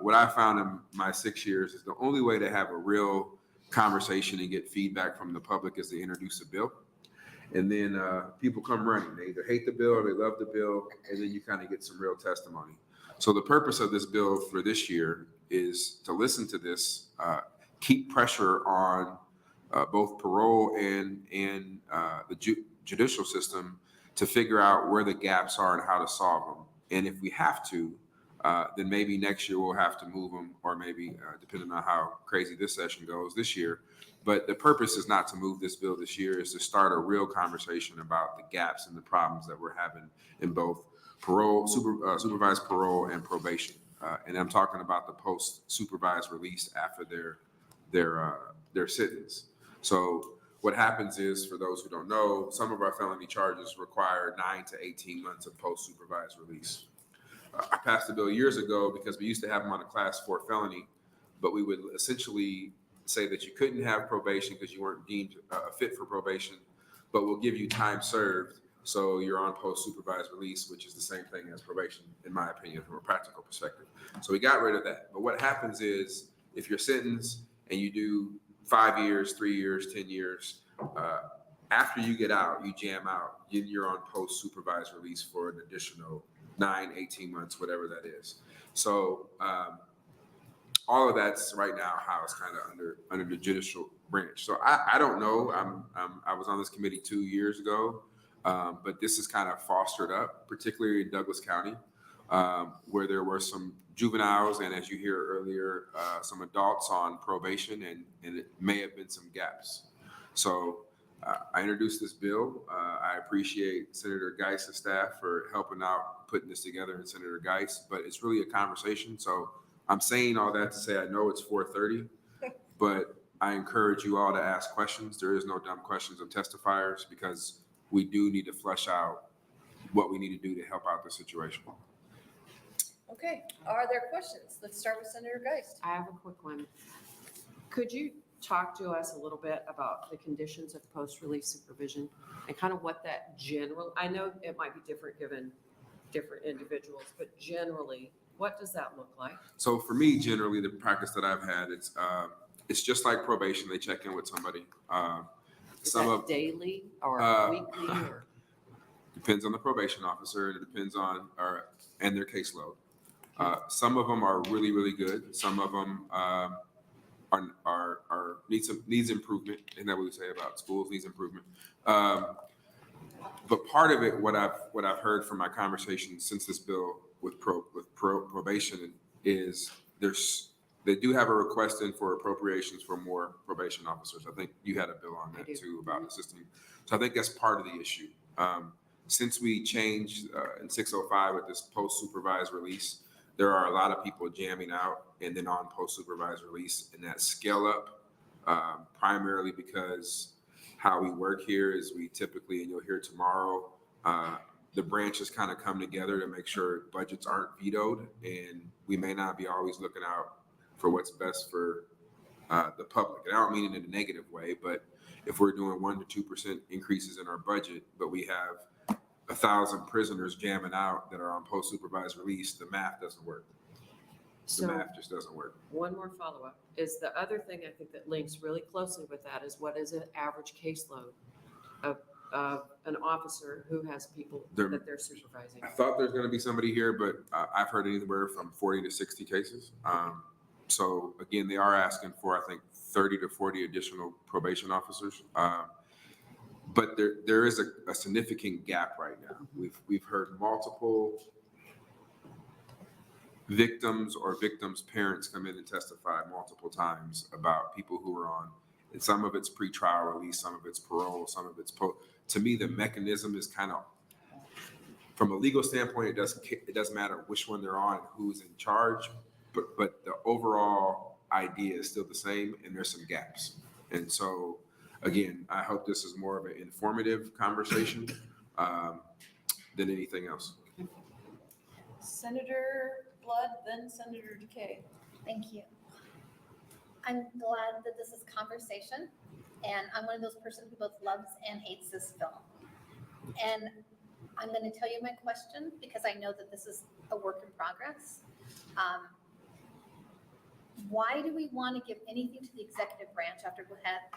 [SPEAKER 2] What I found in my 6 years is the only way to have a real conversation and get feedback from the public is to introduce a bill. And then people come running. They either hate the bill or they love the bill, and then you kind of get some real testimony. So the purpose of this bill for this year is to listen to this, keep pressure on both parole and the judicial system to figure out where the gaps are and how to solve them. And if we have to, then maybe next year we'll have to move them, or maybe depending on how crazy this session goes this year. But the purpose is not to move this bill this year, is to start a real conversation about the gaps and the problems that we're having in both parole, supervised parole and probation. And I'm talking about the post-supervised release after their sentence. So what happens is, for those who don't know, some of our felony charges require 9 to 18 months of post-supervised release. I passed the bill years ago because we used to have them on a class 4 felony, but we would essentially say that you couldn't have probation because you weren't deemed fit for probation, but we'll give you time served so you're on post-supervised release, which is the same thing as probation, in my opinion, from a practical perspective. So we got rid of that. But what happens is, if you're sentenced and you do 5 years, 3 years, 10 years, after you get out, you jam out, you're on post-supervised release for an additional 9, 18 months, whatever that is. So all of that's right now housed kind of under the judicial branch. So I don't know. I was on this committee 2 years ago, but this is kind of fostered up, particularly in Douglas County, where there were some juveniles and, as you hear earlier, some adults on probation, and it may have been some gaps. So I introduced this bill. I appreciate Senator Geist's staff for helping out putting this together, and Senator Geist, but it's really a conversation. So I'm saying all that to say I know it's 4:30, but I encourage you all to ask questions. There is no dumb questions of testifiers, because we do need to flesh out what we need to do to help out the situation.
[SPEAKER 8] Okay, are there questions? Let's start with Senator Geist.
[SPEAKER 5] I have a quick one. Could you talk to us a little bit about the conditions of post-release supervision and kind of what that I know it might be different given different individuals, but generally, what does that look like?
[SPEAKER 2] So for me, generally, the practice that I've had, it's just like probation. They check in with somebody.
[SPEAKER 5] Is that daily or weekly or?
[SPEAKER 2] Depends on the probation officer. It depends on and their caseload. Some of them are really, really good. Some of them needs improvement. Isn't that what we say about schools needs improvement? But part of it, what I've heard from my conversations since this bill with probation is they do have a request in for appropriations for more probation officers. I think you had a bill on that too about assisting. So I think that's part of the issue. Since we changed in 605 with this post-supervised release, there are a lot of people jamming out and then on post-supervised release, and that scale up primarily because how we work here is we typically, and you'll hear tomorrow, the branches kind of come together to make sure budgets aren't vetoed, and we may not be always looking out for what's best for the public. And I don't mean it in a negative way, but if we're doing 1% to 2% increases in our budget, but we have 1,000 prisoners jamming out that are on post-supervised release, the math doesn't work. The math just doesn't work.
[SPEAKER 5] One more follow-up is the other thing I think that links really closely with that is what is an average caseload of an officer who has people that they're supervising?
[SPEAKER 2] I thought there's going to be somebody here, but I've heard anywhere from 40 to 60 cases. So again, they are asking for, I think, 30 to 40 additional probation officers. But there is a significant gap right now. We've heard multiple victims or victims' parents come in and testify multiple times about people who are on, and some of it's pretrial release, some of it's parole, some of it's to me, the mechanism is kind of, from a legal standpoint, it doesn't matter which one they're on, who's in charge, but the overall idea is still the same, and there's some gaps. And so, again, I hope this is more of an informative conversation than anything else.
[SPEAKER 8] Senator Blood, then Senator Decay.
[SPEAKER 12] Thank you. I'm glad that this is conversation, and I'm one of those persons who both loves and hates this bill. And I'm going to tell you my question because I know that this is a work in progress. Why do we want to give anything to the executive branch after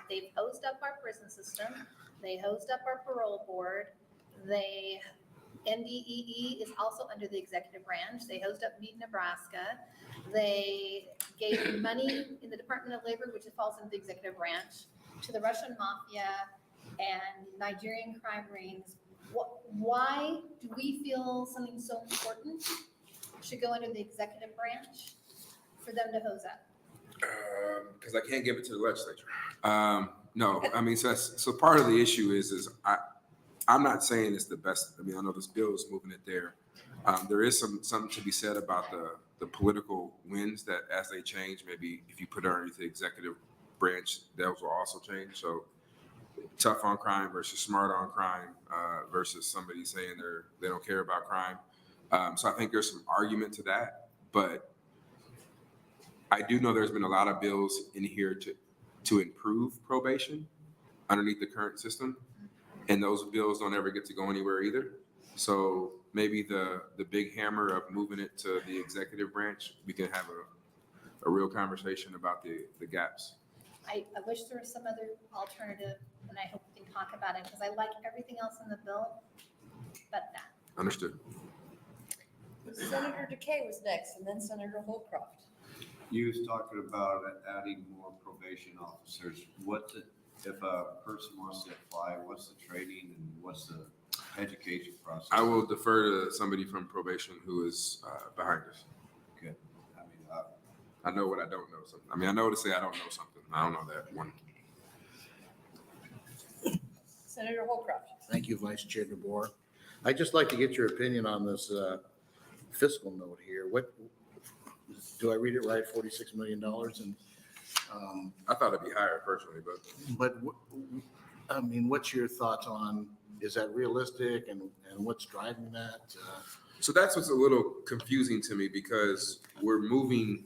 [SPEAKER 12] they've hosed up our prison system, they hosed up our parole board, NDEE is also under the executive branch. They hosed up Meet Nebraska. They gave money in the Department of Labor, which falls into the executive branch, to the Russian mafia and Nigerian crime rings. Why do we feel something so important should go under the executive branch for them to hose up?
[SPEAKER 2] Because I can't give it to the legislature. No, I mean, so part of the issue is I'm not saying it's the best. I mean, I know this bill is moving it there. There is something to be said about the political winds that as they change, maybe if you put it underneath the executive branch, those will also change. So tough on crime versus smart on crime versus somebody saying they don't care about crime. So I think there's some argument to that, but I do know there's been a lot of bills in here to improve probation underneath the current system. And those bills don't ever get to go anywhere either. So maybe the big hammer of moving it to the executive branch, we can have a real conversation about the gaps.
[SPEAKER 12] I wish there was some other alternative, and I hope we can talk about it, because I like everything else in the bill, but that.
[SPEAKER 2] Understood.
[SPEAKER 8] Senator Decay was next, and then Senator Holcroft.
[SPEAKER 1] You was talking about adding more probation officers. If a person wants to apply, what's the training and what's the education process?
[SPEAKER 2] I will defer to somebody from probation who is behind us.
[SPEAKER 1] Good. I mean,
[SPEAKER 2] I know what I don't know. I mean, I know to say I don't know something. I don't know that one.
[SPEAKER 8] Senator Holcroft.
[SPEAKER 9] Thank you, Vice Chair DeBoer. I'd just like to get your opinion on this fiscal note here. What, do I read it right? $46 million? And
[SPEAKER 2] I thought it'd be higher personally,
[SPEAKER 9] but I mean, what's your thoughts on, is that realistic and what's driving that?
[SPEAKER 2] So that's what's a little confusing to me because we're moving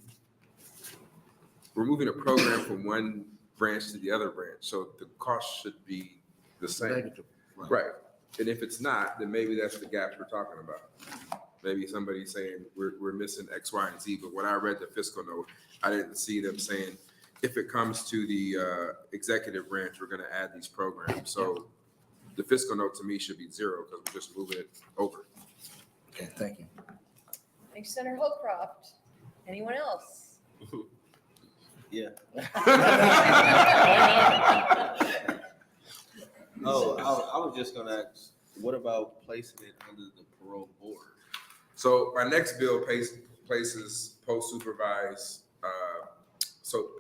[SPEAKER 2] a program from one branch to the other branch. So the cost should be the same.
[SPEAKER 9] Negative,
[SPEAKER 2] Right. And if it's not, then maybe that's the gap we're talking about. Maybe somebody's saying we're missing X, Y, and Z, but when I read the fiscal note, I didn't see them saying, if it comes to the executive branch, we're gonna add these programs. So the fiscal note to me should be zero because we're just moving it over.
[SPEAKER 9] Okay, thank you.
[SPEAKER 8] Thanks, Senator Holcroft. Anyone else?
[SPEAKER 4] Yeah. Oh, I was just gonna ask, what about placing it under the parole board?
[SPEAKER 2] So my next bill places post-supervised,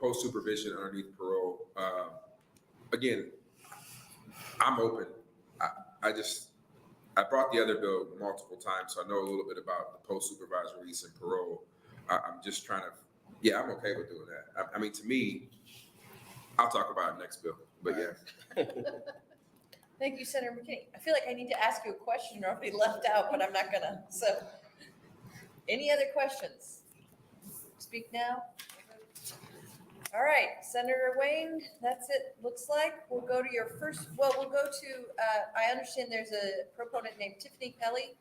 [SPEAKER 2] post supervision underneath parole. Again, I'm open. I brought the other bill multiple times, so I know a little bit about the post-supervised release and parole. I'm just trying to, I'm okay with doing that. I mean, to me, I'll talk about it next bill, but yeah.
[SPEAKER 8] Thank you, Senator McKinney. I feel like I need to ask you a question or I'll be left out, but I'm not gonna. So, any other questions? Speak now. All right, Senator Wayne, that's it, looks like. We'll go to your first, we'll go to, I understand there's a proponent named Tiffany Kelly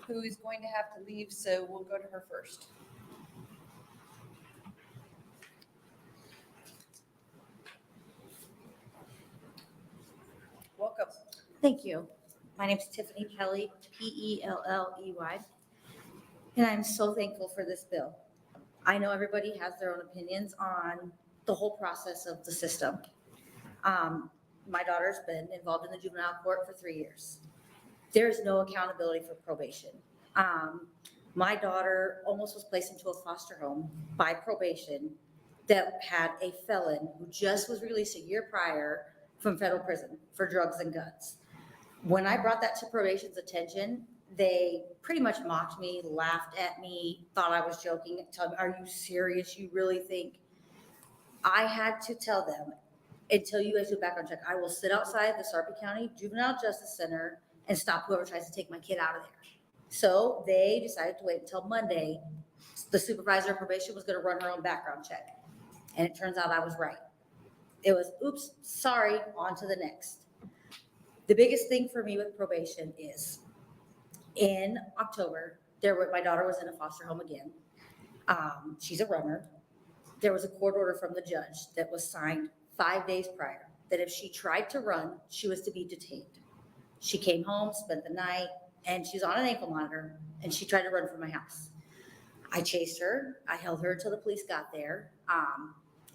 [SPEAKER 8] who is going to have to leave, so we'll go to her first. Welcome.
[SPEAKER 6] Thank you. My name is Tiffany Kelly, Pelley, and I'm so thankful for this bill. I know everybody has their own opinions on the whole process of the system. My daughter's been involved in the juvenile court for 3 years. There is no accountability for probation. My daughter almost was placed into a foster home by probation that had a felon who just was released a year prior from federal prison for drugs and guns. When I brought that to probation's attention, they pretty much mocked me, laughed at me, thought I was joking, told me, "Are you serious? You really think?" I had to tell them, until you guys do a background check, I will sit outside the Sarpy County Juvenile Justice Center and stop whoever tries to take my kid out of there. So they decided to wait until Monday. The supervisor of probation was gonna run her own background check. And it turns out I was right. It was, oops, sorry, on to the next. The biggest thing for me with probation is in October, my daughter was in a foster home again. She's a runner. There was a court order from the judge that was signed 5 days prior, that if she tried to run, she was to be detained. She came home, spent the night, and she was on an ankle monitor, and she tried to run from my house. I chased her. I held her until the police got there,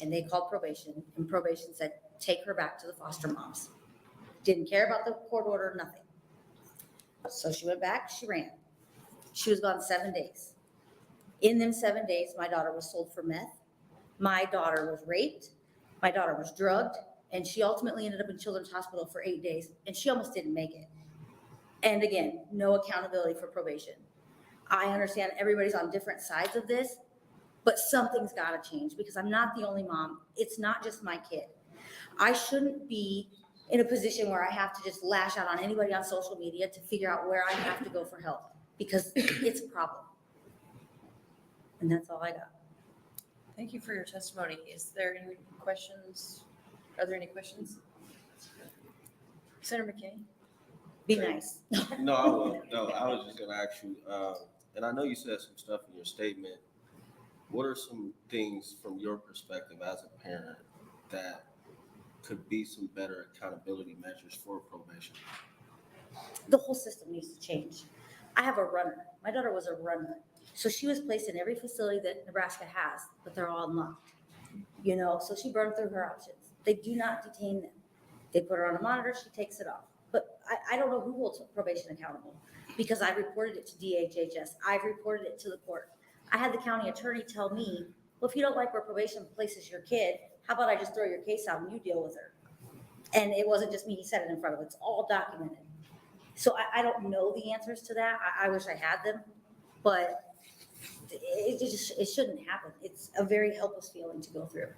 [SPEAKER 6] and they called probation, and probation said, take her back to the foster moms. Didn't care about the court order, nothing. So she went back, she ran. She was gone 7 days. In them 7 days, my daughter was sold for meth. My daughter was raped. My daughter was drugged. And she ultimately ended up in Children's Hospital for 8 days. And she almost didn't make it. And again, no accountability for probation. I understand everybody's on different sides of this, but something's got to change because I'm not the only mom. It's not just my kid. I shouldn't be in a position where I have to just lash out on anybody on social media to figure out where I have to go for help because it's a problem. And that's all I got.
[SPEAKER 8] Thank you for your testimony. Is there any questions? Are there any questions? Senator McKinney?
[SPEAKER 6] Be nice.
[SPEAKER 4] No, I won't. No, I was just gonna ask you, and I know you said some stuff in your statement. What are some things from your perspective as a parent that could be some better accountability measures for probation?
[SPEAKER 6] The whole system needs to change. I have a runner. My daughter was a runner. So she was placed in every facility that Nebraska has, but they're all unlocked. So she burned through her options. They do not detain them. They put her on a monitor, she takes it off. But I don't know who holds probation accountable because I reported it to DHHS. I've reported it to the court. I had the county attorney tell me, well, if you don't like where probation places your kid, how about I just throw your case out and you deal with her? And it wasn't just me, he said it in front of it. It's all documented. So I don't know the answers to that. I wish I had them, but it shouldn't happen. It's a very helpless feeling to go through.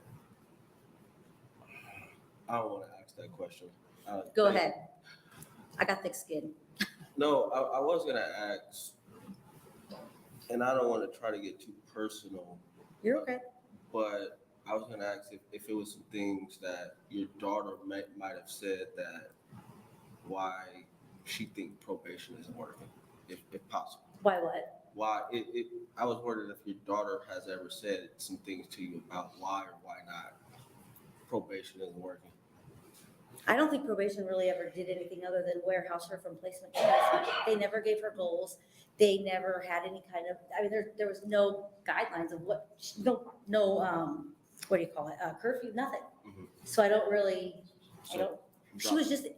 [SPEAKER 4] I don't want to ask that question.
[SPEAKER 6] Go ahead. I got thick skin.
[SPEAKER 4] No, I was gonna ask, and I don't want to try to get too personal,
[SPEAKER 6] You're okay.
[SPEAKER 4] but I was gonna ask if it was some things that your daughter might have said that why she think probation isn't working, if possible.
[SPEAKER 6] Why what?
[SPEAKER 4] Why, I was wondering if your daughter has ever said some things to you about why or why not probation isn't working.
[SPEAKER 6] I don't think probation really ever did anything other than warehouse her from placement to placement. They never gave her goals. They never had any kind of, I mean, there was no guidelines of what, what do you call it, curfew, nothing.
[SPEAKER 4] Mhm.
[SPEAKER 6] So I don't really, she was just,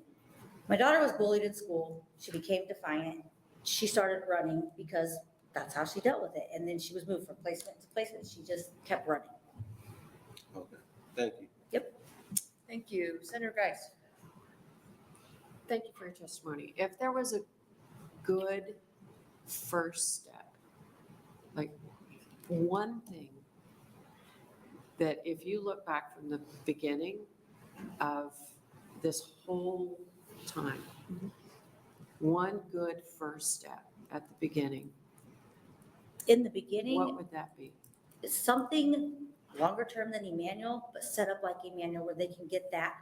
[SPEAKER 6] my daughter was bullied in school. She became defiant. She started running because that's how she dealt with it. And then she was moved from placement to placement. She just kept running.
[SPEAKER 4] Okay, thank you.
[SPEAKER 6] Yep.
[SPEAKER 8] Thank you. Senator Geist.
[SPEAKER 5] Thank you for your testimony. If there was a good first step, like one thing that if you look back from the beginning of this whole time, one good first step at the beginning,
[SPEAKER 6] In the beginning,
[SPEAKER 5] what would that be?
[SPEAKER 6] something longer term than Emmanuel, but set up like Emmanuel where they can get that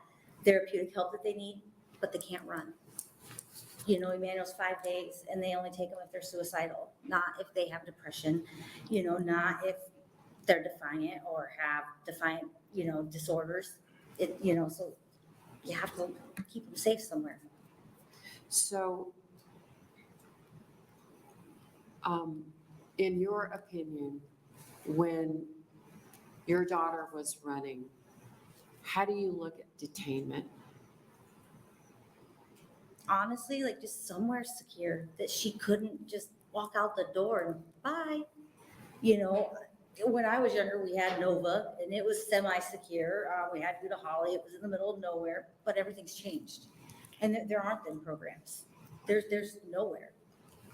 [SPEAKER 6] therapeutic help that they need, but they can't run. You know, Emmanuel's 5 days and they only take them if they're suicidal, not if they have depression, you know, not if they're defiant or have defiant, you know, disorders. It, you know, so you have to keep them safe somewhere.
[SPEAKER 5] So, in your opinion, when your daughter was running, how do you look at detainment?
[SPEAKER 6] Honestly, like just somewhere secure that she couldn't just walk out the door and bye. You know, when I was younger, we had Nova and it was semi-secure. We had Buda Holly. It was in the middle of nowhere, but everything's changed. And there aren't them programs. There's nowhere.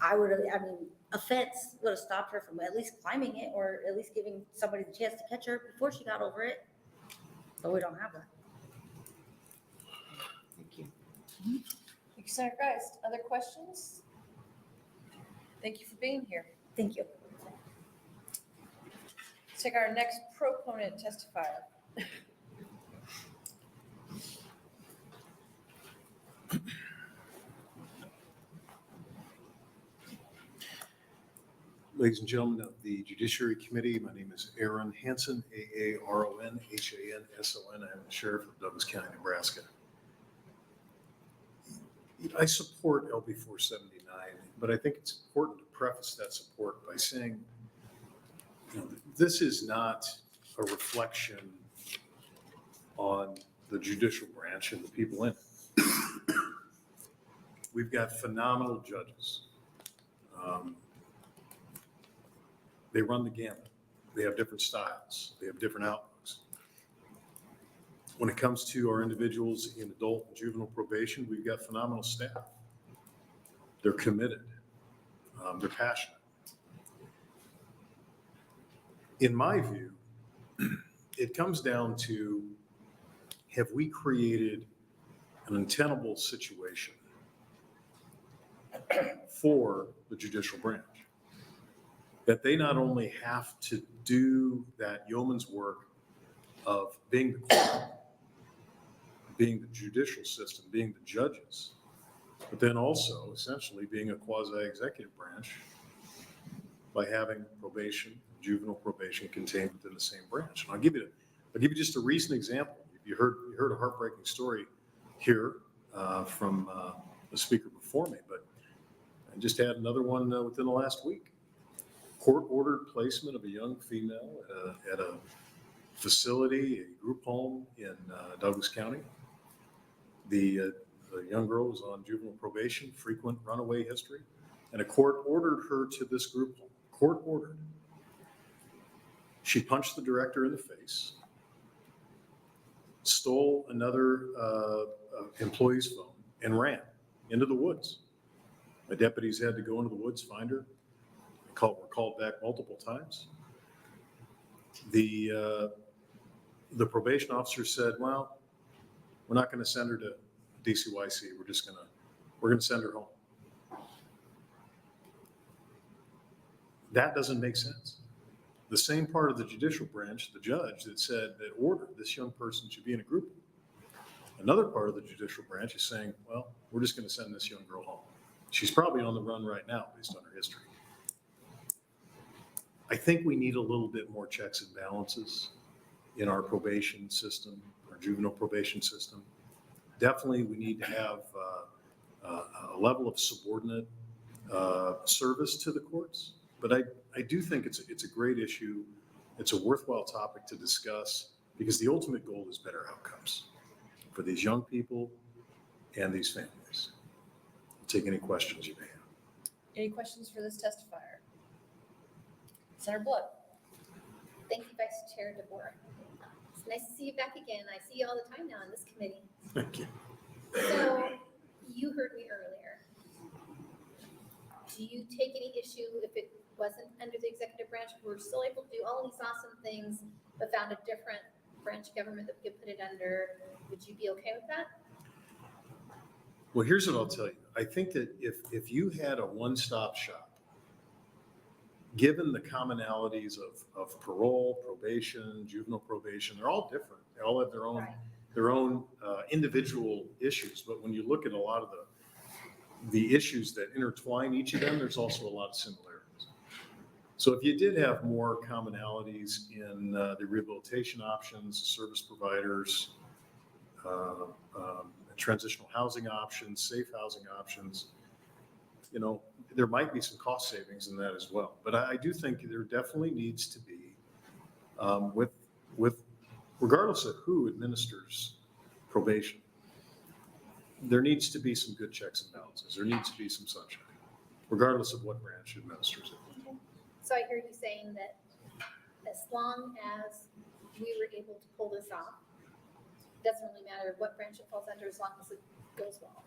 [SPEAKER 6] I mean, a fence would have stopped her from at least climbing it or at least giving somebody the chance to catch her before she got over it. But we don't have that.
[SPEAKER 5] Thank you.
[SPEAKER 8] Thank you, Senator Geist. Other questions? Thank you for being here.
[SPEAKER 6] Thank you.
[SPEAKER 8] Let's take our next proponent testifier.
[SPEAKER 7] Ladies and gentlemen of the Judiciary Committee, my name is Aaron Hansen, Aaronhanson. I am the Sheriff of Douglas County, Nebraska. I support LB 479, but I think it's important to preface that support by saying, you know, this is not a reflection on the judicial branch and the people in it. We've got phenomenal judges. They run the gamut. They have different styles. They have different outlooks. When it comes to our individuals in adult and juvenile probation, we've got phenomenal staff. They're committed. They're passionate. In my view, it comes down to, have we created an untenable situation for the judicial branch? That they not only have to do that yeoman's work of being the court, being the judicial system, being the judges, but then also essentially being a quasi-executive branch by having probation, juvenile probation contained within the same branch. And I'll give you just a recent example. You heard a heartbreaking story here from the speaker before me, but I just had another one within the last week. Court-ordered placement of a young female at a facility, a group home in Douglas County. The young girl was on juvenile probation, frequent runaway history, and a court ordered her to this group home. Court ordered. She punched the director in the face, stole another employee's phone, and ran into the woods. My deputies had to go into the woods, find her. Were called back multiple times. The probation officer said, well, we're not going to send her to DCYC. We're going to send her home. That doesn't make sense. The same part of the judicial branch, the judge that said that ordered this young person should be in a group. Another part of the judicial branch is saying, well, we're just going to send this young girl home. She's probably on the run right now based on her history. I think we need a little bit more checks and balances in our probation system, our juvenile probation system. Definitely, we need to have a level of subordinate service to the courts. But I do think it's a great issue. It's a worthwhile topic to discuss because the ultimate goal is better outcomes for these young people and these families. I'll take any questions you may have.
[SPEAKER 8] Any questions for this testifier? Senator Blood.
[SPEAKER 12] Thank you, Vice Chair DeBoer. It's nice to see you back again. I see you all the time now in this committee.
[SPEAKER 7] Thank you.
[SPEAKER 12] So you heard me earlier. Do you take any issue if it wasn't under the executive branch? We're still able to do all these awesome things, but found a different branch of government that we could put it under. Would you be okay with that?
[SPEAKER 7] Well, here's what I'll tell you. I think that if you had a one-stop shop, given the commonalities of parole, probation, juvenile probation, they're all different. They all have their own individual issues. But when you look at a lot of the issues that intertwine each of them, there's also a lot of similarities. So if you did have more commonalities in the rehabilitation options, service providers, transitional housing options, safe housing options, you know, there might be some cost savings in that as well. But I do think there definitely needs to be, with regardless of who administers probation, there needs to be some good checks and balances. There needs to be some sunshine, regardless of what branch administers it.
[SPEAKER 12] Okay. So I hear you saying that as long as we were able to pull this off, it doesn't really matter what branch it falls under as long as it goes well.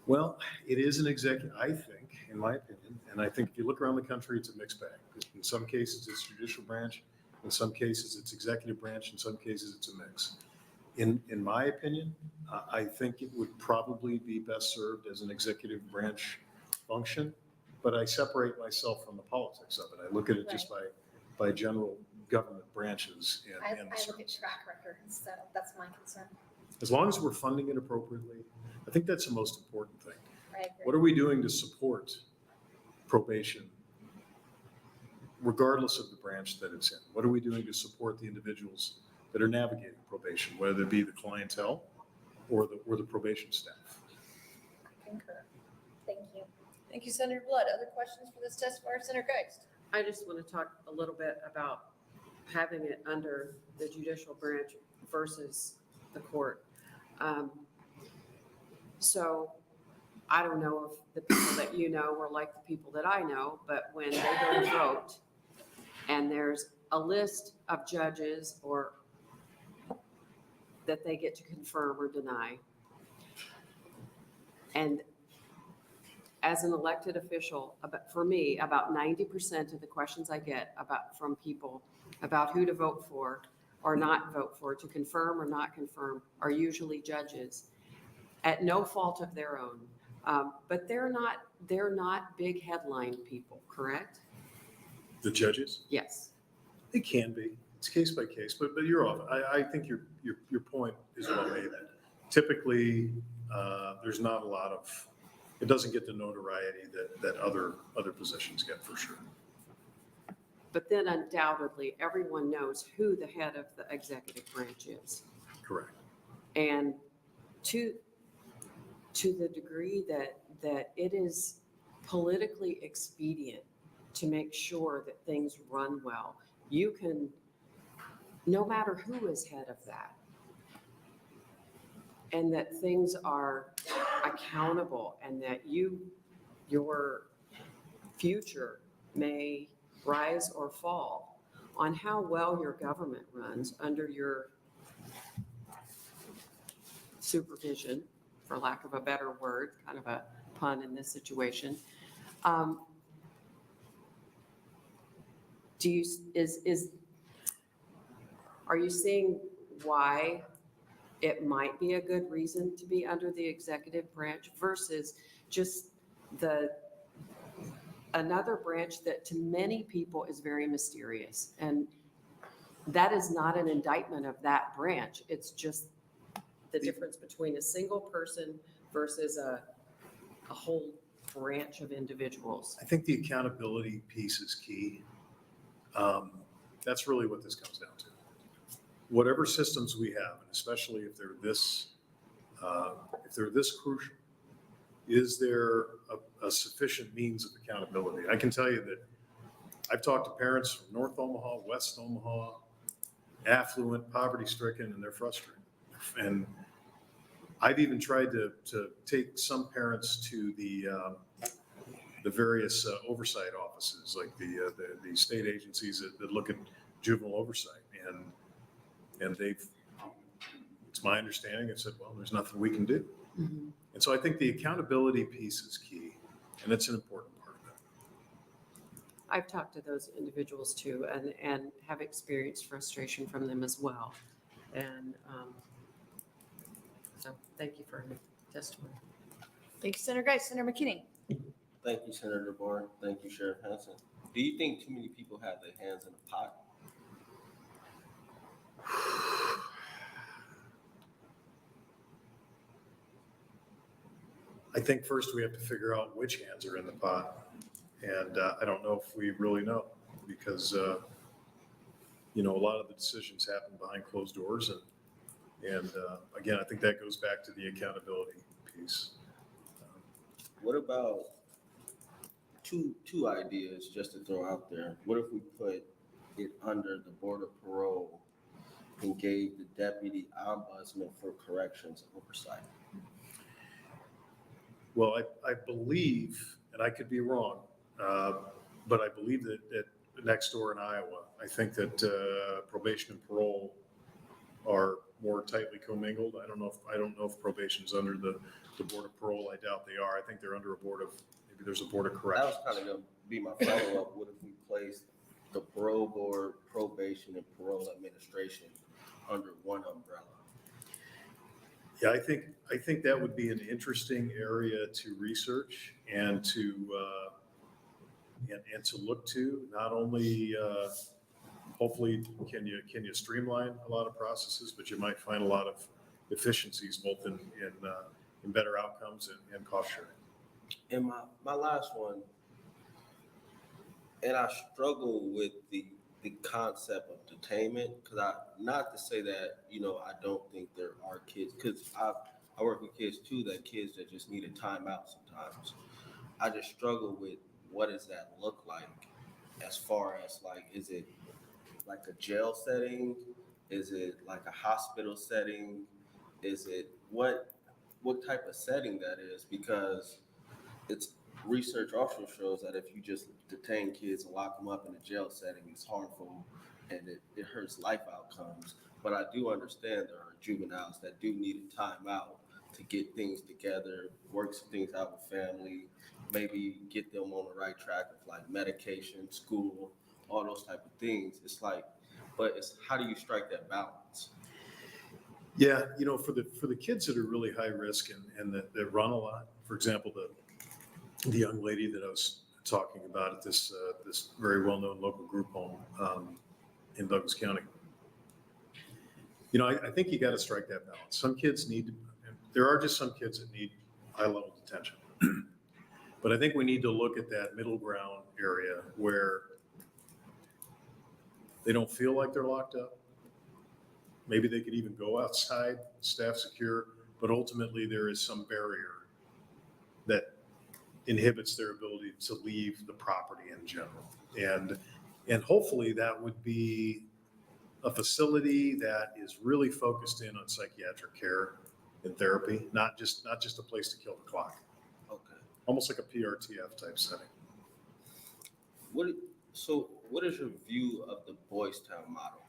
[SPEAKER 7] Well, it is an executive, I think, in my opinion, and I think if you look around the country, it's a mixed bag. In some cases, it's judicial branch. In some cases, it's executive branch. In some cases, it's a mix. In my opinion, I think it would probably be best served as an executive branch function, but I separate myself from the politics of it. I look at it just by general government branches and the
[SPEAKER 12] I look at
[SPEAKER 7] services.
[SPEAKER 12] track records, so that's my concern.
[SPEAKER 7] As long as we're funding it appropriately, I think that's the most important thing.
[SPEAKER 12] I agree.
[SPEAKER 7] What are we doing to support probation, regardless of the branch that it's in? What are we doing to support the individuals that are navigating probation, whether it be the clientele or the probation staff?
[SPEAKER 12] I concur. Thank you.
[SPEAKER 8] Thank you, Senator Blood. Other questions for this testifier, Senator Geist?
[SPEAKER 5] I just want to talk a little bit about having it under the judicial branch versus the court. So I don't know if the people that you know were like the people that I know, but when they go to vote and there's a list of judges or that they get to confirm or deny. And as an elected official, for me, about 90% of the questions I get from people about who to vote for or not vote for, to confirm or not confirm, are usually judges at no fault of their own. But they're not big headline people, correct?
[SPEAKER 7] The judges?
[SPEAKER 5] Yes.
[SPEAKER 7] They can be. It's case by case, but you're off. I think your point is well made. Typically, there's not a lot of, it doesn't get the notoriety that other positions get for sure.
[SPEAKER 5] But then undoubtedly, everyone knows who the head of the executive branch is.
[SPEAKER 7] Correct.
[SPEAKER 5] And to the degree that it is politically expedient to make sure that things run well, you can, no matter who is head of that, and that things are accountable and that your future may rise or fall on how well your government runs under your supervision, for lack of a better word, kind of a pun in this situation. Are you seeing why it might be a good reason to be under the executive branch versus just the another branch that to many people is very mysterious. And that is not an indictment of that branch. It's just the difference between a single person versus a whole branch of individuals.
[SPEAKER 7] I think the accountability piece is key. That's really what this comes down to. Whatever systems we have, and especially if they're this crucial, is there a sufficient means of accountability? I can tell you that I've talked to parents from North Omaha, West Omaha, affluent, poverty-stricken, and they're frustrated. And I've even tried to take some parents to the various oversight offices, like the state agencies that look at juvenile oversight. And it's my understanding, they've said, well, there's nothing we can do.
[SPEAKER 5] Mm-hmm.
[SPEAKER 7] And so I think the accountability piece is key, and it's an important part of it.
[SPEAKER 5] I've talked to those individuals too, and have experienced frustration from them as well. And so thank you for your testimony.
[SPEAKER 8] Thank you, Senator Geist. Senator McKinney.
[SPEAKER 4] Thank you, Senator Bourne. Thank you, Sheriff Hansen. Do you think too many people have their hands in the pot?
[SPEAKER 7] I think first we have to figure out which hands are in the pot. And I don't know if we really know, because, a lot of the decisions happen behind closed doors. And again, I think that goes back to the accountability piece.
[SPEAKER 4] What about two ideas just to throw out there? What if we put it under the Board of Parole and gave the Deputy Ombudsman for Corrections oversight?
[SPEAKER 7] Well, I believe, and I could be wrong, but I believe that next door in Iowa, I think that probation and parole are more tightly commingled. I don't know if probation's under the Board of Parole. I doubt they are. I think they're under maybe there's a Board of Corrections.
[SPEAKER 4] That was kind of going to be my follow-up. What if we placed the Parole Board, Probation, and Parole Administration under one umbrella?
[SPEAKER 7] Yeah, I think that would be an interesting area to research and to look to. Not only hopefully can you streamline a lot of processes, but you might find a lot of efficiencies both in better outcomes and cost sharing.
[SPEAKER 4] And my last one, and I struggle with the concept of detainment, because not to say that, I don't think there are kids, because I work with kids too, that just need a timeout sometimes. I just struggle with what does that look like, as far as is it like a jail setting? Is it like a hospital setting? Is it what type of setting that is? Because it's research also shows that if you just detain kids and lock them up in a jail setting, it's harmful and it hurts life outcomes. But I do understand there are juveniles that do need a timeout to get things together, work some things out with family, maybe get them on the right track of medication, school, all those type of things. But it's how do you strike that balance?
[SPEAKER 7] Yeah, for the kids that are really high risk and that run a lot, for example, the young lady that I was talking about at this very well-known local group home in Douglas County. I think you got to strike that balance. Some kids there are just some kids that need high-level detention. But I think we need to look at that middle ground area where they don't feel like they're locked up. Maybe they could even go outside, staff secure, but ultimately there is some barrier that inhibits their ability to leave the property in general. And hopefully that would be a facility that is really focused in on psychiatric care and therapy, not just a place to kill the clock.
[SPEAKER 4] Okay.
[SPEAKER 7] Almost like a PRTF type setting.
[SPEAKER 4] What is your view of the Boys Town model?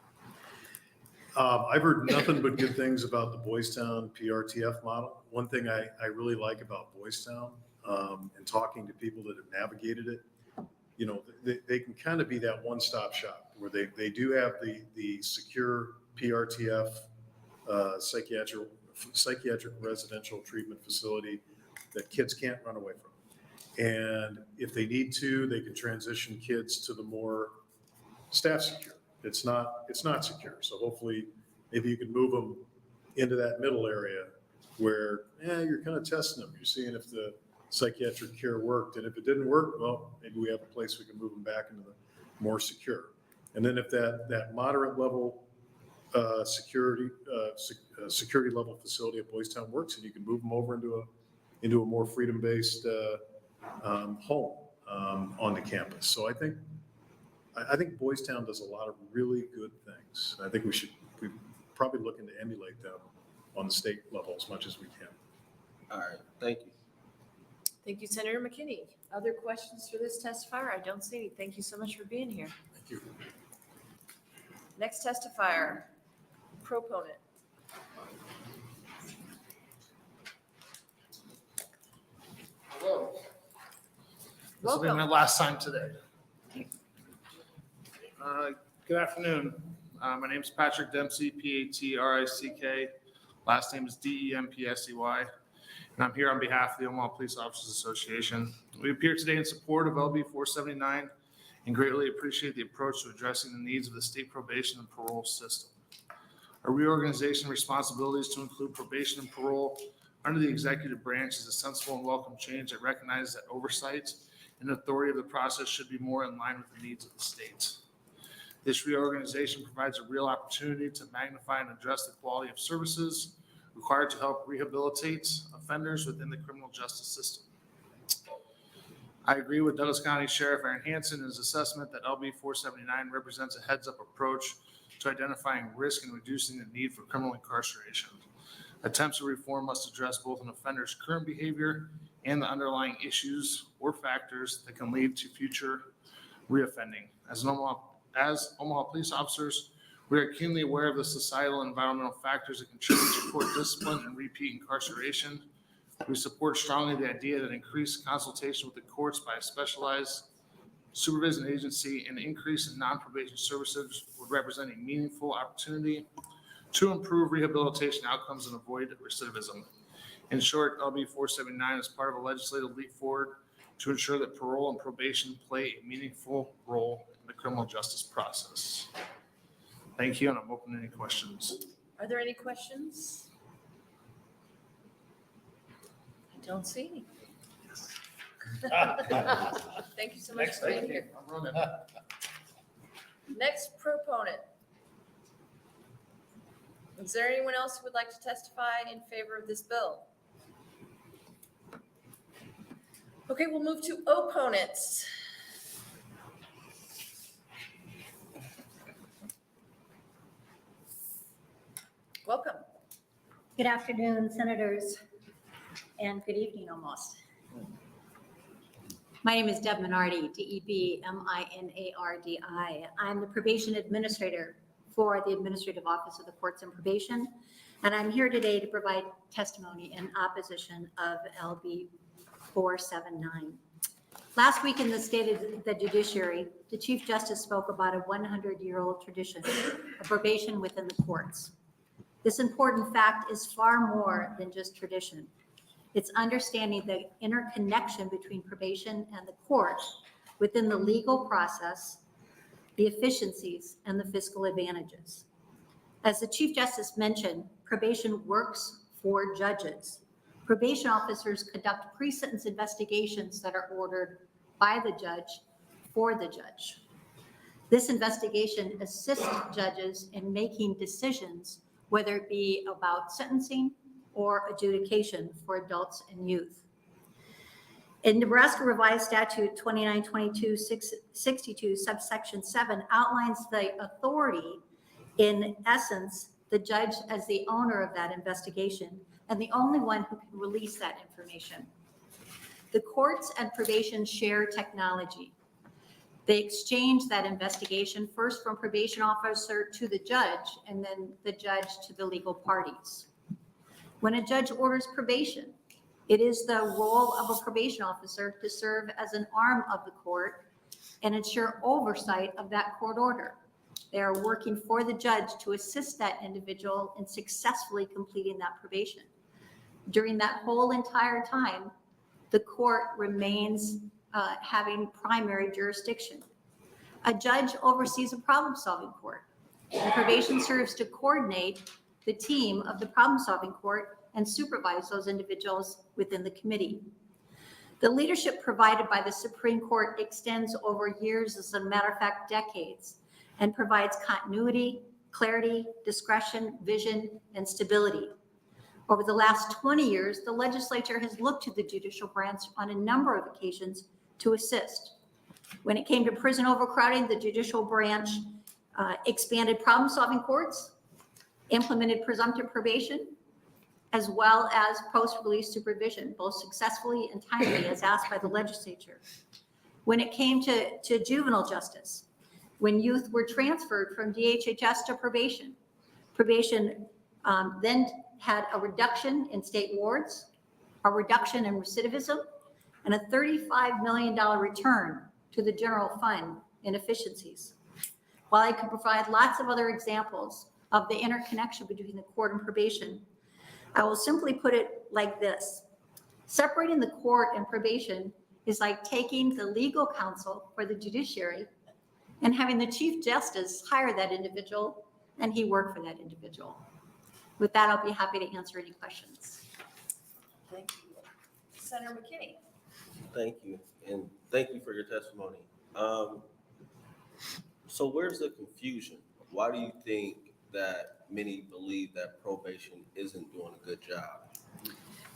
[SPEAKER 7] I've heard nothing but good things about the Boys Town PRTF model. One thing I really like about Boys Town, and talking to people that have navigated it, they can kind of be that one-stop shop where they do have the secure PRTF psychiatric residential treatment facility that kids can't run away from. And if they need to, they can transition kids to the more staff secure. It's not secure. So hopefully, maybe you can move them into that middle area where, you're kind of testing them. You're seeing if the psychiatric care worked. And if it didn't work, well, maybe we have a place we can move them back into the more secure. And then if that moderate level security level facility at Boys Town works, and you can move them over into a more freedom-based home on the campus. So I think Boys Town does a lot of really good things. I think we probably looking to emulate them on the state level as much as we can.
[SPEAKER 4] All right, thank you.
[SPEAKER 8] Thank you, Senator McKinney. Other questions for this testifier? I don't see any. Thank you so much for being here.
[SPEAKER 7] Thank you.
[SPEAKER 8] Next testifier, proponent.
[SPEAKER 11] Hello. This will be
[SPEAKER 8] Welcome.
[SPEAKER 11] my last time today. Good afternoon. My name is Patrick Dempsey, Patrick. Last name is Dempsey. And I'm here on behalf of the Omaha Police Officers Association. We appear today in support of LB 479 and greatly appreciate the approach to addressing the needs of the state probation and parole system. Our reorganization responsibilities to include probation and parole under the executive branch is a sensible and welcome change that recognizes that oversight and authority of the process should be more in line with the needs of the state. This reorganization provides a real opportunity to magnify and address the quality of services required to help rehabilitate offenders within the criminal justice system. I agree with Douglas County Sheriff Aaron Hansen in his assessment that LB 479 represents a heads-up approach to identifying risk and reducing the need for criminal incarceration. Attempts to reform must address both an offender's current behavior and the underlying issues or factors that can lead to future reoffending. As Omaha police officers, we are keenly aware of the societal and environmental factors that contribute to poor discipline and repeat incarceration. We support strongly the idea that increased consultation with the courts by a specialized supervision agency and increase in non-probation services would represent a meaningful opportunity to improve rehabilitation outcomes and avoid recidivism. In short, LB 479 is part of a legislative leap forward to ensure that parole and probation play a meaningful role in the criminal justice process. Thank you, and I'm open to any questions.
[SPEAKER 8] Are there any questions? I don't see any. Thank you so much for being here.
[SPEAKER 11] I'm running.
[SPEAKER 8] Next proponent. Is there anyone else who would like to testify in favor of this bill? Okay, we'll move to opponents. Welcome.
[SPEAKER 18] Good afternoon, Senators, and good evening almost. My name is Deb Minardi, Debminardi. I'm the probation administrator for the Administrative Office of the Courts and Probation, and I'm here today to provide testimony in opposition of LB 479. Last week in the State of the Judiciary, the Chief Justice spoke about a 100-year-old tradition of probation within the courts. This important fact is far more than just tradition. It's understanding the interconnection between probation and the court within the legal process, the efficiencies, and the fiscal advantages. As the Chief Justice mentioned, probation works for judges. Probation officers conduct pre-sentence investigations that are ordered by the judge for the judge. This investigation assists judges in making decisions, whether it be about sentencing or adjudication for adults and youth. In Nebraska Revised Statute 2922-62, subsection 7 outlines the authority, in essence, the judge as the owner of that investigation and the only one who can release that information. The courts and probation share technology. They exchange that investigation first from probation officer to the judge and then the judge to the legal parties. When a judge orders probation, it is the role of a probation officer to serve as an arm of the court and ensure oversight of that court order. They are working for the judge to assist that individual in successfully completing that probation. During that whole entire time, the court remains having primary jurisdiction. A judge oversees a problem-solving court. And probation serves to coordinate the team of the problem-solving court and supervise those individuals within the committee. The leadership provided by the Supreme Court extends over years, as a matter of fact, decades, and provides continuity, clarity, discretion, vision, and stability. Over the last 20 years, the legislature has looked to the judicial branch on a number of occasions to assist. When it came to prison overcrowding, the judicial branch expanded problem-solving courts, implemented presumptive probation, as well as post-release supervision, both successfully and timely as asked by the legislature. When it came to juvenile justice, when youth were transferred from DHHS to probation, then had a reduction in state wards, a reduction in recidivism, and a $35 million return to the general fund in efficiencies. While I could provide lots of other examples of the interconnection between the court and probation, I will simply put it like this. Separating the court and probation is like taking the legal counsel for the judiciary and having the Chief Justice hire that individual and he work for that individual. With that, I'll be happy to answer any questions.
[SPEAKER 8] Thank you. Senator McKinney.
[SPEAKER 4] Thank you, and thank you for your testimony. So where's the confusion? Why do you think that many believe that probation isn't doing a good job?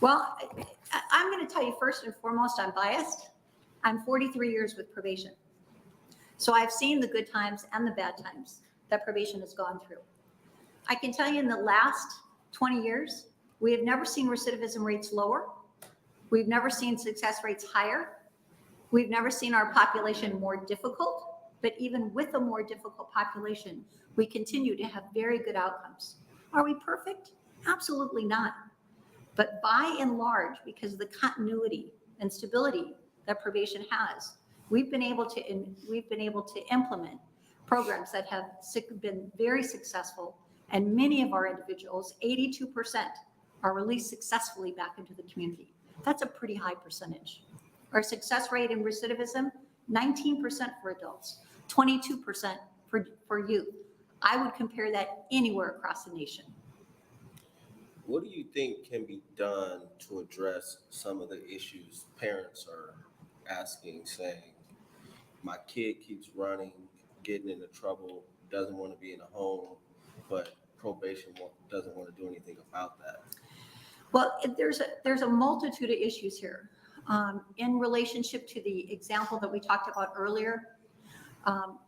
[SPEAKER 18] Well, I'm going to tell you first and foremost, I'm biased. I'm 43 years with probation. So I've seen the good times and the bad times that probation has gone through. I can tell you in the last 20 years, we have never seen recidivism rates lower. We've never seen success rates higher. We've never seen our population more difficult, but even with a more difficult population, we continue to have very good outcomes. Are we perfect? Absolutely not. But by and large, because of the continuity and stability that probation has, we've been able to implement programs that have been very successful, and many of our individuals, 82%, are released successfully back into the community. That's a pretty high percentage. Our success rate in recidivism, 19% for adults, 22% for youth. I would compare that anywhere across the nation.
[SPEAKER 4] What do you think can be done to address some of the issues parents are asking, saying, my kid keeps running, getting into trouble, doesn't want to be in a home, but probation doesn't want to do anything about that?
[SPEAKER 18] Well, there's a multitude of issues here. In relationship to the example that we talked about earlier,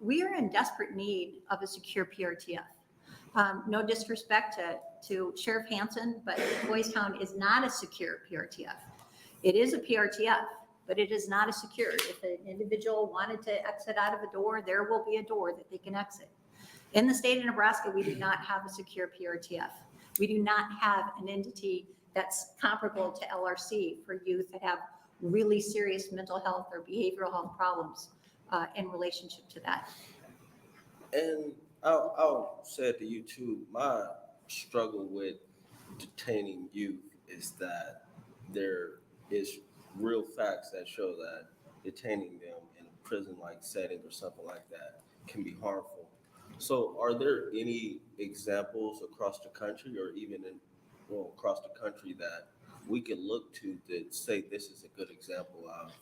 [SPEAKER 18] we are in desperate need of a secure PRTF. No disrespect to Sheriff Hansen, but Boys Town is not a secure PRTF. It is a PRTF, but it is not a secure. If an individual wanted to exit out of a door, there will be a door that they can exit. In the state of Nebraska, we do not have a secure PRTF. We do not have an entity that's comparable to LRC for youth that have really serious mental health or behavioral health problems in relationship to that.
[SPEAKER 4] And I'll say it to you too, my struggle with detaining youth is that there is real facts that show that detaining them in a prison-like setting or something like that can be harmful. So are there any examples across the country or even across the country that we can look to that say this is a good example of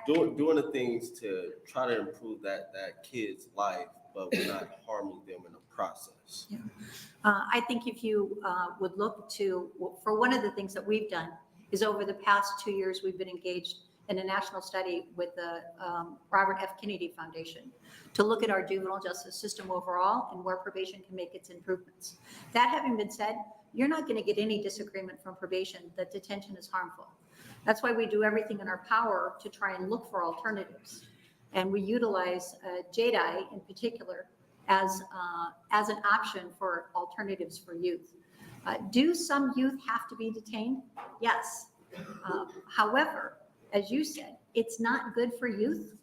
[SPEAKER 4] doing the things to try to improve that kid's life, but we're not harming them in the process?
[SPEAKER 18] Yeah. I think if you would look to, for one of the things that we've done is over the past 2 years, we've been engaged in a national study with the Robert F. Kennedy Foundation to look at our juvenile justice system overall and where probation can make its improvements. That having been said, you're not going to get any disagreement from probation that detention is harmful. That's why we do everything in our power to try and look for alternatives. And we utilize JDI in particular as an option for alternatives for youth. Do some youth have to be detained? Yes. However, as you said, it's not good for youth,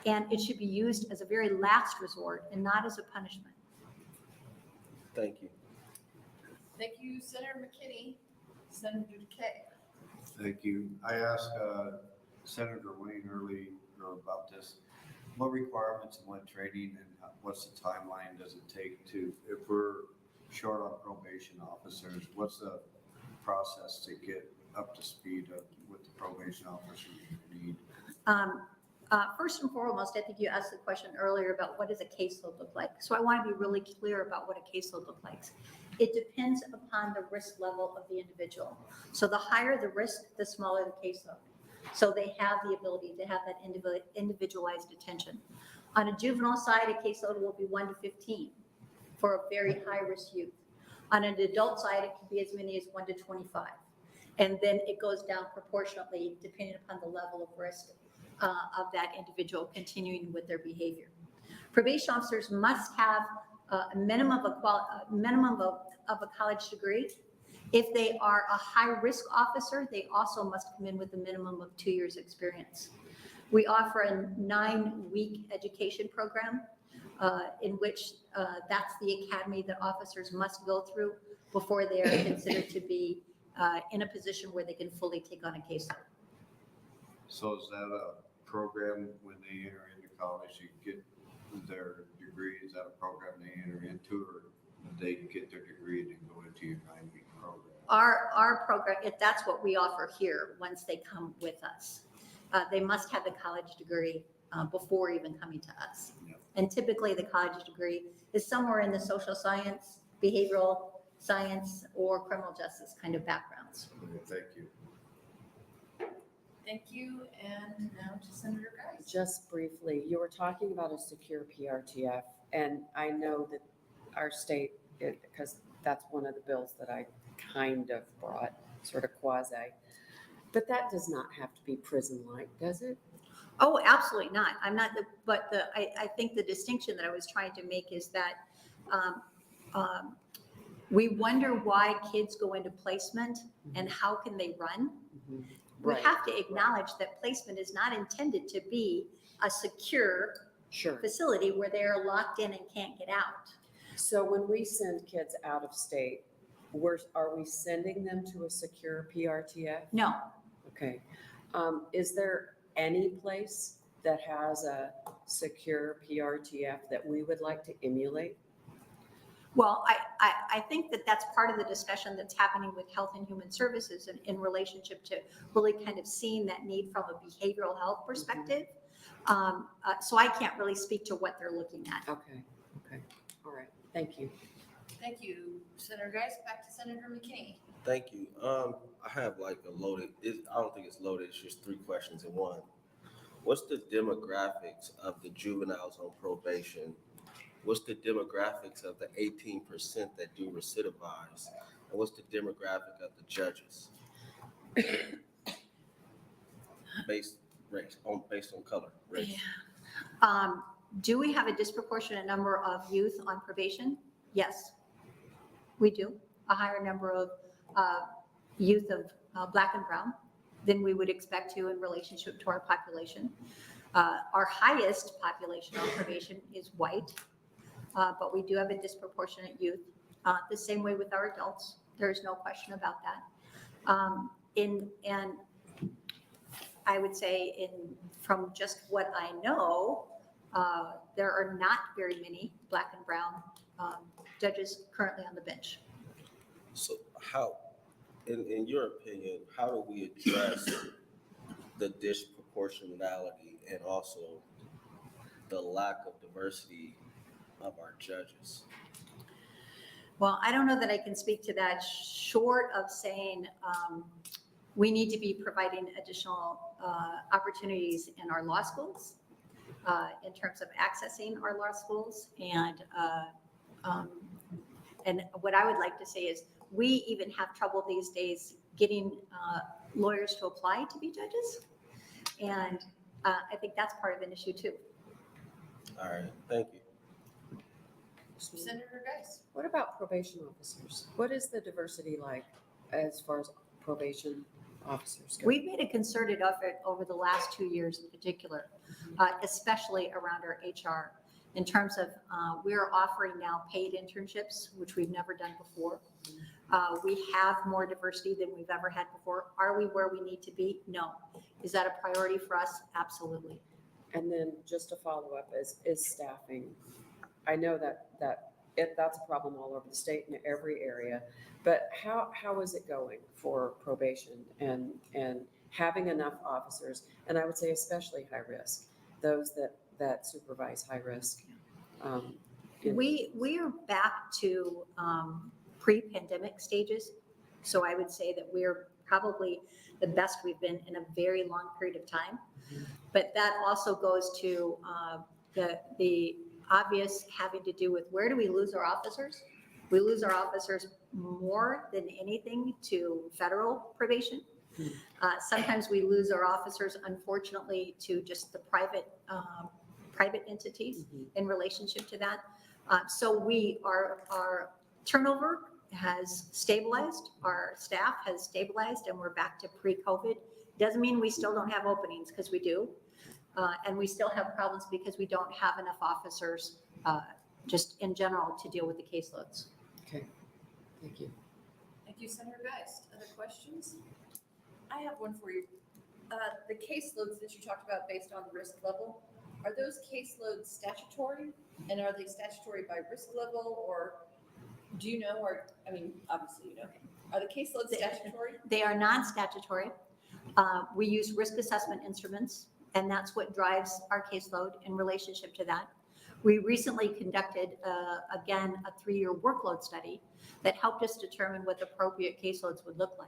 [SPEAKER 18] and it should be used as a very last resort and not as a punishment.
[SPEAKER 4] Thank you.
[SPEAKER 8] Thank you, Senator McKinney. Senator Duque.
[SPEAKER 1] Thank you. I asked Senator Wayne earlier about this. What requirements and what training and what's the timeline does it take to, if we're short on probation officers, what's the process to get up to speed with the probation officers you need?
[SPEAKER 18] First and foremost, I think you asked the question earlier about what does a caseload look like. So I want to be really clear about what a caseload looks like. It depends upon the risk level of the individual. So the higher the risk, the smaller the caseload. So they have the ability to have that individualized attention. On a juvenile side, a caseload will be 1 to 15 for a very high-risk youth. On an adult side, it can be as many as 1 to 25. And then it goes down proportionately depending upon the level of risk of that individual continuing with their behavior. Probation officers must have a minimum of a college degree. If they are a high-risk officer, they also must come in with a minimum of 2 years experience. We offer a 9-week education program in which that's the academy that officers must go through before they are considered to be in a position where they can fully take on a caseload.
[SPEAKER 1] So is that a program when they enter into college, you get their degree? Is that a program they enter into, or they get their degree and then go into your 9-week program?
[SPEAKER 18] Our program, if that's what we offer here, once they come with us, they must have the college degree before even coming to us.
[SPEAKER 1] Yep.
[SPEAKER 18] And typically the college degree is somewhere in the social science, behavioral science, or criminal justice kind of backgrounds.
[SPEAKER 1] Okay, thank you.
[SPEAKER 8] Thank you, and now to Senator Geist.
[SPEAKER 5] Just briefly, you were talking about a secure PRTF, and I know that our state, because that's one of the bills that I kind of brought, sort of quasi, but that does not have to be prison-like, does it?
[SPEAKER 18] Oh, absolutely not. I'm not, I think the distinction that I was trying to make is that we wonder why kids go into placement and how can they run. We
[SPEAKER 5] Right.
[SPEAKER 18] have to acknowledge that placement is not intended to be a secure facility where they are locked in and can't get out.
[SPEAKER 5] So when we send kids out of state, are we sending them to a secure PRTF?
[SPEAKER 18] No.
[SPEAKER 5] Okay. Is there any place that has a secure PRTF that we would like to emulate?
[SPEAKER 18] Well, I think that that's part of the discussion that's happening with Health and Human Services in relationship to really kind of seeing that need from a behavioral health perspective. So I can't really speak to what they're looking at.
[SPEAKER 5] Okay. All right. Thank you.
[SPEAKER 8] Thank you, Senator Geist. Back to Senator McKinney.
[SPEAKER 4] Thank you. I have like a loaded, I don't think it's loaded, it's just 3 questions in one. What's the demographics of the juveniles on probation? What's the demographics of the 18% that do recidivize? And what's the demographic of the judges? Based on color, race.
[SPEAKER 18] Yeah. Do we have a disproportionate number of youth on probation? Yes, we do. A higher number of youth of Black and brown than we would expect to in relationship to our population. Our highest population on probation is white, but we do have a disproportionate youth. The same way with our adults. There's no question about that. And I would say from just what I know, there are not very many Black and brown judges currently on the bench.
[SPEAKER 4] So how, in your opinion, how do we address the disproportionality and also the lack of diversity of our judges?
[SPEAKER 18] Well, I don't know that I can speak to that short of saying we need to be providing additional opportunities in our law schools in terms of accessing our law schools. And what I would like to say is we even have trouble these days getting lawyers to apply to be judges. And I think that's part of an issue too.
[SPEAKER 4] All right, thank you.
[SPEAKER 8] Senator Geist.
[SPEAKER 5] What about probation officers? What is the diversity like as far as probation officers go?
[SPEAKER 18] We've made a concerted effort over the last 2 years in particular, especially around our HR, in terms of we're offering now paid internships, which we've never done before. We have more diversity than we've ever had before. Are we where we need to be? No. Is that a priority for us? Absolutely.
[SPEAKER 5] And then just to follow up is staffing. I know that's a problem all over the state in every area, but how is it going for probation and having enough officers? And I would say especially high risk, those that supervise high risk.
[SPEAKER 18] We are back to pre-pandemic stages. So I would say that we're probably the best we've been in a very long period of time. But that also goes to the obvious having to do with where do we lose our officers? We lose our officers more than anything to federal probation. Sometimes we lose our officers, unfortunately, to just the private entities in relationship to that. So our turnover has stabilized, our staff has stabilized, and we're back to pre-COVID. Doesn't mean we still don't have openings, because we do. And we still have problems because we don't have enough officers just in general to deal with the caseloads.
[SPEAKER 5] Okay, thank you.
[SPEAKER 8] Thank you, Senator Geist. Other questions? I have one for you. The caseloads that you talked about based on risk level, are those caseloads statutory? And are they statutory by risk level, or do you know, or, I mean, obviously you know. Are the caseloads statutory?
[SPEAKER 18] They are non-statutory. We use risk assessment instruments, and that's what drives our caseload in relationship to that. We recently conducted, again, a 3-year workload study that helped us determine what the appropriate caseloads would look like.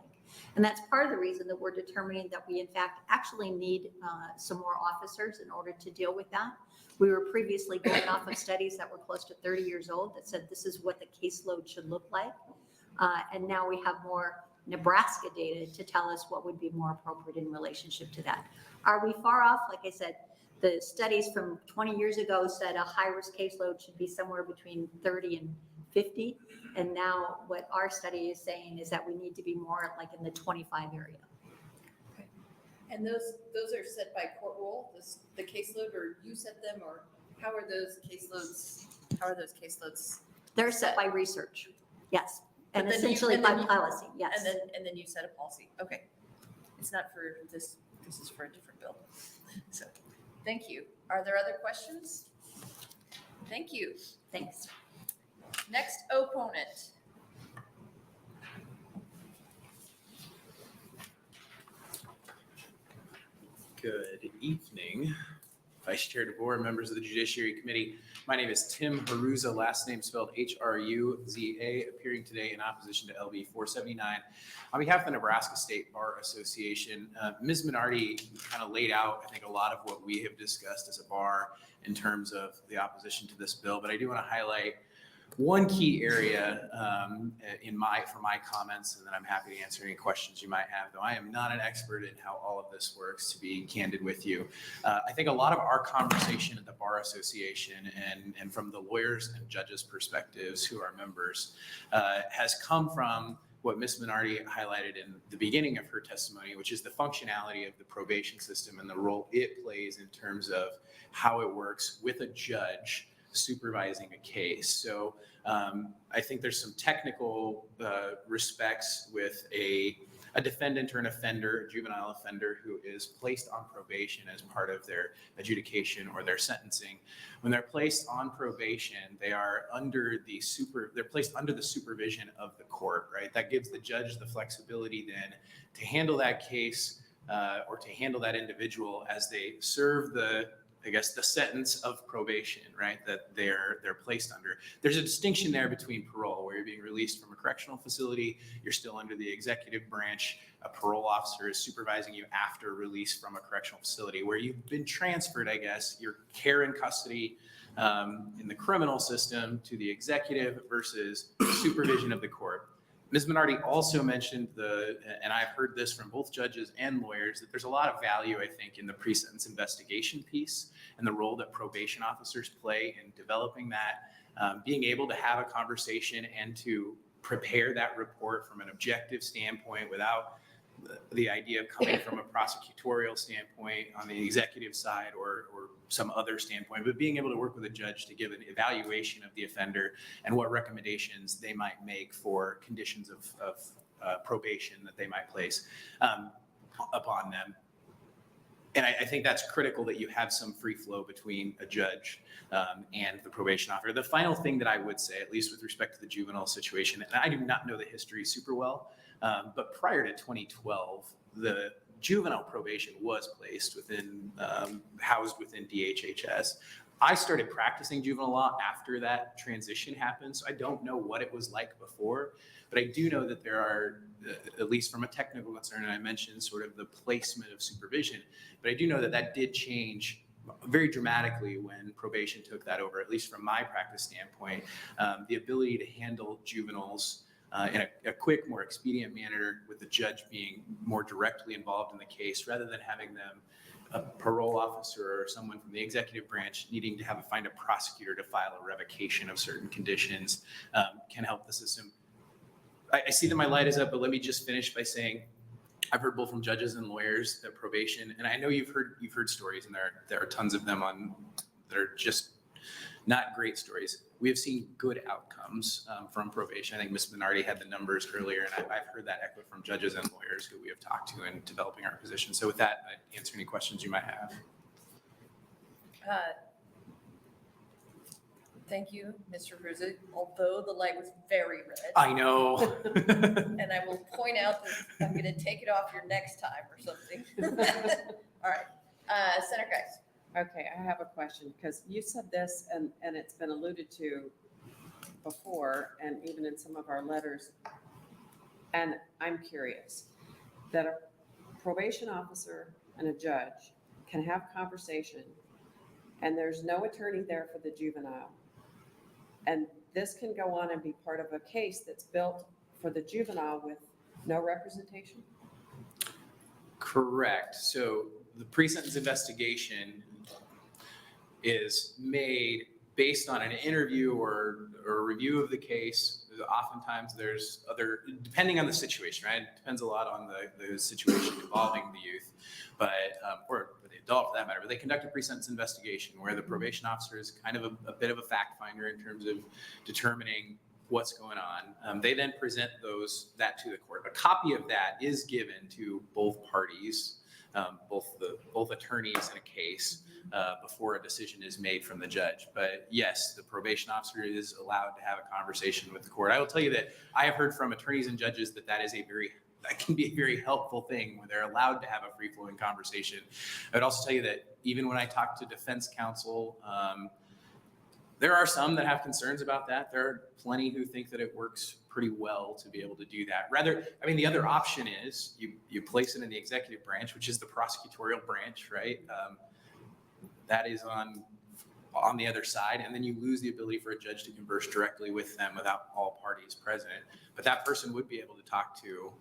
[SPEAKER 18] And that's part of the reason that we're determining that we, in fact, actually need some more officers in order to deal with that. We were previously going off of studies that were close to 30 years old that said this is what the caseload should look like. And now we have more Nebraska data to tell us what would be more appropriate in relationship to that. Are we far off? Like I said, the studies from 20 years ago said a high-risk caseload should be somewhere between 30 and 50. And now what our study is saying is that we need to be more like in the 25 area.
[SPEAKER 8] Okay. And those are set by court rule, the caseload, or you set them, or how are those caseloads?
[SPEAKER 18] They're set by research, yes. And
[SPEAKER 8] But then
[SPEAKER 18] essentially
[SPEAKER 8] and
[SPEAKER 18] by
[SPEAKER 8] then
[SPEAKER 18] policy, yes.
[SPEAKER 8] And then you set a policy. Okay. It's not for this is for a different bill. So, thank you. Are there other questions? Thank you.
[SPEAKER 18] Thanks.
[SPEAKER 8] Next opponent.
[SPEAKER 3] Good evening, Vice Chair DeBoer, members of the Judiciary Committee. My name is Tim Haruza, last name spelled H-R-U-Z-A, appearing today in opposition to LB 479. On behalf of the Nebraska State Bar Association, Ms. Minardi kind of laid out, I think, a lot of what we have discussed as a bar in terms of the opposition to this bill, but I do want to highlight one key area for my comments, and then I'm happy to answer any questions you might have, though I am not an expert in how all of this works, to be candid with you. I think a lot of our conversation at the Bar Association and from the lawyers and judges' perspectives who are members has come from what Ms. Minardi highlighted in the beginning of her testimony, which is the functionality of the probation system and the role it plays in terms of how it works with a judge supervising a case. So I think there's some technical respects with a defendant or an offender, a juvenile offender who is placed on probation as part of their adjudication or their sentencing. When they're placed on probation, they are they're placed under the supervision of the court, right? That gives the judge the flexibility then to handle that case or to handle that individual as they serve the sentence of probation, right, that they're placed under. There's a distinction there between parole, where you're being released from a correctional facility, you're still under the executive branch, a parole officer is supervising you after release from a correctional facility, where you've been transferred, your care and custody in the criminal system to the executive versus supervision of the court. Ms. Minardi also mentioned and I've heard this from both judges and lawyers, that there's a lot of value, I think, in the pre-sentence investigation piece and the role that probation officers play in developing that, being able to have a conversation and to prepare that report from an objective standpoint without the idea of coming from a prosecutorial standpoint on the executive side or some other standpoint, but being able to work with a judge to give an evaluation of the offender and what recommendations they might make for conditions of probation that they might place upon them. And I think that's critical that you have some free flow between a judge and the probation officer. The final thing that I would say, at least with respect to the juvenile situation, and I do not know the history super well, but prior to 2012, the juvenile probation was placed within, housed within DHHS. I started practicing juvenile law after that transition happened, so I don't know what it was like before, but I do know that there are, at least from a technical concern, and I mentioned sort of the placement of supervision, but I do know that that did change very dramatically when probation took that over, at least from my practice standpoint. The ability to handle juveniles in a quick, more expedient manner, with the judge being more directly involved in the case, rather than having them, a parole officer or someone from the executive branch needing to find a prosecutor to file a revocation of certain conditions, can help the system. I see that my light is up, but let me just finish by saying, I've heard both from judges and lawyers that probation, and I know you've heard stories, and there are tons of them that are just not great stories. We have seen good outcomes from probation. I think Ms. Minardi had the numbers earlier, and I've heard that echoed from judges and lawyers who we have talked to in developing our position. So with that, I'd answer any questions you might have.
[SPEAKER 8] Thank you, Mr. Ruzzi, although the light was very red.
[SPEAKER 3] I know.
[SPEAKER 8] And I will point out that I'm gonna take it off your next time or something. All right, Senator Geist.
[SPEAKER 5] Okay, I have a question, because you said this, and it's been alluded to before, and even in some of our letters, and I'm curious, that a probation officer and a judge can have conversation, and there's no attorney there for the juvenile, and this can go on and be part of a case that's built for the juvenile with no representation?
[SPEAKER 3] Correct. So the pre-sentence investigation is made based on an interview or a review of the case. Oftentimes there's other, depending on the situation, right? It depends a lot on the situation involving the youth, but, or the adult for that matter, but they conduct a pre-sentence investigation where the probation officer is kind of a bit of a fact finder in terms of determining what's going on. They then present that to the court. A copy of that is given to both parties, both attorneys in a case, before a decision is made from the judge. But yes, the probation officer is allowed to have a conversation with the court. I will tell you that I have heard from attorneys and judges that that can be a very helpful thing when they're allowed to have a free-flowing conversation. I would also tell you that even when I talk to defense counsel, there are some that have concerns about that. There are plenty who think that it works pretty well to be able to do that. Rather, I mean, the other option is you place it in the executive branch, which is the prosecutorial branch, right? That is on the other side, and then you lose the ability for a judge to converse directly with them without all parties present. But that person would be able to talk to,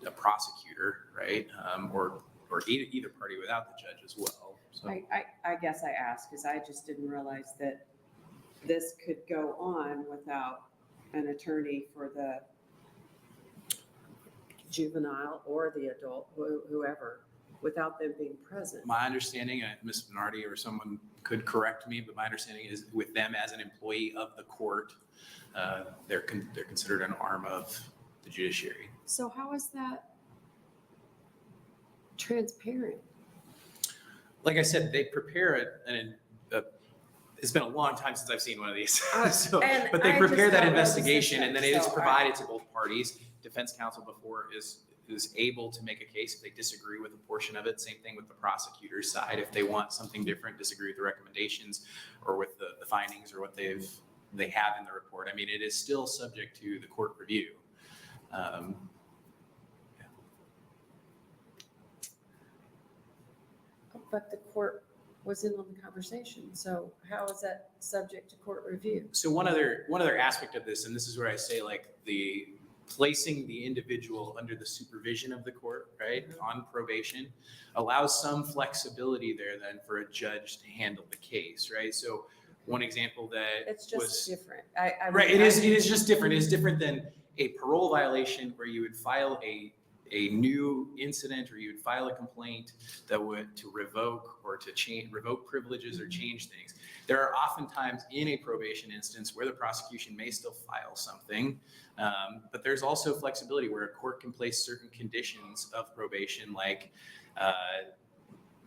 [SPEAKER 3] a prosecutor, right? Or either party without the judge as well. So.
[SPEAKER 5] I guess I asked because I just didn't realize that this could go on without an attorney for the juvenile or the adult, whoever, without them being present.
[SPEAKER 3] My understanding, and Ms. Minardi or someone could correct me, but my understanding is with them as an employee of the court, they're considered an arm of the judiciary.
[SPEAKER 5] So how is that transparent?
[SPEAKER 3] Like I said, they prepare it's been a long time since I've seen one of these. But they prepare that investigation, and then it is provided to both parties. Defense counsel before is able to make a case if they disagree with a portion of it. Same thing with the prosecutor's side. If they want something different, disagree with the recommendations or with the findings or what they have in the report. I mean, it is still subject to the court review.
[SPEAKER 5] But the court was in on the conversation. So how is that subject to court review?
[SPEAKER 3] So one other aspect of this, and this is where I say like the placing the individual under the supervision of the court, right, on probation, allows some flexibility there then for a judge to handle the case, right? So one example that
[SPEAKER 5] it's just different.
[SPEAKER 3] It is just different. It is different than a parole violation where you would file a a new incident or you would file a complaint that would to revoke or to revoke privileges or change things. There are oftentimes in a probation instance where the prosecution may still file something, but there's also flexibility where a court can place certain conditions of probation, like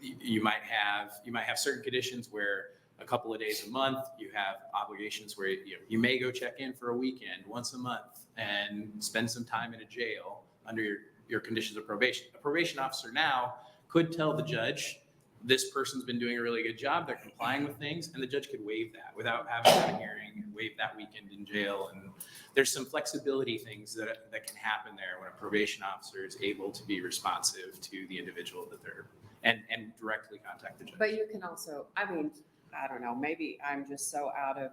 [SPEAKER 3] you might have certain conditions where a couple of days a month, you have obligations where you may go check in for a weekend once a month and spend some time in a jail under your conditions of probation. A probation officer now could tell the judge, this person's been doing a really good job, they're complying with things, and the judge could waive that without having a hearing, waive that weekend in jail. And there's some flexibility things that can happen there when a probation officer is able to be responsive to the individual that they're, and directly contact the judge.
[SPEAKER 5] But you can also, I mean, I don't know, maybe I'm just so out of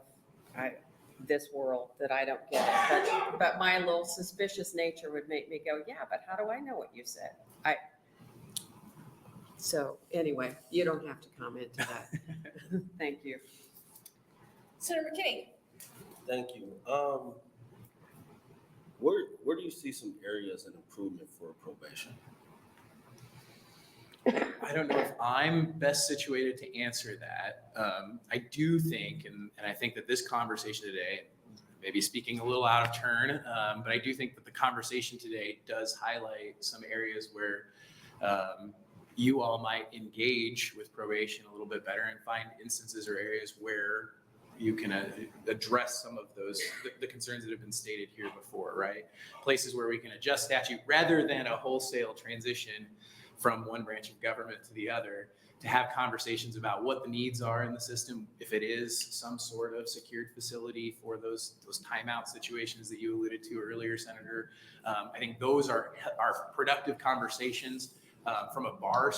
[SPEAKER 5] this world that I don't get it. But my little suspicious nature would make me go, yeah, but how do I know what you said? So anyway, you don't have to comment to that. Thank you.
[SPEAKER 8] Senator McKinney?
[SPEAKER 4] Thank you. Where do you see some areas of improvement for probation?
[SPEAKER 3] I don't know if I'm best situated to answer that. I do think, and I think that this conversation today, maybe speaking a little out of turn, but I do think that the conversation today does highlight some areas where you all might engage with probation a little bit better and find instances or areas where you can address some of those, the concerns that have been stated here before, right? Places where we can adjust statute rather than a wholesale transition from one branch of government to the other, to have conversations about what the needs are in the system. If it is some sort of secured facility for those timeout situations that you alluded to earlier, Senator, I think those are productive conversations from a bar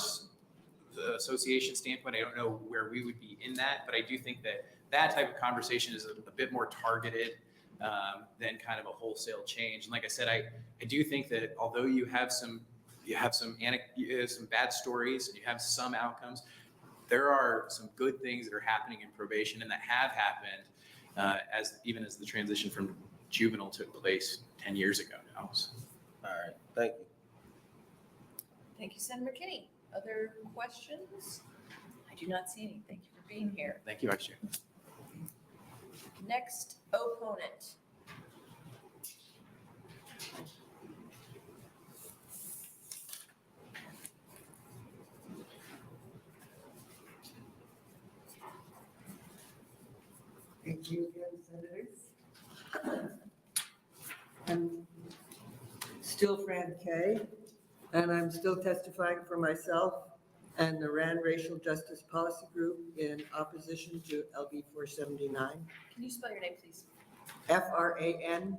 [SPEAKER 3] association standpoint. I don't know where we would be in that, but I do think that type of conversation is a bit more targeted than kind of a wholesale change. And like I said, I do think that although you have some bad stories and you have some outcomes, there are some good things that are happening in probation and that have happened even as the transition from juvenile took place 10 years ago now. So.
[SPEAKER 4] All right, thank you.
[SPEAKER 8] Thank you, Senator McKinney. Other questions? I do not see any. Thank you for being here.
[SPEAKER 3] Thank you, Vice Chair.
[SPEAKER 8] Next opponent.
[SPEAKER 20] Thank you again, Senators. I'm still Fran Kay, and I'm still testifying for myself and the RAND Racial Justice Policy Group in opposition to LB 479.
[SPEAKER 8] Can you spell your name, please?
[SPEAKER 20] FRANKAYE.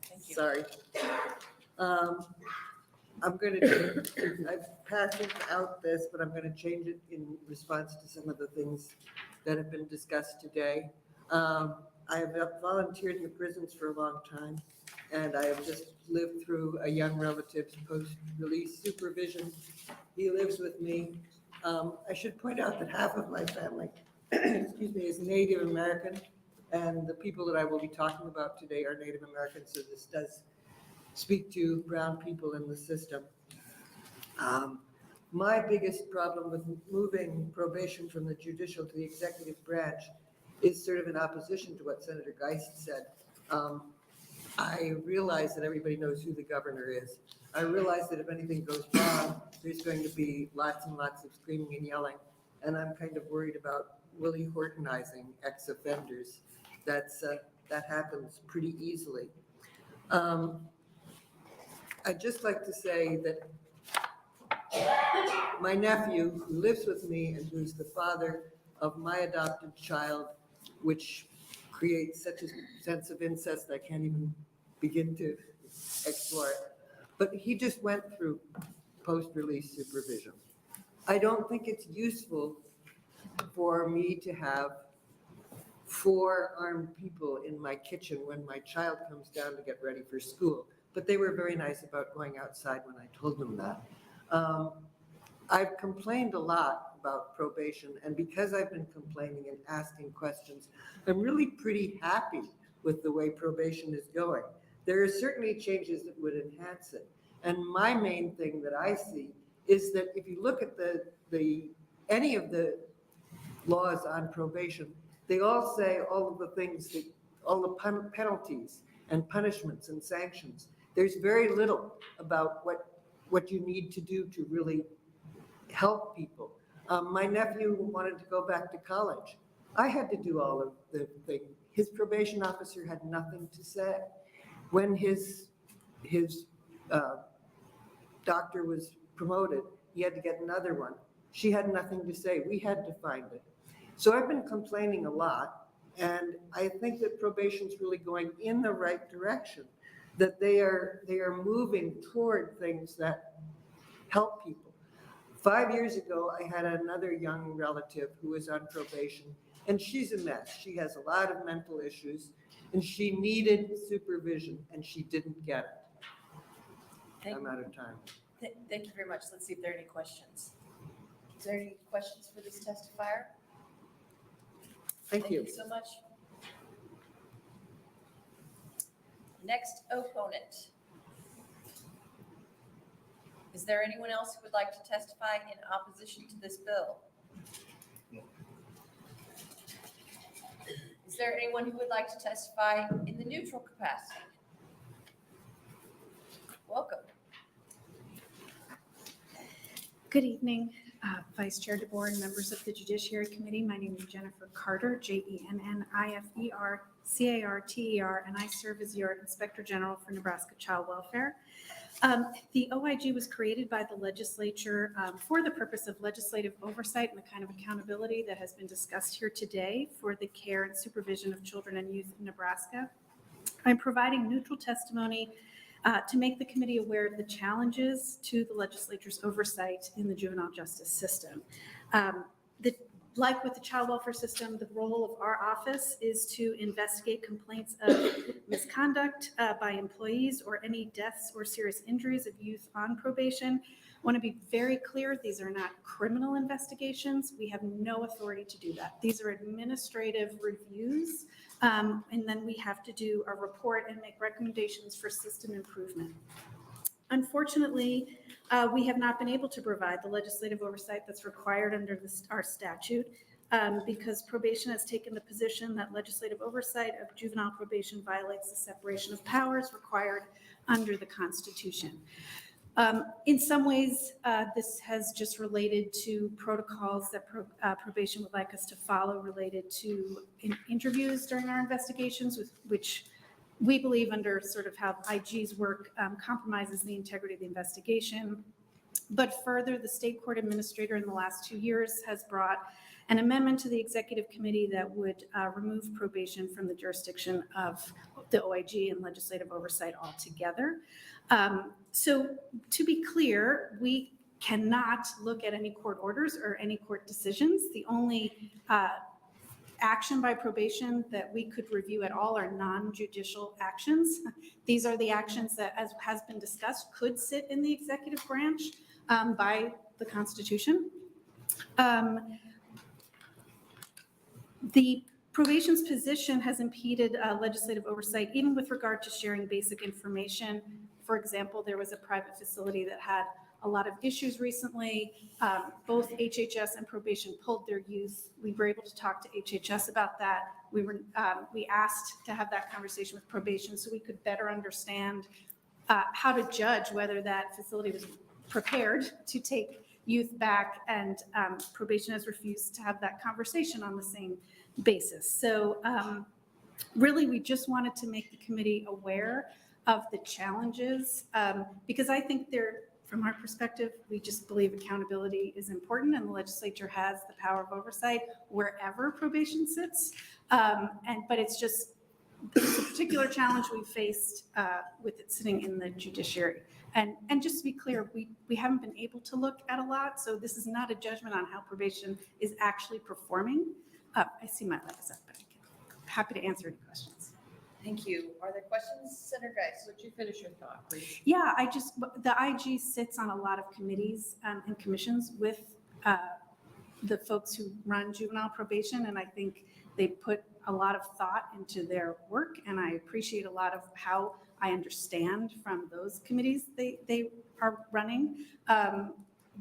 [SPEAKER 8] Thank you.
[SPEAKER 20] Sorry. I'm going to, I've passed out this, but I'm going to change it in response to some of the things that have been discussed today. I have volunteered in the prisons for a long time, and I have just lived through a young relative's post-release supervision. He lives with me. I should point out that half of my family, excuse me, is Native American, and the people that I will be talking about today are Native American, so this does speak to brown people in the system. My biggest problem with moving probation from the judicial to the executive branch is sort of in opposition to what Senator Geist said. I realize that everybody knows who the governor is. I realize that if anything goes wrong, there's going to be lots and lots of screaming and yelling. And I'm kind of worried about Willie Hortonizing ex-offenders. That happens pretty easily. I'd just like to say that my nephew, who lives with me and who's the father of my adopted child, which creates such a sense of incest I can't even begin to explore it. But he just went through post-release supervision. I don't think it's useful for me to have 4 armed people in my kitchen when my child comes down to get ready for school. But they were very nice about going outside when I told them that. I've complained a lot about probation, and because I've been complaining and asking questions, I'm really pretty happy with the way probation is going. There are certainly changes that would enhance it. And my main thing that I see is that if you look at any of the laws on probation, they all say all of the things that, all the penalties and punishments and sanctions. There's very little about what you need to do to really help people. My nephew wanted to go back to college. I had to do all of the things. His probation officer had nothing to say. When his doctor was promoted, he had to get another one. She had nothing to say. We had to find it. So I've been complaining a lot, and I think that probation's really going in the right direction, that they are moving toward things that help people. 5 years ago, I had another young relative who was on probation, and she's a mess. She has a lot of mental issues, and she needed supervision, and she didn't get it. I'm out of time.
[SPEAKER 8] Thank you very much. Let's see if there are any questions. Is there any questions for this testifier?
[SPEAKER 20] Thank you.
[SPEAKER 8] So much. Next opponent. Is there anyone else who would like to testify in opposition to this bill? Is there anyone who would like to testify in the neutral capacity? Welcome.
[SPEAKER 15] Good evening, Vice Chair DeBoer and members of the Judiciary Committee. My name is Jennifer Carter, JENNIFER-CARTER, and I serve as your Inspector General for Nebraska Child Welfare. The OIG was created by the legislature for the purpose of legislative oversight and the kind of accountability that has been discussed here today for the care and supervision of children and youth in Nebraska. I'm providing neutral testimony to make the committee aware of the challenges to the legislature's oversight in the juvenile justice system. Like with the child welfare system, the role of our office is to investigate complaints of misconduct by employees or any deaths or serious injuries of youth on probation. I want to be very clear, these are not criminal investigations. We have no authority to do that. These are administrative reviews, and then we have to do a report and make recommendations for system improvement. Unfortunately, we have not been able to provide the legislative oversight that's required under our statute because probation has taken the position that legislative oversight of juvenile probation violates the separation of powers required under the Constitution. In some ways, this has just related to protocols that probation would like us to follow related to interviews during our investigations, which we believe under sort of how IG's work compromises the integrity of the investigation. But further, the state court administrator in the last 2 years has brought an amendment to the executive committee that would remove probation from the jurisdiction of the OIG and legislative oversight altogether. So to be clear, we cannot look at any court orders or any court decisions. The only action by probation that we could review at all are non-judicial actions. These are the actions that, as has been discussed, could sit in the executive branch by the Constitution. The probation's position has impeded legislative oversight, even with regard to sharing basic information. For example, there was a private facility that had a lot of issues recently. Both HHS and probation pulled their youth. We were able to talk to HHS about that. We asked to have that conversation with probation so we could better understand how to judge whether that facility was prepared to take youth back, and probation has refused to have that conversation on the same basis. So really, we just wanted to make the committee aware of the challenges because I think from our perspective, we just believe accountability is important, and the legislature has the power of oversight wherever probation sits. But it's a particular challenge we faced with it sitting in the judiciary. And just to be clear, we haven't been able to look at a lot, so this is not a judgment on how probation is actually performing. I see my light is up, but I'm happy to answer any questions.
[SPEAKER 8] Thank you. Are there questions, Senator Geist? Would you finish your thought, please?
[SPEAKER 15] Yeah, the IG sits on a lot of committees and commissions with the folks who run juvenile probation, and I think they put a lot of thought into their work, and I appreciate a lot of how I understand from those committees, they are running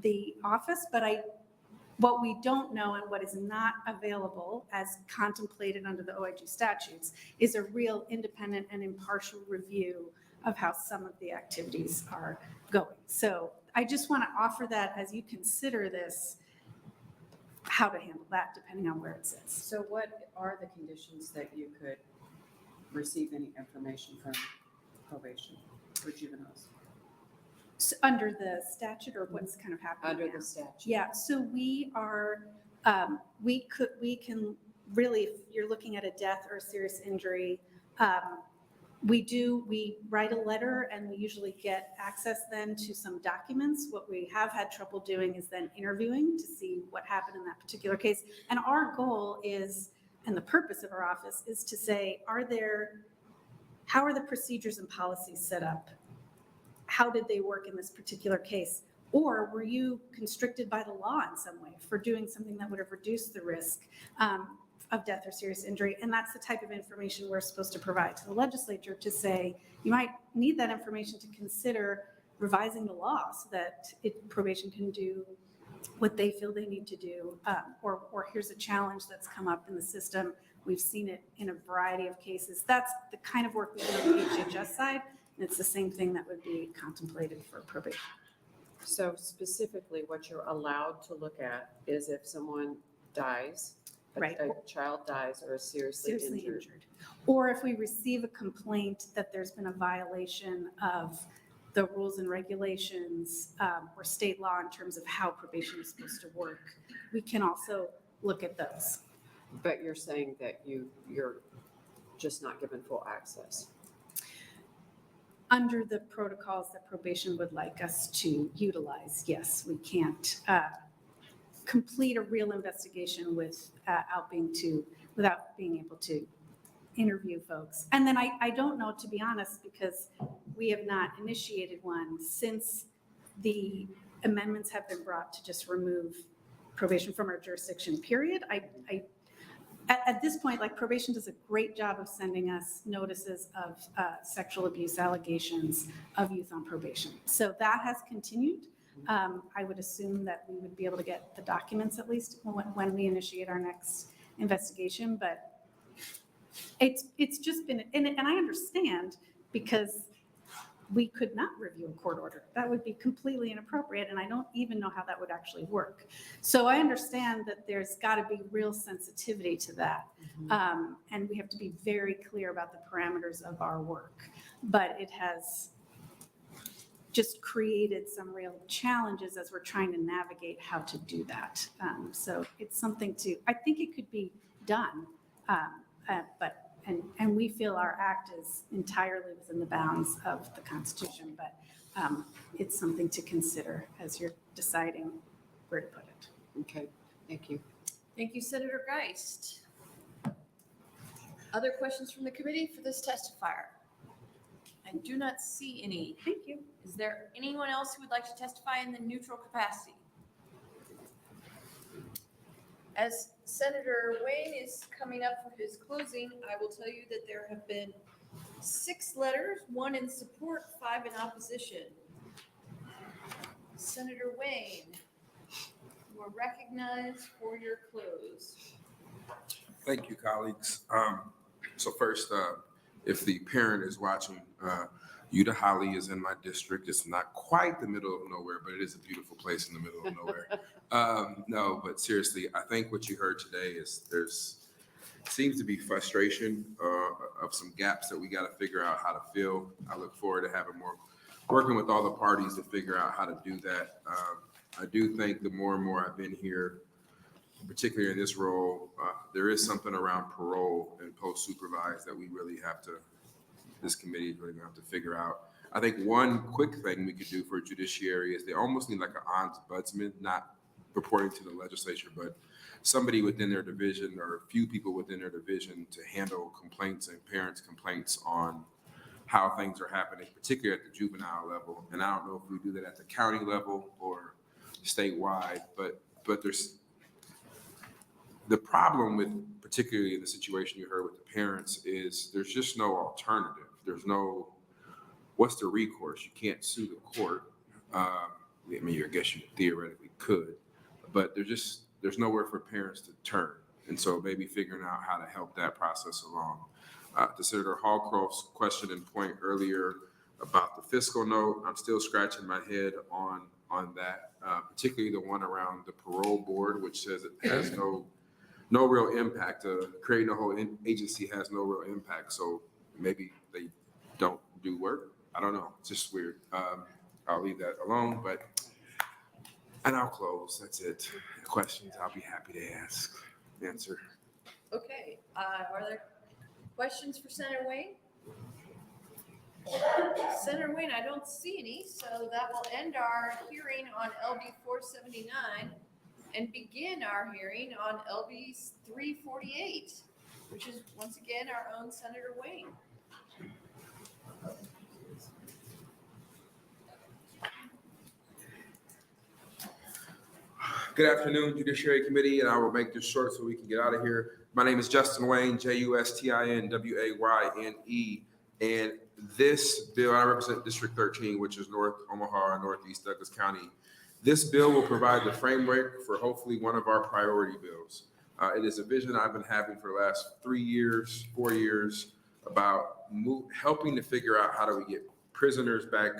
[SPEAKER 15] the office, but what we don't know and what is not available as contemplated under the OIG statutes is a real independent and impartial review of how some of the activities are going. So I just want to offer that as you consider this, how to handle that depending on where it sits.
[SPEAKER 5] So what are the conditions that you could receive any information from probation for juveniles?
[SPEAKER 15] So under the statute or what's kind of happening
[SPEAKER 5] Under
[SPEAKER 15] now?
[SPEAKER 5] the statute?
[SPEAKER 15] Yeah, so we are, we can really, if you're looking at a death or a serious injury, we write a letter and we usually get access then to some documents. What we have had trouble doing is then interviewing to see what happened in that particular case. And our goal is, and the purpose of our office is to say, how are the procedures and policies set up? How did they work in this particular case? Or were you constricted by the law in some way for doing something that would have reduced the risk of death or serious injury? And that's the type of information we're supposed to provide to the legislature to say, you might need that information to consider revising the law so that probation can do what they feel they need to do. Or here's a challenge that's come up in the system. We've seen it in a variety of cases. That's the kind of work we do on the HHS side. And it's the same thing that would be contemplated for probation.
[SPEAKER 5] So specifically, what you're allowed to look at is if someone dies,
[SPEAKER 15] Right.
[SPEAKER 5] a child dies or is seriously injured.
[SPEAKER 15] Or if we receive a complaint that there's been a violation of the rules and regulations or state law in terms of how probation is supposed to work, we can also look at those.
[SPEAKER 5] But you're saying that you're just not given full access.
[SPEAKER 15] Under the protocols that probation would like us to utilize, yes, we can't complete a real investigation without being able to interview folks. And then I don't know, to be honest, because we have not initiated one since the amendments have been brought to just remove probation from our jurisdiction, period. At this point, like, probation does a great job of sending us notices of sexual abuse allegations of youth on probation. So that has continued. I would assume that we would be able to get the documents at least when we initiate our next investigation. But it's just been, and I understand, because we could not review a court order. That would be completely inappropriate, and I don't even know how that would actually work. So I understand that there's got to be real sensitivity to that, and we have to be very clear about the parameters of our work. But it has just created some real challenges as we're trying to navigate how to do that. So it's something I think it could be done, and we feel our act is entirely within the bounds of the Constitution, but it's something to consider as you're deciding where to put it.
[SPEAKER 5] Okay, thank you.
[SPEAKER 8] Thank you, Senator Geist. Other questions from the committee for this testifier? I do not see any. Thank you. Is there anyone else who would like to testify in the neutral capacity? As Senator Wayne is coming up for his closing, I will tell you that there have been 6 letters, 1 in support, 5 in opposition. Senator Wayne, you are recognized for your close.
[SPEAKER 2] Thank you, colleagues. So first, if the parent is watching, Utah Holly is in my district. It's not quite the middle of nowhere, but it is a beautiful place in the middle of nowhere. No, but seriously, I think what you heard today is seems to be frustration of some gaps that we got to figure out how to fill. I look forward to working with all the parties to figure out how to do that. I do think the more and more I've been here, particularly in this role, there is something around parole and post-supervised that this committee is really gonna have to figure out. I think one quick thing we could do for judiciary is they almost need like an ombudsman, not reporting to the legislature, but somebody within their division or a few people within their division to handle complaints and parents' complaints on how things are happening, particularly at the juvenile level. And I don't know if we do that at the county level or statewide, but there's the problem with, particularly in the situation you heard with the parents, is there's just no alternative. There's no what's the recourse? You can't sue the court. I mean, I guess you theoretically could, but there's nowhere for parents to turn. And so maybe figuring out how to help that process along. To Senator Hallcroft's question and point earlier about the fiscal note, I'm still scratching my head on that, particularly the one around the parole board, which says it has no real impact. Creating a whole agency has no real impact. So maybe they don't do work. I don't know. It's just weird. I'll leave that alone, and I'll close. That's it. Questions, I'll be happy to answer.
[SPEAKER 8] Okay, are there questions for Senator Wayne? Senator Wayne, I don't see any, so that will end our hearing on LB 479 and begin our hearing on LB 348, which is once again our own Senator Wayne.
[SPEAKER 2] Good afternoon, Judiciary Committee, and I will make this short so we can get out of here. My name is Justin Wayne, JustinWayne, and this bill, I represent District 13, which is North Omaha and Northeast Douglas County. This bill will provide the framework for hopefully one of our priority bills. It is a vision I've been having for the last 4 years, about helping to figure out how do we get prisoners back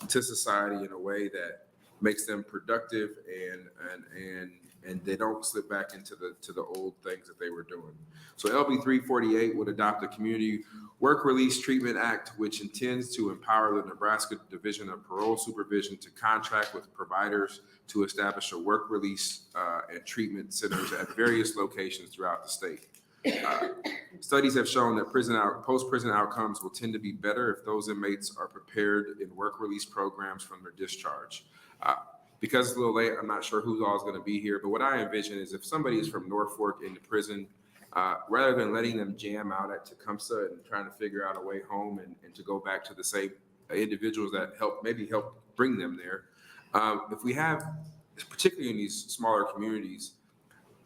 [SPEAKER 2] to society in a way that makes them productive and they don't slip back into the old things that they were doing. So LB 348 would adopt the Community Work Release Treatment Act, which intends to empower the Nebraska Division of Parole Supervision to contract with providers to establish a work release and treatment centers at various locations throughout the state. Studies have shown that post-prison outcomes will tend to be better if those inmates are prepared in work release programs from their discharge. Because it's a little late, I'm not sure who all is going to be here, but what I envision is if somebody is from Norfolk into prison, rather than letting them jam out at Tecumseh and trying to figure out a way home and to go back to the same individuals that help bring them there, if we have, particularly in these smaller communities,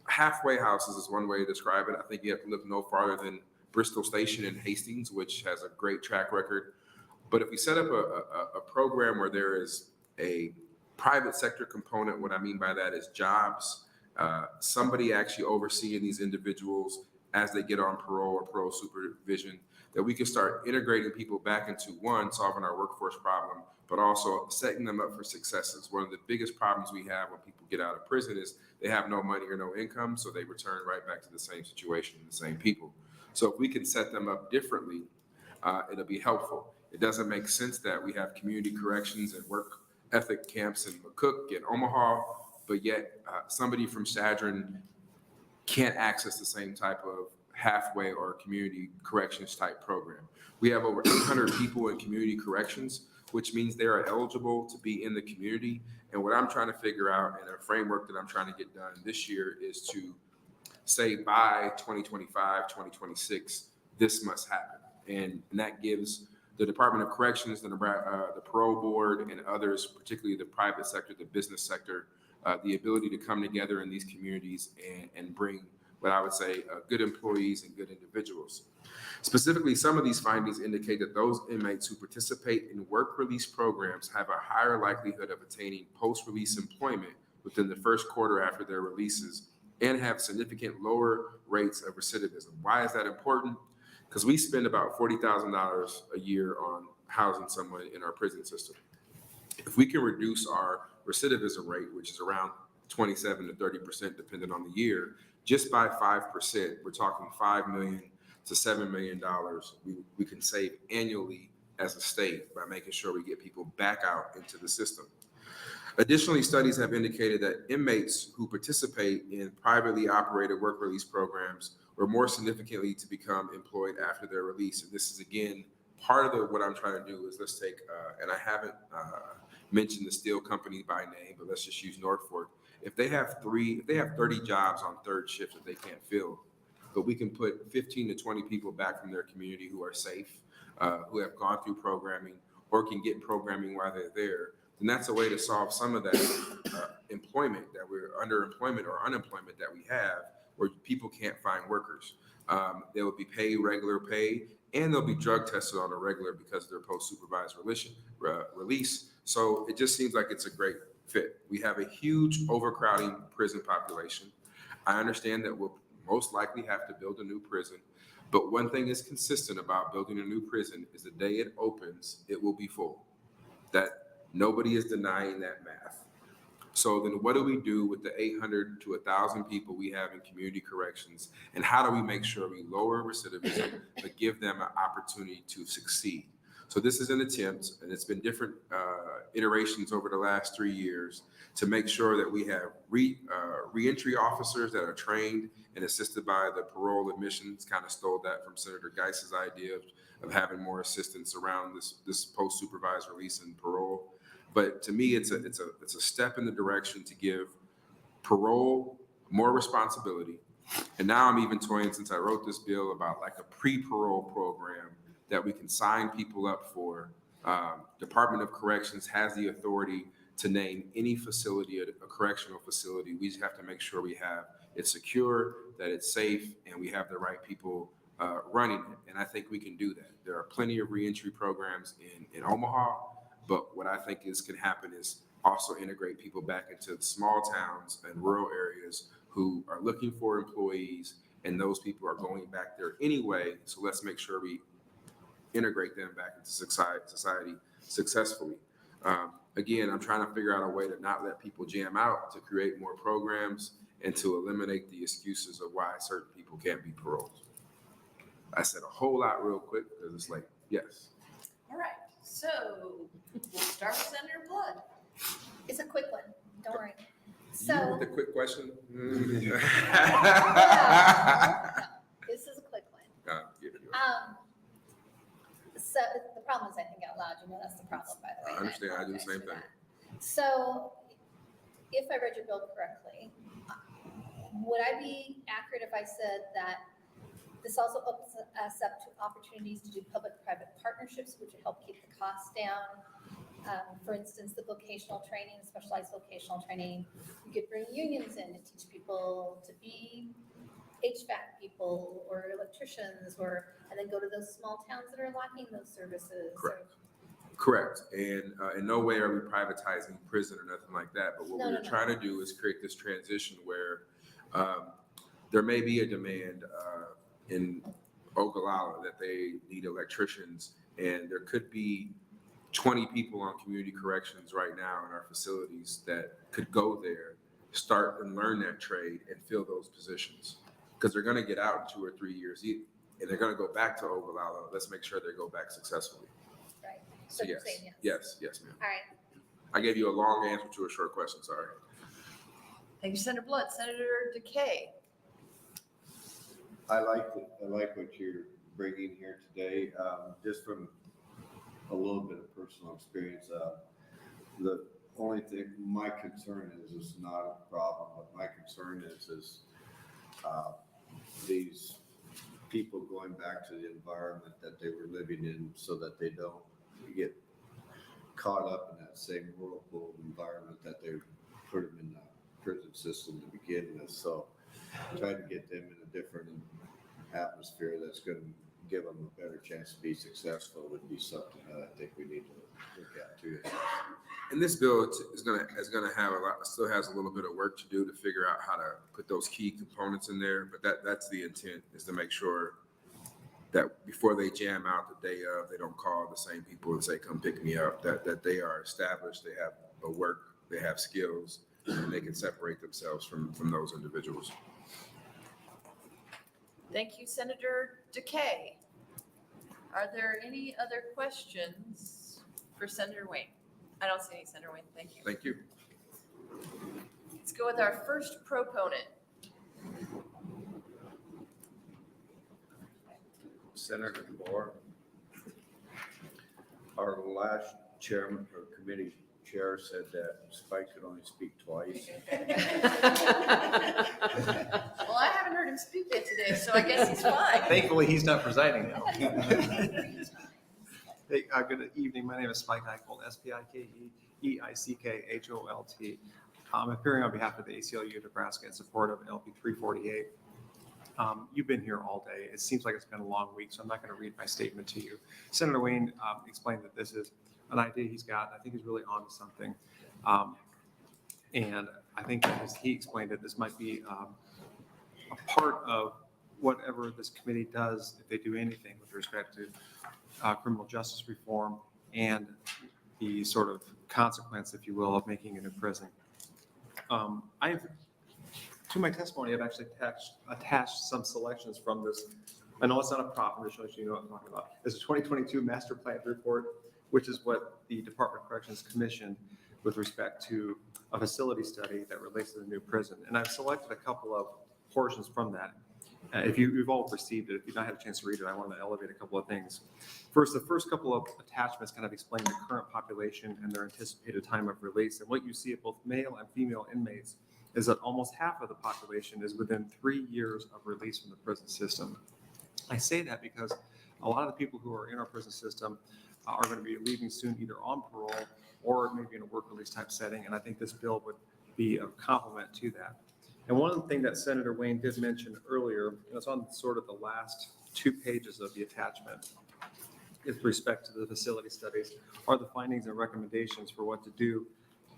[SPEAKER 2] halfway houses is one way to describe it. I think you have to look no farther than Bristol Station in Hastings, which has a great track record. But if we set up a program where there is a private sector component, what I mean by that is jobs, somebody actually overseeing these individuals as they get on parole or parole supervision, that we can start integrating people back into solving our workforce problem, but also setting them up for successes. One of the biggest problems we have when people get out of prison is they have no money or no income, so they return right back to the same situation, the same people. So if we can set them up differently, it'll be helpful. It doesn't make sense that we have community corrections and work ethic camps in McCook and Omaha, but yet somebody from Sadron can't access the same type of halfway or community corrections type program. We have over 800 people in community corrections, which means they are eligible to be in the community. And what I'm trying to figure out and a framework that I'm trying to get done this year is to say by 2025, 2026, this must happen. And that gives the Department of Corrections, the Parole Board, and others, particularly the private sector, the business sector, the ability to come together in these communities and bring what I would say good employees and good individuals. Specifically, some of these findings indicate that those inmates who participate in work release programs have a higher likelihood of attaining post-release employment within the first quarter after their releases and have significant lower rates of recidivism. Why is that important? Because we spend about $40,000 a year on housing someone in our prison system. If we can reduce our recidivism rate, which is around 27 to 30%, depending on the year, just by 5%, we're talking $5 million to $7 million we can save annually as a state by making sure we get people back out into the system. Additionally, studies have indicated that inmates who participate in privately operated work release programs were more significantly to become employed after their release. And this is, again, part of what I'm trying to do is let's take, and I haven't mentioned the steel company by name, but let's just use Norfolk. If they have 30 jobs on third shift that they can't fill, but we can put 15 to 20 people back from their community who are safe, who have gone through programming or can get programming while they're there, then that's a way to solve some of that underemployment or unemployment that we have where people can't find workers. They will be paid regular pay, and they'll be drug tested on a regular because of their post-supervised release. So it just seems like it's a great fit. We have a huge overcrowding prison population. I understand that we'll most likely have to build a new prison, but one thing is consistent about building a new prison is the day it opens, it will be full. That nobody is denying that math. So then what do we do with the 800 to 1,000 people we have in community corrections? And how do we make sure we lower recidivism, but give them an opportunity to succeed? So this is an attempt, and it's been different iterations over the last 3 years, to make sure that we have reentry officers that are trained and assisted by the parole admissions. Kind of stole that from Senator Geist's idea of having more assistance around this post-supervised release and parole. But to me, it's a step in the direction to give parole more responsibility. And now I'm even toying, since I wrote this bill, about like a pre-parole program that we can sign people up for. Department of Corrections has the authority to name any facility, a correctional facility. We just have to make sure we have it secure, that it's safe, and we have the right people running it. And I think we can do that. There are plenty of reentry programs in Omaha, but what I think can happen is also integrate people back into the small towns and rural areas who are looking for employees, and those people are going back there anyway. So let's make sure we integrate them back into society successfully. Again, I'm trying to figure out a way to not let people jam out, to create more programs, and to eliminate the excuses of why certain people can't be paroled. I said a whole lot real quick because it's like, yes.
[SPEAKER 8] All right, so we'll start with Senator Blood.
[SPEAKER 12] It's a quick one, don't worry.
[SPEAKER 2] You
[SPEAKER 12] So,
[SPEAKER 2] with the quick question?
[SPEAKER 12] this is a quick one. So the problem is I think out loud, that's the problem, by the way.
[SPEAKER 2] I understand, I do the
[SPEAKER 12] apologize
[SPEAKER 2] same
[SPEAKER 12] for
[SPEAKER 2] thing.
[SPEAKER 12] that. So if I read your bill correctly, would I be accurate if I said that this also opens us up to opportunities to do public-private partnerships, which would help keep the costs down? For instance, the vocational training, specialized vocational training, you could bring unions in to teach people to be HVAC people or electricians, and then go to those small towns that are lacking those services.
[SPEAKER 2] Correct. And in no way are we privatizing prison or nothing like that. But what we're trying to do is create this transition where there may be a demand in Ogallala that they need electricians, and there could be 20 people on community corrections right now in our facilities that could go there, start and learn that trade and fill those positions. Because they're going to get out in 2 or 3 years, and they're going to go back to Ogallala. Let's make sure they go back successfully.
[SPEAKER 12] Right.
[SPEAKER 2] So
[SPEAKER 12] you're
[SPEAKER 2] yes,
[SPEAKER 12] saying
[SPEAKER 2] yes, ma'am.
[SPEAKER 12] All right.
[SPEAKER 2] I gave you a long answer to a short question, sorry.
[SPEAKER 8] Thank you, Senator Blood. Senator Decay.
[SPEAKER 1] I like what you're bringing here today, just from a little bit of personal experience. The only thing, my concern is it's not a problem, but my concern is these people going back to the environment that they were living in so that they don't get caught up in that same whirlpool environment that they put them in the prison system to begin with. So try to get them in a different atmosphere that's going to give them a better chance to be successful would be something that I think we need to look at too.
[SPEAKER 2] And this bill is gonna have still has a little bit of work to do to figure out how to put those key components in there. But that's the intent, is to make sure that before they jam out the day of, they don't call the same people and say, come pick me up, that they are established, they have a work, they have skills, and they can separate themselves from those individuals.
[SPEAKER 8] Thank you, Senator Decay. Are there any other questions for Senator Wayne? I don't see any, Senator Wayne. Thank you.
[SPEAKER 2] Thank you.
[SPEAKER 8] Let's go with our first proponent.
[SPEAKER 1] Senator DeBoer, our last chairman or committee chair said that Spike could only speak twice.
[SPEAKER 8] Well, I haven't heard him speak yet today, so I guess he's fine.
[SPEAKER 16] Thankfully, he's not presiding now. Hey, good evening. My name is Spike Eichholt, S-P-I-K-E-E-I-C-K-H-O-L-T. I'm appearing on behalf of the ACLU Nebraska in support of LP 348. You've been here all day. It seems like it's been a long week, so I'm not going to read my statement to you. Senator Wayne explained that this is an idea he's got. I think he's really on to something. And I think that as he explained it, this might be a part of whatever this committee does, if they do anything with respect to criminal justice reform and the sort of consequence, if you will, of making it in prison. To my testimony, I've actually attached some selections from this. I know it's not a prop, I'm just showing you know what I'm talking about. It's a 2022 master plan report, which is what the Department of Corrections commissioned with respect to a facility study that relates to the new prison. And I've selected a couple of portions from that. If you've all received it, if you've not had a chance to read it, I want to elevate a couple of things. First, the first couple of attachments kind of explain the current population and their anticipated time of release. And what you see at both male and female inmates is that almost half of the population is within 3 years of release from the prison system. I say that because a lot of the people who are in our prison system are going to be leaving soon, either on parole or maybe in a work release type setting. And I think this bill would be a complement to that. And one of the things that Senator Wayne did mention earlier, and it's on sort of the last 2 pages of the attachment, with respect to the facility studies, are the findings and recommendations for what to do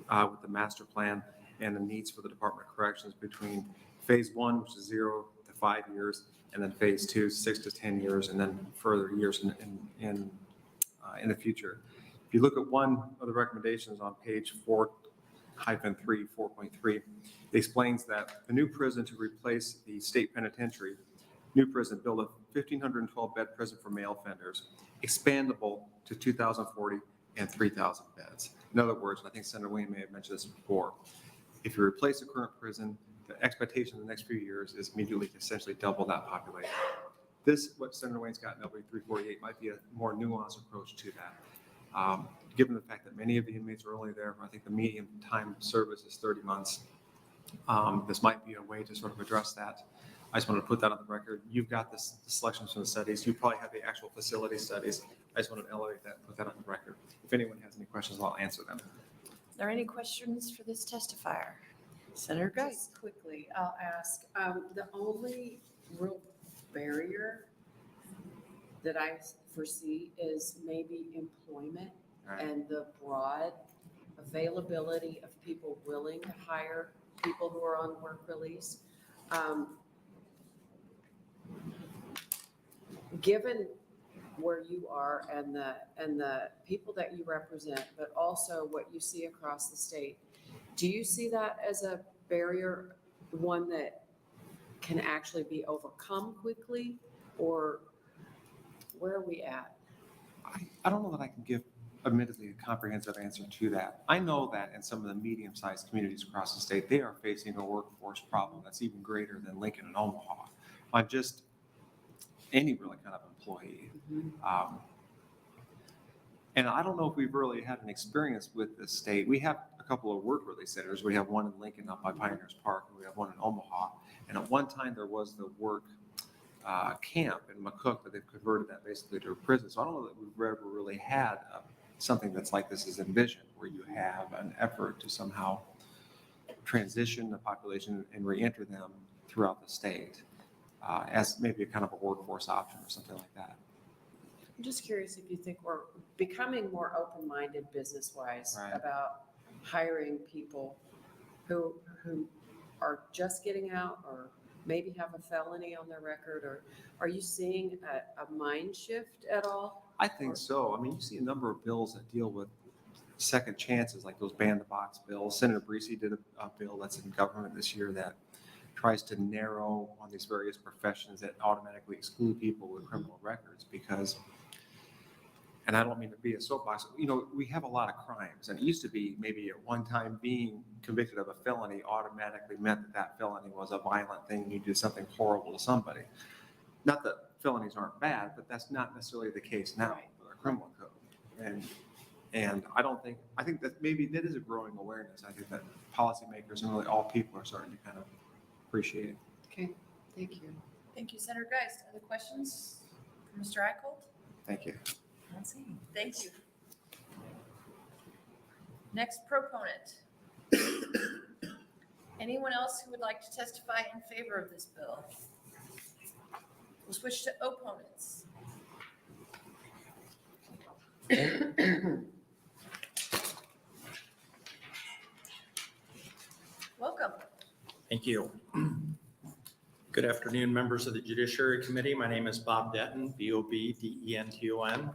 [SPEAKER 16] with the master plan and the needs for the Department of Corrections between phase 1, which is 0 to 5 years, and then phase 2, 6 to 10 years, and then further years in the future. If you look at one of the recommendations on page 4-3, it explains that the new prison to replace the state penitentiary, new prison, build a 1,512 bed prison for male offenders, expandable to 2,040 and 3,000 beds. In other words, and I think Senator Wayne may have mentioned this before, if you replace the current prison, the expectation in the next few years is immediately to essentially double that population. This, what Senator Wayne's got in LB 348, might be a more nuanced approach to that. Given the fact that many of the inmates are only there, I think the median time of service is 30 months. This might be a way to sort of address that. I just wanted to put that on the record. You've got the selections from the studies. You probably have the actual facility studies. I just wanted to elevate that, put that on the record. If anyone has any questions, I'll answer them.
[SPEAKER 5] Are there any questions for this testifier? Senator Geist.
[SPEAKER 19] Just quickly, I'll ask, the only real barrier that I foresee is maybe employment and the broad availability of people willing to hire people who are on work release. Given where you are and the people that you represent, but also what you see across the state, do you see that as a barrier, one that can actually be overcome quickly, or where are we at?
[SPEAKER 16] I don't know that I can give admittedly a comprehensive answer to that. I know that in some of the medium-sized communities across the state, they are facing a workforce problem that's even greater than Lincoln and Omaha. I'm just any really kind of employee. And I don't know if we've really had an experience with this state. We have a couple of work release centers. We have one in Lincoln up by Pioneers Park, and we have one in Omaha. And at one time there was the work camp in McCook, but they've converted that basically to a prison. So I don't know that we've ever really had something that's like this is envisioned, where you have an effort to somehow transition the population and re-enter them throughout the state as maybe a kind of a workforce option or something like that.
[SPEAKER 19] I'm just curious if you think we're becoming more open-minded business-wise about hiring people who are just getting out or maybe have a felony on their record, or are you seeing a mind shift at all?
[SPEAKER 16] I think so. I mean, you see a number of bills that deal with second chances, like those ban the box bills. Senator Breesy did a bill that's in government this year that tries to narrow on these various professions that automatically exclude people with criminal records because, and I don't mean to be a soapbox, you know, we have a lot of crimes, and it used to be maybe at one time being convicted of a felony automatically meant that that felony was a violent thing. You did something horrible to somebody. Not that felonies aren't bad, but that's not necessarily the case now with our criminal code. And I think that maybe that is a growing awareness. I think that policymakers and really all people are starting to kind of appreciate it.
[SPEAKER 19] Okay, thank you.
[SPEAKER 8] Thank you, Senator Geist. Other questions for Mr. Eicholt?
[SPEAKER 16] Thank you.
[SPEAKER 8] Thank you. Next proponent. Anyone else who would like to testify in favor of this bill? We'll switch to opponents. Welcome.
[SPEAKER 21] Thank you. Good afternoon, members of the Judiciary Committee. My name is Bob Denton, B-O-B-D-E-N-T-O-N.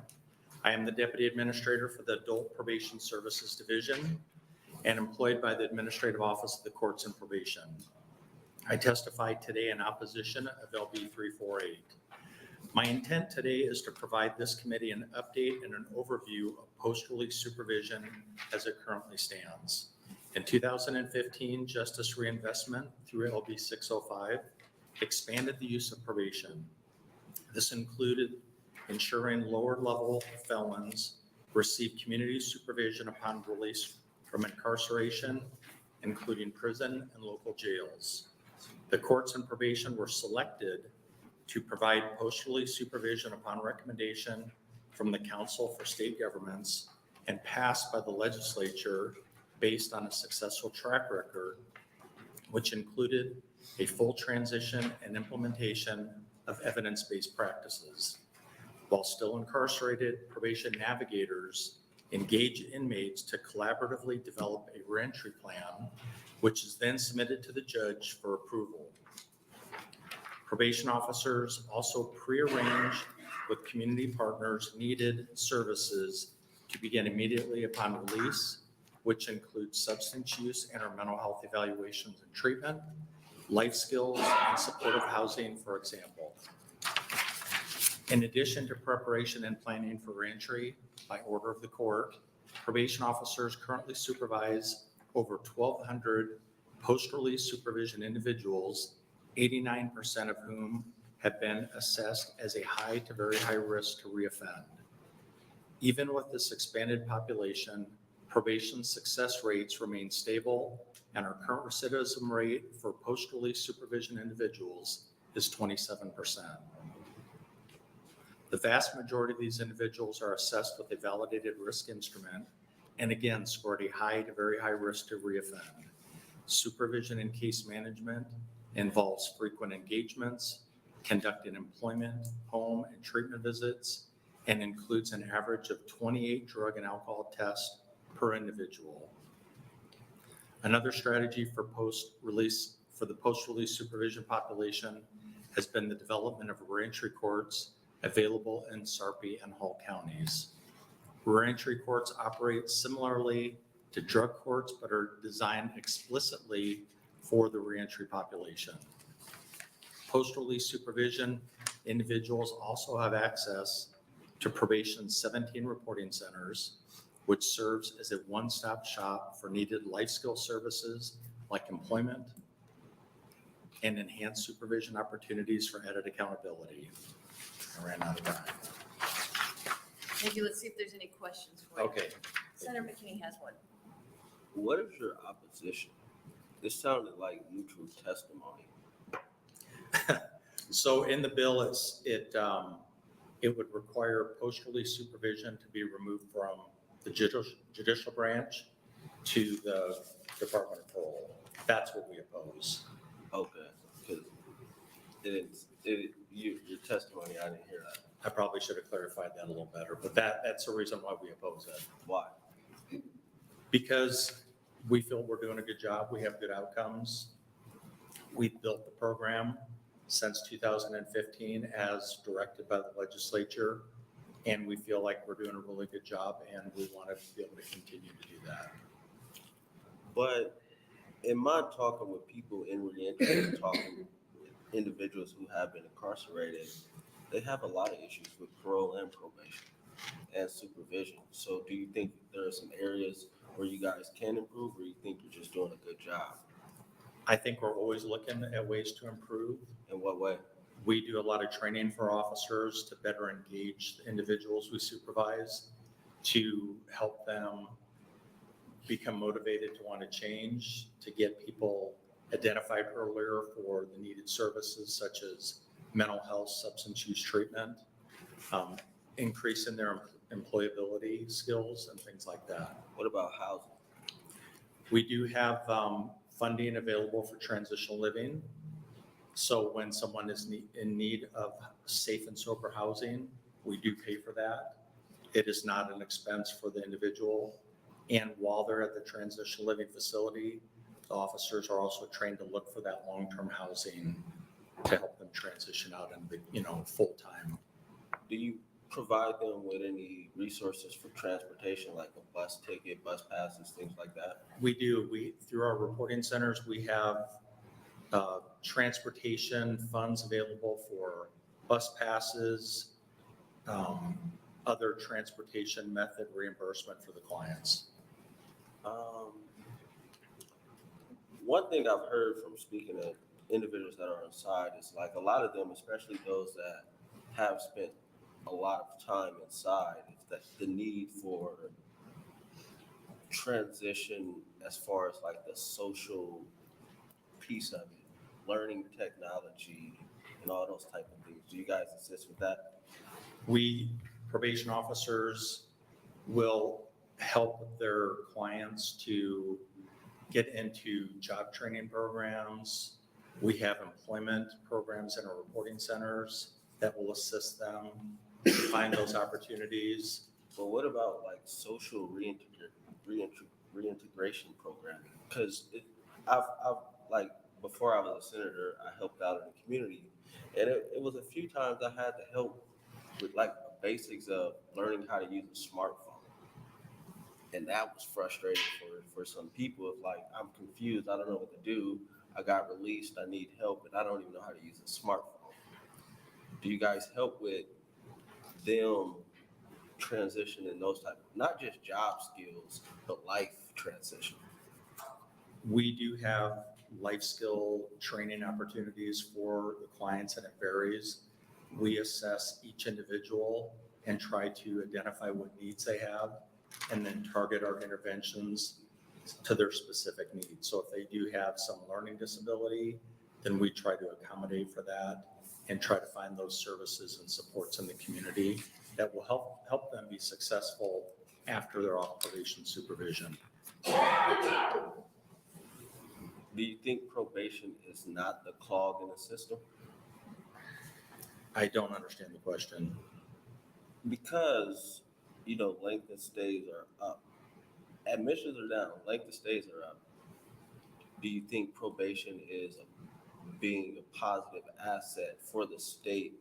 [SPEAKER 21] I am the Deputy Administrator for the Adult Probation Services Division and employed by the Administrative Office of the Courts and Probation. I testify today in opposition of LB 348. My intent today is to provide this committee an update and an overview of post-release supervision as it currently stands. In 2015, Justice Reinvestment through LB 605 expanded the use of probation. This included ensuring lower-level felons receive community supervision upon release from incarceration, including prison and local jails. The courts and probation were selected to provide post-release supervision upon recommendation from the Council for State Governments and passed by the legislature based on a successful track record, which included a full transition and implementation of evidence-based practices. While still incarcerated, probation navigators engage inmates to collaboratively develop a reentry plan, which is then submitted to the judge for approval. Probation officers also prearrange with community partners needed services to begin immediately upon release, which includes substance use and or mental health evaluations and treatment, life skills, and supportive housing, for example. In addition to preparation and planning for reentry by order of the court, probation officers currently supervise over 1,200 post-release supervision individuals, 89% of whom have been assessed as a high to very high risk to reoffend. Even with this expanded population, probation success rates remain stable, and our current recidivism rate for post-release supervision individuals is 27%. The vast majority of these individuals are assessed with a validated risk instrument and again scored a high to very high risk to reoffend. Supervision and case management involves frequent engagements, conducting employment, home, and treatment visits, and includes an average of 28 drug and alcohol tests per individual. Another strategy for the post-release supervision population has been the development of reentry courts available in Sarpy and Hall counties. Reentry courts operate similarly to drug courts, but are designed explicitly for the reentry population. Post-release supervision individuals also have access to probation's 17 reporting centers, which serves as a one-stop shop for needed life skill services like employment and enhanced supervision opportunities for added accountability. I ran out of time.
[SPEAKER 8] Thank you. Let's see if there's any questions for you.
[SPEAKER 21] Okay.
[SPEAKER 8] Senator McKinney has one.
[SPEAKER 4] What is your opposition? This sounded like neutral testimony.
[SPEAKER 21] So in the bill, it would require post-release supervision to be removed from the judicial branch to the Department of Parole. That's what we oppose.
[SPEAKER 4] Okay, because your testimony, I didn't hear that.
[SPEAKER 21] I probably should have clarified that a little better, but that's the reason why we oppose it.
[SPEAKER 4] Why?
[SPEAKER 21] Because we feel we're doing a good job. We have good outcomes. We've built the program since 2015 as directed by the legislature, and we feel like we're doing a really good job, and we want to be able to continue to do that.
[SPEAKER 4] But in my talking with people in reentry, talking with individuals who have been incarcerated, they have a lot of issues with parole and probation and supervision. So do you think there are some areas where you guys can improve, or you think you're just doing a good job?
[SPEAKER 21] I think we're always looking at ways to improve.
[SPEAKER 4] In what way?
[SPEAKER 21] We do a lot of training for officers to better engage the individuals we supervise, to help them become motivated to want to change, to get people identified earlier for the needed services such as mental health, substance use treatment, increasing their employability skills and things like that.
[SPEAKER 4] What about housing?
[SPEAKER 21] We do have funding available for transitional living. So when someone is in need of safe and sober housing, we do pay for that. It is not an expense for the individual. And while they're at the transitional living facility, the officers are also trained to look for that long-term housing to help them transition out into, full-time.
[SPEAKER 4] Do you provide them with any resources for transportation, like a bus ticket, bus passes, things like that?
[SPEAKER 21] We do. Through our reporting centers, we have transportation funds available for bus passes, other transportation method reimbursement for the clients.
[SPEAKER 4] One thing I've heard from speaking to individuals that are inside is like a lot of them, especially those that have spent a lot of time inside, is that the need for transition as far as like the social piece of it, learning technology and all those type of things. Do you guys assist with that?
[SPEAKER 21] We, probation officers, will help their clients to get into job training programs. We have employment programs in our reporting centers that will assist them to find those opportunities.
[SPEAKER 4] But what about like social reintegration programming? Because I've like before I was a senator, I helped out in the community, and it was a few times I had to help with like the basics of learning how to use a smartphone. And that was frustrating for some people. It's like, I'm confused. I don't know what to do. I got released. I need help, and I don't even know how to use a smartphone. Do you guys help with them transitioning those type of, not just job skills, but life transition?
[SPEAKER 21] We do have life skill training opportunities for the clients, and it varies. We assess each individual and try to identify what needs they have, and then target our interventions to their specific needs. So if they do have some learning disability, then we try to accommodate for that and try to find those services and supports in the community that will help them be successful after they're off probation supervision.
[SPEAKER 4] Do you think probation is not the clog in the system?
[SPEAKER 21] I don't understand the question.
[SPEAKER 4] Because, length of stays are up. Admissions are down, length of stays are up. Do you think probation is being a positive asset for the state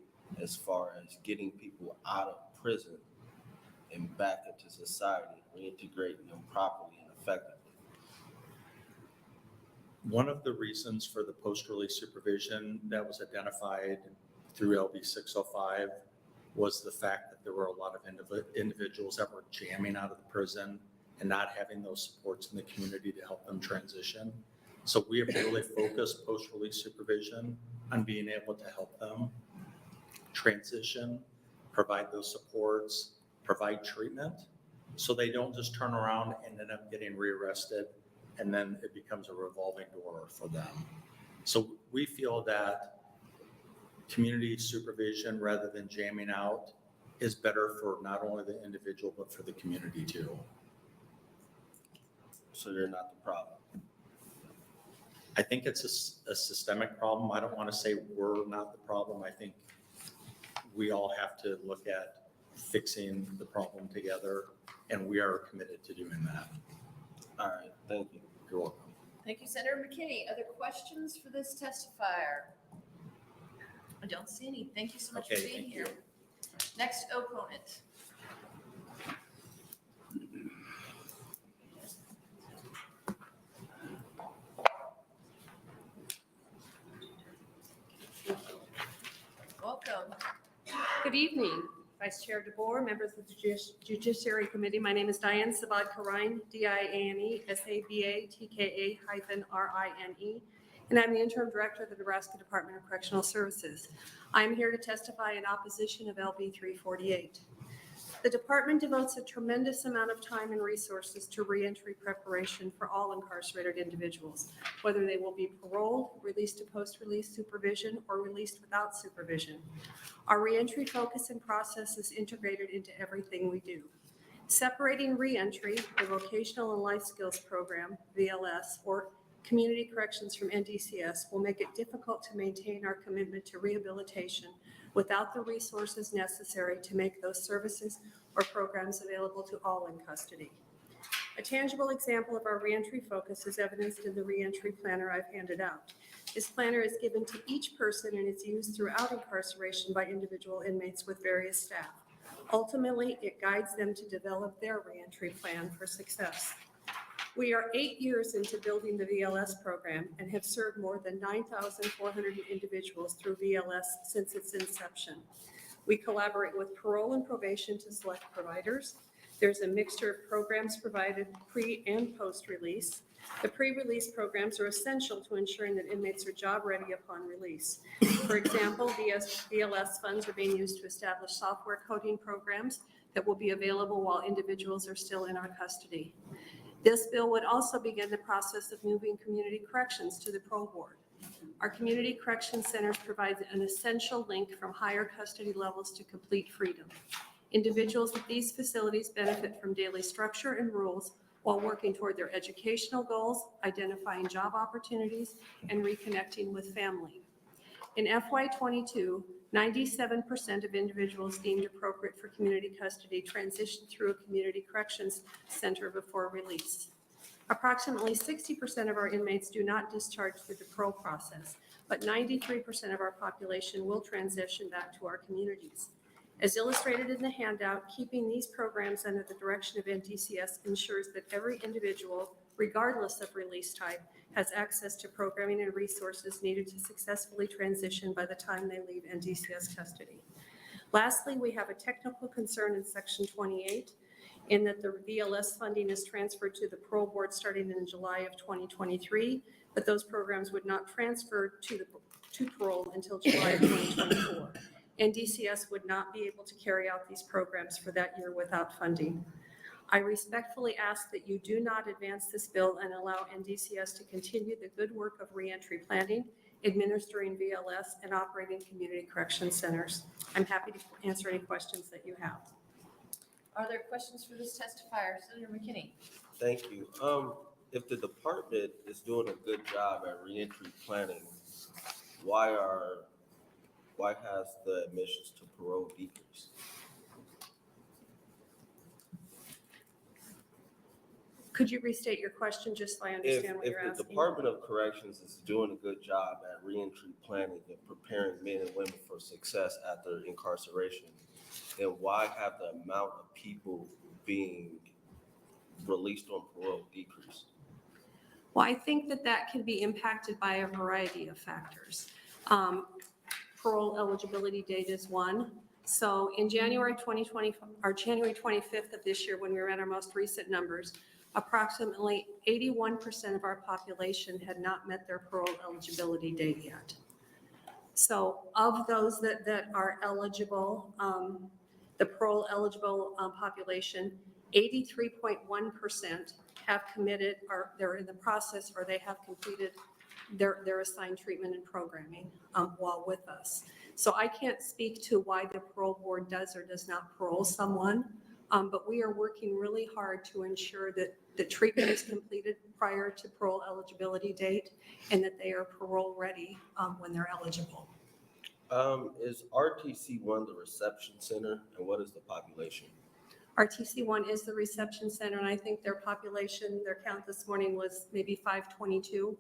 [SPEAKER 4] as far as getting people out of prison and back into society, reintegrating them properly and effectively?
[SPEAKER 21] One of the reasons for the post-release supervision that was identified through LB 605 was the fact that there were a lot of individuals that were jamming out of the prison and not having those supports in the community to help them transition. So we have really focused post-release supervision on being able to help them transition, provide those supports, provide treatment, so they don't just turn around and end up getting rearrested, and then it becomes a revolving door for them. So we feel that community supervision, rather than jamming out, is better for not only the individual, but for the community too.
[SPEAKER 4] So they're not the problem?
[SPEAKER 21] I think it's a systemic problem. I don't want to say we're not the problem. I think we all have to look at fixing the problem together, and we are committed to doing that.
[SPEAKER 4] All right, thank you.
[SPEAKER 21] You're welcome.
[SPEAKER 8] Thank you, Senator McKinney. Other questions for this testifier? I don't see any. Thank you so much for
[SPEAKER 21] Okay,
[SPEAKER 8] being
[SPEAKER 21] thank
[SPEAKER 8] here.
[SPEAKER 21] you.
[SPEAKER 8] Next opponent. Welcome.
[SPEAKER 10] Good evening, Vice Chair DeBoer, members of the Judiciary Committee. My name is Diane Sabad-Karine, D-I-A-N-E, S-A-B-A-T-K-A-R-I-N-E, and I'm the Interim Director of the Nebraska Department of Correctional Services. I'm here to testify in opposition of LB 348. The department devotes a tremendous amount of time and resources to reentry preparation for all incarcerated individuals, whether they will be paroled, released to post-release supervision, or released without supervision. Our reentry focus and process is integrated into everything we do. Separating reentry, the Vocational and Life Skills Program, VLS, or community corrections from NDCS will make it difficult to maintain our commitment to rehabilitation without the resources necessary to make those services or programs available to all in custody. A tangible example of our reentry focus is evidenced in the reentry planner I've handed out. This planner is given to each person and is used throughout incarceration by individual inmates with various staff. Ultimately, it guides them to develop their reentry plan for success. We are 8 years into building the VLS program and have served more than 9,400 individuals through VLS since its inception. We collaborate with parole and probation to select providers. There's a mixture of programs provided pre and post-release. The pre-release programs are essential to ensuring that inmates are job ready upon release. For example, VLS funds are being used to establish software coding programs that will be available while individuals are still in our custody. This bill would also begin the process of moving community corrections to the parole board. Our community correction centers provide an essential link from higher custody levels to complete freedom. Individuals at these facilities benefit from daily structure and rules while working toward their educational goals, identifying job opportunities, and reconnecting with family. In FY22, 97% of individuals deemed appropriate for community custody transitioned through a community corrections center before release. Approximately 60% of our inmates do not discharge through the parole process, but 93% of our population will transition back to our communities. As illustrated in the handout, keeping these programs under the direction of NDCS ensures that every individual, regardless of release type, has access to programming and resources needed to successfully transition by the time they leave NDCS custody. Lastly, we have a technical concern in Section 28 in that the VLS funding is transferred to the parole board starting in July of 2023, but those programs would not transfer to parole until July of 2024. NDCS would not be able to carry out these programs for that year without funding. I respectfully ask that you do not advance this bill and allow NDCS to continue the good work of reentry planning, administering VLS, and operating community correction centers. I'm happy to answer any questions that you have.
[SPEAKER 8] Are there questions for this testifier? Senator McKinney.
[SPEAKER 4] Thank you. If the department is doing a good job at reentry planning, why has the admissions to parole decreased?
[SPEAKER 10] Could you restate your question just so I understand what you're
[SPEAKER 4] If the
[SPEAKER 10] asking?
[SPEAKER 4] Department of Corrections is doing a good job at reentry planning and preparing men and women for success after incarceration, then why have the amount of people being released on parole decreased?
[SPEAKER 10] Well, I think that can be impacted by a variety of factors. Parole eligibility date is one. So in January 2020, or January 25th of this year, when we ran our most recent numbers, approximately 81% of our population had not met their parole eligibility date yet. So of those that are eligible, the parole eligible population, 83.1% have committed, or they're in the process, or they have completed their assigned treatment and programming while with us. So I can't speak to why the parole board does or does not parole someone, but we are working really hard to ensure that the treatment is completed prior to parole eligibility date and that they are parole ready when they're eligible.
[SPEAKER 4] Is RTC1 the reception center, and what is the population?
[SPEAKER 10] RTC1 is the reception center, and I think their population, their count this morning was maybe 522.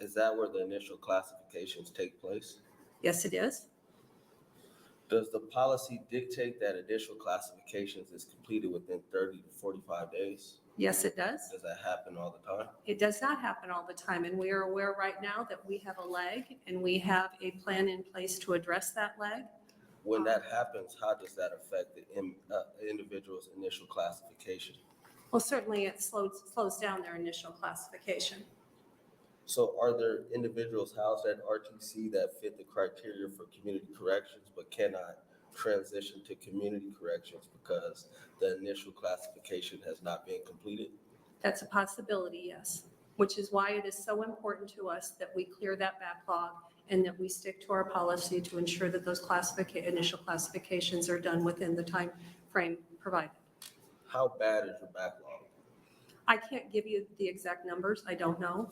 [SPEAKER 4] Is that where the initial classifications take place?
[SPEAKER 10] Yes, it is.
[SPEAKER 4] Does the policy dictate that initial classifications is completed within 30 to 45 days?
[SPEAKER 10] Yes, it does.
[SPEAKER 4] Does that happen all the time?
[SPEAKER 10] It does not happen all the time, and we are aware right now that we have a lag, and we have a plan in place to address that lag.
[SPEAKER 4] When that happens, how does that affect the individual's initial classification?
[SPEAKER 10] Well, certainly it slows down their initial classification.
[SPEAKER 4] So are there individuals housed at RTC that fit the criteria for community corrections but cannot transition to community corrections because the initial classification has not been completed?
[SPEAKER 10] That's a possibility, yes, which is why it is so important to us that we clear that backlog and that we stick to our policy to ensure that those initial classifications are done within the time frame provided.
[SPEAKER 4] How bad is your backlog?
[SPEAKER 10] I can't give you the exact numbers, I don't know.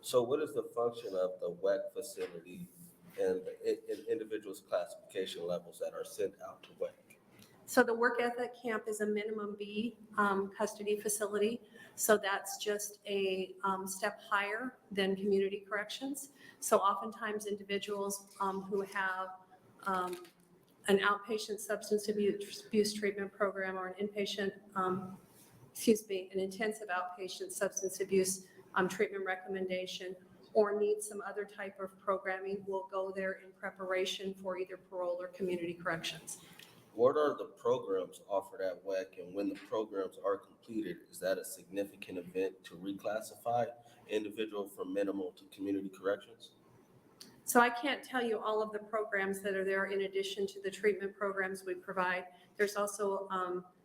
[SPEAKER 4] So what is the function of the WEC facility and individuals' classification levels that are sent out to WEC?
[SPEAKER 10] So the work ethic camp is a minimum B custody facility. So that's just a step higher than community corrections. So oftentimes individuals who have an outpatient substance abuse treatment program or an inpatient, an intensive outpatient substance abuse treatment recommendation or need some other type of programming will go there in preparation for either parole or community corrections.
[SPEAKER 4] What are the programs offered at WEC, and when the programs are completed, is that a significant event to reclassify individual from minimal to community corrections?
[SPEAKER 10] So I can't tell you all of the programs that are there in addition to the treatment programs we provide. There's also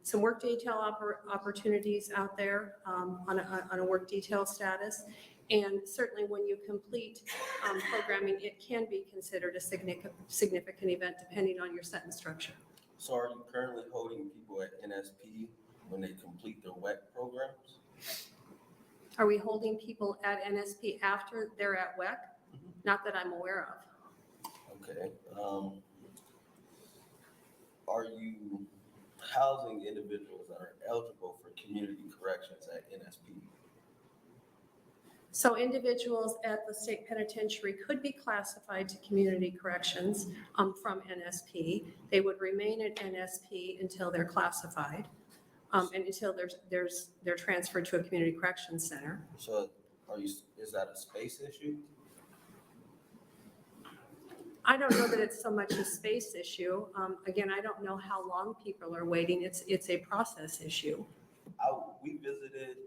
[SPEAKER 10] some work detail opportunities out there on a work detail status. And certainly when you complete programming, it can be considered a significant event depending on your sentence structure.
[SPEAKER 4] So are you currently holding people at NSP when they complete their WEC programs?
[SPEAKER 10] Are we holding people at NSP after they're at WEC? Not that I'm aware of.
[SPEAKER 4] Okay. Are you housing individuals that are eligible for community corrections at NSP?
[SPEAKER 10] So individuals at the state penitentiary could be classified to community corrections from NSP. They would remain at NSP until they're classified and until they're transferred to a community corrections center.
[SPEAKER 4] So is that a space issue?
[SPEAKER 10] I don't know that it's so much a space issue. Again, I don't know how long people are waiting. It's a process issue.
[SPEAKER 4] We visited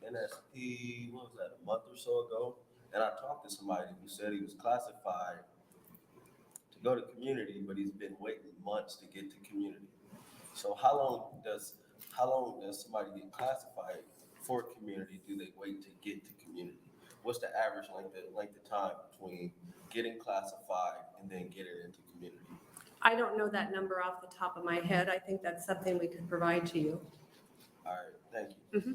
[SPEAKER 4] NSP, what was that, a month or so ago? And I talked to somebody who said he was classified to go to community, but he's been waiting months to get to community. So how long does somebody get classified for community? Do they wait to get to community? What's the average length of time between getting classified and then getting into community?
[SPEAKER 10] I don't know that number off the top of my head. I think that's something we could provide to you.
[SPEAKER 4] All right, thank you.
[SPEAKER 10] Mm-hmm.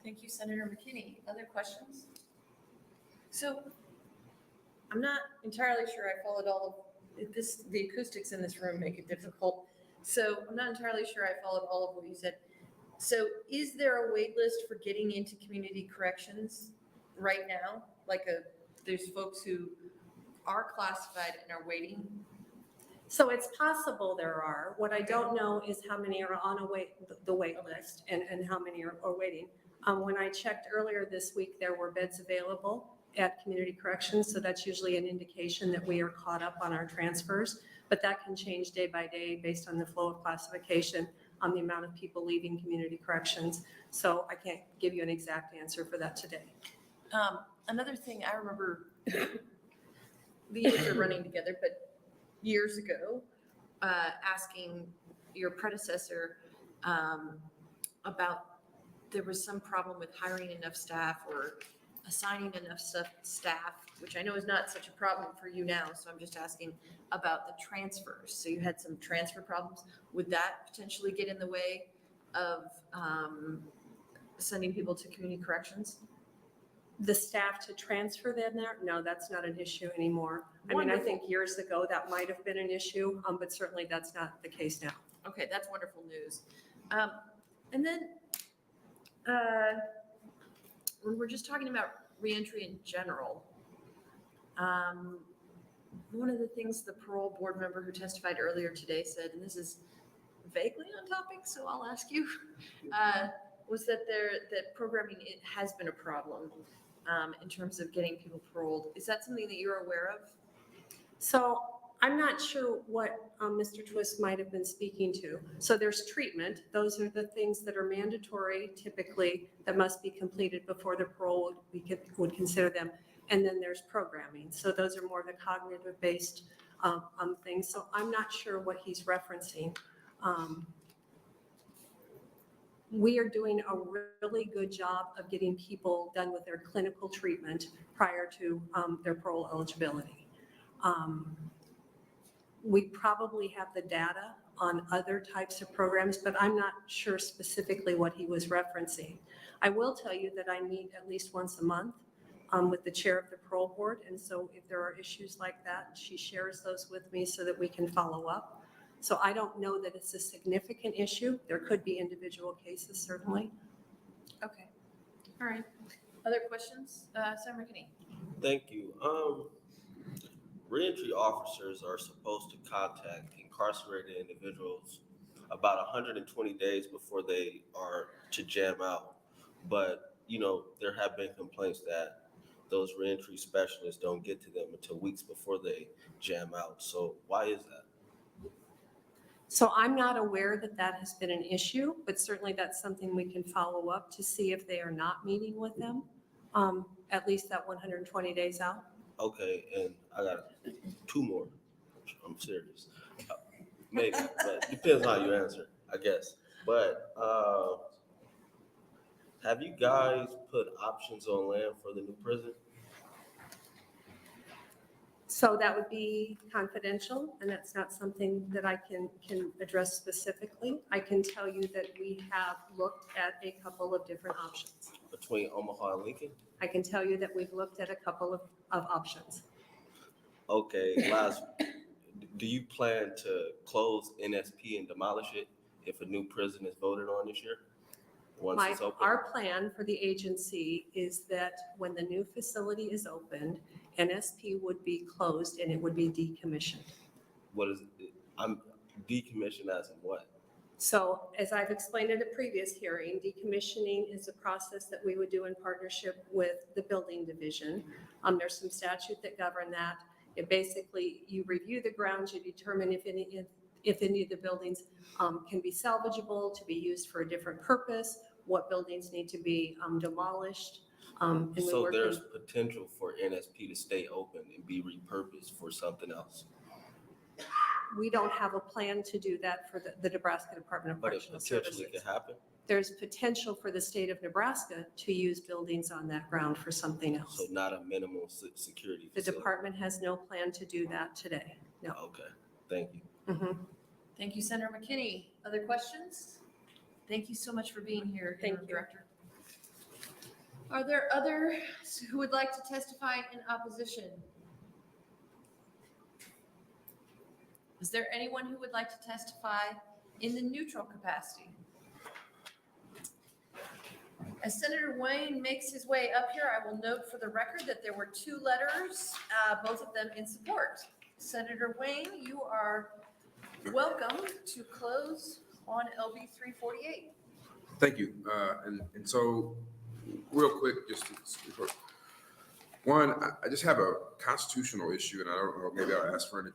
[SPEAKER 8] Thank you, Senator McKinney. Other questions? So I'm not entirely sure I followed all of this. The acoustics in this room make it difficult. So I'm not entirely sure I followed all of what you said. So is there a wait list for getting into community corrections right now? There's folks who are classified and are waiting?
[SPEAKER 10] So it's possible there are. What I don't know is how many are on the wait list and how many are waiting. When I checked earlier this week, there were beds available at community corrections. So that's usually an indication that we are caught up on our transfers, but that can change day by day based on the flow of classification, on the amount of people leaving community corrections. So I can't give you an exact answer for that today.
[SPEAKER 8] Another thing I remember, the years are running together, but years ago, asking your predecessor about there was some problem with hiring enough staff or assigning enough staff, which I know is not such a problem for you now. So I'm just asking about the transfers. So you had some transfer problems. Would that potentially get in the way of sending people to community corrections?
[SPEAKER 10] The staff to transfer them there? No, that's not an issue anymore. I mean, I think years ago that might have been an issue, but certainly that's not the case now.
[SPEAKER 8] Okay, that's wonderful news. And then when we're just talking about reentry in general, one of the things the parole board member who testified earlier today said, and this is vaguely on topic, so I'll ask you, was that that programming has been a problem in terms of getting people paroled. Is that something that you're aware of?
[SPEAKER 10] So I'm not sure what Mr. Twist might have been speaking to. So there's treatment. Those are the things that are mandatory typically that must be completed before the parole would consider them. And then there's programming. So those are more the cognitive based things. So I'm not sure what he's referencing. We are doing a really good job of getting people done with their clinical treatment prior to their parole eligibility. We probably have the data on other types of programs, but I'm not sure specifically what he was referencing. I will tell you that I meet at least once a month with the chair of the parole board. And so if there are issues like that, she shares those with me so that we can follow up. So I don't know that it's a significant issue. There could be individual cases, certainly.
[SPEAKER 8] Okay, all right. Other questions? Senator McKinney?
[SPEAKER 4] Thank you. Reentry officers are supposed to contact incarcerated individuals about 120 days before they are to jam out. But, you know, there have been complaints that those reentry specialists don't get to them until weeks before they jam out. So why is that?
[SPEAKER 10] So I'm not aware that that has been an issue, but certainly that's something we can follow up to see if they are not meeting with them, at least that 120 days out.
[SPEAKER 4] Okay, and I got two more. I'm serious. Maybe, but depends how you answer, I guess. But have you guys put options on land for the new prison?
[SPEAKER 10] So that would be confidential, and that's not something that I can address specifically. I can tell you that we have looked at a couple of different options.
[SPEAKER 4] Between Omaha and Lincoln?
[SPEAKER 10] I can tell you that we've looked at a couple of options.
[SPEAKER 4] Okay, last, do you plan to close NSP and demolish it if a new prison is voted on this year? Once it's open?
[SPEAKER 10] Our plan for the agency is that when the new facility is opened, NSP would be closed and it would be decommissioned.
[SPEAKER 4] What is it? I'm decommissioned as in what?
[SPEAKER 10] So as I've explained in a previous hearing, decommissioning is a process that we would do in partnership with the building division. There's some statute that govern that. It basically, you review the grounds, you determine if any of the buildings can be salvageable, to be used for a different purpose, what buildings need to be demolished. And
[SPEAKER 4] So there's potential for NSP to stay open and be repurposed for something else?
[SPEAKER 10] We don't have a plan to do that for the Nebraska Department of Correctional Services.
[SPEAKER 4] But it potentially could happen?
[SPEAKER 10] There's potential for the state of Nebraska to use buildings on that ground for something else.
[SPEAKER 4] So not a minimal security
[SPEAKER 10] The
[SPEAKER 4] facility?
[SPEAKER 10] department has no plan to do that today, no.
[SPEAKER 4] Okay, thank you.
[SPEAKER 10] Mhm.
[SPEAKER 8] Thank you, Senator McKinney. Other questions? Thank you so much for being here, Interim Director. Are there others who would like to testify in opposition? Is there anyone who would like to testify in the neutral capacity? As Senator Wayne makes his way up here, I will note for the record that there were two letters, both of them in support. Senator Wayne, you are welcome to close on LB 348.
[SPEAKER 2] Thank you. And so, real quick, just to, one, I just have a constitutional issue, and I don't know, maybe I'll ask for an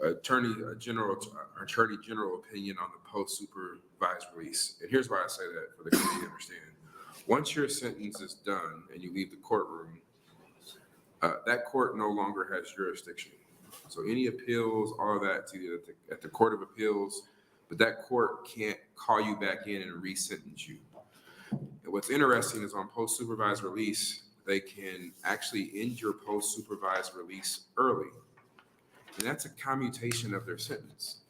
[SPEAKER 2] attorney general opinion on the post-supervised release. And here's why I say that for the committee to understand. Once your sentence is done and you leave the courtroom, that court no longer has jurisdiction. So any appeals, all of that's either at the Court of Appeals, but that court can't call you back in and re-sentence you. And what's interesting is on post-supervised release, they can actually end your post-supervised release early. And that's a commutation of their sentence.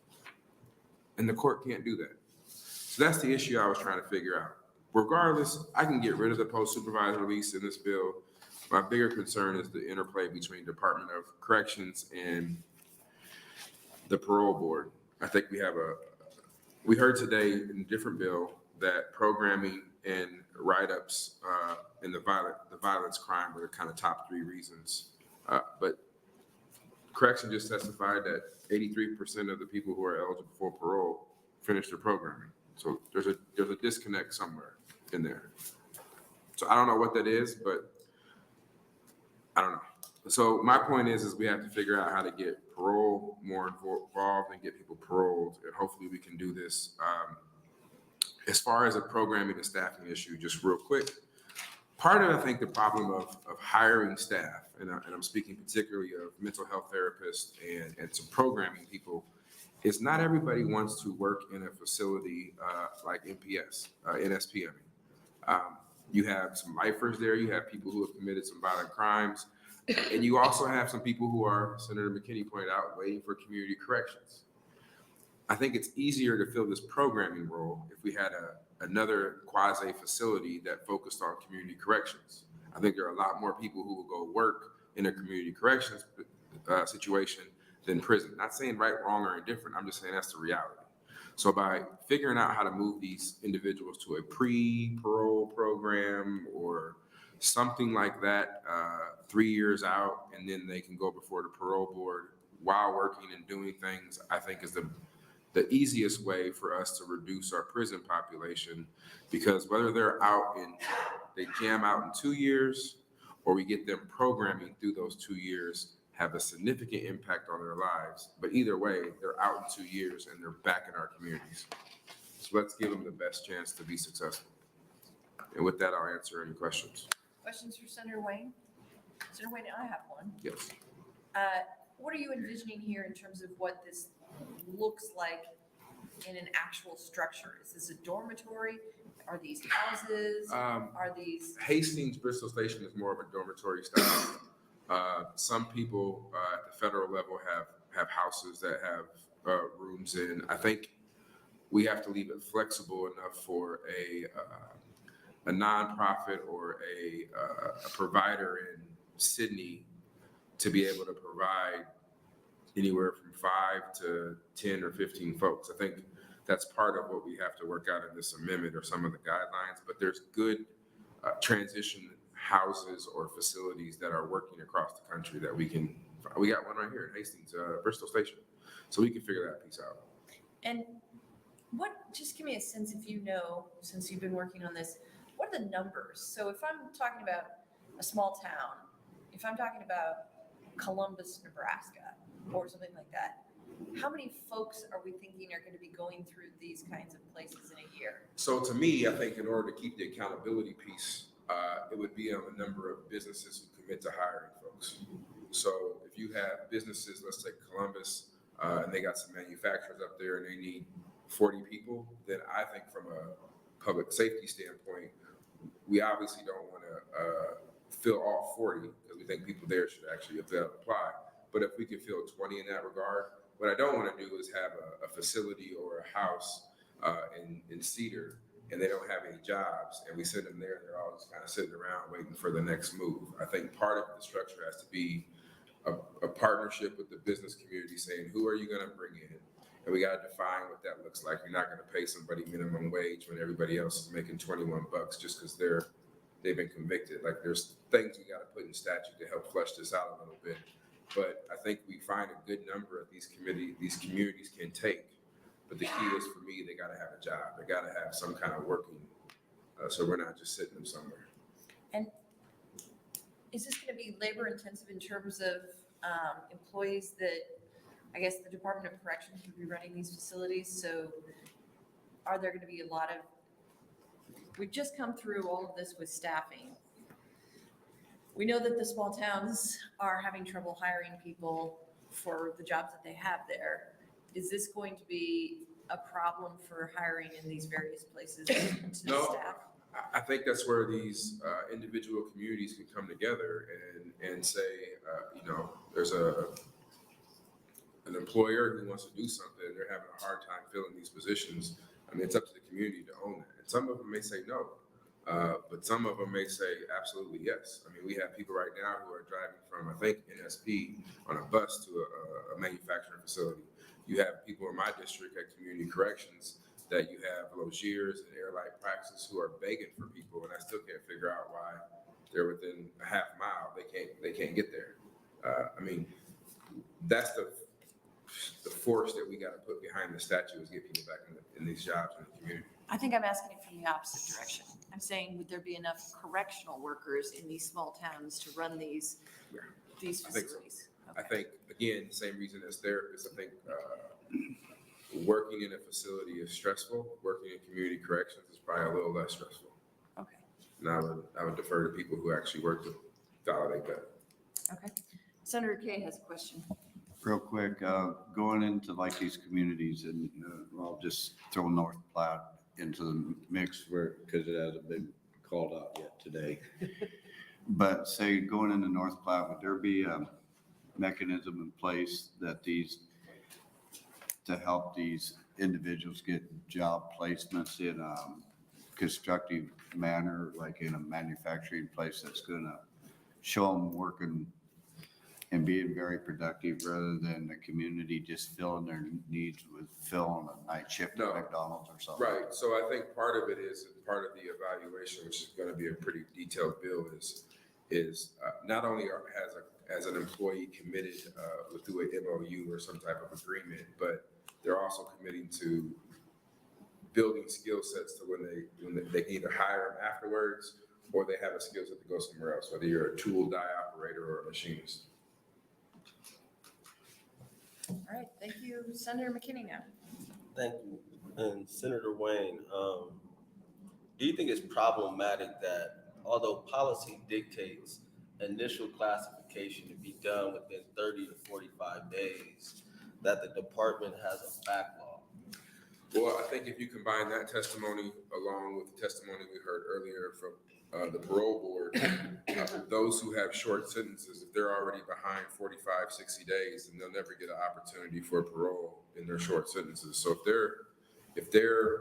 [SPEAKER 2] And the court can't do that. So that's the issue I was trying to figure out. Regardless, I can get rid of the post-supervised release in this bill. My bigger concern is the interplay between Department of Corrections and the Parole Board. I think we heard today in a different bill that programming and write-ups and the violence crime were the kind of top three reasons. But Correction just testified that 83% of the people who are eligible for parole finish their programming. So there's a disconnect somewhere in there. So I don't know what that is, but I don't know. So my point is we have to figure out how to get parole more involved and get people paroled, and hopefully we can do this. As far as a programming and staffing issue, just real quick, part of, I think, the problem of hiring staff, and I'm speaking particularly of mental health therapists and some programming people, is not everybody wants to work in a facility like NSP, I mean. You have some lifers there, you have people who have committed some violent crimes, and you also have some people who are, Senator McKinney pointed out, waiting for community corrections. I think it's easier to fill this programming role if we had another quasi facility that focused on community corrections. I think there are a lot more people who will go work in a community corrections situation than prison. Not saying right, wrong, or indifferent. I'm just saying that's the reality. So by figuring out how to move these individuals to a pre-parole program or something like that, 3 years out, and then they can go before the parole board while working and doing things, I think is the easiest way for us to reduce our prison population, because whether they jam out in 2 years or we get them programming through those 2 years, have a significant impact on their lives. But either way, they're out in 2 years and they're back in our communities. So let's give them the best chance to be successful. And with that, I'll answer any questions.
[SPEAKER 8] Questions for Senator Wayne? Senator Wayne, I have one.
[SPEAKER 2] Yes.
[SPEAKER 8] What are you envisioning here in terms of what this looks like in an actual structure? Is this a dormitory? Are these houses? Are these?
[SPEAKER 2] Hastings Bristol Station is more of a dormitory style. Some people at the federal level have houses that have rooms in. I think we have to leave it flexible enough for a nonprofit or a provider in Sydney to be able to provide anywhere from 5 to 10 or 15 folks. I think that's part of what we have to work out in this amendment or some of the guidelines, but there's good transition houses or facilities that are working across the country that we got one right here in Hastings, Bristol Station. So we can figure that piece out.
[SPEAKER 8] And just give me a sense, if you know, since you've been working on this, what are the numbers? So if I'm talking about a small town, if I'm talking about Columbus, Nebraska, or something like that, how many folks are we thinking are going to be going through these kinds of places in a year?
[SPEAKER 2] So to me, I think in order to keep the accountability piece, it would be on the number of businesses who commit to hiring folks. So if you have businesses, let's take Columbus, and they got some manufacturers up there and they need 40 people, then I think from a public safety standpoint, we obviously don't want to fill all 40 because we think people there should actually apply. But if we could fill 20 in that regard, what I don't want to do is have a facility or a house in Cedar and they don't have any jobs and we send them there and they're all just kind of sitting around waiting for the next move. I think part of the structure has to be a partnership with the business community saying, who are you going to bring in? And we got to define what that looks like. You're not going to pay somebody minimum wage when everybody else is making $21 just because they've been convicted. Like there's things we got to put in statute to help flesh this out a little bit. But I think we find a good number of these communities can take. But the key is for me, they got to have a job. They got to have some kind of working. So we're not just sitting them somewhere.
[SPEAKER 8] And is this going to be labor intensive in terms of employees that, I guess the Department of Corrections would be running these facilities? So are there going to be a lot of, we've just come through all of this with staffing. We know that the small towns are having trouble hiring people for the jobs that they have there. Is this going to be a problem for hiring in these various places to staff?
[SPEAKER 2] I think that's where these individual communities can come together and say, there's an employer who wants to do something, and they're having a hard time filling these positions. I mean, it's up to the community to own that. And some of them may say no, but some of them may say absolutely yes. I mean, we have people right now who are driving from, I think, NSP on a bus to a manufacturing facility. You have people in my district at Community Corrections that you have Logiers and Airlight Praxis who are begging for people, and I still can't figure out why they're within a half mile. They can't get there. I mean, that's the force that we got to put behind the statute is get people back in these jobs in the community.
[SPEAKER 8] I think I'm asking it from the opposite direction. I'm saying, would there be enough correctional workers in these small towns to run these facilities?
[SPEAKER 2] I think so. Okay. I think, again, the same reason as therapists, I think working in a facility is stressful. Working in community corrections is probably a little less stressful.
[SPEAKER 8] Okay.
[SPEAKER 2] And I would defer to people who actually work to validate that.
[SPEAKER 8] Okay. Senator Kay has a question.
[SPEAKER 1] Real quick, going into like these communities and I'll just throw North Platte into the mix because it hasn't been called out yet today. But say going into North Platte, would there be a mechanism in place that to help these individuals get job placements in a constructive manner, like in a manufacturing place that's gonna show them working and being very productive rather than the community just filling their needs with filling a night shift at McDonald's or something.
[SPEAKER 2] Right, so I think part of it is, part of the evaluation, which is gonna be a pretty detailed bill, is not only as an employee committed through an MOU or some type of agreement, but they're also committing to building skill sets to when they can either hire them afterwards, or they have a skill set to go somewhere else, whether you're a tool die operator or a machinist.
[SPEAKER 8] All right, thank you, Senator McKinney now.
[SPEAKER 4] Thank you. And Senator Wayne, do you think it's problematic that although policy dictates initial classification to be done within 30 to 45 days, that the department has a backlog?
[SPEAKER 2] Well, I think if you combine that testimony along with the testimony we heard earlier from the parole board, those who have short sentences, if they're already behind 45, 60 days, then they'll never get an opportunity for parole in their short sentences. So if they're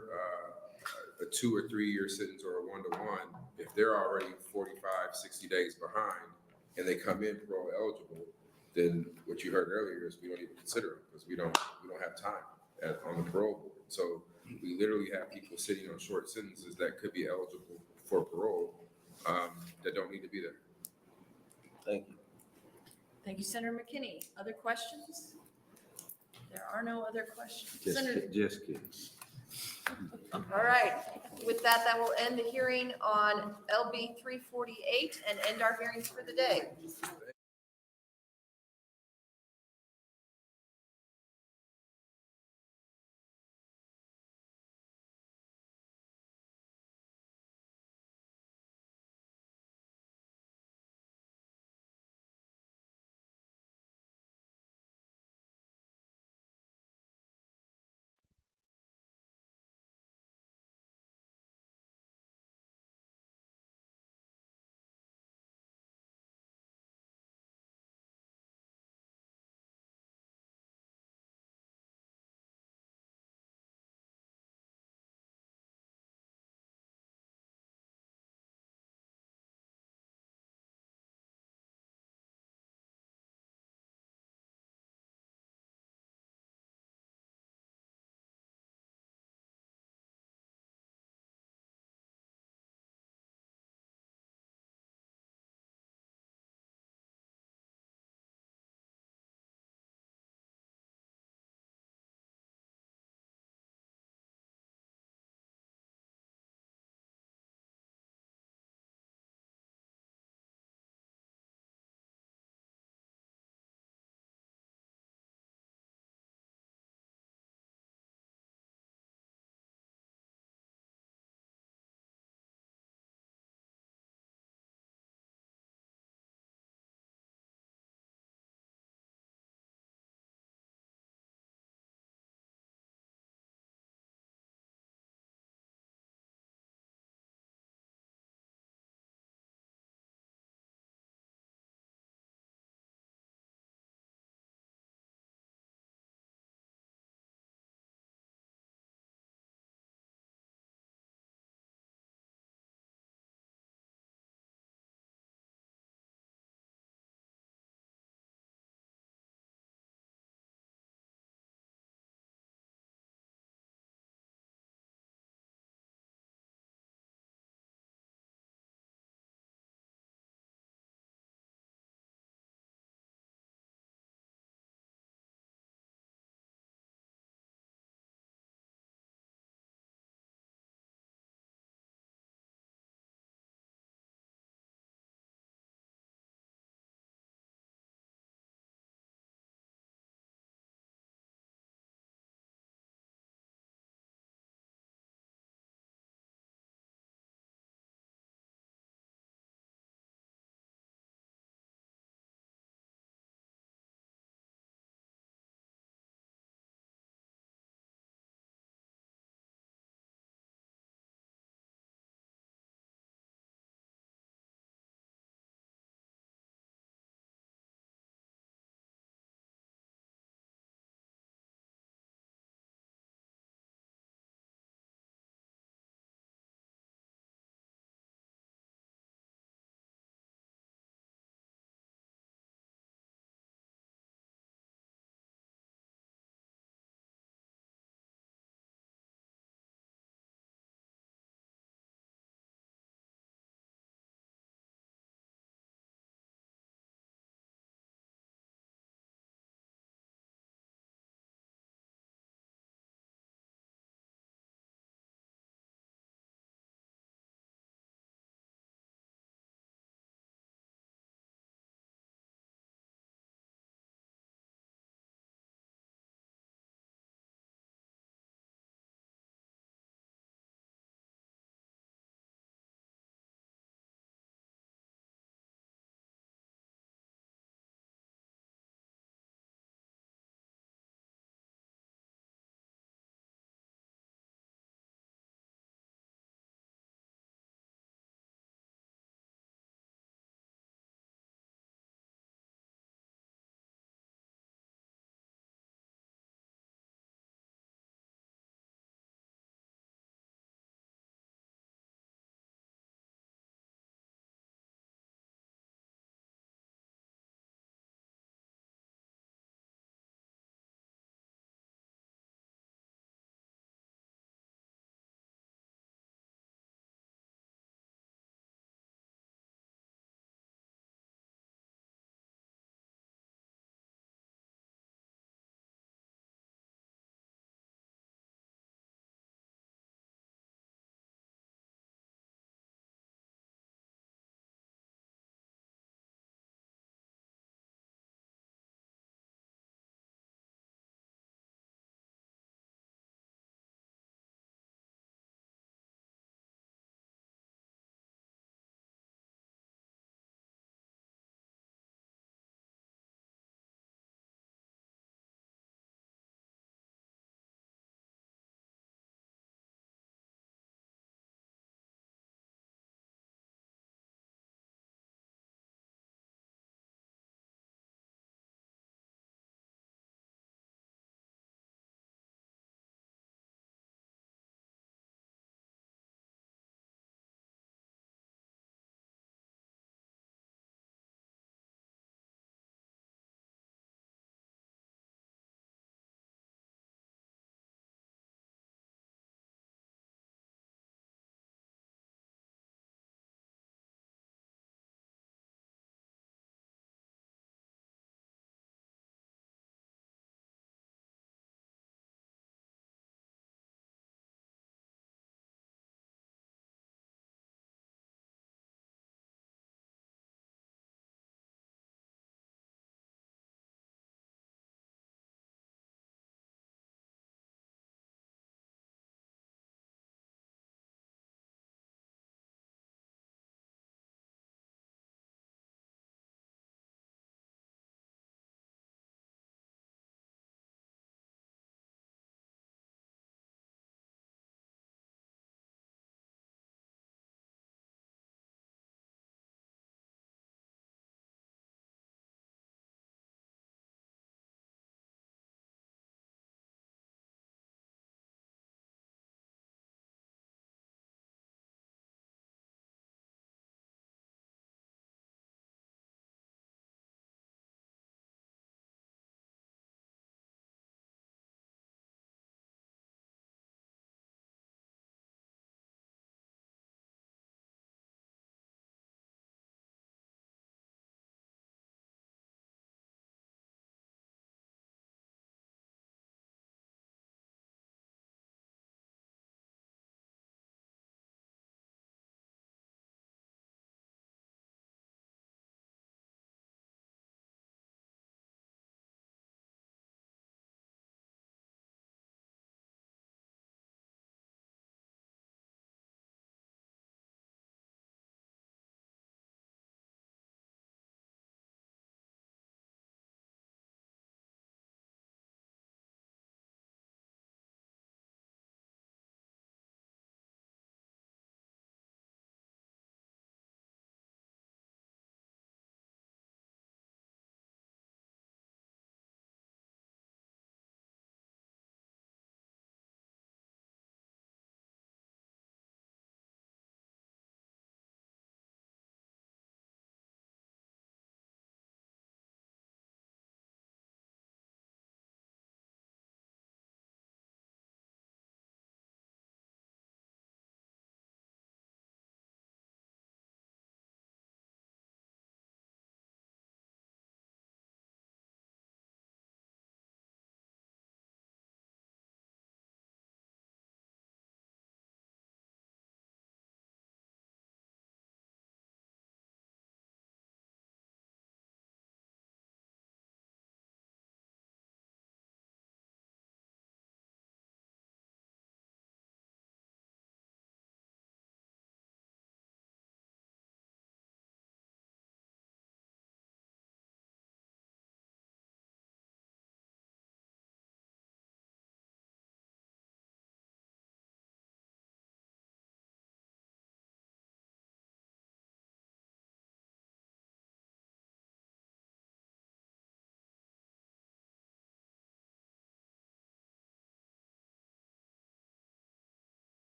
[SPEAKER 2] a 2 or 3 year sentence or a 1-to-1, if they're already 45, 60 days behind and they come in parole eligible, then what you heard earlier is we don't even consider them because we don't have time on the parole board. So we literally have people sitting on short sentences that could be eligible for parole that don't need to be there.
[SPEAKER 4] Thank you.
[SPEAKER 8] Thank you, Senator McKinney. Other questions? There are no other questions.
[SPEAKER 1] Just kidding.
[SPEAKER 8] All right, with that, that will end the hearing on LB 348 and end our hearings for the day.